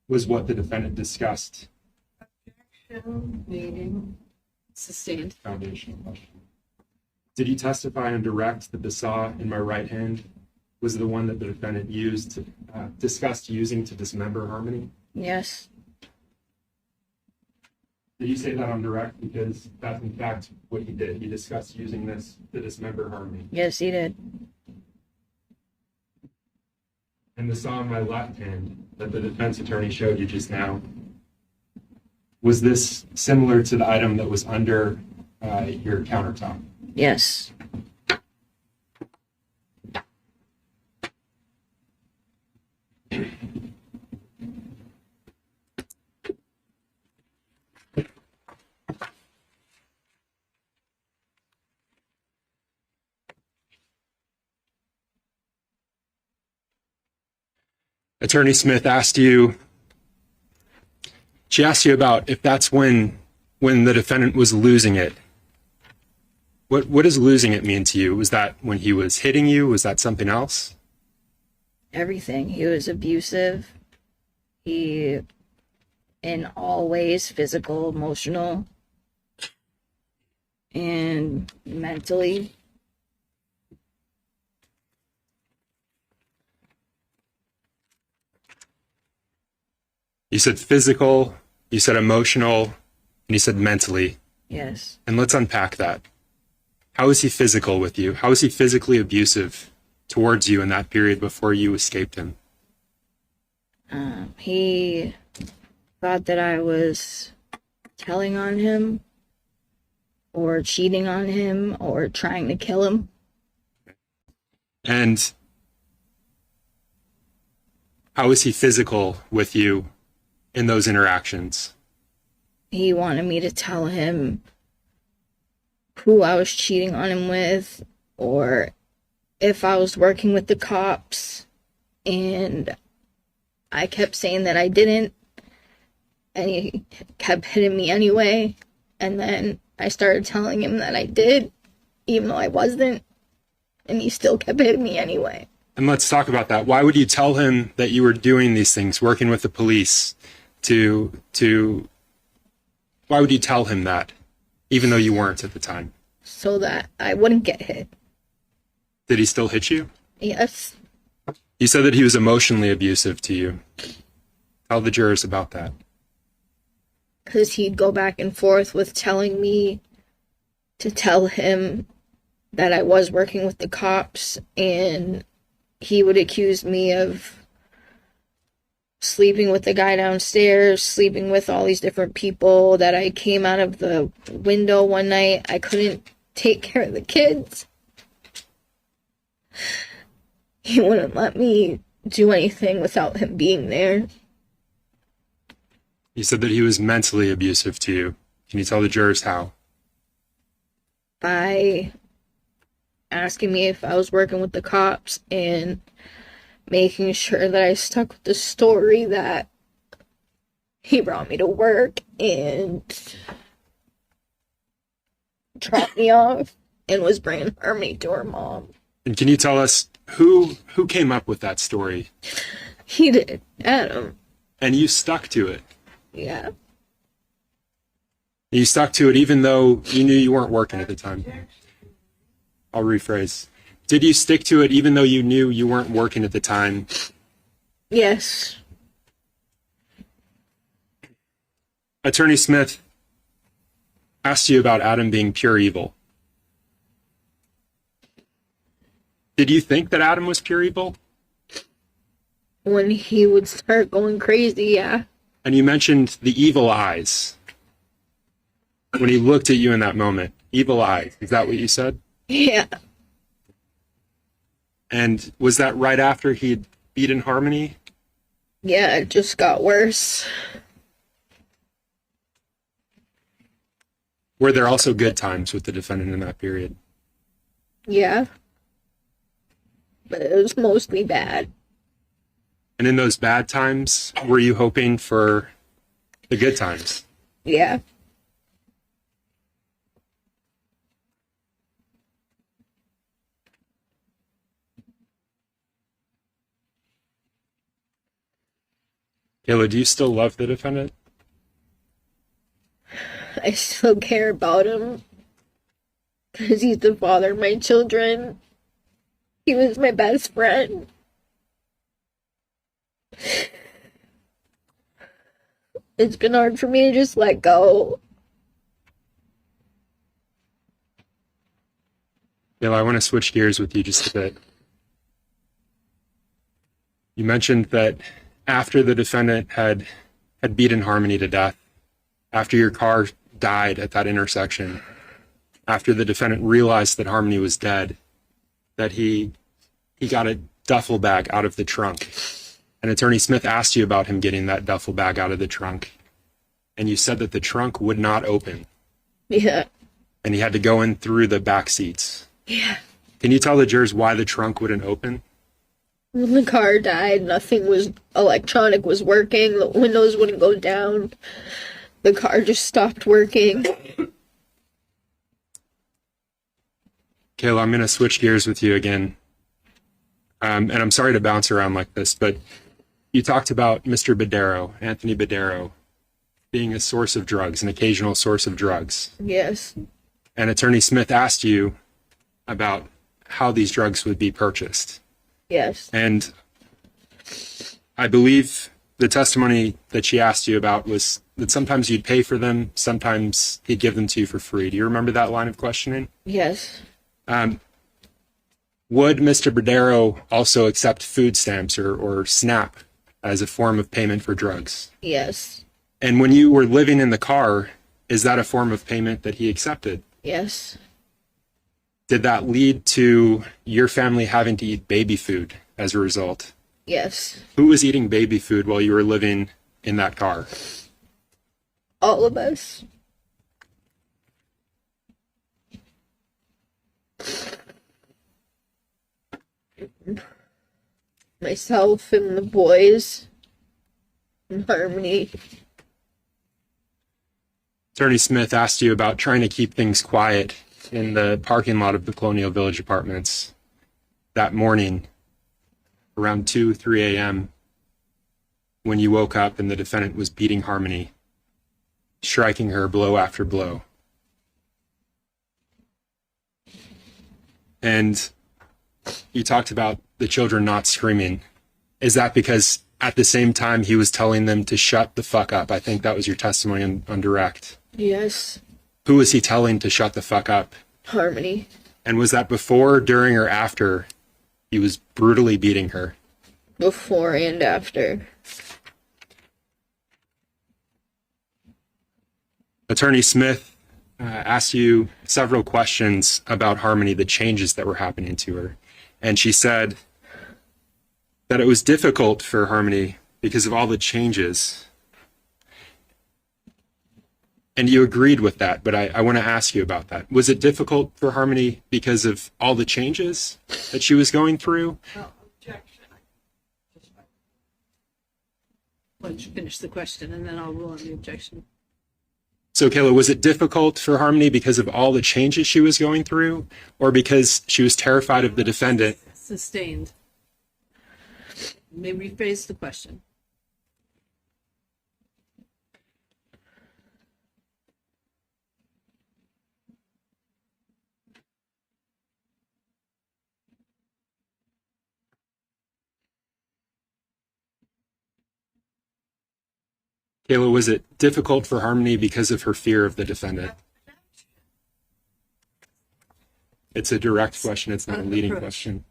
was what the defendant discussed. Meeting. Sustained. Foundational question. Did he testify on direct that the saw in my right hand was the one that the defendant used, discussed using to dismember Harmony? Yes. Did you say that on direct? Because that's in fact what he did. He discussed using this to dismember Harmony. Yes, he did. And the saw in my left hand that the defense attorney showed you just now, was this similar to the item that was under your countertop? Yes. Attorney Smith asked you, she asked you about if that's when the defendant was losing it. What does losing it mean to you? Was that when he was hitting you? Was that something else? Everything. He was abusive. He, in all ways, physical, emotional, and mentally. You said physical, you said emotional, and you said mentally. Yes. And let's unpack that. How was he physical with you? How was he physically abusive towards you in that period before you escaped him? He thought that I was telling on him or cheating on him or trying to kill him. And how was he physical with you in those interactions? He wanted me to tell him who I was cheating on him with or if I was working with the cops, and I kept saying that I didn't, and he kept hitting me anyway. And then I started telling him that I did, even though I wasn't, and he still kept hitting me anyway. And let's talk about that. Why would you tell him that you were doing these things, working with the police, why would you tell him that, even though you weren't at the time? So that I wouldn't get hit. Did he still hit you? Yes. You said that he was emotionally abusive to you. Tell the jurors about that. Because he'd go back and forth with telling me to tell him that I was working with the cops, and he would accuse me of sleeping with the guy downstairs, sleeping with all these different people, that I came out of the window one night. I couldn't take care of the kids. He wouldn't let me do anything without him being there. You said that he was mentally abusive to you. Can you tell the jurors how? By asking me if I was working with the cops and making sure that I stuck with the story that he brought me to work and dropped me off and was bringing Harmony to her mom. And can you tell us who came up with that story? He did, Adam. And you stuck to it. Yeah. You stuck to it even though you knew you weren't working at the time. I'll rephrase. Did you stick to it even though you knew you weren't working at the time? Yes. Attorney Smith asked you about Adam being pure evil. Did you think that Adam was pure evil? When he would start going crazy, yeah. And you mentioned the evil eyes. When he looked at you in that moment. Evil eyes. Is that what you said? Yeah. And was that right after he'd beaten Harmony? Yeah, it just got worse. Were there also good times with the defendant in that period? Yeah. But it was mostly bad. And in those bad times, were you hoping for the good times? Yeah. Kayla, do you still love the defendant? I still care about him. Because he's the father of my children. He was my best friend. It's been hard for me to just let go. Kayla, I want to switch gears with you just a bit. You mentioned that after the defendant had beaten Harmony to death, after your car died at that intersection, after the defendant realized that Harmony was dead, that he got a duffel bag out of the trunk. And Attorney Smith asked you about him getting that duffel bag out of the trunk. And you said that the trunk would not open. Yeah. And he had to go in through the back seats. Yeah. Can you tell the jurors why the trunk wouldn't open? When the car died, nothing was electronic was working. The windows wouldn't go down. The car just stopped working. Kayla, I'm going to switch gears with you again. And I'm sorry to bounce around like this, but you talked about Mr. Badero, Anthony Badero, being a source of drugs, an occasional source of drugs. Yes. And Attorney Smith asked you about how these drugs would be purchased. Yes. And I believe the testimony that she asked you about was that sometimes you'd pay for them, sometimes he'd give them to you for free. Do you remember that line of questioning? Yes. Would Mr. Badero also accept food stamps or SNAP as a form of payment for drugs? Yes. And when you were living in the car, is that a form of payment that he accepted? Yes. Did that lead to your family having to eat baby food as a result? Yes. Who was eating baby food while you were living in that car? All of us. Myself and the boys and Harmony. Attorney Smith asked you about trying to keep things quiet in the parking lot of the Colonial Village Apartments that morning around 3 a.m. when you woke up and the defendant was beating Harmony, striking her blow after blow. And you talked about the children not screaming. Is that because at the same time he was telling them to shut the fuck up? I think that was your testimony on direct. Yes. Who was he telling to shut the fuck up? Harmony. And was that before, during, or after he was brutally beating her? Before and after. Attorney Smith asked you several questions about Harmony, the changes that were happening to her. And she said that it was difficult for Harmony because of all the changes. And you agreed with that, but I want to ask you about that. Was it difficult for Harmony because of all the changes that she was going through? Why don't you finish the question and then I'll rule on the objection. So, Kayla, was it difficult for Harmony because of all the changes she was going through, or because she was terrified of the defendant? Sustained. You may rephrase the question. Kayla, was it difficult for Harmony because of her fear of the defendant? It's a direct question. It's not a leading question.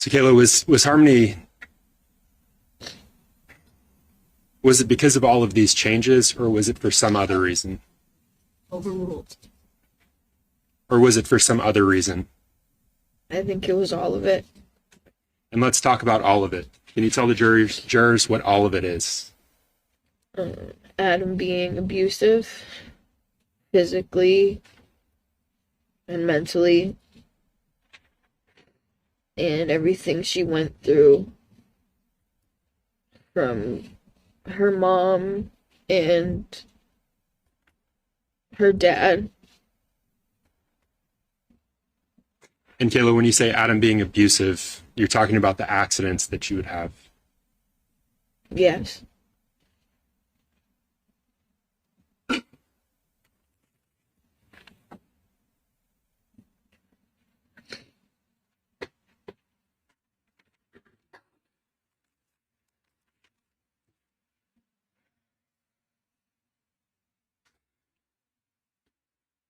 So, Kayla, was Harmony, was it because of all of these changes, or was it for some other reason? Overruled. Or was it for some other reason? I think it was all of it. And let's talk about all of it. Can you tell the jurors what all of it is? Adam being abusive, physically and mentally, and everything she went through from her mom and her dad. And Kayla, when you say Adam being abusive, you're talking about the accidents that you would have. Yes.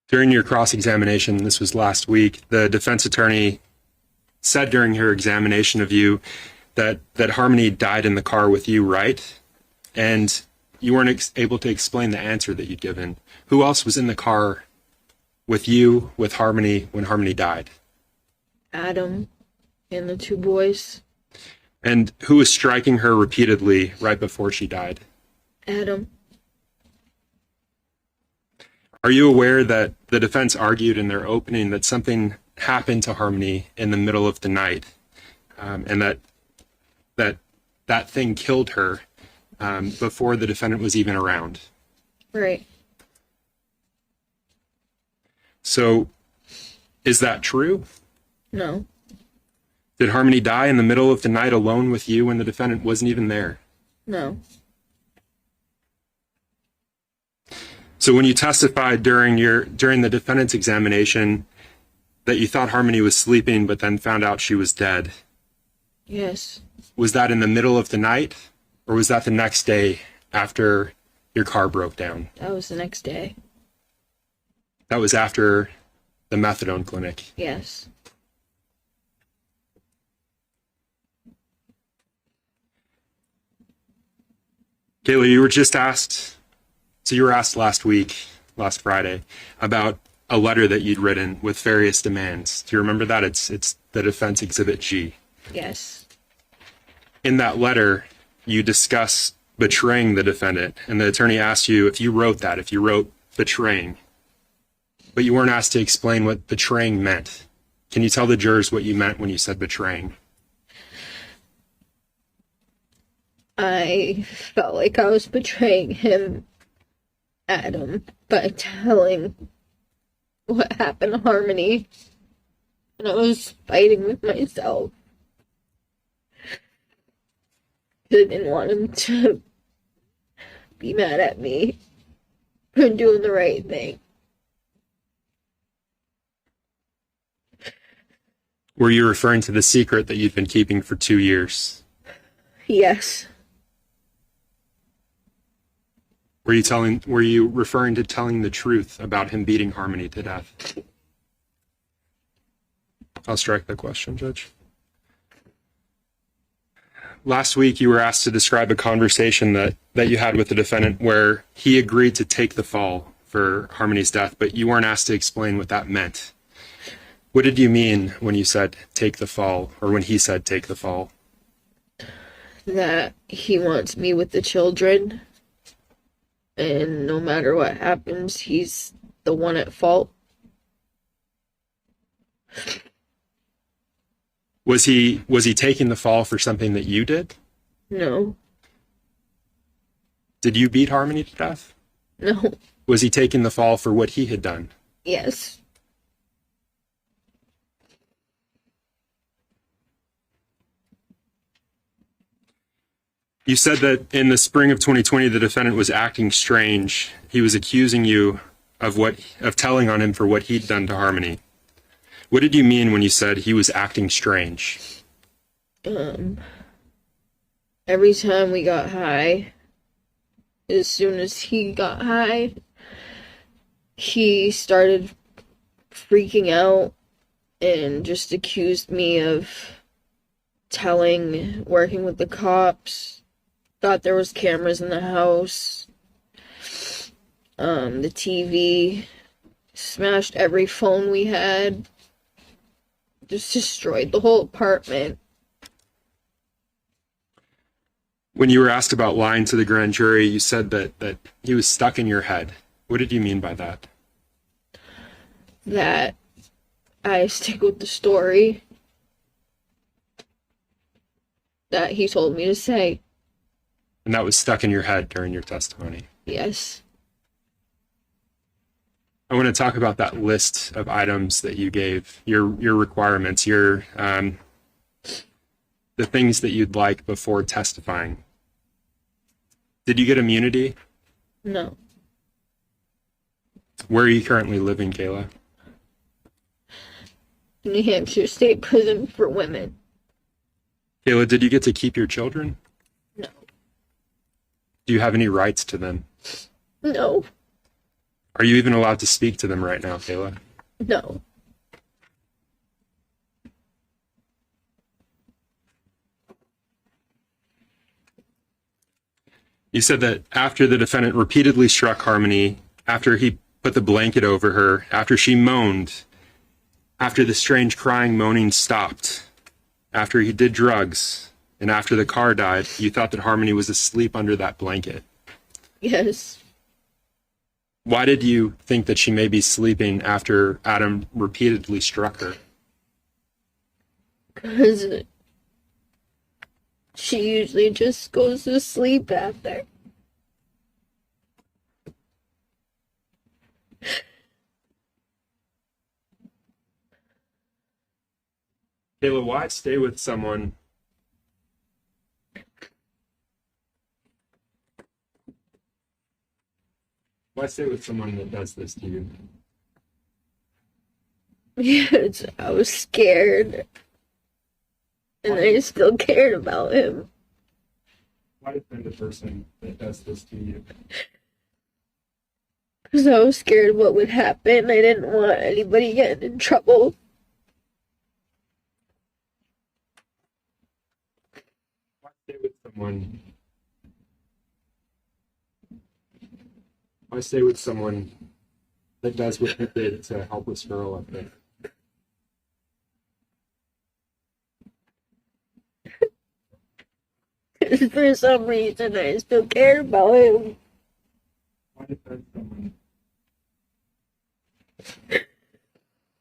During your cross-examination, this was last week, the defense attorney said during her examination of you that Harmony died in the car with you, right? And you weren't able to explain the answer that you'd given. Who else was in the car with you, with Harmony, when Harmony died? Adam and the two boys. And who was striking her repeatedly right before she died? Adam. Are you aware that the defense argued in their opening that something happened to Harmony in the middle of the night, and that thing killed her before the defendant was even around? Right. So, is that true? No. Did Harmony die in the middle of the night alone with you when the defendant wasn't even there? No. So when you testified during the defendant's examination that you thought Harmony was sleeping but then found out she was dead, Yes. was that in the middle of the night or was that the next day after your car broke down? That was the next day. That was after the methadone clinic. Yes. Kayla, you were just asked, so you were asked last last Friday, about a letter that you'd written with various demands. Do you remember that? It's the defense exhibit G. Yes. In that letter, you discuss betraying the defendant, and the attorney asked you if you wrote betraying, but you weren't asked to explain what betraying meant. Can you tell the jurors what you meant when you said betraying? I felt like I was betraying him, Adam, by telling what happened to Harmony. And I was fighting with myself. I didn't want him to be mad at me for doing the right thing. Were you referring to the secret that you've been keeping for 2 years? Yes. Were you referring to telling the truth about him beating Harmony to death? I'll strike that question, Judge. Last week, you were asked to describe a conversation that you had with the defendant where he agreed to take the fall for Harmony's death, but you weren't asked to explain what that meant. What did you mean when you said take the fall, or when he said take the fall? That he wants me with the children. And no matter what happens, he's the one at fault. Was he taking the fall for something that you did? No. Did you beat Harmony to death? No. Was he taking the fall for what he had done? Yes. You said that in the spring of 2020, the defendant was acting strange. He was accusing you of telling on him for what he'd done to Harmony. What did you mean when you said he was acting strange? Every time we got high, as soon as he got high, he started freaking out and just accused me of working with the cops. Thought there was cameras in the house. The TV, smashed every phone we had. Just destroyed the whole apartment. When you were asked about lying to the grand jury, you said that he was stuck in your head. What did you mean by that? That I stick with the story that he told me to say. And that was stuck in your head during your testimony? Yes. I want to talk about that list of items that you gave, your requirements, the things that you'd like before testifying. Did you get immunity? No. Where are you currently living, Kayla? New Hampshire State Prison for Women. Kayla, did you get to keep your children? No. Do you have any rights to them? No. Are you even allowed to speak to them right now, Kayla? No. You said that after the defendant repeatedly struck Harmony, after he put the blanket over her, after she moaned, after the strange crying, moaning stopped, after he did drugs, and after the car died, you thought that Harmony was asleep under that blanket. Yes. Why did you think that she may be sleeping after Adam repeatedly struck her? Because she usually just goes to sleep after. Kayla, why stay with someone? Why stay with someone that does this to you? Because I was scared. And I still cared about him. Why defend a person that does this to you? Because I was scared what would happen. I didn't want anybody getting in trouble. Why stay with someone? Why stay with someone that does what you did to a helpless girl like that? Because for some reason I still cared about him. Why defend someone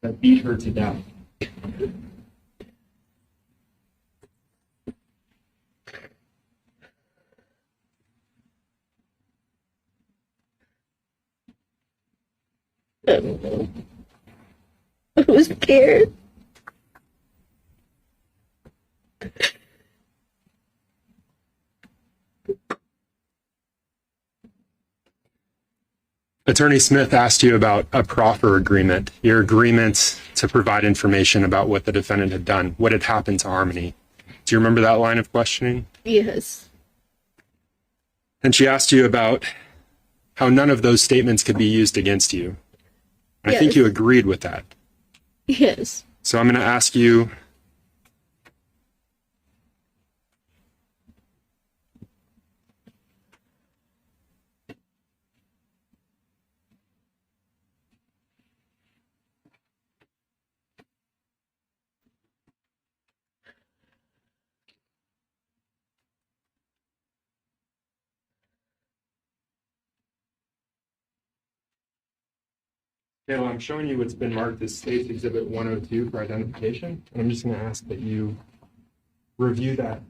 that beat her to death? I don't know. I was scared. Attorney Smith asked you about a proffer agreement, your agreement to provide information about what the defendant had done, what had happened to Harmony. Do you remember that line of questioning? Yes. And she asked you about how none of those statements could be used against you. I think you agreed with that. Yes. So I'm going to ask you, Kayla, I'm showing you what's been marked as State's Exhibit 102 for identification, and I'm just going to ask that you review that.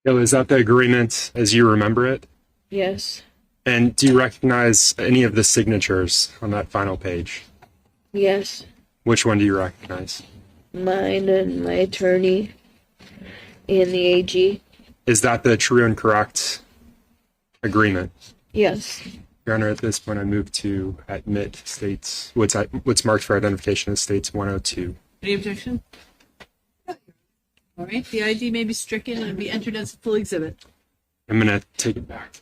Kayla, is that the agreement as you remember it? Yes. And do you recognize any of the signatures on that final page? Yes. Which one do you recognize? Mine and my attorney and the AG. Is that the true and correct agreement? Yes. Your Honor, at this point, I move to admit States, what's marked for identification as States 102. Any objection? All right, the ID may be stricken and be entered as a full exhibit. I'm going to take it back.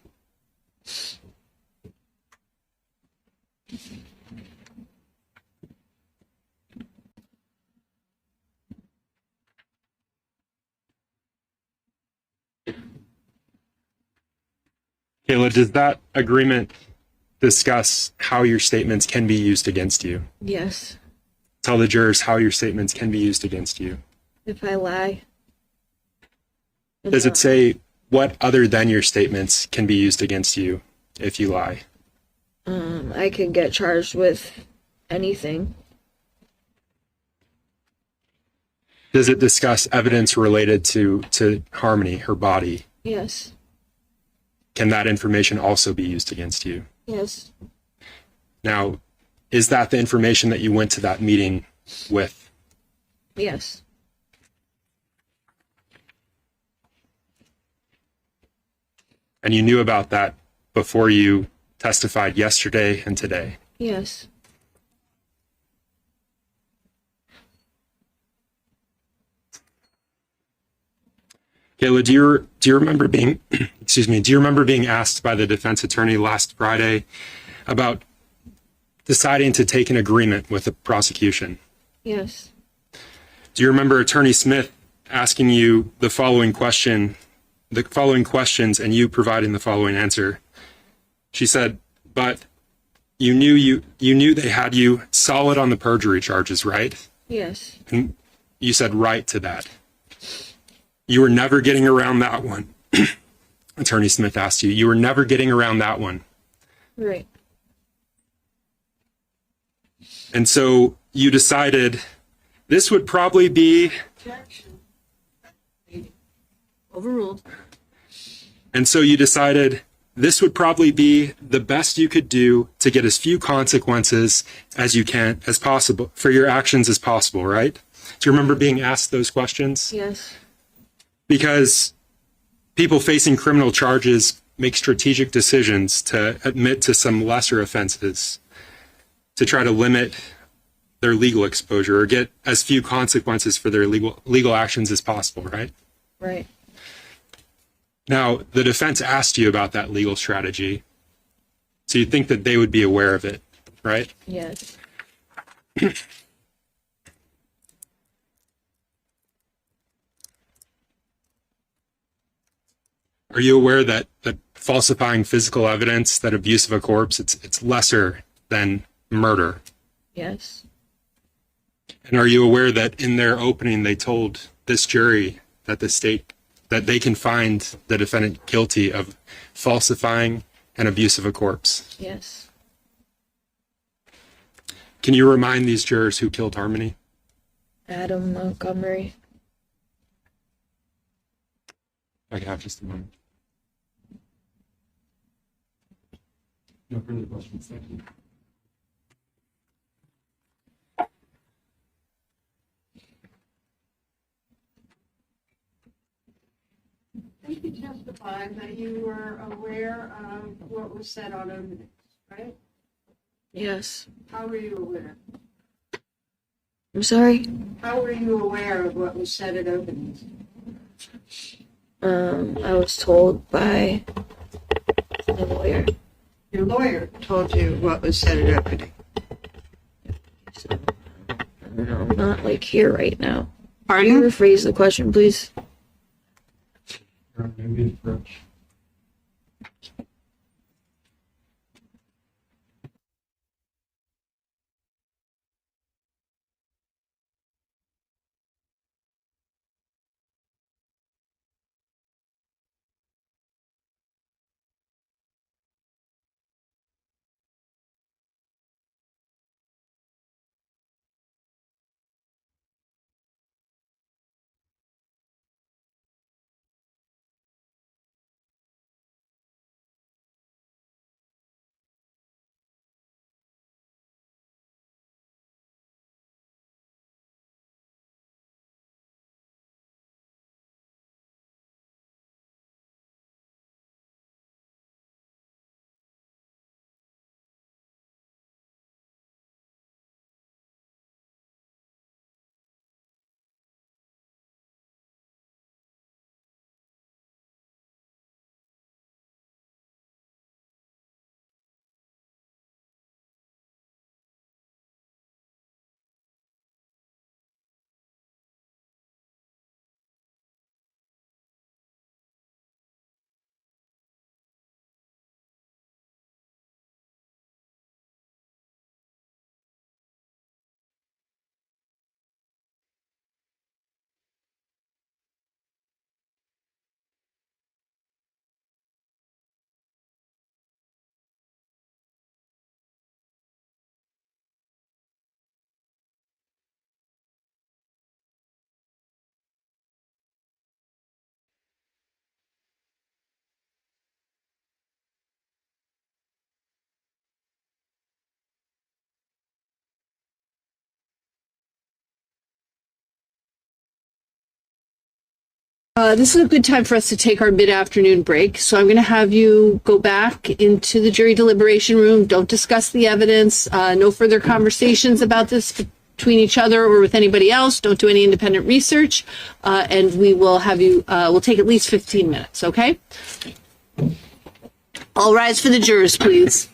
Kayla, does that agreement discuss how your statements can be used against you? Yes. tell the jurors how your statements can be used against you? If I lie. Does it say what other than your statements can be used against you if you lie? I could get charged with anything. Does it discuss evidence related to Harmony, her body? Yes. Can that information also be used against you? Yes. Now, is that the information that you went to that meeting with? Yes. And you knew about that before you testified yesterday and today? Yes. Kayla, do you remember being excuse me, do you remember being asked by the defense attorney last Friday about deciding to take an agreement with the prosecution? Yes. Do you remember Attorney Smith asking you the following questions and you providing the following answer? She said, but you knew they had you solid on the perjury charges, right? Yes. And you said right to that. You were never getting around that one. Attorney Smith asked you. You were never getting around that one. Right. And so you decided this would probably be... Overruled. And so you decided this would probably be the best you could do to get as few consequences as you can, as possible, for your actions as possible, right? Do you remember being asked those questions? Yes. Because people facing criminal charges make strategic decisions to admit to some lesser offenses to try to limit their legal exposure or get as few consequences for their legal actions as possible, right? Right. Now, the defense asked you about that legal strategy, so you think that they would be aware of it, right? Yes. Are you aware that falsifying physical evidence, that abuse of a corpse, it's lesser than murder? Yes. And are you aware that in their opening they told this jury that that they can find the defendant guilty of falsifying and abuse of a corpse? Yes. Can you remind these jurors who killed Harmony? Adam Montgomery. I have just a moment. No further questions. Thank you. I think you testified that you were aware of what was said on openings, right? Yes. How were you aware? I'm sorry? How were you aware of what was said at openings? I was told by my lawyer. Your lawyer Told you what was said at opening. No, I'm not like here right now. Pardon? Can you rephrase the question, please? Maybe approach. this is a good time for us to take our mid-afternoon break. So I'm going to have you go back into the jury deliberation room. Don't discuss the evidence. No further conversations about this between each other or with anybody else. Don't do any independent research. And we will have you, we'll take at least 15 minutes, okay? All rise for the jurors, please.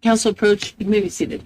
Council approach, you may be seated.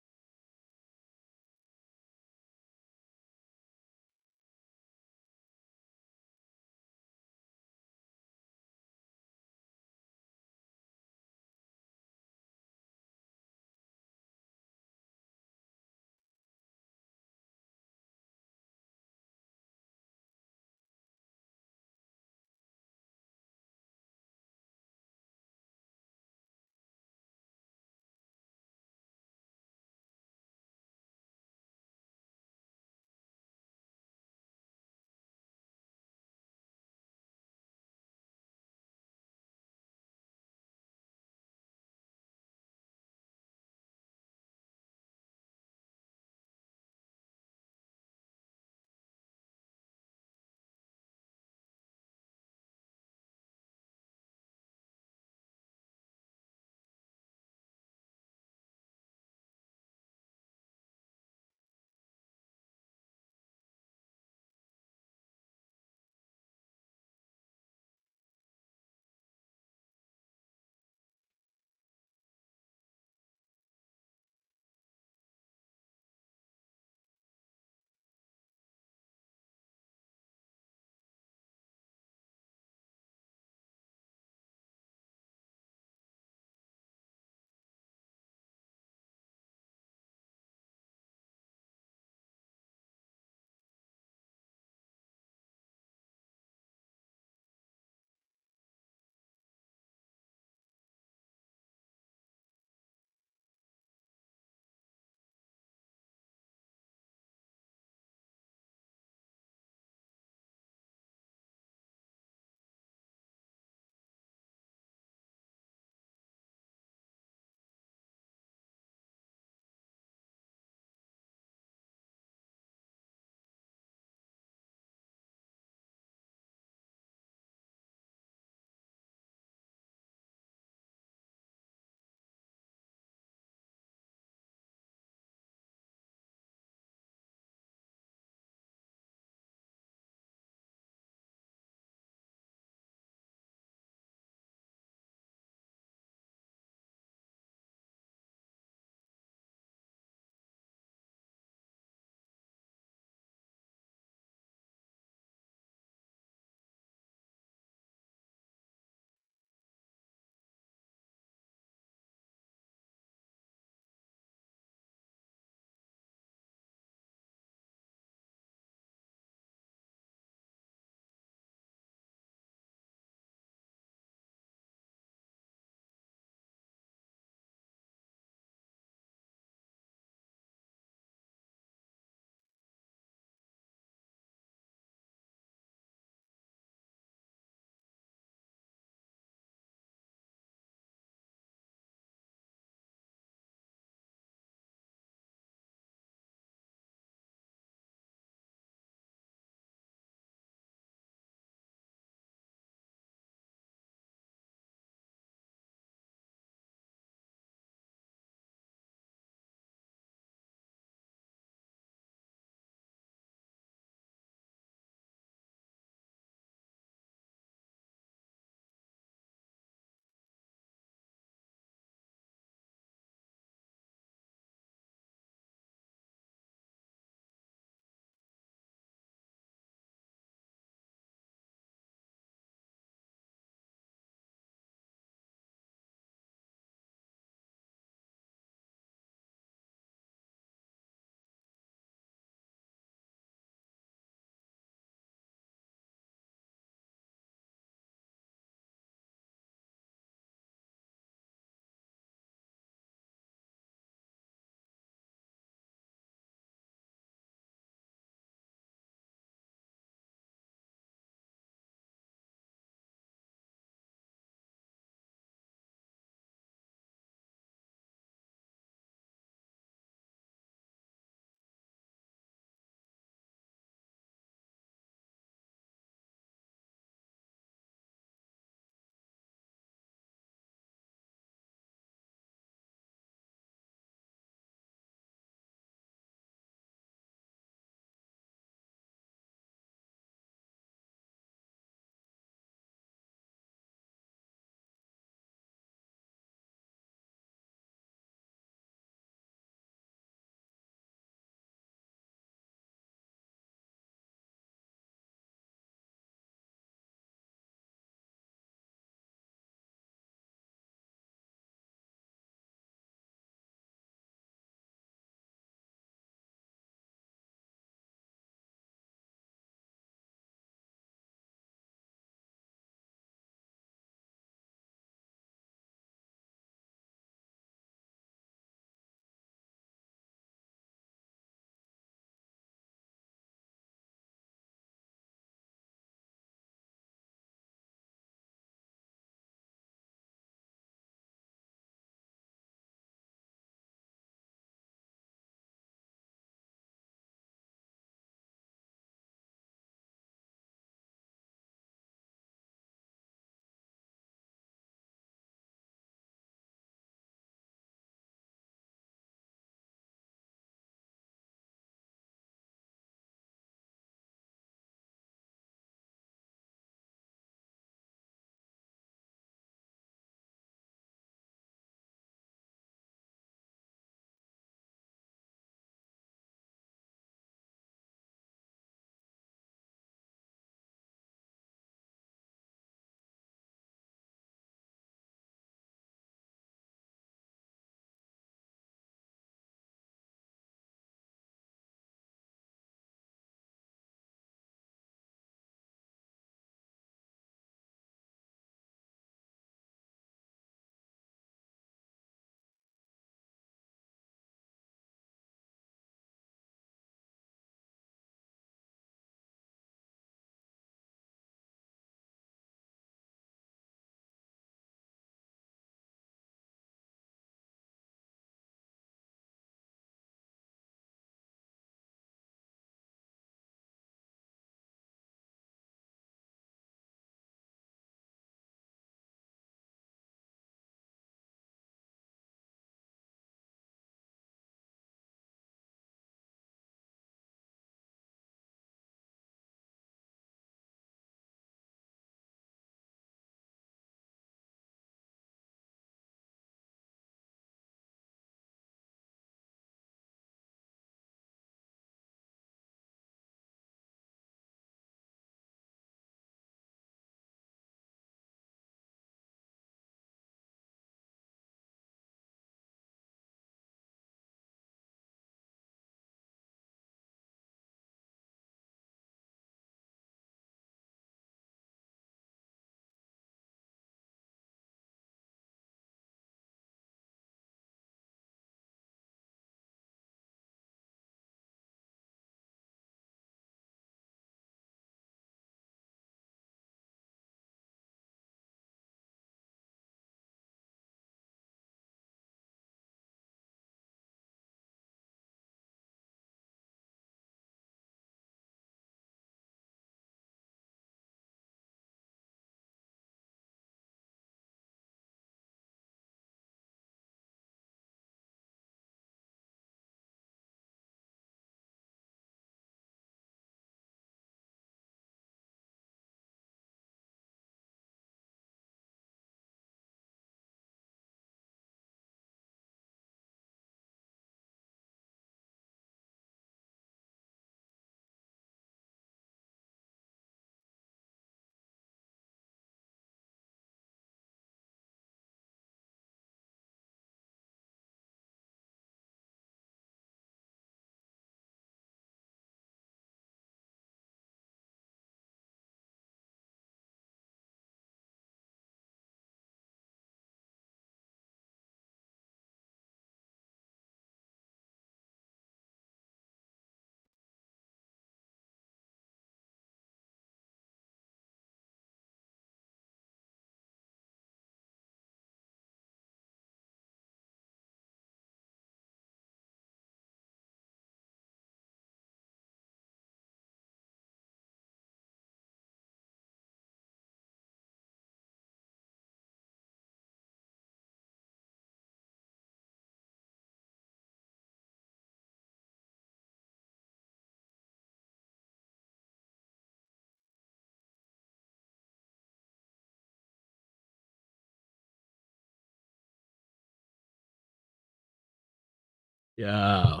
Yeah.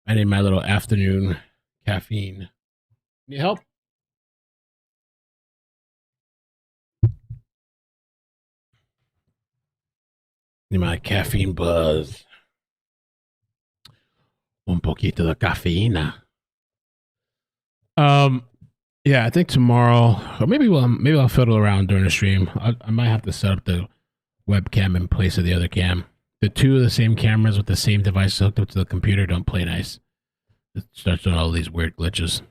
I need my little afternoon caffeine. Need help? Need my caffeine buzz. Un poquito de cafeína. Yeah, I think tomorrow, or maybe I'll fiddle around during the stream. I might have to set up the webcam in place of the other cam. The two of the same cameras with the same device hooked up to the computer don't play nice. It starts doing all these weird glitches.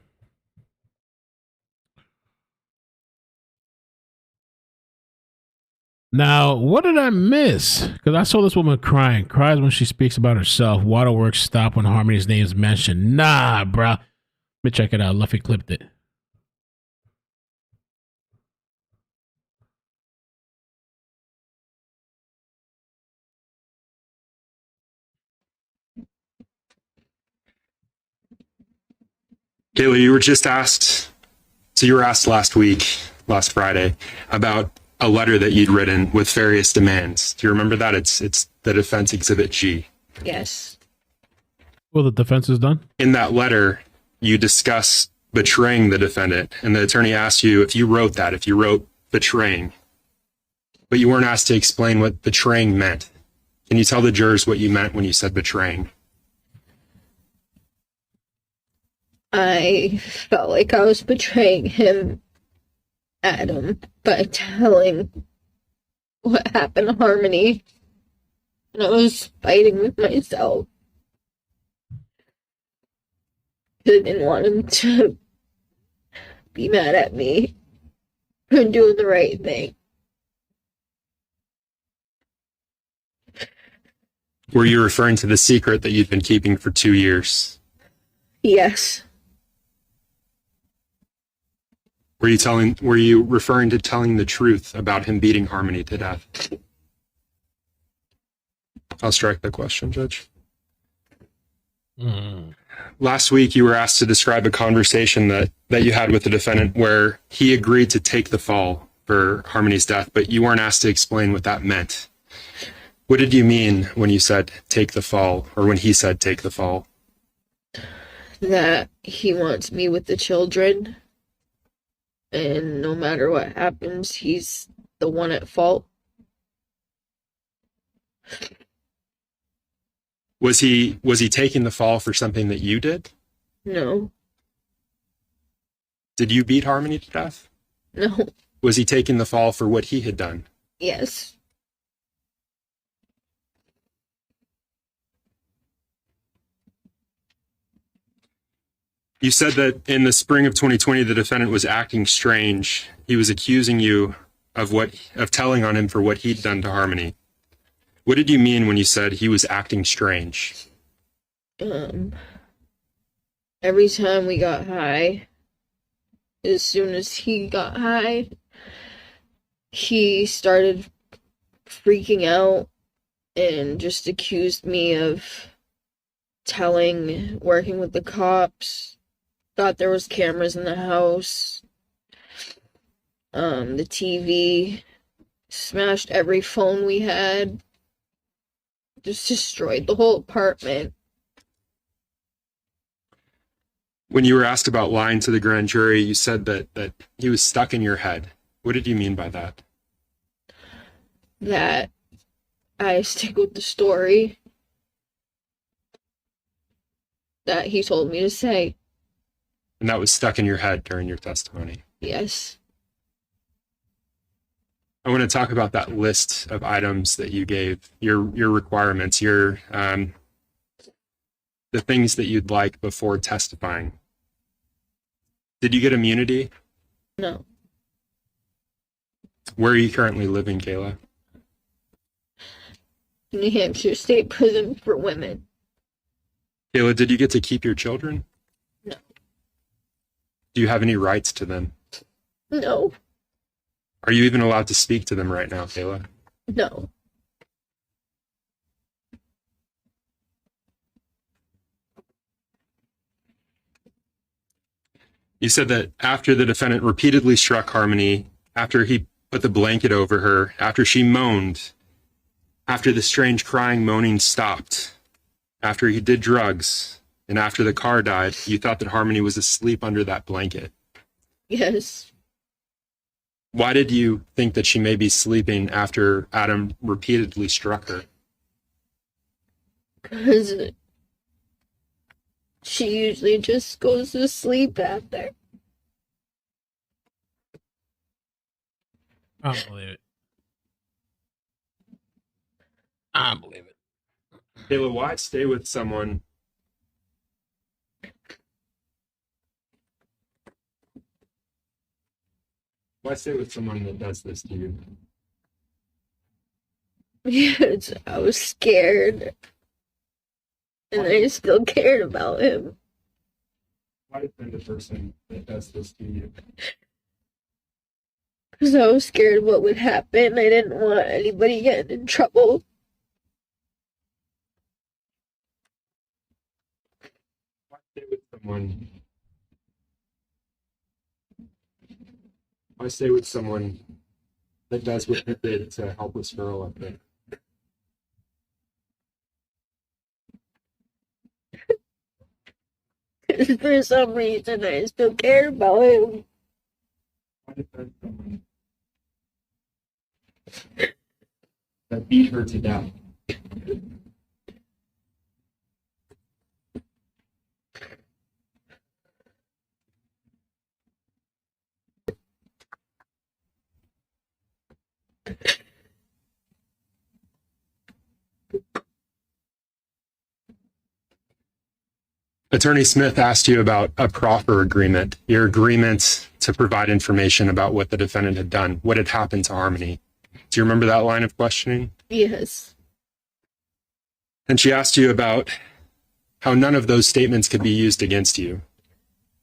Now, what did I miss? Because I saw this woman crying. Cries when she speaks about herself. Waterworks stop when Harmony's name is mentioned. Nah, bruh. Let me check it out. Luffy clipped it. Kayla, you were just asked, so you were asked last last Friday, about a letter that you'd written with various demands. Do you remember that? It's the defense exhibit G. Yes. Well, the defense is done. In that letter, you discuss betraying the defendant, and the attorney asked you if you wrote betraying, but you weren't asked to explain what betraying meant. Can you tell the jurors what you meant when you said betraying? I felt like I was betraying him, Adam, by telling what happened to Harmony. And I was fighting with myself. I didn't want him to be mad at me for doing the right thing. Were you referring to the secret that you'd been keeping for 2 years? Yes. Were you referring to telling the truth about him beating Harmony to death? I'll strike the question, Judge. Last week, you were asked to describe a conversation that you had with the defendant where he agreed to take the fall for Harmony's death, but you weren't asked to explain what that meant. What did you mean when you said take the fall, or when he said take the fall? That he wants me with the children, and no matter what happens, he's the one at fault. Was he taking the fall for something that you did? No. Did you beat Harmony to death? No. Was he taking the fall for what he had done? Yes. You said that in the spring of 2020, the defendant was acting strange. He was accusing you of telling on him for what he'd done to Harmony. What did you mean when you said he was acting strange? Every time we got high, as soon as he got high, he started freaking out and just accused me of working with the cops, thought there was cameras in the house, the TV, smashed every phone we had, just destroyed the whole apartment. When you were asked about lying to the grand jury, you said that he was stuck in your head. What did you mean by that? That I stick with the story that he told me to say. And that was stuck in your head during your testimony? Yes. I want to talk about that list of items that you gave, your requirements, the things that you'd like before testifying. Did you get immunity? No. Where are you currently living, Kayla? New Hampshire State Prison for Women. Kayla, did you get to keep your children? No. Do you have any rights to them? No. Are you even allowed to speak to them right now, Kayla? No. You said that after the defendant repeatedly struck Harmony, after he put the blanket over her, after she moaned, After the strange crying, moaning stopped, after he did drugs, and after the car died, you thought that Harmony was asleep under that blanket. Yes. Why did you think that she may be sleeping after Adam repeatedly struck her? Because she usually just goes to sleep after. I don't believe it. I don't believe it. Kayla, why stay with someone? Why stay with someone that does this to you? Yes, I was scared. And I still cared about him. Why defend a person that does this to you? Because I was scared what would happen. I didn't want anybody getting in trouble. Why stay with someone? Why stay with someone that does what he did to a helpless girl like that? For some reason, I still cared about him. Why defend someone that beat her to death? Attorney Smith asked you about a proffer agreement, your agreement to provide information about what the defendant had done, what had happened to Harmony. Do you remember that line of questioning? Yes. And she asked you about how none of those statements could be used against you.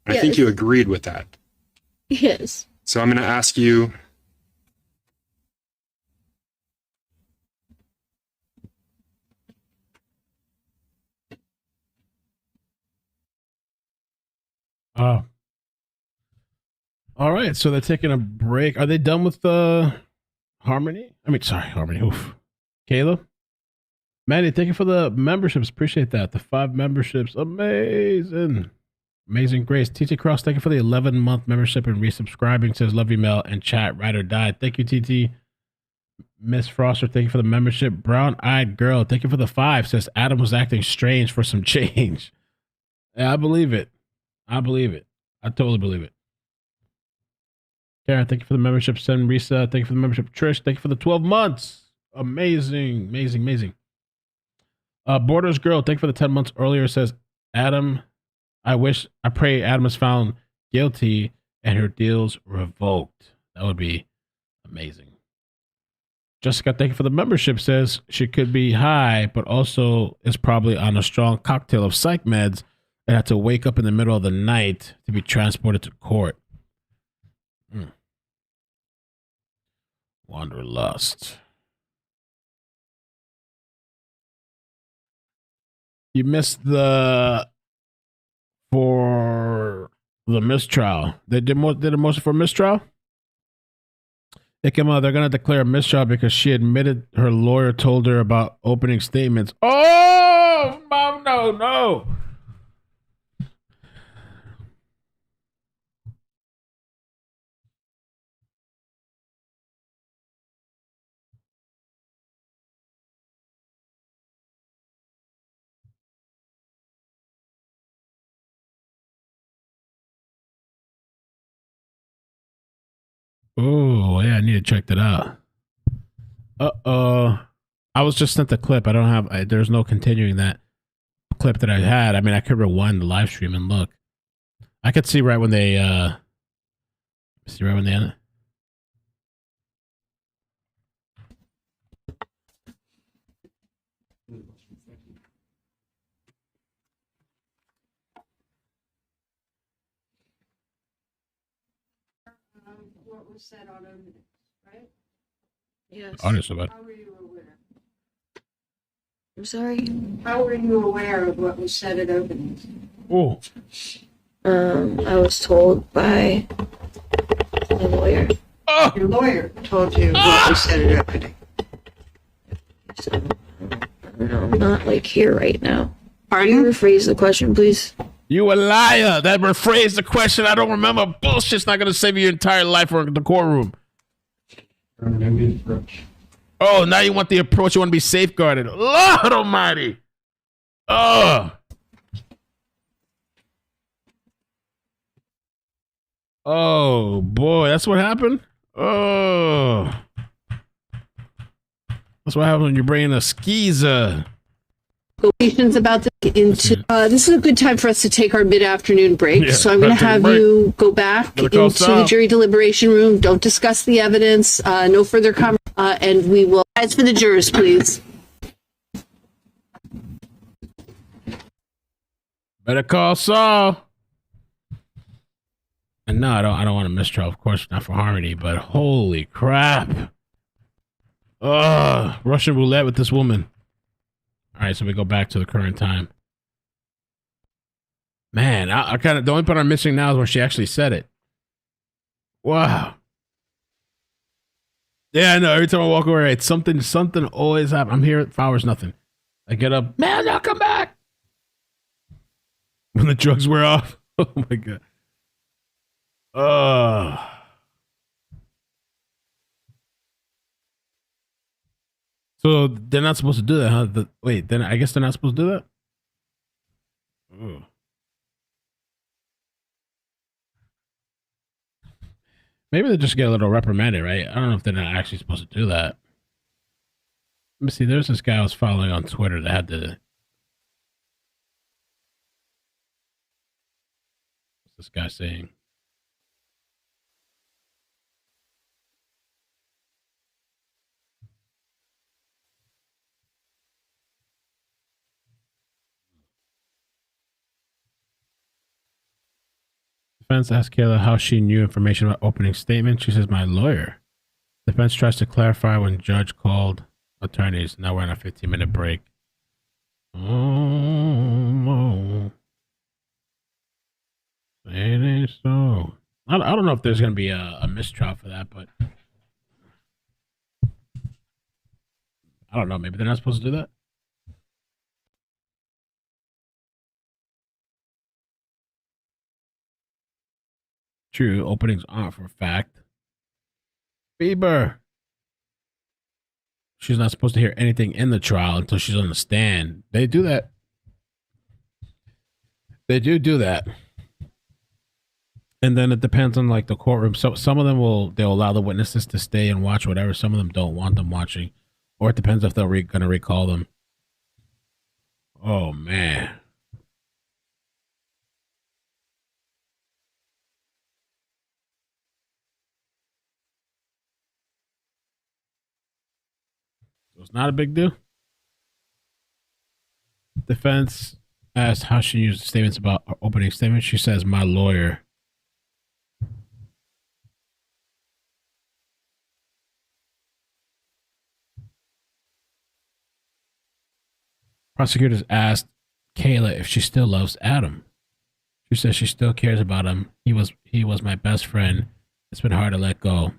I think you agreed with that. Yes. So I'm going to ask you, Oh. All right, so they're taking a break. Are they done with Harmony? Harmony. Oof. Kayla? Manny, thank you for the memberships. Appreciate that. The 5 memberships. Amazing. Amazing grace. TT Cross, thank you for the 11-month membership and resubscribing. Says love you, Mel, and chat. Ride or die. Thank you, TT. Miss Froster, thank you for the membership. Brown-eyed girl, thank you for the 5. Says Adam was acting strange for some change. Yeah, I believe it. I believe it. I totally believe it. Karen, thank you for the membership. Sen Risa, thank you for the membership. Trish, thank you for the 12 months. Amazing, amazing, amazing. Borders Girl, thank you for the 10 months earlier. Says Adam, I pray Adam is found guilty and her deals revoked. That would be amazing. Jessica, thank you for the membership. Says she could be high, but also is probably on a strong cocktail of psych meds and had to wake up in the middle of the night to be transported to court. Wanderlust. You missed for the mistrial. They did a motion for mistrial? They're going to declare a mistrial because she admitted her lawyer told her about opening statements. Oh, Mom, no. Oh, yeah, I need to check that out. I was just sent the clip. I don't have, there's no continuing that clip that I had. I mean, I could rewind the live stream and look. I could see right when they, end it. What was said on opening, right? Yes. Honest about it. How were you aware? I'm sorry? How were you aware of what was said at openings? Oh. I was told by my lawyer. Your lawyer Told you what we said at opening. I'm not like here right now. Pardon? Can you rephrase the question, please? You a liar. That rephrased the question. I don't remember. Bullshit's not going to save you your entire life or the courtroom. Oh, now you want the approach. You want to be safeguarded. Lord almighty. Oh. Oh, boy. That's what happened? Oh. That's what happens when you're bringing a skeezer. Questions about this into this is a good time for us to take our mid-afternoon break. Yeah, so I'm going to have you go back into the jury deliberation room. Don't discuss the evidence. No further comment. And we will. As for the jurors, please. Better call Saul. And no, I don't want a mistrial, of course, not for Harmony, but holy crap. Russian roulette with this woman. All right, so we go back to the current time. Man, I kind of, the only part I'm missing now is when she actually said it. Wow. Yeah, I know. Every time I walk away, it's something always happens. I'm here at 5 hours, nothing. I get up, man, now come back. When the drugs wear off. Oh my God. So they're not supposed to do that, huh? Wait, then I guess they're not supposed to do that? Ugh. Maybe they just get a little reprimanded, right? I don't know if they're not actually supposed to do that. Let me see. There's this guy I was following on Twitter that had what's this guy saying? Defense asked Kayla how she knew information about opening statement. She says, my lawyer. Defense tries to clarify when judge called attorneys. Now we're on a 15-minute break. Oh, it ain't so. I don't know if there's going to be a mistrial for that, but I don't know. Maybe they're not supposed to do that. True, openings aren't for a fact. Bieber. She's not supposed to hear anything in the trial until she's on the stand. They do that. They do that. And then it depends on like the courtroom. So some of them they'll allow the witnesses to stay and watch whatever. Some of them don't want them watching. Or it depends if they're going to recall them. Oh, man. So it's not a big deal. Defense asked how she used statements about her opening statement. She says, my lawyer. Prosecutors asked Kayla if she still loves Adam. She says she still cares about him. He was my best friend. It's been hard to let go.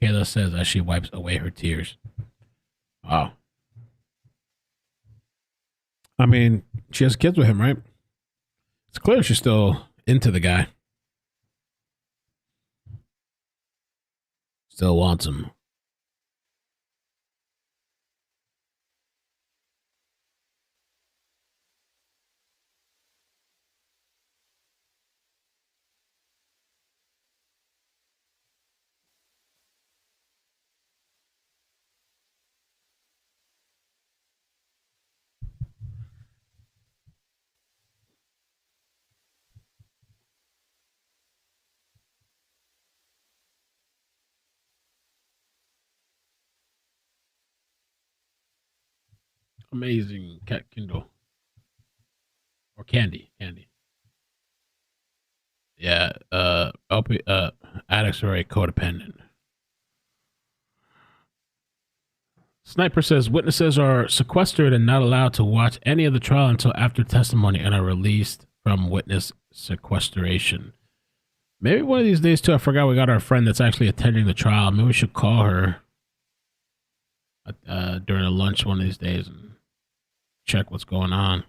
Kayla says as she wipes away her tears. Wow. I mean, she has kids with him, right? It's clear she's still into the guy. Still wants him. Amazing cat Kindle. Or Candy. Yeah, addicts are a codependent. Sniper says witnesses are sequestered and not allowed to watch any of the trial until after testimony and are released from witness sequestration. Maybe one of these days too, I forgot we got our friend that's actually attending the trial. Maybe we should call her. during a lunch one of these days and check what's going on.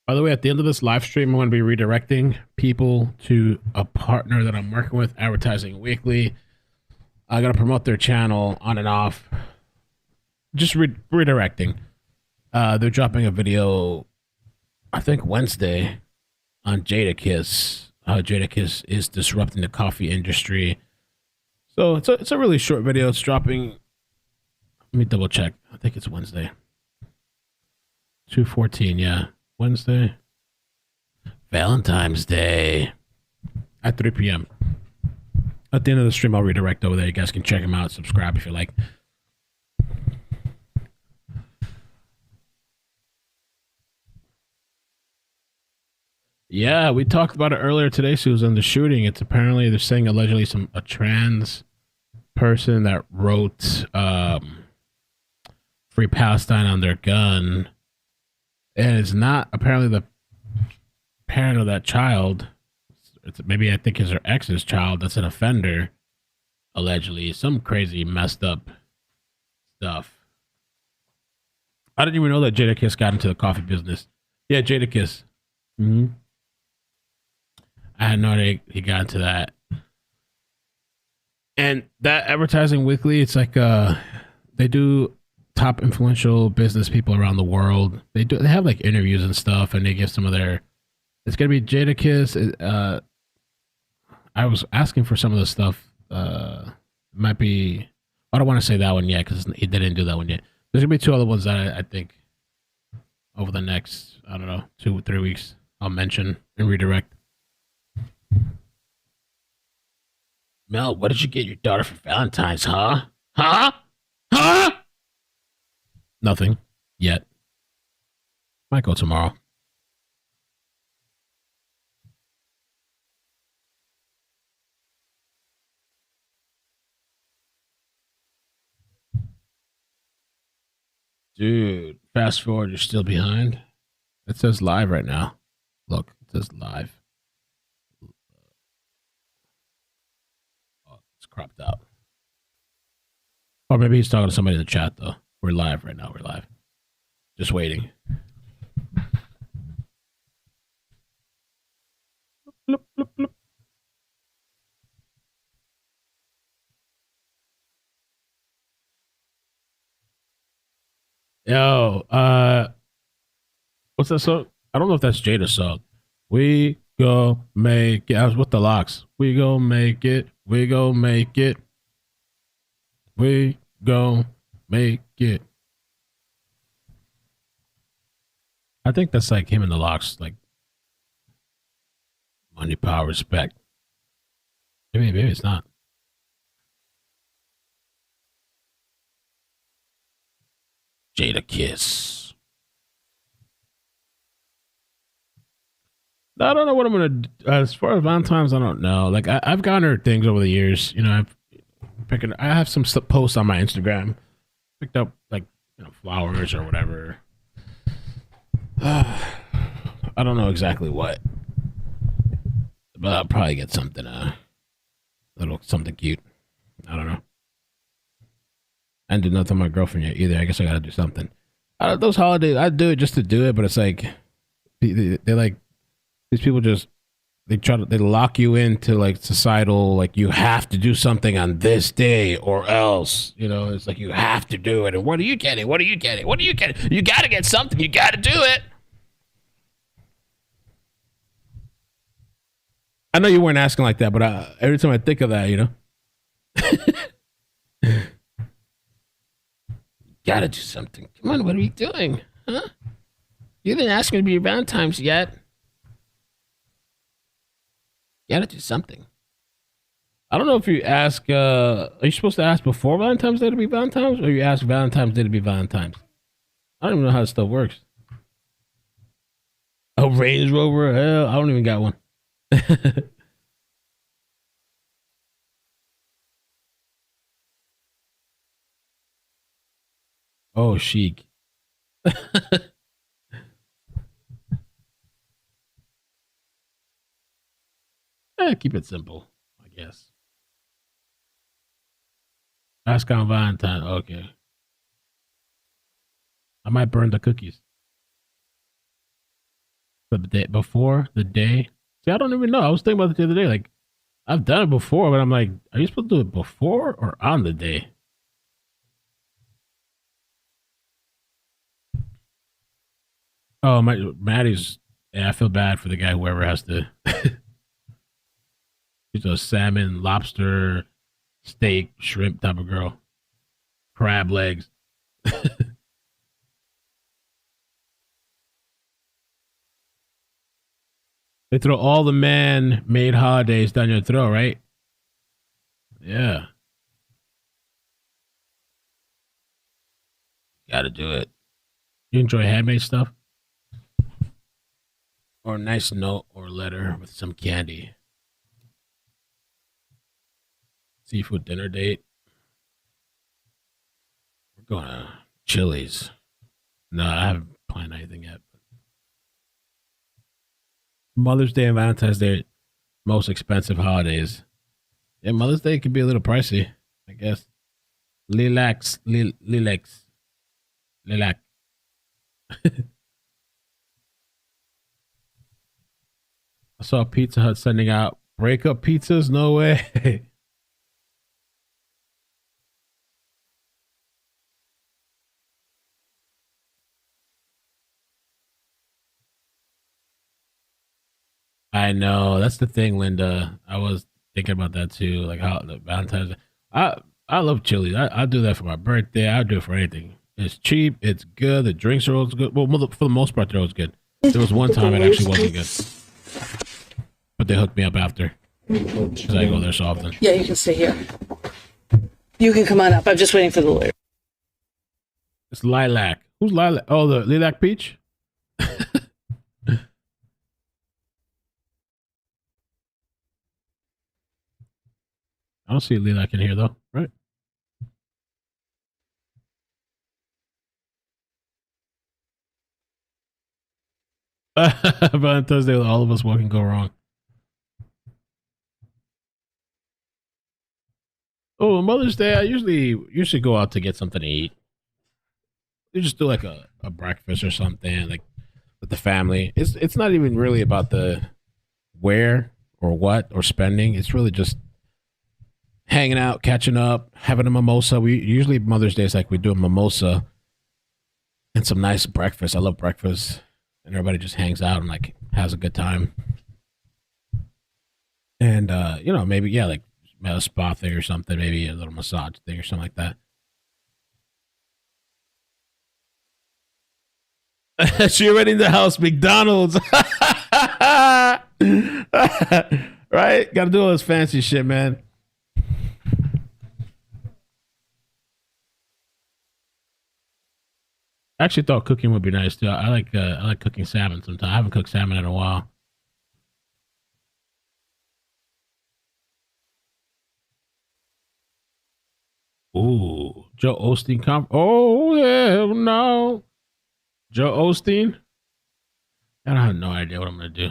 By the way, at the end of this live stream, I'm going to be redirecting people to a partner that I'm working with, Advertising Weekly. I got to promote their channel on and off. Just redirecting. They're dropping a video, I think Wednesday, on Jadakiss. How Jadakiss is disrupting the coffee industry. So it's a really short video. It's dropping. Let me double check. I think it's Wednesday. 2/14, yeah. Wednesday. Valentine's Day. At 3 p.m. At the end of the stream, I'll redirect over there. You guys can check them out. Subscribe if you like. Yeah, we talked about it earlier today, Susan. The shooting. It's apparently, they're saying allegedly a trans person that wrote Free Palestine on their gun. And it's not apparently the parent of that child. It's maybe, I think, is her ex's child that's an offender, allegedly. Some crazy messed up stuff. I didn't even know that Jadakiss got into the coffee business. Yeah, Jadakiss. Mm-hmm. I had no idea he got into that. And that Advertising Weekly, it's like they do top influential business people around the world. They have like interviews and stuff, and they give some of their. It's gonna be Jadakiss. I was asking for some of the stuff. Might be. I don't want to say that one yet because he didn't do that one yet. There's gonna be two other ones that I think over the next, I don't know, 2 or 3 weeks I'll mention and redirect. Mel, what did you get your daughter for Valentine's, huh? Huh? Huh? Nothing. Yet. Might go tomorrow. Dude, fast forward, you're still behind? It says live right now. Look, it says live. It's cropped out. Or maybe he's talking to somebody in the chat, though. We're live right now. We're live. Just waiting. Bloop, bloop, bloop. Yo, what's that song? I don't know if that's Jada's song. We go make it. I was with the Locks. We go make it. We go make it. We go make it. I think that's like him and the Locks, like money, power, respect. Maybe it's not. Jadakiss. I don't know what I'm gonna do. As far as Valentine's, I don't know. Like I've gotten her things over the years. You know, I have some posts on my Instagram. Picked up like flowers or whatever. I don't know exactly what, but I'll probably get something little something cute. I don't know. I didn't do nothing to my girlfriend yet either. I guess I gotta do something. Those holidays, I do it just to do it, but it's like they like these people just they lock you into like societal, like you have to do something on this day or else, it's like you have to do it. And what are you getting? What are you getting? What are you getting? You got to get something. You got to do it. I know you weren't asking like that, but every time I think of that, gotta do something. Come on, what are we doing? Huh? You didn't ask me to be your Valentine's yet. You gotta do something. I don't know if you ask, are you supposed to ask before Valentine's Day to be Valentine's, or you ask Valentine's Day to be Valentine's? I don't even know how this stuff works. Oh, Range Rover? Hell, I don't even got one. Oh, chic. Keep it simple, I guess. Ask on Valentine. Okay. I might burn the cookies. But the day before the day. See, I don't even know. I was thinking about it the other day. Like, I've done it before, but I'm like, are you supposed to do it before or on the day? Oh, Maddie's. Yeah, I feel bad for the guy whoever has to. She's a salmon, lobster, steak, shrimp type of girl. Crab legs. They throw all the man-made holidays down your throat, right? Yeah. Gotta do it. You enjoy handmade stuff? Or a nice note or letter with some candy. Seafood dinner date. We're going to Chili's. No, I haven't planned anything yet. Mother's Day and Valentine's Day, most expensive holidays. Yeah, Mother's Day could be a little pricey, I guess. Lilac. I saw Pizza Hut sending out breakup pizzas. No way. I know. That's the thing, Linda. I was thinking about that too. Like how the Valentine's Day. I love chili. I do that for my birthday. I do it for anything. It's cheap. It's good. The drinks are always good. Well, for the most part, they're always good. There was one time it actually wasn't good, but they hooked me up after because I go there so often. Yeah, you can stay here. You can come on up. I'm just waiting for the lawyer. It's lilac. Who's lilac? Oh, the lilac peach. I don't see lilac in here though, right? Valentine's Day, all of us, what can go wrong? Oh, Mother's Day, I usually go out to get something to eat. You just do like a breakfast or something, like with the family. It's not even really about the where or what or spending. It's really just hanging out, catching up, having a mimosa. We usually Mother's Day is like we do a mimosa and some nice breakfast. I love breakfast, and everybody just hangs out and like has a good time. And maybe like a spa thing or something, maybe a little massage thing or something like that. She already in the house, McDonald's. Right? Gotta do all this fancy shit, man. I actually thought cooking would be nice too. I like cooking salmon sometimes. I haven't cooked salmon in a while. Ooh, Joe Osteen Oh yeah, no, Joe Osteen. I have no idea what I'm gonna do.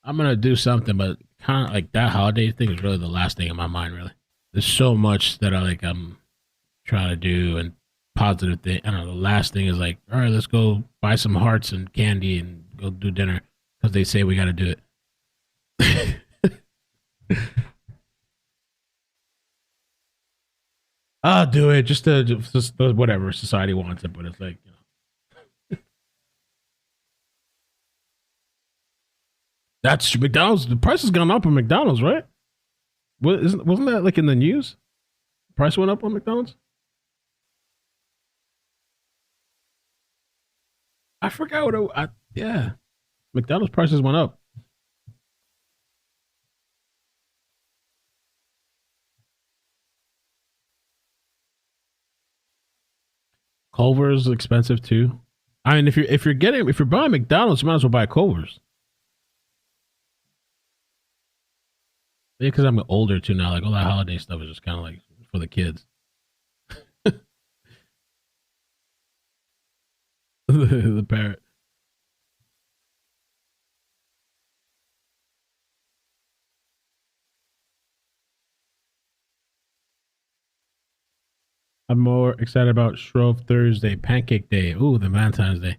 I'm gonna do something, but kind of like that holiday thing is really the last thing in my mind. Really, there's so much that I'm trying to do and positive thing. I don't know. The last thing is like, all right, let's go buy some hearts and candy and go do dinner because they say we got to do it. I'll do it just whatever society wants it, but it's like that's McDonald's. The price has gone up on McDonald's, right? Wasn't that like in the news? Price went up on McDonald's. I forgot what yeah. McDonald's prices went up. Culver's expensive too. I mean, if you're buying McDonald's, you might as well buy Culver's. Yeah, because I'm older too now. Like all that holiday stuff is just kind of like for the kids. The parrot. I'm more excited about Shrove Thursday, Pancake Day. Ooh, the Valentine's Day.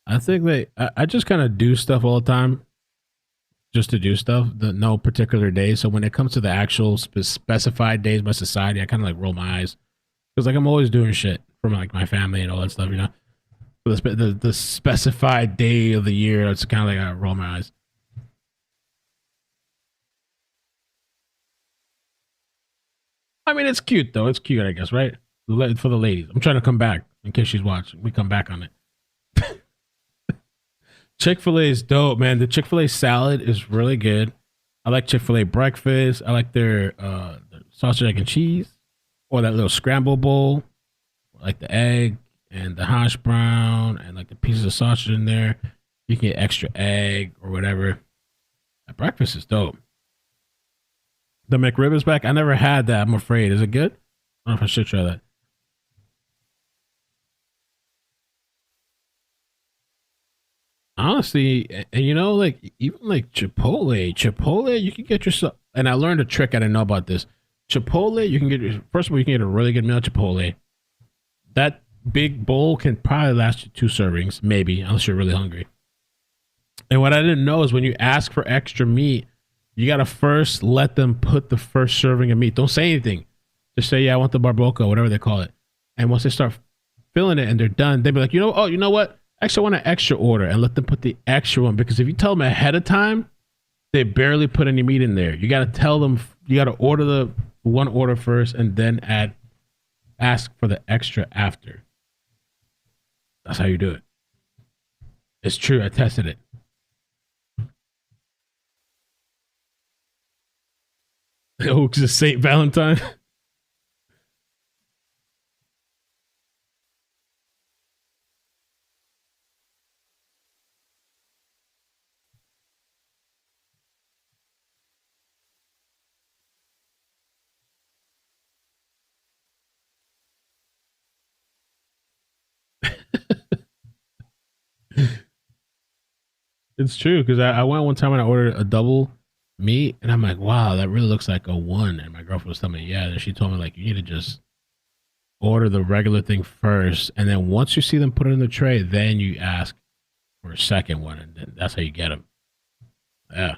I think I just kind of do stuff all the time, just to do stuff. No particular day. So when it comes to the actual specified days by society, I kind of like roll my eyes because like I'm always doing shit for like my family and all that stuff, you know. So the specified day of the year, it's kind of like I roll my eyes. I mean, it's cute though. It's cute, I guess, right? For the ladies. I'm trying to come back in case she's watching. We come back on it. Chick-fil-A is dope, man. The Chick-fil-A salad is really good. I like Chick-fil-A breakfast. I like their sausage, egg, and cheese, or that little scramble bowl. I like the egg and the hash brown and like the pieces of sausage in there. You can get extra egg or whatever. That breakfast is dope. The McRib is back. I never had that. I'm afraid. Is it good? I don't know if I should try that. Honestly, and you know, like even like Chipotle, you can get yourself. And I learned a trick. I didn't know about this. Chipotle, you can get. First of all, you can get a really good meal at Chipotle. That big bowl can probably last you 2 servings, maybe, unless you're really hungry. And what I didn't know is when you ask for extra meat, you got to first let them put the first serving of meat. Don't say anything. Just say, yeah, I want the barbacoa, whatever they call it. And once they start filling it and they're done, they'll be like, you know what? Actually, I want an extra order, and let them put the extra one. Because if you tell them ahead of time, they barely put any meat in there. You got to tell them, you got to order the one order first and then ask for the extra after. That's how you do it. It's true. I tested it. Oh, because it's St. Valentine. It's true because I went one time and I ordered a double meat and I'm like, wow, that really looks like a 1. And my girlfriend was telling me, yeah. And she told me like, you need to just order the regular thing first, and then once you see them put it in the tray, then you ask for a second one, and then that's how you get them. Yeah.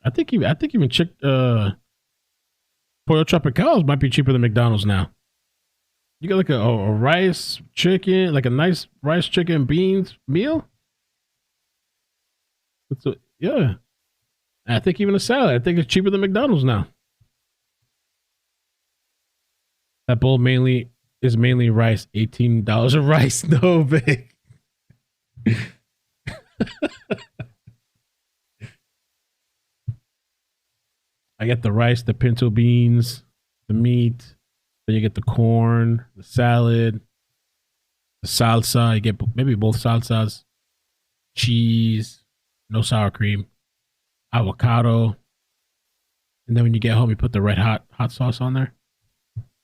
I think even Pollo Tropicals might be cheaper than McDonald's now. You got like a rice chicken, like a nice rice chicken beans meal. Yeah. I think even a salad. I think it's cheaper than McDonald's now. That bowl is mainly rice. $18 of rice. No, big. I get the rice, the pinto beans, the meat. Then you get the corn, the salad, the salsa. You get maybe both salsas, cheese, no sour cream, avocado. And then when you get home, you put the red hot sauce on there.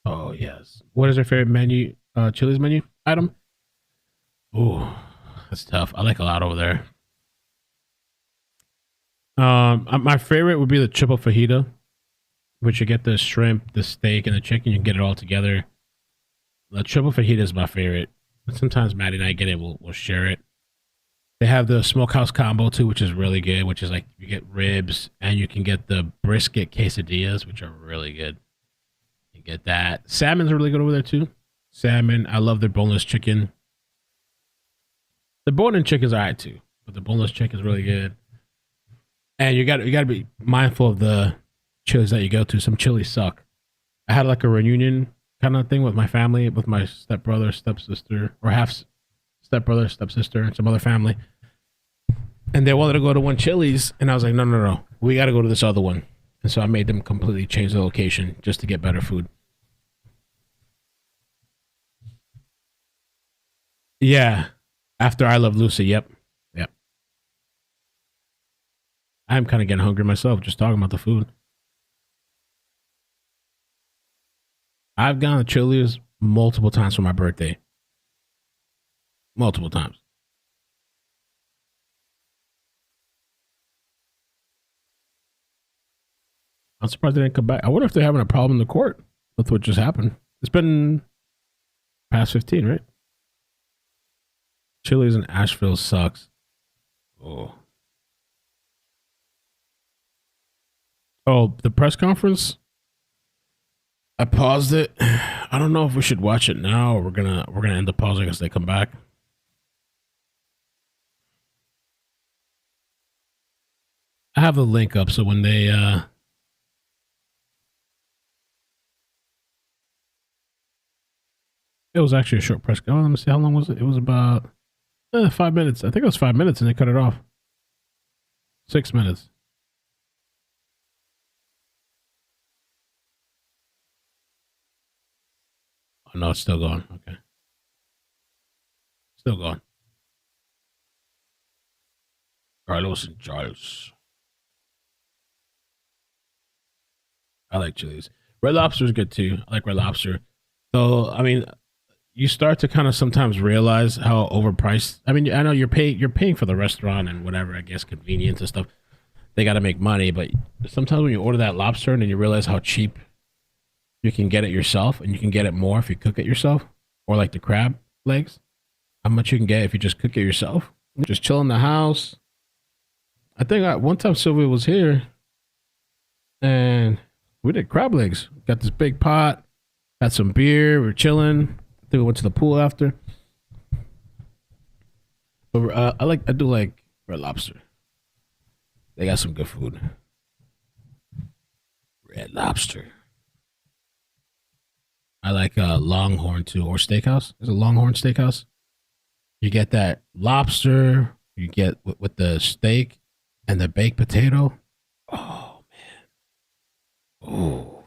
Oh, yes. What is your favorite menu, Chili's menu item? Oh, that's tough. I like a lot over there. My favorite would be the triple fajita, which you get the shrimp, the steak, and the chicken. You can get it all together. The triple fajita is my favorite. Sometimes Maddie and I get it. We'll share it. They have the smokehouse combo too, which is really good. Which is like you get ribs and you can get the brisket quesadillas, which are really good. You get that. Salmon's really good over there too. Salmon. I love their boneless chicken. The bone-in chicken's alright too, but the boneless chicken is really good. And you got to be mindful of the Chili's that you go to. Some Chili's suck. I had like a reunion kind of thing with my family, with my stepbrother, stepsister, or half stepbrother, stepsister, and some other family. And they wanted to go to one Chili's, and I was like, no. We got to go to this other one. And so I made them completely change the location just to get better food. Yeah. After I Love Lucy, yep. I'm kind of getting hungry myself just talking about the food. I've gone to Chili's multiple times for my birthday. Multiple times. I'm surprised they didn't come back. I wonder if they're having a problem in the court with what just happened. It's been past 15, right? Chili's in Asheville sucks. Oh, the press conference. I paused it. I don't know if we should watch it now or we're gonna end up pausing as they come back. I have the link up so when they it was actually a short press. Oh, let me see, how long was it? It was about 5 minutes. I think it was 5 minutes and they cut it off. 6 minutes. Oh, no, it's still going. Okay. Still going. Carlos and Charles. I like Chili's. Red Lobster is good too. I like Red Lobster. So, I mean, you start to kind of sometimes realize how overpriced. I mean, I know you're paying for the restaurant and whatever, I guess, convenience and stuff. They got to make money, but sometimes when you order that lobster and then you realize how cheap you can get it yourself, and you can get it more if you cook it yourself, or like the crab legs, how much you can get if you just cook it yourself. Just chill in the house. I think one time Sylvia was here, and we did crab legs. Got this big pot, had some beer, we were chilling. I think we went to the pool after. But I do like Red Lobster. They got some good food. Red Lobster. I like Longhorn too, or Steakhouse. There's a Longhorn Steakhouse. You get that lobster, you get with the steak and the baked potato. Oh man. Oh.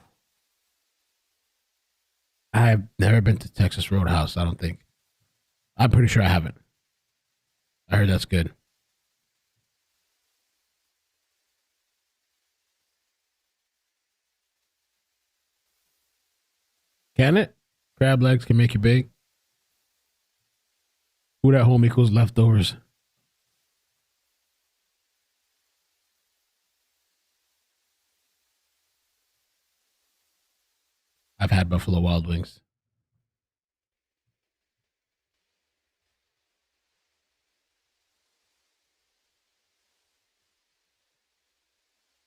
I've never been to Texas Roadhouse, I don't think. I'm pretty sure I haven't. I heard that's good. Can it? Crab legs can make you big. Food at home equals leftovers. I've had Buffalo Wild Wings.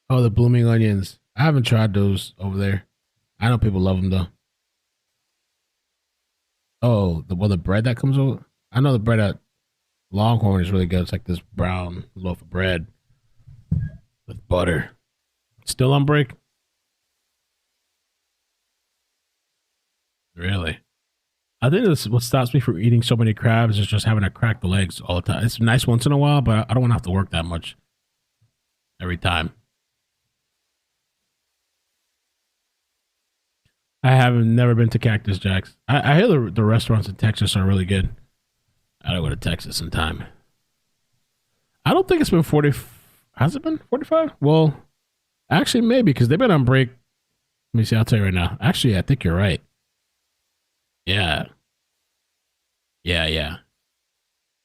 Oh, the blooming onions. I haven't tried those over there. I know people love them though. Oh, the bread that comes over. I know the bread at Longhorn is really good. It's like this brown loaf of bread with butter. Still on break? Really? I think this what stops me from eating so many crabs is just having to crack the legs all the time. It's nice once in a while, but I don't want to have to work that much every time. I haven't never been to Cactus Jack's. I hear the restaurants in Texas are really good. I gotta go to Texas in time. I don't think it's been 40. Has it been 45? Well, actually, maybe because they've been on break. Let me see. I'll tell you right now. Actually, I think you're right. Yeah. Yeah.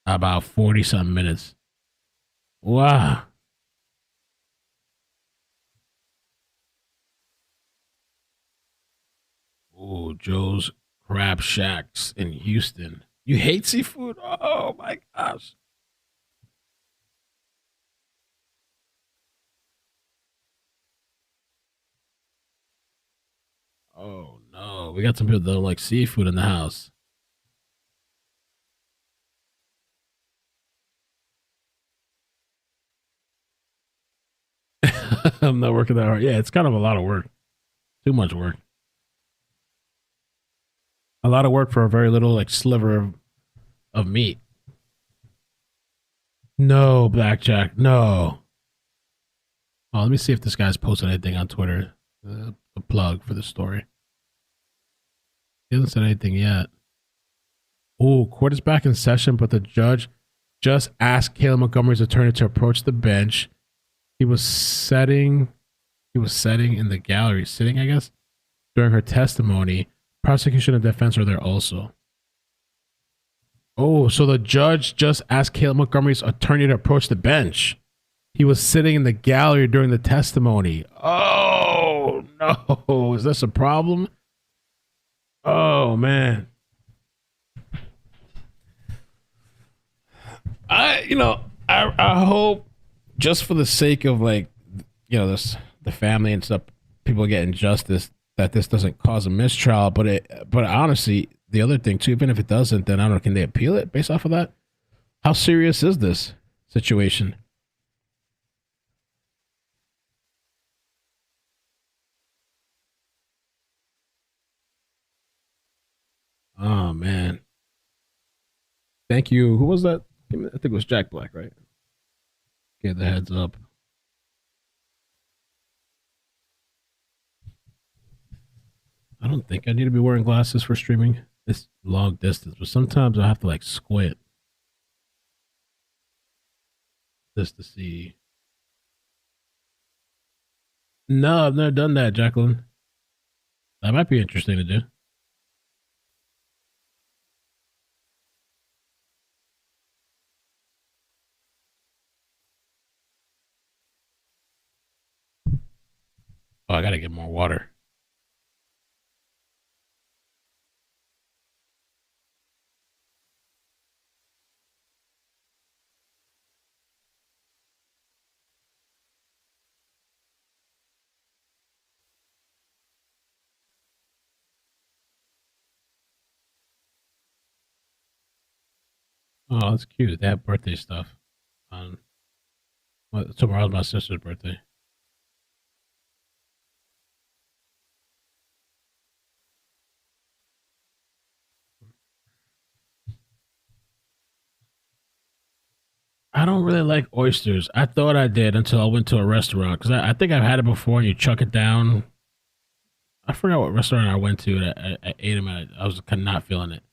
About 40 something minutes. Wow. Oh, Joe's Crab Shacks in Houston. You hate seafood? Oh my gosh. Oh no. We got some people that don't like seafood in the house. I'm not working that hard. Yeah, it's kind of a lot of work. Too much work. A lot of work for a very little like sliver of meat. No, Blackjack. No. Oh, let me see if this guy's posted anything on Twitter. The plug for the story. He hasn't said anything yet. Oh, court is back in session, but the judge just asked Kayla Montgomery's attorney to approach the bench. He was sitting in the gallery, sitting, I guess, during her testimony. Prosecution and defense are there also. Oh, so the judge just asked Kayla Montgomery's attorney to approach the bench. He was sitting in the gallery during the testimony. Oh, Oh, is this a problem? Oh man. I hope, just for the sake of the family and stuff, people getting justice, that this doesn't cause a mistrial. But honestly, the other thing too, even if it doesn't, then I don't know, can they appeal it based off of that? How serious is this situation? Oh man. Thank you. Who was that? I think it was Jack Black, right? Gave the heads up. I don't think I need to be wearing glasses for streaming. It's long distance, but sometimes I have to squint just to see. No, I've never done that, Jacqueline. That might be interesting to do. Oh, I gotta get more water. Oh, that's cute. They have birthday stuff on. Well, tomorrow's my sister's birthday. I don't really like oysters. I thought I did until I went to a restaurant, because I think I've had it before and you chuck it down. I forgot what restaurant I went to. I ate them and I was kind of not feeling it.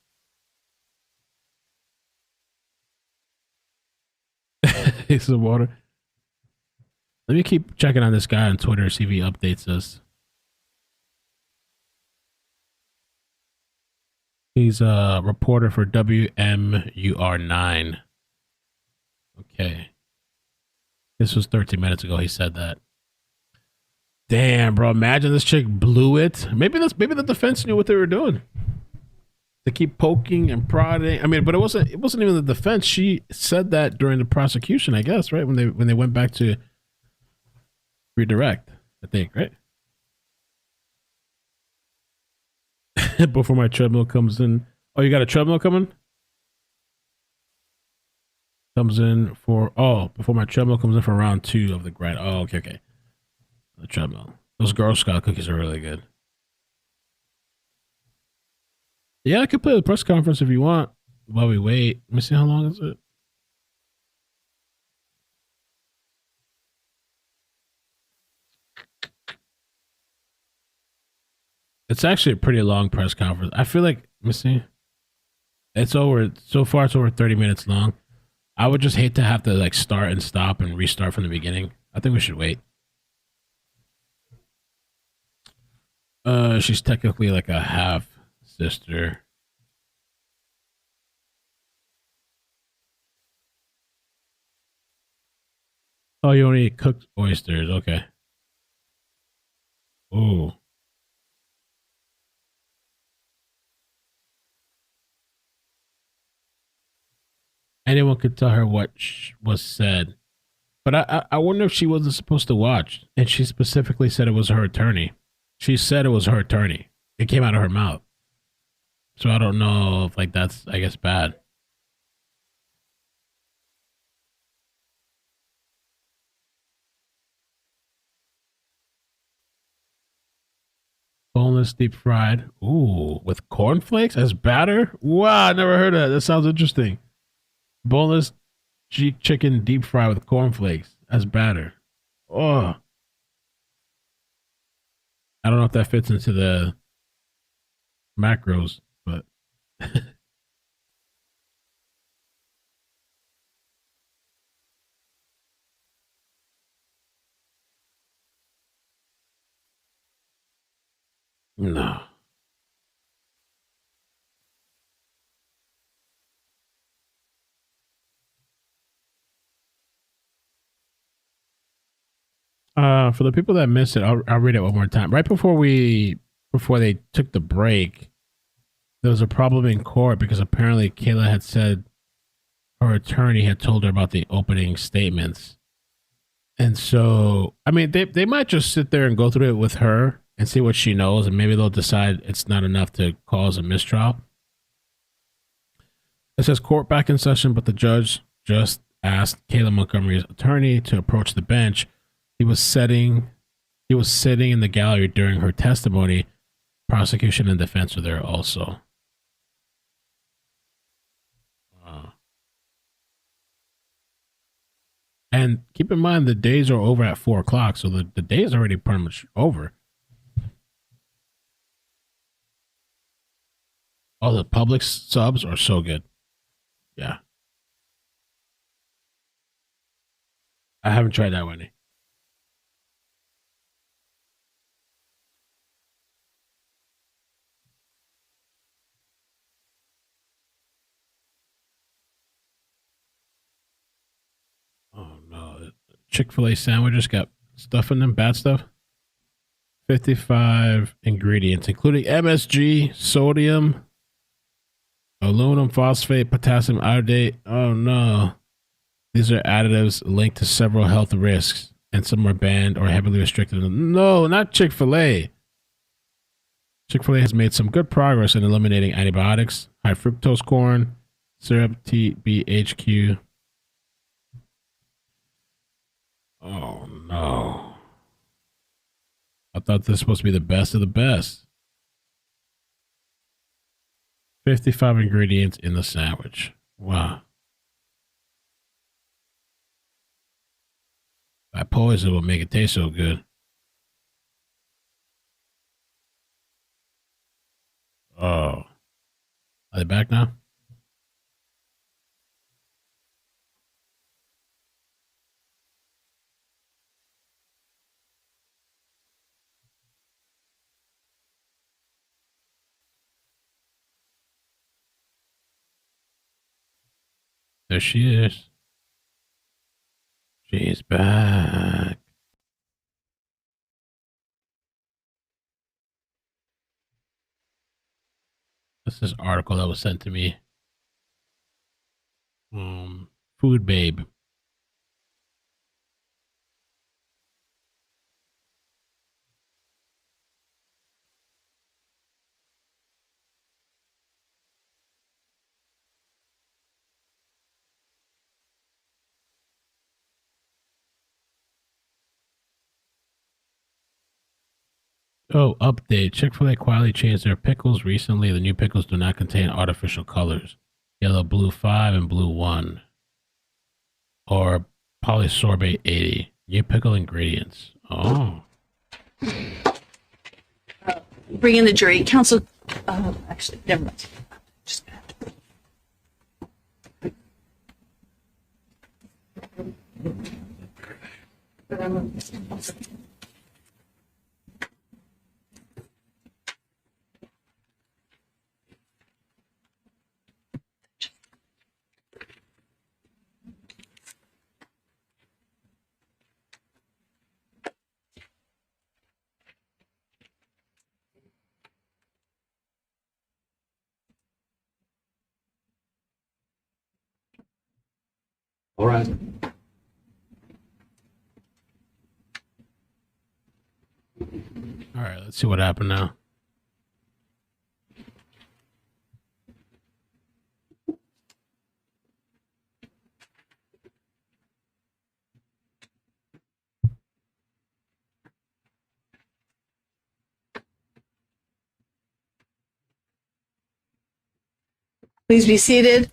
Some water. Let me keep checking on this guy on Twitter, see if he updates us. He's a reporter for WMUR9. Okay. This was 13 minutes ago. He said that. Damn, bro. Imagine this chick blew it. Maybe the defense knew what they were doing. To keep poking and prodding. I mean, but it wasn't even the defense. She said that during the prosecution, I guess, right? When they went back to redirect, I think, right? Before my treadmill comes in. Oh, you got a treadmill coming? Before my treadmill comes in for round 2 of the grind. Oh, okay. The treadmill. Those Girl Scout cookies are really good. Yeah, I could play the press conference if you want while we wait. Let me see, how long is it? It's actually a pretty long press conference. I feel like, let me see. It's over 30 minutes long. I would just hate to have to start and stop and restart from the beginning. I think we should wait. She's technically like a half sister. Oh, you only eat cooked oysters. Okay. Ooh. Anyone could tell her what was said. But I wonder if she wasn't supposed to watch. And she specifically said it was her attorney. She said it was her attorney. It came out of her mouth. So I don't know if that's, I guess, bad. Boneless deep fried. Ooh, with cornflakes as batter? Wow, I never heard of that. That sounds interesting. Boneless chicken deep fried with cornflakes as batter. Oh. I don't know if that fits into the macros, but no. For the people that missed it, I'll read it one more time. Right before they took the break, there was a problem in court because apparently Kayla had said her attorney had told her about the opening statements. And so, I mean, they might just sit there and go through it with her and see what she knows, and maybe they'll decide it's not enough to cause a mistrial. It says court back in session, but the judge just asked Kayla Montgomery's attorney to approach the bench. He was sitting in the gallery during her testimony. Prosecution and defense were there also. And keep in mind, the days are over at 4 o'clock, so the day is already pretty much over. All the public subs are so good. Yeah. I haven't tried that one. Oh no. Chick-fil-A sandwiches got stuff in them, bad stuff. 55 ingredients, including MSG, sodium, aluminum phosphate, potassium iodate. Oh no. These are additives linked to several health risks, and some are banned or heavily restricted. No, not Chick-fil-A. Chick-fil-A has made some good progress in eliminating antibiotics, high fructose corn, syrup, TBHQ. Oh no. I thought this was supposed to be the best of the best. 55 ingredients in the sandwich. Wow. That poison will make it taste so good. Oh. Are they back now? There she is. She's back. What's this article that was sent to me? Food Babe. Oh, update. Chick-fil-A quietly changed their pickles recently. The new pickles do not contain artificial colors. Yellow, blue 5, and blue 1. Or polysorbate 80. New pickle ingredients. Oh. Bring in the jury. Counsel, actually, never mind. Just gonna have to... All right. All right, let's see what happened now. Please be seated.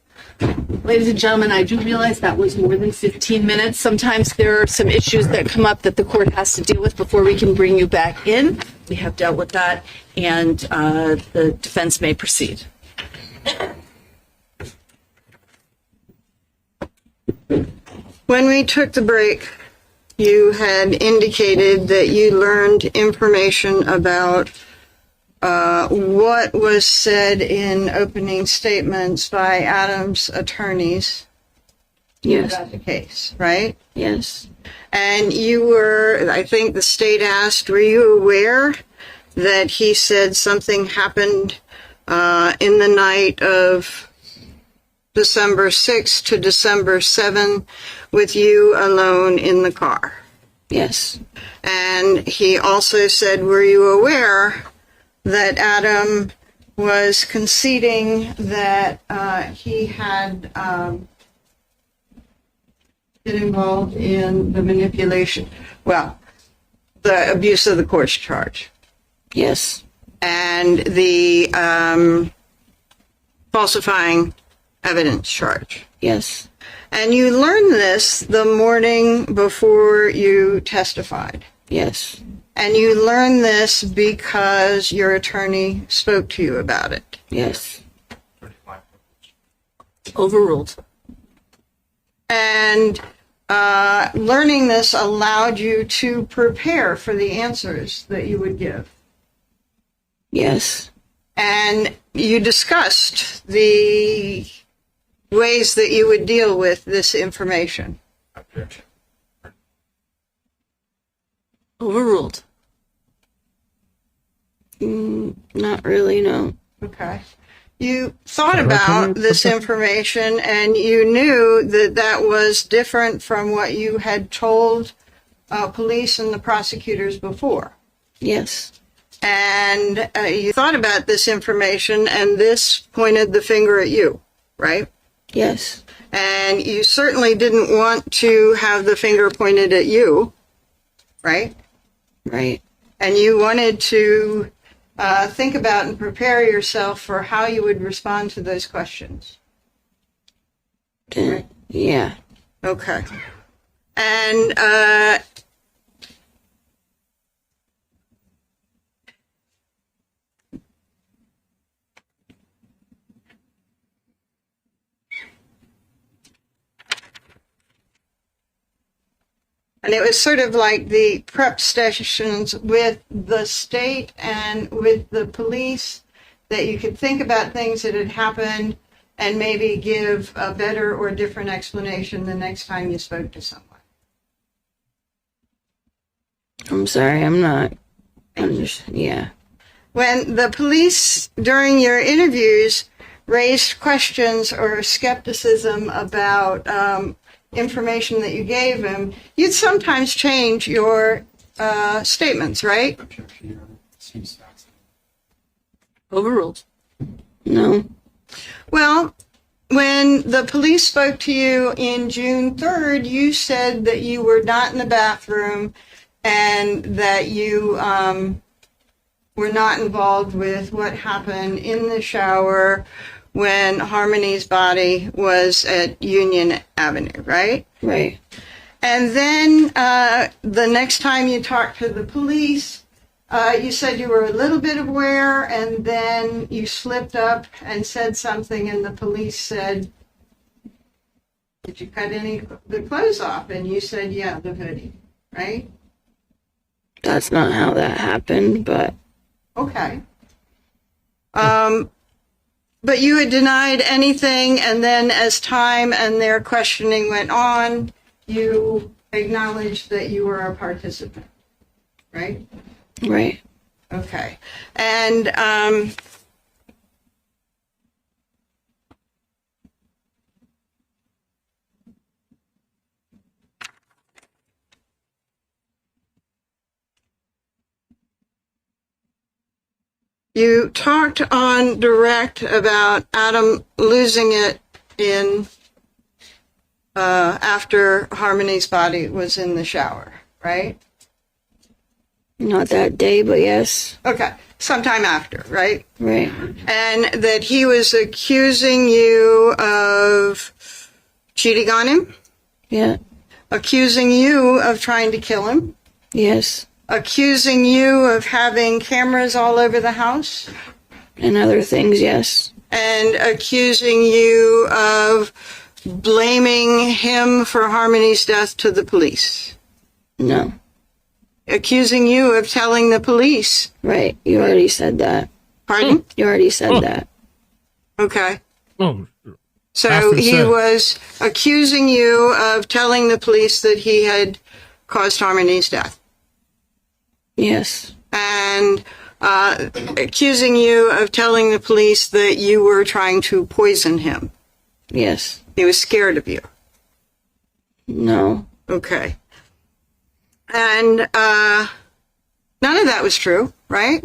Ladies and gentlemen, I do realize that was more than 15 minutes. Sometimes there are some issues that come up that the court has to deal with before we can bring you back in. We have dealt with that, and the defense may proceed. When we took the break, you had indicated that you learned information about what was said in opening statements by Adam's attorneys. Yes. About the case, right? Yes. And you were, I think the state asked, were you aware that he said something happened in the night of December 6th to December 7th with you alone in the car? Yes. And he also said, were you aware that Adam was conceding that he had been involved in the manipulation, the abuse of the course charge? Yes. And the falsifying evidence charge? Yes. And you learned this the morning before you testified? Yes. And you learned this because your attorney spoke to you about it? Yes. Overruled. And learning this allowed you to prepare for the answers that you would give? Yes. And you discussed the ways that you would deal with this information? Overruled. Not really, no. Okay. You thought about this information and you knew that that was different from what you had told police and the prosecutors before? Yes. And you thought about this information and this pointed the finger at you, right? Yes. And you certainly didn't want to have the finger pointed at you, right? Right. And you wanted to think about and prepare yourself for how you would respond to those questions. Right? Yeah. Okay. And it was sort of like the prep sessions with the state and with the police, that you could think about things that had happened and maybe give a better or different explanation the next time you spoke to someone. I'm sorry, I'm not. Yeah. When the police, during your interviews, raised questions or skepticism about information that you gave him, you'd sometimes change your statements, right? Overruled. No. Well, when the police spoke to you in June 3rd, you said that you were not in the bathroom and that you were not involved with what happened in the shower when Harmony's body was at Union Avenue, right? Right. And then the next time you talked to the police, you said you were a little bit aware, and then you slipped up and said something, and the police said, did you cut any of the clothes off? And you said, yeah, the hoodie, right? That's not how that happened, but... Okay. But you had denied anything, and then as time and their questioning went on, you acknowledged that you were a participant, right? Right. Okay. And you talked on direct about Adam losing it in after Harmony's body was in the shower, right? Not that day, but yes. Okay, sometime after, right? Right. And that he was accusing you of cheating on him? Yeah. Accusing you of trying to kill him? Yes. Accusing you of having cameras all over the house? And other things, yes. And accusing you of blaming him for Harmony's death to the police? No. Accusing you of telling the police? Right. You already said that. Pardon? You already said that. Okay. Oh. So After he said. was accusing you of telling the police that he had caused Harmony's death. Yes. And accusing you of telling the police that you were trying to poison him. Yes. He was scared of you. No. Okay. And none of that was true, right?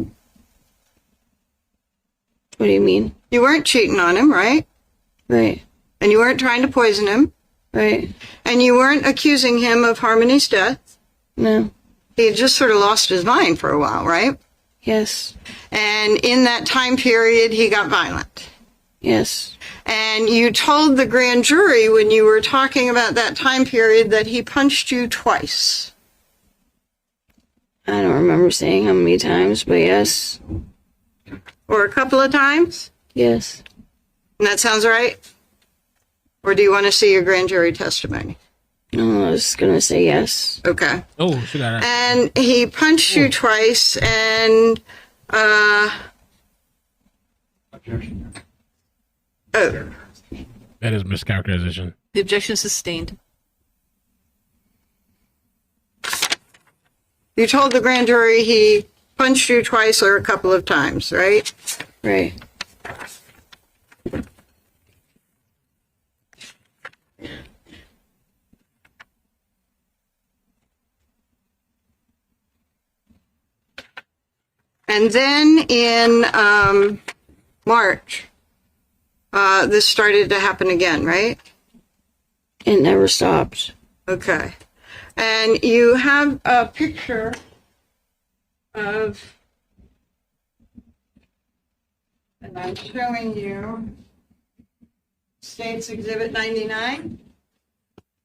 What do you mean? You weren't cheating on him, right? Right. And you weren't trying to poison him. Right. And you weren't accusing him of Harmony's death. No. He had just sort of lost his mind for a while, right? Yes. And in that time period, he got violent. Yes. And you told the grand jury when you were talking about that time period that he punched you twice. I don't remember saying how many times, but yes. Or a couple of times? Yes. And that sounds right? Or do you want to see your grand jury testimony? No, I was going to say yes. Okay. Oh, she got it. And he punched you twice, and That is mischaracterization. The objection is sustained. you told the grand jury he punched you twice or a couple of times, right? Right. And then in March, this started to happen again, right? It never stopped. Okay. And you have a picture of, and I'm showing you State's Exhibit 99,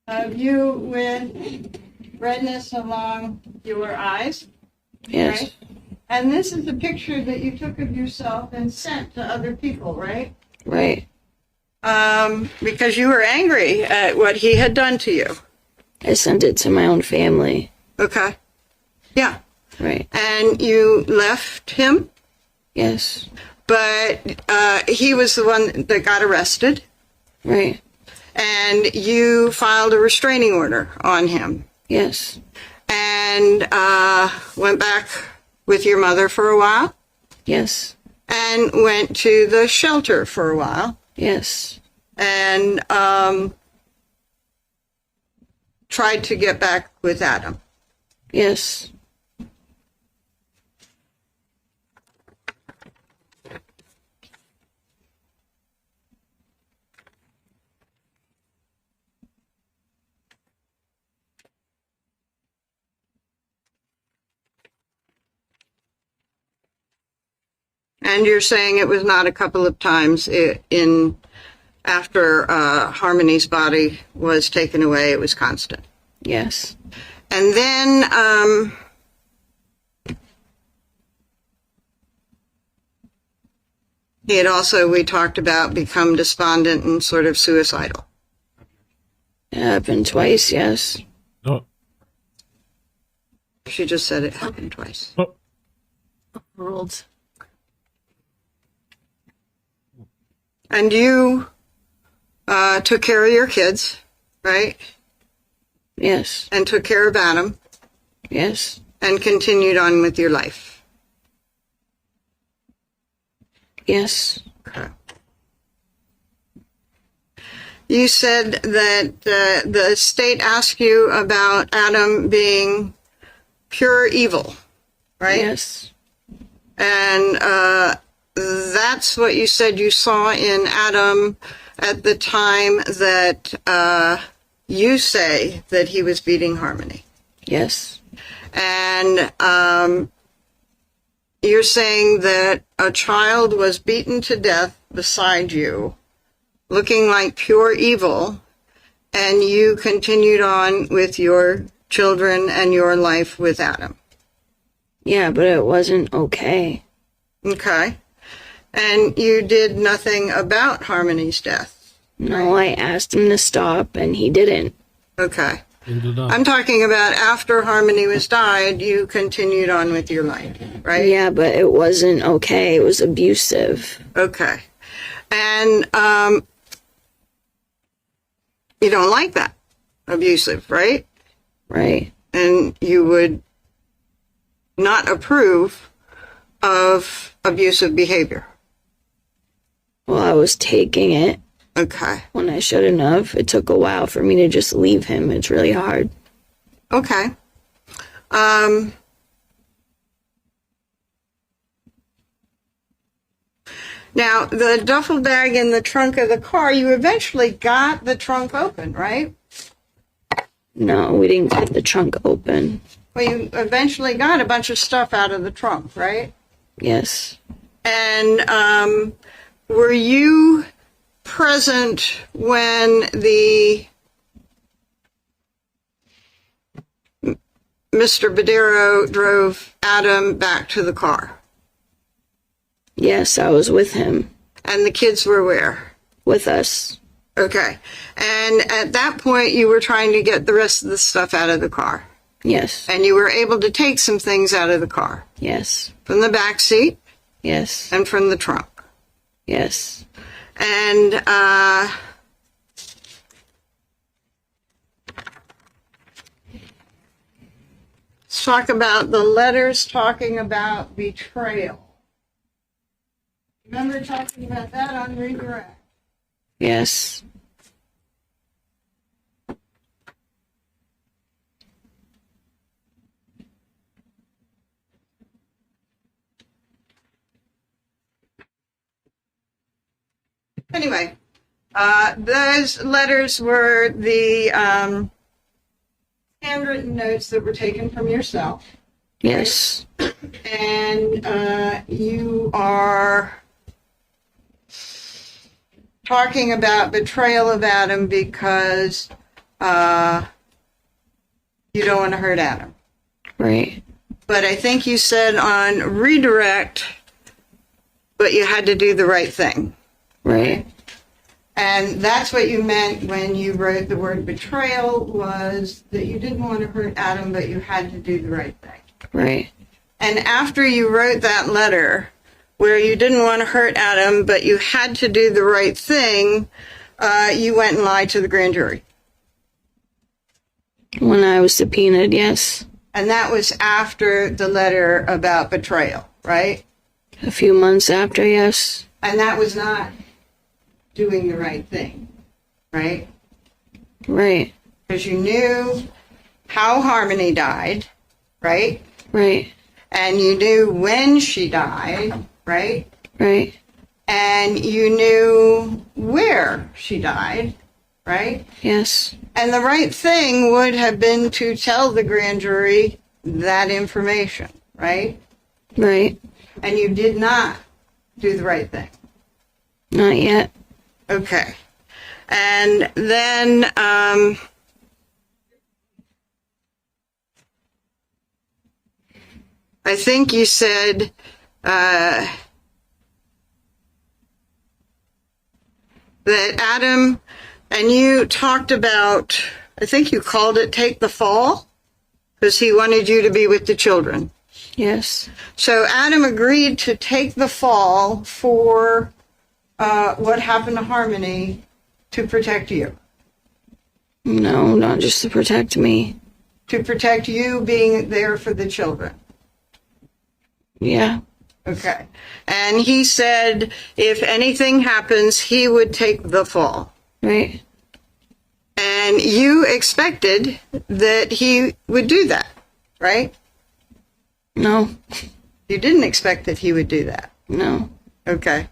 of you with redness along your eyes. Yes. Right? And this is a picture that you took of yourself and sent to other people, right? Right. Because you were angry at what he had done to you. I sent it to my own family. Okay. Yeah. Right. And you left him, Yes. but he was the one that got arrested. Right. And you filed a restraining order on him. Yes. And went back with your mother for a while. Yes. And went to the shelter for a while. Yes. And tried to get back with Adam. Yes. And you're saying it was not a couple of times after Harmony's body was taken away, it was constant. Yes. And then he had also, we talked about, become despondent and sort of suicidal. It happened twice, yes. Oh. She just said it happened twice. Oh. World. And you took care of your kids, right? Yes. And took care of Adam. Yes. And continued on with your life. Yes. Okay. You said that the state asked you about Adam being pure evil, right? Yes. And that's what you said you saw in Adam at the time that you say that he was beating Harmony. Yes. And you're saying that a child was beaten to death beside you, looking like pure evil, and you continued on with your children and your life with Adam. Yeah, but it wasn't okay. Okay. And you did nothing about Harmony's death? No, I asked him to stop, and he didn't. Okay. I'm talking about after Harmony was died, you continued on with your life, right? Yeah, but it wasn't okay. It was abusive. Okay. And you don't like that. Abusive, right? Right. And you would not approve of abusive behavior. Well, I was taking it. Okay. When I shouldn't have. It took a while for me to just leave him. It's really hard. Okay. Now, the duffel bag in the trunk of the car, you eventually got the trunk open, right? No, we didn't get the trunk open. Well, you eventually got a bunch of stuff out of the trunk, right? Yes. And were you present when the Mr. Badero drove Adam back to the car? Yes, I was with him. And the kids were where? With us. Okay. And at that point, you were trying to get the rest of the stuff out of the car? Yes. And you were able to take some things out of the car? Yes. From the back seat? Yes. And from the trunk? Yes. And let's talk about the letters talking about betrayal. Remember talking about that on redirect? Yes. Anyway, those letters were the handwritten notes that were taken from yourself. Yes. And you are talking about betrayal of Adam because you don't want to hurt Adam. Right. But I think you said on redirect, but you had to do the right thing. Right. And that's what you meant when you wrote the word betrayal, was that you didn't want to hurt Adam, but you had to do the right thing. Right. And after you wrote that letter, where you didn't want to hurt Adam, but you had to do the right thing, you went and lied to the grand jury. When I was subpoenaed, yes. And that was after the letter about betrayal, right? A few months after, yes. And that was not doing the right thing, right? Right. Because you knew how Harmony died, right? Right. And you knew when she died, right? Right. And you knew where she died, right? Yes. And the right thing would have been to tell the grand jury that information, right? Right. And you did not do the right thing. Not yet. Okay. And then I think you said that Adam, and you talked about, I think you called it take the fall, because he wanted you to be with the children. Yes. So Adam agreed to take the fall for what happened to Harmony to protect you. No, not just to protect me. To protect you being there for the children. Yeah. Okay. And he said if anything happens, he would take the fall. Right. And you expected that he would do that, right? No. You didn't expect that he would do that. No. Okay.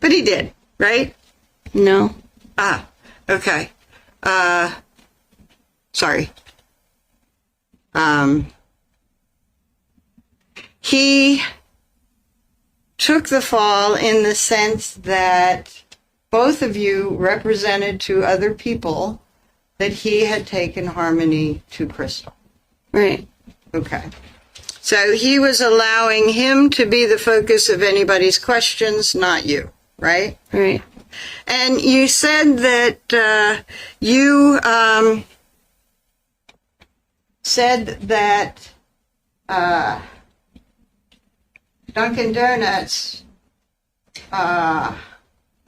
But he did, right? No. Ah, okay. Sorry. He took the fall in the sense that both of you represented to other people that he had taken Harmony to Crystal. Right. Okay. So he was allowing him to be the focus of anybody's questions, not you, right? Right. And you said that you said that Dunkin' Donuts, that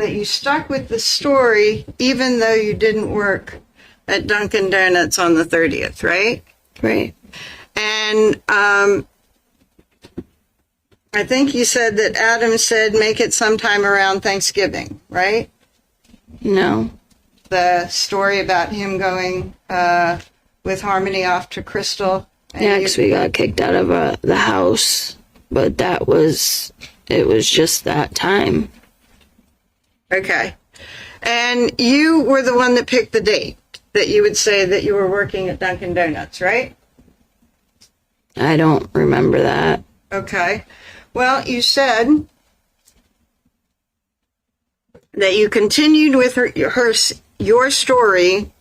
you stuck with the story even though you didn't work at Dunkin' Donuts on the 30th, right? Right. And I think you said that Adam said make it sometime around Thanksgiving, right? No. The story about him going with Harmony off to Crystal. Yeah, because we got kicked out of the house, but it was just that time. Okay. And you were the one that picked the date that you would say that you were working at Dunkin' Donuts, right? I don't remember that. Okay. Well, you said that you continued with your story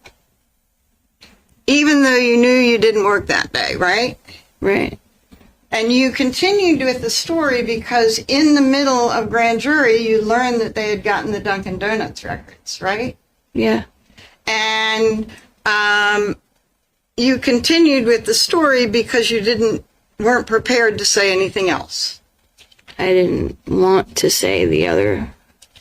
even though you knew you didn't work that day, right? Right. And you continued with the story because in the middle of grand jury, you learned that they had gotten the Dunkin' Donuts records, right? Yeah. And you continued with the story because you weren't prepared to say anything else. I didn't want to say the other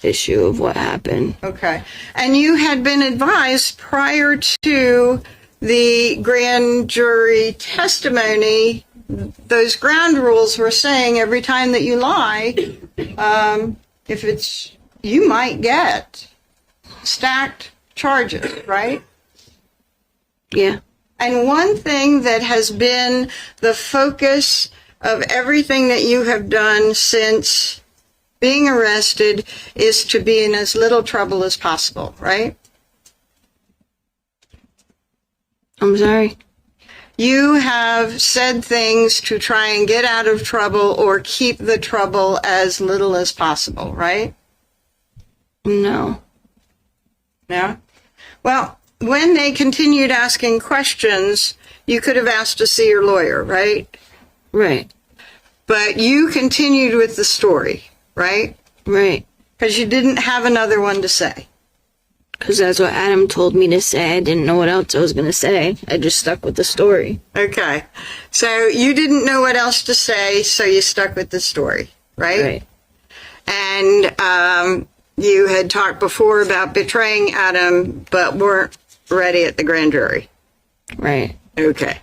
issue of what happened. Okay. And you had been advised prior to the grand jury testimony, those ground rules were saying every time that you lie, you might get stacked charges, right? Yeah. And one thing that has been the focus of everything that you have done since being arrested is to be in as little trouble as possible, right? I'm sorry? You have said things to try and get out of trouble or keep the trouble as little as possible, right? No. No? Well, when they continued asking questions, you could have asked to see your lawyer, right? Right. But you continued with the story, right? Right. Because you didn't have another one to say. Because that's what Adam told me to say. I didn't know what else I was going to say. I just stuck with the story. Okay. So you didn't know what else to say, so you stuck with the story, right? Right. And you had talked before about betraying Adam, but weren't ready at the grand jury. Right. Okay.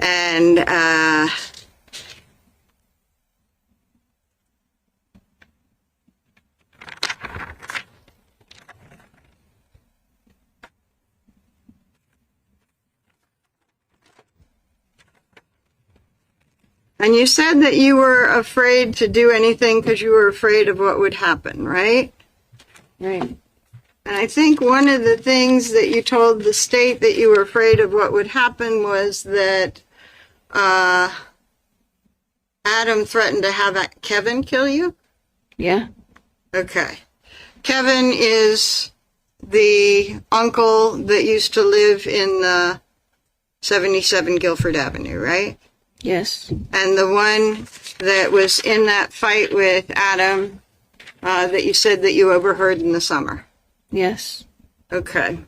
And and you said that you were afraid to do anything because you were afraid of what would happen, right? Right. And I think one of the things that you told the state that you were afraid of what would happen was that Adam threatened to have Kevin kill you? Yeah. Okay. Kevin is the uncle that used to live in the 77 Guilford Avenue, right? Yes. And the one that was in that fight with Adam that you said that you overheard in the summer? Yes. Okay.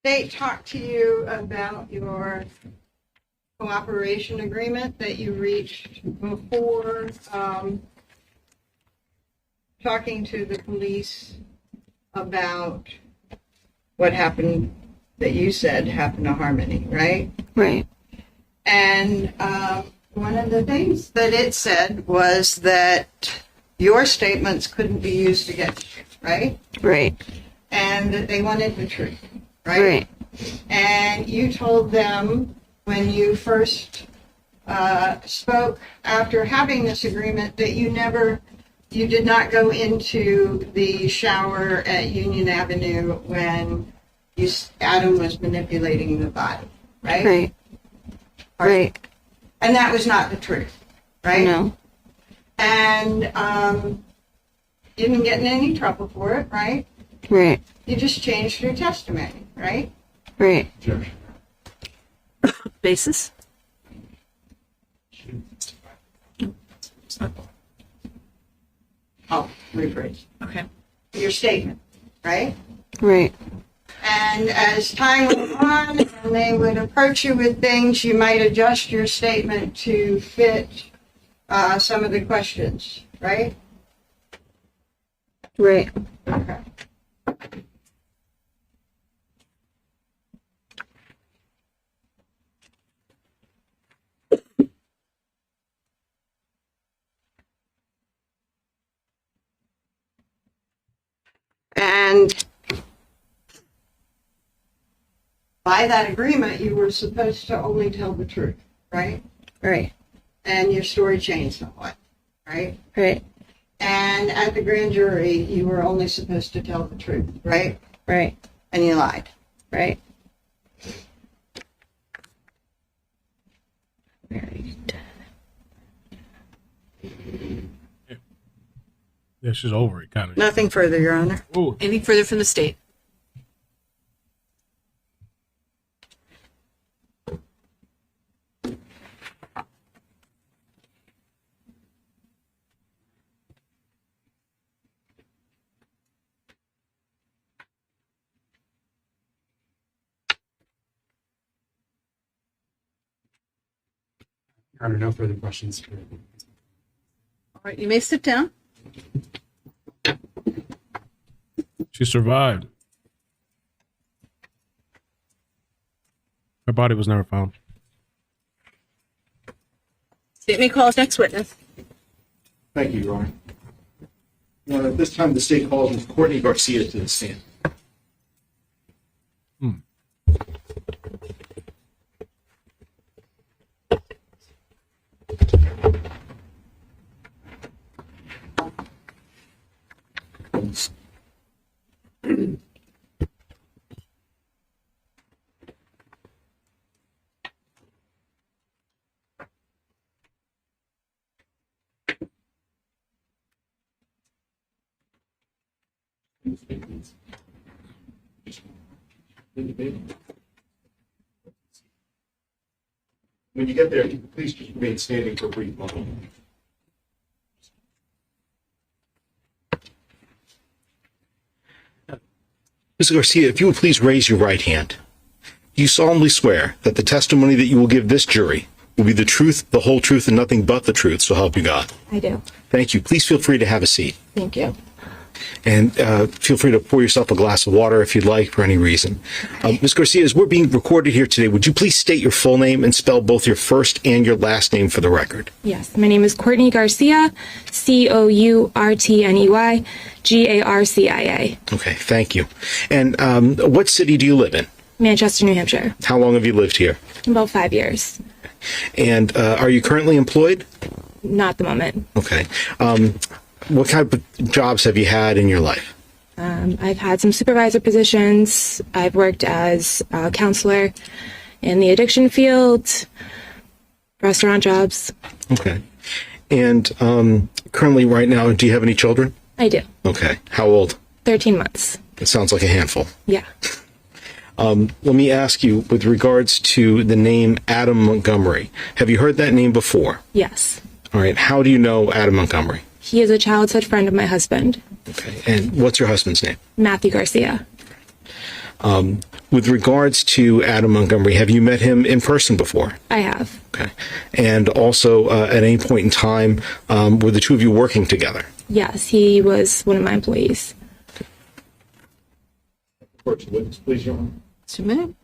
They talked to you about your cooperation agreement that you reached before talking to the police about what happened that you said happened to Harmony, right? Right. And one of the things that it said was that your statements couldn't be used against you, right? Right. And that they wanted the truth, right? Right. And you told them when you first spoke after having this agreement that you did not go into the shower at Union Avenue when Adam was manipulating the body, right? Right. Right. And that was not the truth, right? No. And You didn't get in any trouble for it, right? Right. You just changed your testimony, right? Right. Basis? Oh, rephrase. Okay. Your statement, right? Right. And as time went on and they would approach you with things, you might adjust your statement to fit some of the questions, right? Right. Okay. And by that agreement, you were supposed to only tell the truth, right? Right. And your story changed somewhat, right? Right. And at the grand jury, you were only supposed to tell the truth, right? Right. And you lied. Right. Yeah, she's over it, kind of. Nothing further, Your Honor. Ooh. Anything further from the state? Your Honor, no further questions. All right, you may sit down. She survived. Her body was never found. State may call next witness. Thank you, Your Honor. Your Honor, at this time, the state calls Ms. Courtney Garcia to the stand. When you get there, please just remain standing for a brief moment. Ms. Garcia, if you would please raise your right hand. Do you solemnly swear that the testimony that you will give this jury will be the truth, the whole truth, and nothing but the truth, so help you God? I do. Thank you. Please feel free to have a seat. Thank you. And feel free to pour yourself a glass of water if you'd like, for any reason. Ms. Garcia, as we're being recorded here today, would you please state your full name and spell both your first and your last name for the record? Yes, my name is Courtney Garcia, Courtney Garcia. Okay, thank you. And what city do you live in? Manchester, New Hampshire. How long have you lived here? About 5 years. And are you currently employed? Not at the moment. Okay. What kind of jobs have you had in your life? I've had some supervisor positions. I've worked as a counselor in the addiction field, restaurant jobs. Okay. And currently, right now, do you have any children? I do. Okay. How old? 13 months. It sounds like a handful. Yeah. Let me ask you, with regards to the name Adam Montgomery, have you heard that name before? Yes. All right. How do you know Adam Montgomery? He is a childhood friend of my husband, Okay. And what's your husband's name? Matthew Garcia. With regards to Adam Montgomery, have you met him in person before? I have. Okay. And also, at any point in time, were the two of you working together? Yes, he was one of my employees. Court's witness, please, Your Honor. Just a minute.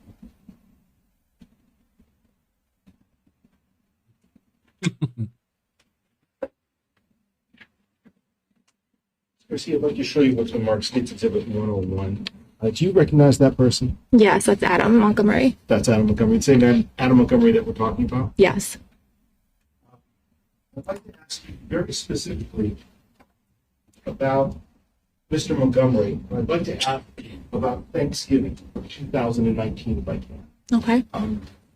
Garcia, I'd like to show you what's on Mark State's Exhibit 101. Do you recognize that person? Yes, that's Adam Montgomery. That's Adam Montgomery. The same Adam Montgomery that we're talking about? Yes. I'd like to ask you very specifically about Mr. Montgomery. I'd like to ask about Thanksgiving 2019, if I can. Okay.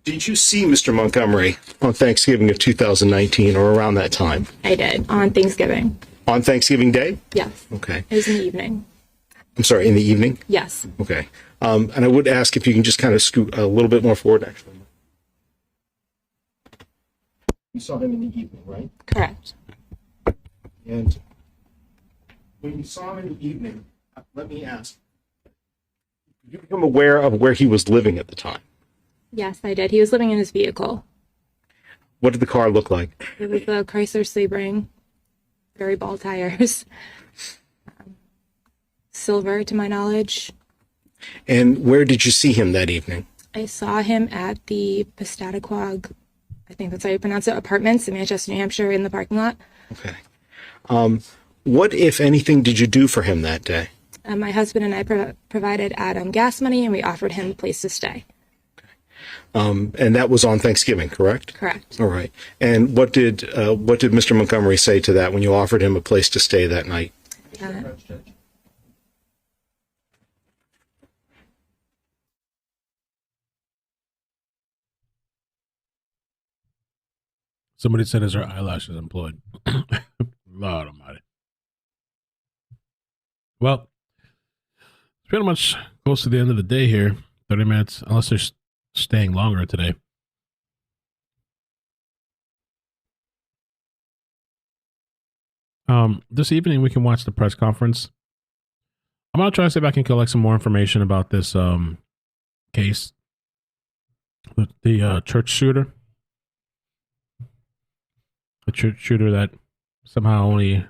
Did you see Mr. Montgomery on Thanksgiving of 2019 or around that time? I did, on Thanksgiving. On Thanksgiving Day? Yes. Okay. It was in the evening. I'm sorry, in the evening? Yes. Okay. And I would ask if you can just kind of scoot a little bit more forward, actually. You saw him in the evening, right? Correct. And when you saw him in the evening, let me ask, did you become aware of where he was living at the time? Yes, I did. He was living in his vehicle. What did the car look like? It was a Chrysler Sebring, very bald tires, silver to my knowledge. And where did you see him that evening? I saw him at the Pastataquag, I think that's how you pronounce it, apartments in Manchester, New Hampshire, in the parking lot. Okay. What, if anything, did you do for him that day? My husband and I provided Adam gas money, and we offered him a place to stay. And that was on Thanksgiving, correct? Correct. All right. And what did Mr. Montgomery say to that when you offered him a place to stay that night? Somebody said, "Is her eyelashes employed?" Lord Almighty. Well, it's pretty much close to the end of the day here. 30 minutes, unless they're staying longer today. This evening we can watch the press conference. I'm gonna try to see if I can collect some more information about this case, the church shooter. The church shooter that somehow we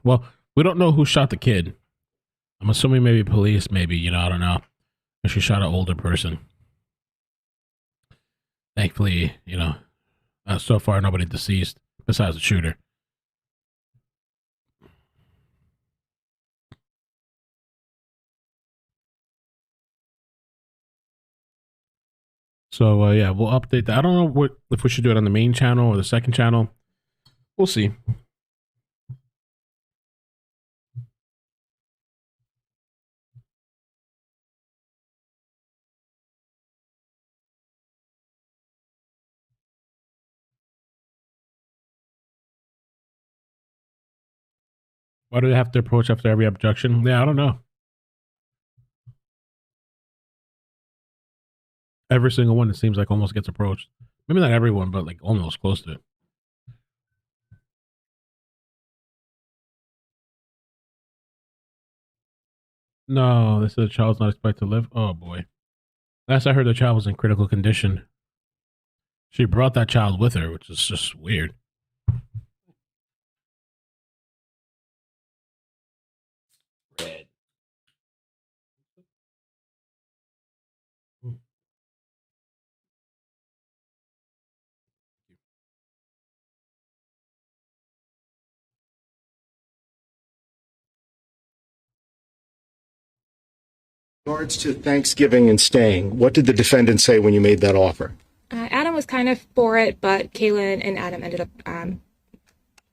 don't know who shot the kid. I'm assuming maybe police, maybe, I don't know. But she shot an older person. Thankfully, so far nobody deceased besides the shooter. So, yeah, we'll update that. I don't know if we should do it on the main channel or the second channel. We'll see. Why do they have to approach after every objection? Yeah, I don't know. Every single one, it seems like, almost gets approached. Maybe not everyone, but like almost close to it. No, they said the child's not expected to live. Oh boy. Last I heard, the child was in critical condition. She brought that child with her, which is just weird. Red. In regards to Thanksgiving and staying, what did the defendant say when you made that offer? Adam was kind of for it, but Kayla and Adam ended up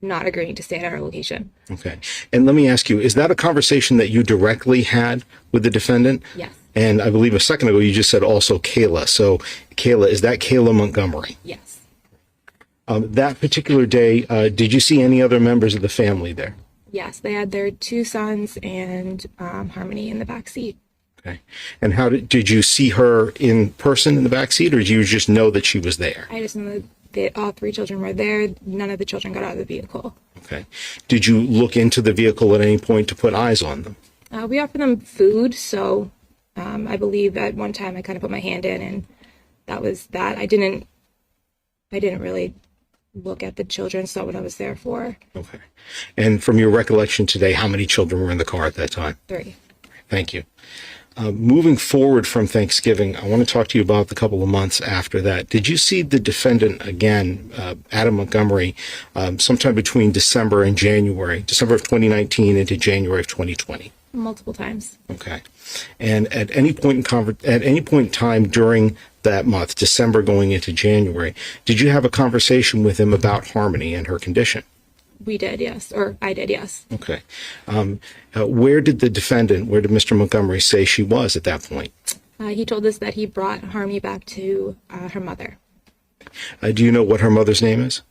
not agreeing to stay at our location. Okay. And let me ask you, is that a conversation that you directly had with the defendant? Yes. And I believe a second ago you just said also Kayla. So Kayla, is that Kayla Montgomery? Yes. That particular day, did you see any other members of the family there? Yes, they had their two sons and Harmony in the back seat. Okay. And how did you see her in person in the back seat, or did you just know that she was there? I just know that all three children were there. None of the children got out of the vehicle. Okay. Did you look into the vehicle at any point to put eyes on them? We offered them food, so I believe at one time I kind of put my hand in, and that was that. I didn't really look at the children, saw what I was there for. Okay. And from your recollection today, how many children were in the car at that time? 3. Thank you. Moving forward from Thanksgiving, I want to talk to you about the couple of months after that. Did you see the defendant again, Adam Montgomery, sometime between December and January, December of 2019 into January of 2020? Multiple times. Okay. And at any point in time during that month, December going into January, did you have a conversation with him about Harmony and her condition? We did, yes. Or I did, yes. Okay. Where did Mr. Montgomery say she was at that point? He told us that he brought Harmony back to her mother. Do you know what her mother's name is?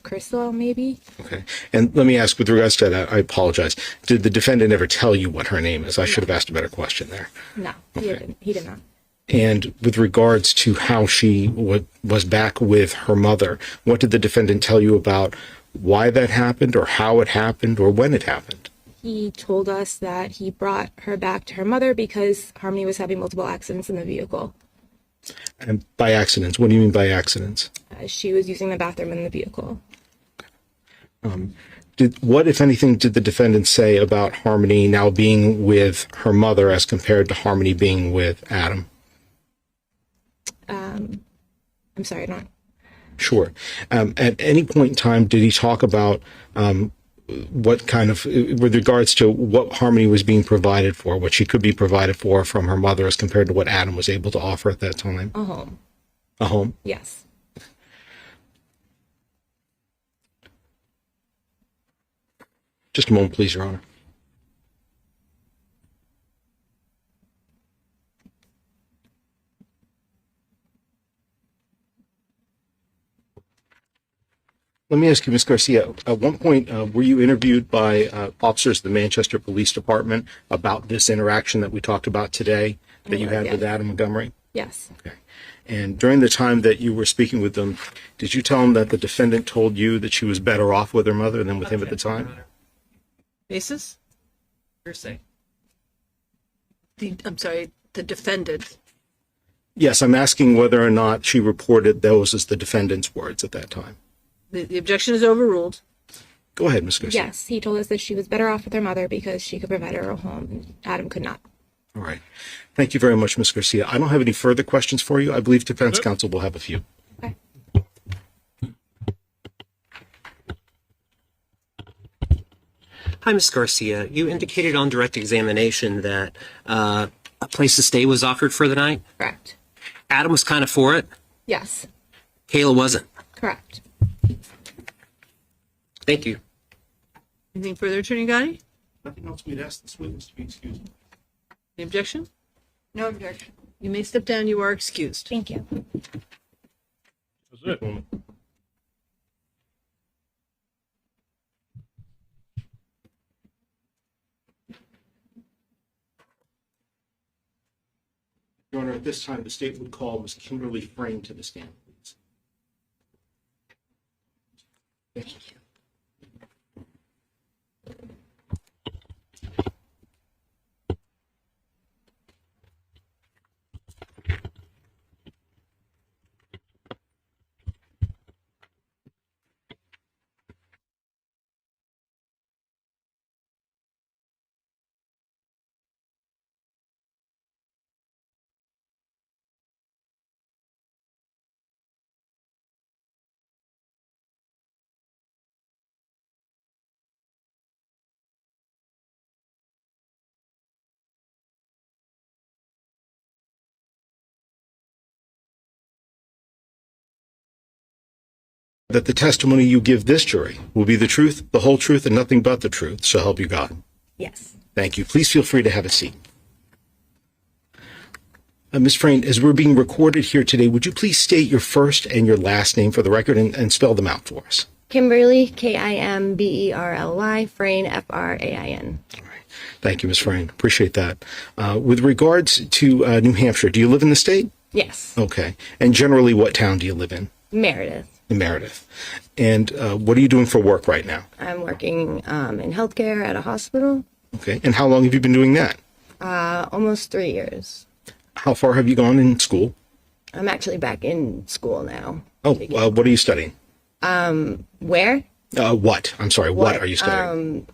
Crystal, maybe. Okay. And let me ask, with regards to that, I apologize. Did the defendant ever tell you what her name is? I should have asked a better question there. No, Okay. he did not. And with regards to how she was back with her mother, what did the defendant tell you about why that happened, or how it happened, or when it happened? He told us that he brought her back to her mother because Harmony was having multiple accidents in the vehicle. And by accidents, what do you mean by accidents? She was using the bathroom in the vehicle. What, if anything, did the defendant say about Harmony now being with her mother as compared to Harmony being with Adam? I'm sorry, not. Sure. At any point in time, did he talk about what kind of, with regards to what Harmony was being provided for, what she could be provided for from her mother as compared to what Adam was able to offer at that time? A home. A home? Yes. Just a moment, please, Your Honor. Let me ask you, Ms. Garcia, at one point, were you interviewed by officers of the Manchester Police Department about this interaction that we talked about today that you had with Adam Montgomery? Yes. Okay. And during the time that you were speaking with them, did you tell them that the defendant told you that she was better off with her mother than with him at the time? Basis? Hearsay. I'm sorry, the defendant. Yes, I'm asking whether or not she reported those as the defendant's words at that time. The objection is overruled. Go ahead, Ms. Garcia. Yes, he told us that she was better off with her mother because she could provide her a home and Adam could not. All right. Thank you very much, Ms. Garcia. I don't have any further questions for you. I believe defense counsel will have a few. Okay. Hi, Ms. Garcia. You indicated on direct examination that a place to stay was offered for the night? Correct. Adam was kind of for it? Yes. Kayla wasn't? Correct. Thank you. Anything further, Attorney Gotti? Nothing else. We'd ask this witness to be excused. Any objection? No objection. You may step down. You are excused. Thank you. That's it. Your Honor, at this time, the state would call Ms. Kimberly Frame to the stand, please. Thank you. That the testimony you give this jury will be the truth, the whole truth, and nothing but the truth, so help you God. Yes. Thank you. Please feel free to have a seat. Ms. Frame, as we're being recorded here today, would you please state your first and your last name for the record and spell them out for us? Kimberly, Kimberly, Frain, Frain. Thank you, Ms. Frame. Appreciate that. With regards to New Hampshire, do you live in the state? Yes. Okay. And generally, what town do you live in? Meredith. In Meredith. And what are you doing for work right now? I'm working in healthcare at a hospital. Okay. And how long have you been doing that? Almost 3 years. How far have you gone in school? I'm actually back in school now. Oh, what are you studying? Where? What? I'm sorry, what are you studying?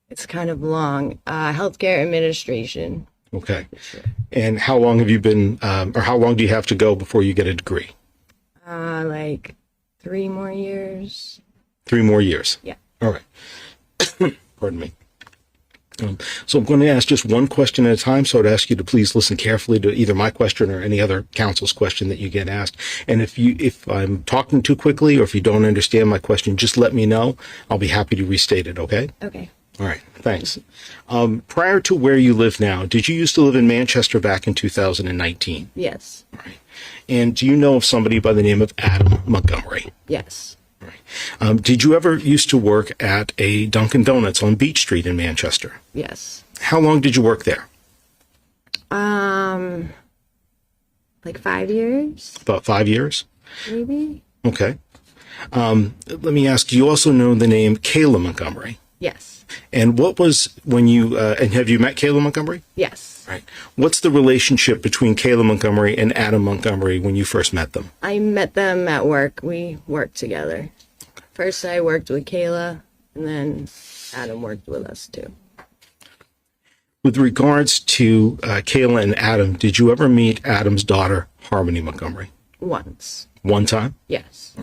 It's kind of long. Healthcare administration. Okay. And how long have you been, or how long do you have to go before you get a degree? Like 3 more years. 3 more years? Yeah. All right. Pardon me. So I'm going to ask just one question at a time, so I'd ask you to please listen carefully to either my question or any other counsel's question that you get asked. And if I'm talking too quickly or if you don't understand my question, just let me know. I'll be happy to restate it, okay? Okay. All right, thanks. Prior to where you live now, did you used to live in Manchester back in 2019? Yes. All right. And do you know of somebody by the name of Adam Montgomery? Yes. Did you ever used to work at a Dunkin' Donuts on Beach Street in Manchester? Yes. How long did you work there? Like 5 years, About 5 years? maybe? Okay. Let me ask, do you also know the name Kayla Montgomery? Yes. And what was when you, and have you met Kayla Montgomery? Yes. Right. What's the relationship between Kayla Montgomery and Adam Montgomery when you first met them? I met them at work. We worked together. First, I worked with Kayla, and then Adam worked with us too. With regards to Kayla and Adam, did you ever meet Adam's daughter, Harmony Montgomery? Once. One time? Yes.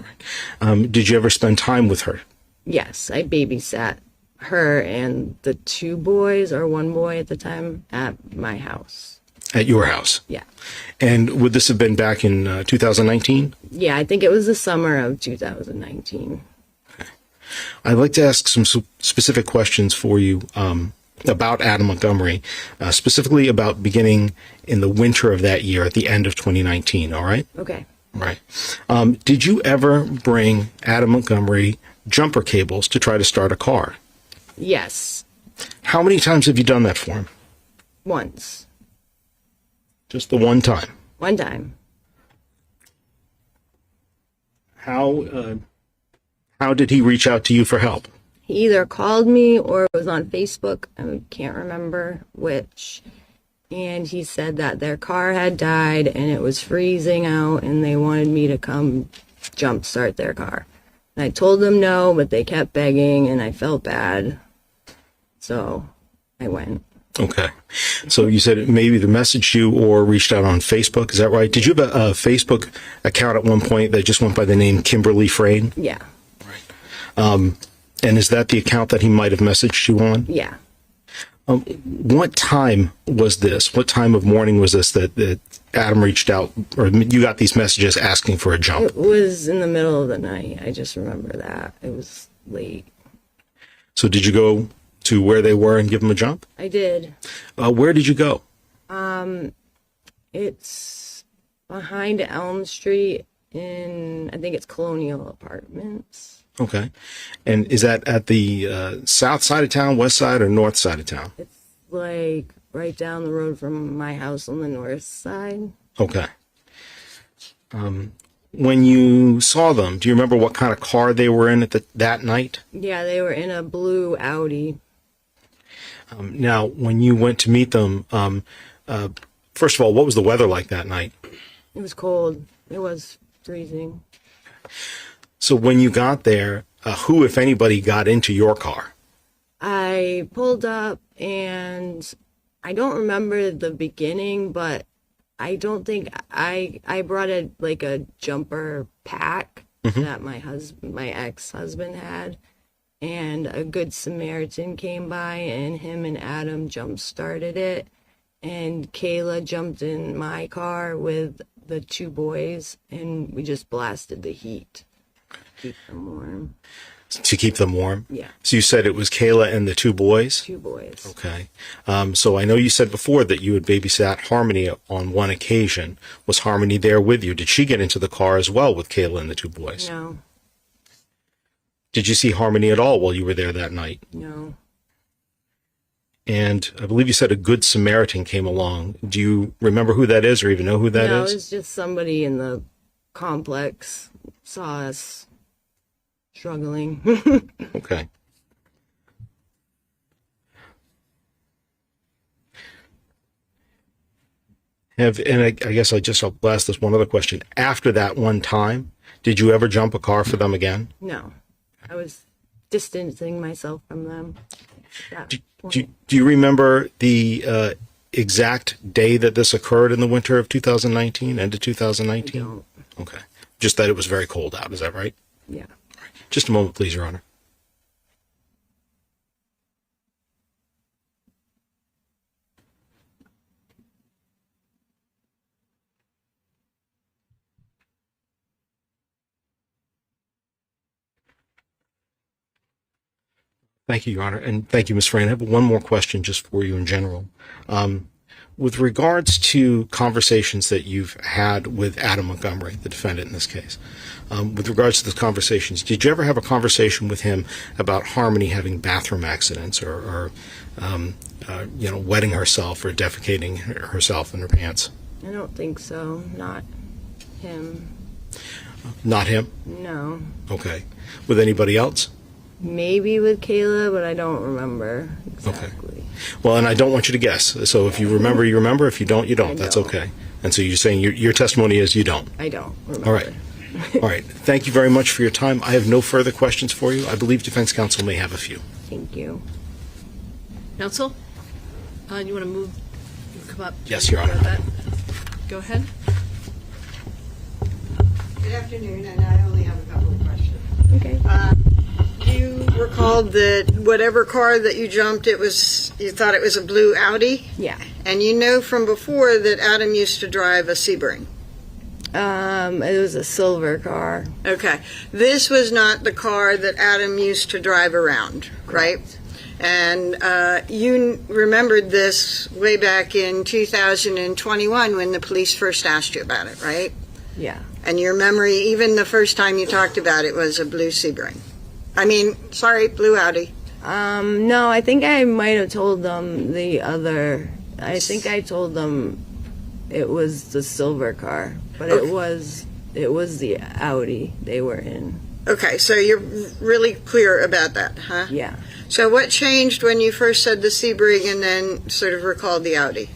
Did you ever spend time with her? Yes, I babysat her and the 2 boys, or 1 boy at the time, at my house. At your house? Yeah. And would this have been back in 2019? Yeah, I think it was the summer of 2019. I'd like to ask some specific questions for you about Adam Montgomery, specifically about beginning in the winter of that year at the end of 2019, all right? Okay. Right. Did you ever bring Adam Montgomery jumper cables to try to start a car? Yes. How many times have you done that for him? Once. Just the one time? One time. How did he reach out to you for help? He either called me or it was on Facebook. I can't remember which. And he said that their car had died and it was freezing out and they wanted me to come jumpstart their car. And I told them no, but they kept begging and I felt bad. So I went. Okay. So you said maybe they messaged you or reached out on Facebook. Is that right? Did you have a Facebook account at one point that just went by the name Kimberly Frayne? Yeah. And is that the account that he might have messaged you on? Yeah. What time was this? What time of morning was this that Adam reached out, or you got these messages asking for a jump? It was in the middle of the night. I just remember that. It was late. So did you go to where they were and give them a jump? I did. Where did you go? It's behind Elm Street in, I think it's Colonial Apartments. Okay. And is that at the south side of town, west side, or north side of town? It's like right down the road from my house on the north side. Okay. When you saw them, do you remember what kind of car they were in at that night? Yeah, they were in a blue Audi. Now, when you went to meet them, first of all, what was the weather like that night? It was cold. It was freezing. So when you got there, who, if anybody, got into your car? I pulled up and I don't remember the beginning, but I don't think I brought a jumper pack that my ex-husband had, and a Good Samaritan came by and him and Adam jump-started it, and Kayla jumped in my car with the 2 boys and we just blasted the heat. Keep them warm. To keep them warm? Yeah. So you said it was Kayla and the 2 boys? 2 boys. Okay. So I know you said before that you had babysat Harmony on one occasion. Was Harmony there with you? Did she get into the car as well with Kayla and the 2 boys? No. Did you see Harmony at all while you were there that night? No. And I believe you said a Good Samaritan came along. Do you remember who that is or even know who that is? No, it was just somebody in the complex saw us struggling. Okay. I guess I'll ask this one other question. After that one time, did you ever jump a car for them again? No. I was distancing myself from them. Do you remember the exact day that this occurred in the winter of 2019, end of 2019? I don't. Okay. Just that it was very cold out, is that right? Yeah. Just a moment, please, Your Honor. Thank you, Your Honor. And thank you, Ms. Frayne. I have one more question just for you in general. With regards to conversations that you've had with Adam Montgomery, the defendant in this case, with regards to those conversations, did you ever have a conversation with him about Harmony having bathroom accidents or wetting herself or defecating herself in her pants? I don't think so. Not him. Not him? No. Okay. With anybody else? Maybe with Kayla, but I don't remember exactly. Okay. Well, and I don't want you to guess. So if you remember, you remember. If you don't, you don't. That's okay. And so you're saying your testimony is you don't. I don't remember. All right. All right. Thank you very much for your time. I have no further questions for you. I believe defense counsel may have a few. Thank you. Counsel, you want to move? Come up. Yes, Your Honor. Go ahead. Good afternoon, and I only have a couple of questions. Okay. You recalled that whatever car that you jumped, you thought it was a blue Audi? Yeah. And you know from before that Adam used to drive a Sebring? It was a silver car. Okay. This was not the car that Adam used to drive around, right? And you remembered this way back in 2021 when the police first asked you about it, right? Yeah. And your memory, even the first time you talked about it, was a blue Sebring. Blue Audi. No, I think I might have told them I think I told them it was the silver car, but it was the Audi they were in. Okay, so you're really clear about that, huh? Yeah. So what changed when you first said the Sebring and then sort of recalled the Audi?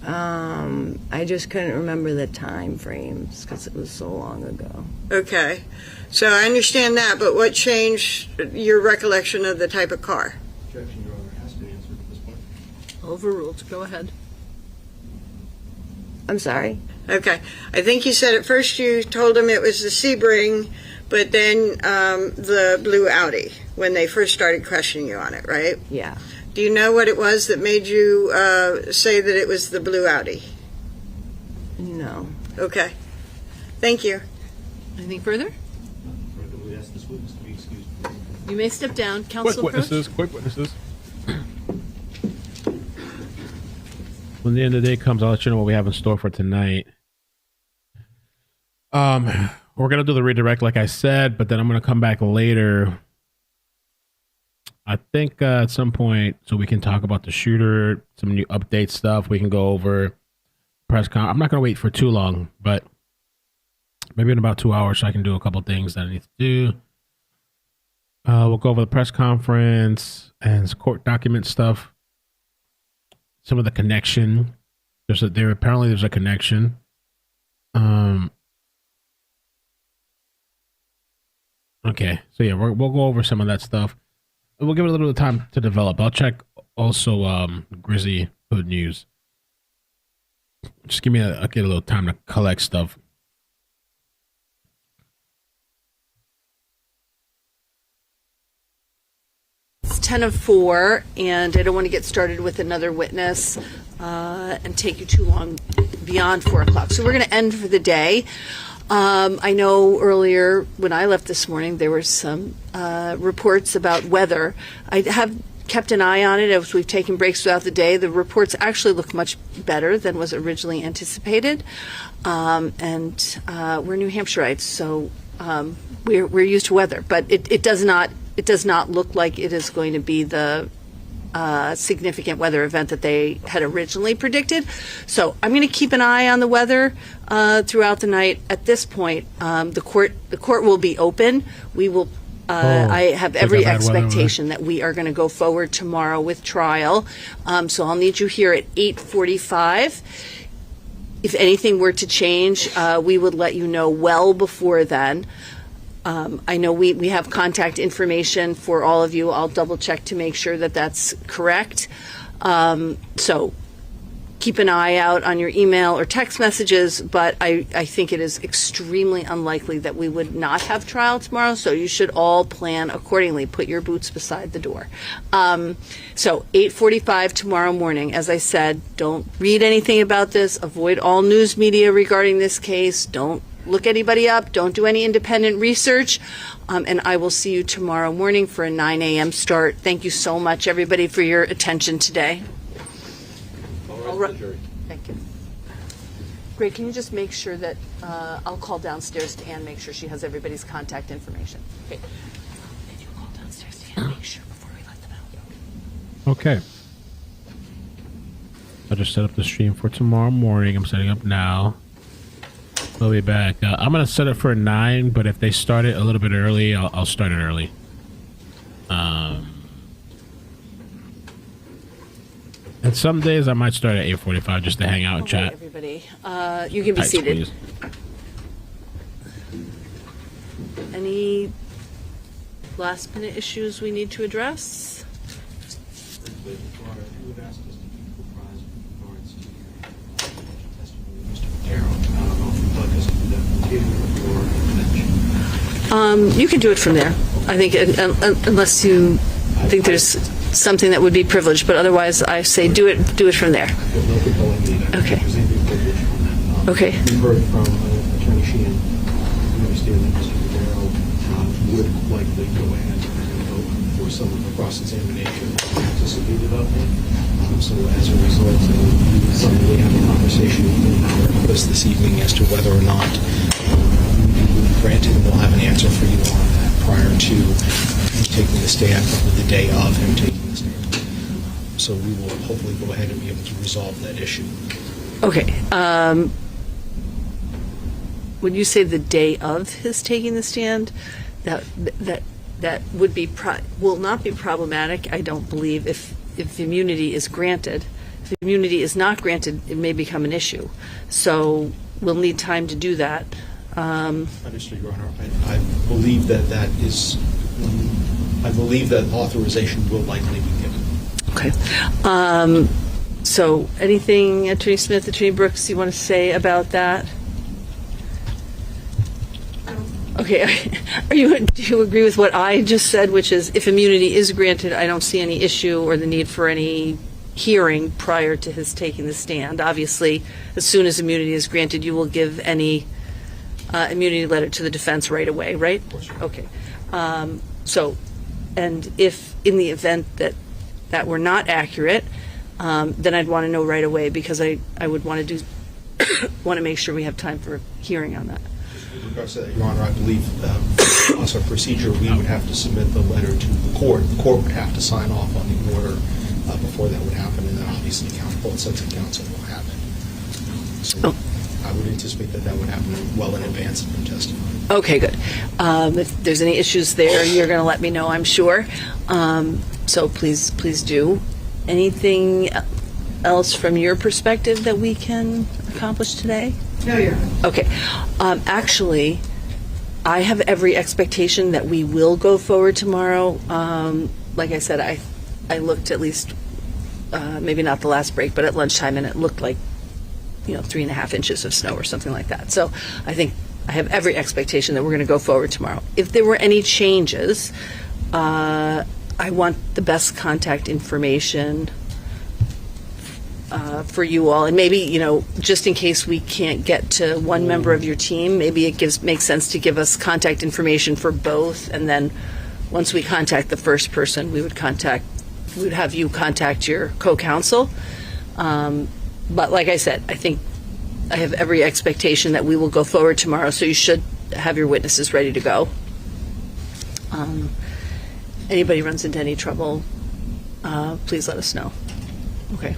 I just couldn't remember the time frames because it was so long ago. Okay. So I understand that, but what changed your recollection of the type of car? Objection, Your Honor, has been answered at this point. Overruled. Go ahead. I'm sorry? Okay. I think you said at first you told him it was the Sebring, but then the blue Audi when they first started questioning you on it, right? Yeah. Do you know what it was that made you say that it was the blue Audi? No. Okay. Thank you. Anything further? We ask this witness to be excused. You may step down. Counsel Quick witnesses. When the end of the day comes, I'll let you know what we have in store for tonight. We're gonna do the redirect, like I said, but then I'm gonna come back later. I think at some point, so we can talk about the shooter, some new update stuff. We can go over press con. I'm not gonna wait for too long, but maybe in about 2 hours, so I can do a couple things that I need to do. We'll go over the press conference and court document stuff. Some of the connection. Apparently there's a connection. Okay, so yeah, we'll go over some of that stuff. We'll give it a little bit of time to develop. I'll check also Grizzly Hood News. Just I'll get a little time to collect stuff. It's 10:04, and I don't want to get started with another witness and take you too long beyond 4 o'clock. So we're going to end for the day. I know earlier when I left this morning, there were some reports about weather. I have kept an eye on it as we've taken breaks throughout the day. The reports actually look much better than was originally anticipated. And we're New Hampshireites, so we're used to weather, but it does not look like it is going to be the significant weather event that they had originally predicted. So I'm going to keep an eye on the weather throughout the night. At this point, the court will be open. We will. I have every expectation that we are going to go forward tomorrow with trial. So I'll need you here at 8:45. If anything were to change, we would let you know well before then. I know we have contact information for all of you. I'll double check to make sure that that's correct. So keep an eye out on your email or text messages, but I think it is extremely unlikely that we would not have trial tomorrow, so you should all plan accordingly. Put your boots beside the door. So 8:45 tomorrow morning. As I said, don't read anything about this. Avoid all news media regarding this case. Don't look anybody up. Don't do any independent research. And I will see you tomorrow morning for a 9 a.m. start. Thank you so much, everybody, for your attention today. All right. Thank you. Great. Can you just make sure that I'll call downstairs to Ann, make sure she has everybody's contact information. Okay. Did you call downstairs to Ann, make sure before we let them out? Okay. I just set up the stream for tomorrow morning. I'm setting up now. We'll be back. I'm gonna set it for 9, but if they start it a little bit early, I'll start it early. And some days I might start at 8:45 just to hang out and chat. Everybody, you can be Tight seated. squeeze. Any last minute issues we need to address? You can do it from there. I think, unless you think there's something that would be privileged, but otherwise, I say do it from there. Okay. Okay. We heard from Attorney Sheehan. We understand that Mr. Madero would likely go ahead and vote for some of the cross-examination anticipated of him. So as a result, we suddenly have a conversation in our office this evening as to whether or not granted, we'll have an answer for you on that prior to him taking the stand, probably the day of him taking the stand. So we will hopefully go ahead and be able to resolve that issue. Okay. When you say the day of his taking the stand, that would be will not be problematic. I don't believe if immunity is granted. If immunity is not granted, it may become an issue. So we'll need time to do that. Understood, Your Honor. I believe that is. I believe that authorization will likely be given. Okay. So, anything, Attorney Smith, Attorney Brooks, you want to say about that? Okay. Do you agree with what I just said, which is if immunity is granted, I don't see any issue or the need for any hearing prior to his taking the stand. Obviously, as soon as immunity is granted, you will give any immunity letter to the defense right away, right? Okay. So, and if in the event that were not accurate, then I'd want to know right away because I would want to want to make sure we have time for hearing on that. With regards to that, Your Honor, I believe as a procedure, we would have to submit the letter to the court. The court would have to sign off on the order before that would happen, and then obviously both sets of counsel will have it. So I would anticipate that would happen well in advance of them testifying. Okay, good. If there's any issues there, you're going to let me know, I'm sure. So please do. Anything else from your perspective that we can accomplish today? No, Your Honor. Okay. Actually, I have every expectation that we will go forward tomorrow. Like I said, I looked at least, maybe not the last break, but at lunchtime, and it looked like 3.5 inches of snow or something like that. So I think I have every expectation that we're going to go forward tomorrow. If there were any changes, I want the best contact information for you all, and maybe just in case we can't get to one member of your team, maybe it makes sense to give us contact information for both, and then once we contact the first person, we would have you contact your co-counsel. But like I said, I think I have every expectation that we will go forward tomorrow, so you should have your witnesses ready to go. Anybody runs into any trouble, please let us know. Okay.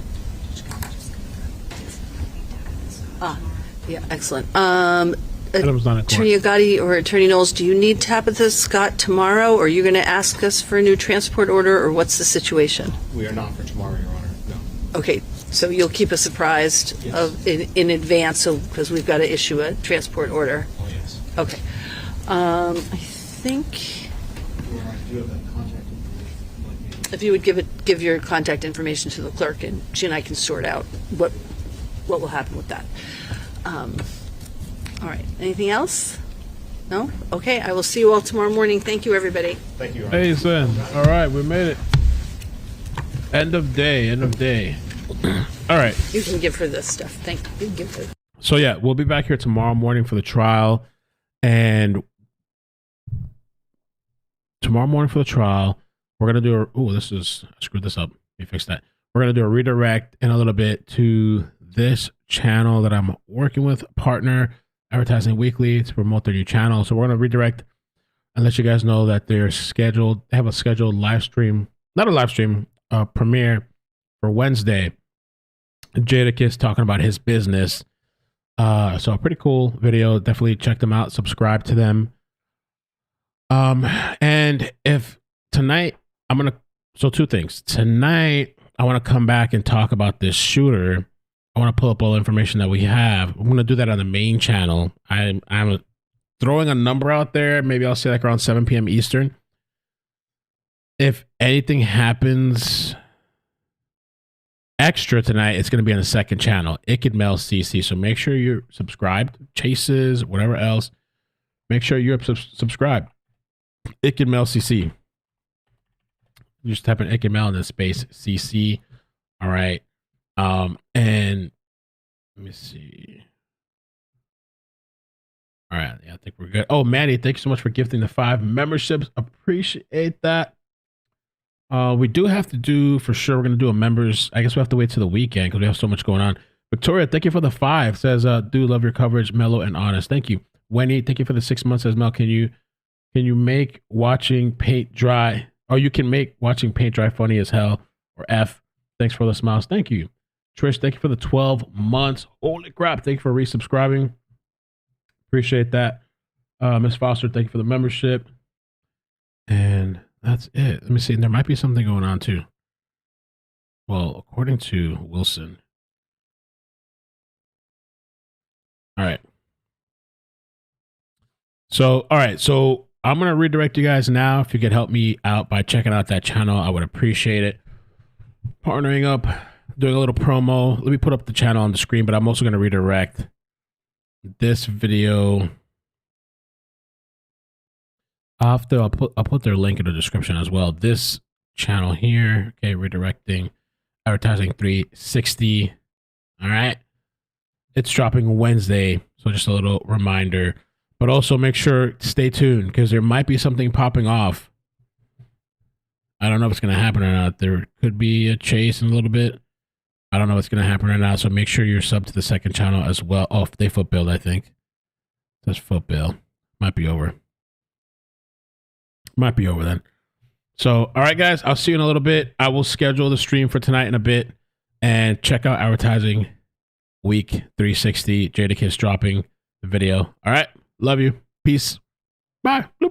Yeah, excellent. Attorney Agati or Attorney Knowles, do you need Tabitha Scott tomorrow, or are you going to ask us for a new transport order, or what's the situation? We are not for tomorrow, Your Honor. No. Okay, so you'll keep us apprised in advance, because we've got to issue a transport order. Oh, yes. Okay. I think if you would give your contact information to the clerk, and she and I can sort out what will happen with that. All right. Anything else? No? Okay. I will see you all tomorrow morning. Thank you, everybody. Thank you, Your Honor. Hey, son. All right, we made it. End of day. All right. You can give her this stuff. Thank you. You can give her. So yeah, we'll be back here tomorrow morning for the trial, and tomorrow morning for the trial, we're gonna do. I screwed this up. Let me fix that. We're going to do a redirect in a little bit to this channel that I'm working with, Partner Advertising Weekly, to promote their new channel. So we're going to redirect and let you guys know that they have a scheduled live stream, not a live stream, premiere for Wednesday. Jadakiss talking about his business. So a pretty cool video. Definitely check them out. Subscribe to them. And if tonight so two things. Tonight, I want to come back and talk about this shooter. I want to pull up all the information that we have. I'm going to do that on the main channel. I'm throwing a number out there. Maybe I'll say like around 7 p.m. Eastern. If anything happens extra tonight, it's going to be on the second channel, Ikid Mel CC. So make sure you're subscribed. Chases, whatever else. Make sure you're subscribed. Ikid Mel CC. You just type in Ikid Mel in the space CC. All right. And let me see. All right. Yeah, I think we're good. Oh, Maddie, thank you so much for gifting the 5 memberships. Appreciate that. We do have to do, for sure, we're going to do a members. I guess we have to wait till the weekend because we have so much going on. Victoria, thank you for the 5. Says, do love your coverage, mellow and honest. Thank you. Wendy, thank you for the 6 months. Says, Mel, can you make watching paint dry? Oh, you can make watching paint dry funny as hell. Or F. Thanks for the smiles. Thank you. Trish, thank you for the 12 months. Holy crap. Thank you for resubscribing. Appreciate that. Miss Foster, thank you for the membership. And that's it. Let me see. There might be something going on too. Well, according to Wilson. All right. So, all right. So I'm going to redirect you guys now. If you could help me out by checking out that channel, I would appreciate it. Partnering up, doing a little promo. Let me put up the channel on the screen, but I'm also going to redirect this video. I'll put their link in the description as well. This channel here, okay, redirecting, advertising 360. All right. It's dropping Wednesday. So just a little reminder, but also make sure to stay tuned because there might be something popping off. I don't know if it's going to happen or not. There could be a chase in a little bit. I don't know what's going to happen right now. So make sure you're subbed to the second channel as well. Oh, they foot build, I think. That's foot build. Might be over. Might be over then. So, all right, guys, I'll see you in a little bit. I will schedule the stream for tonight in a bit and check out Advertising Week 360. Jadakiss dropping the video. All right. Love you. Peace. Bye. Bloop.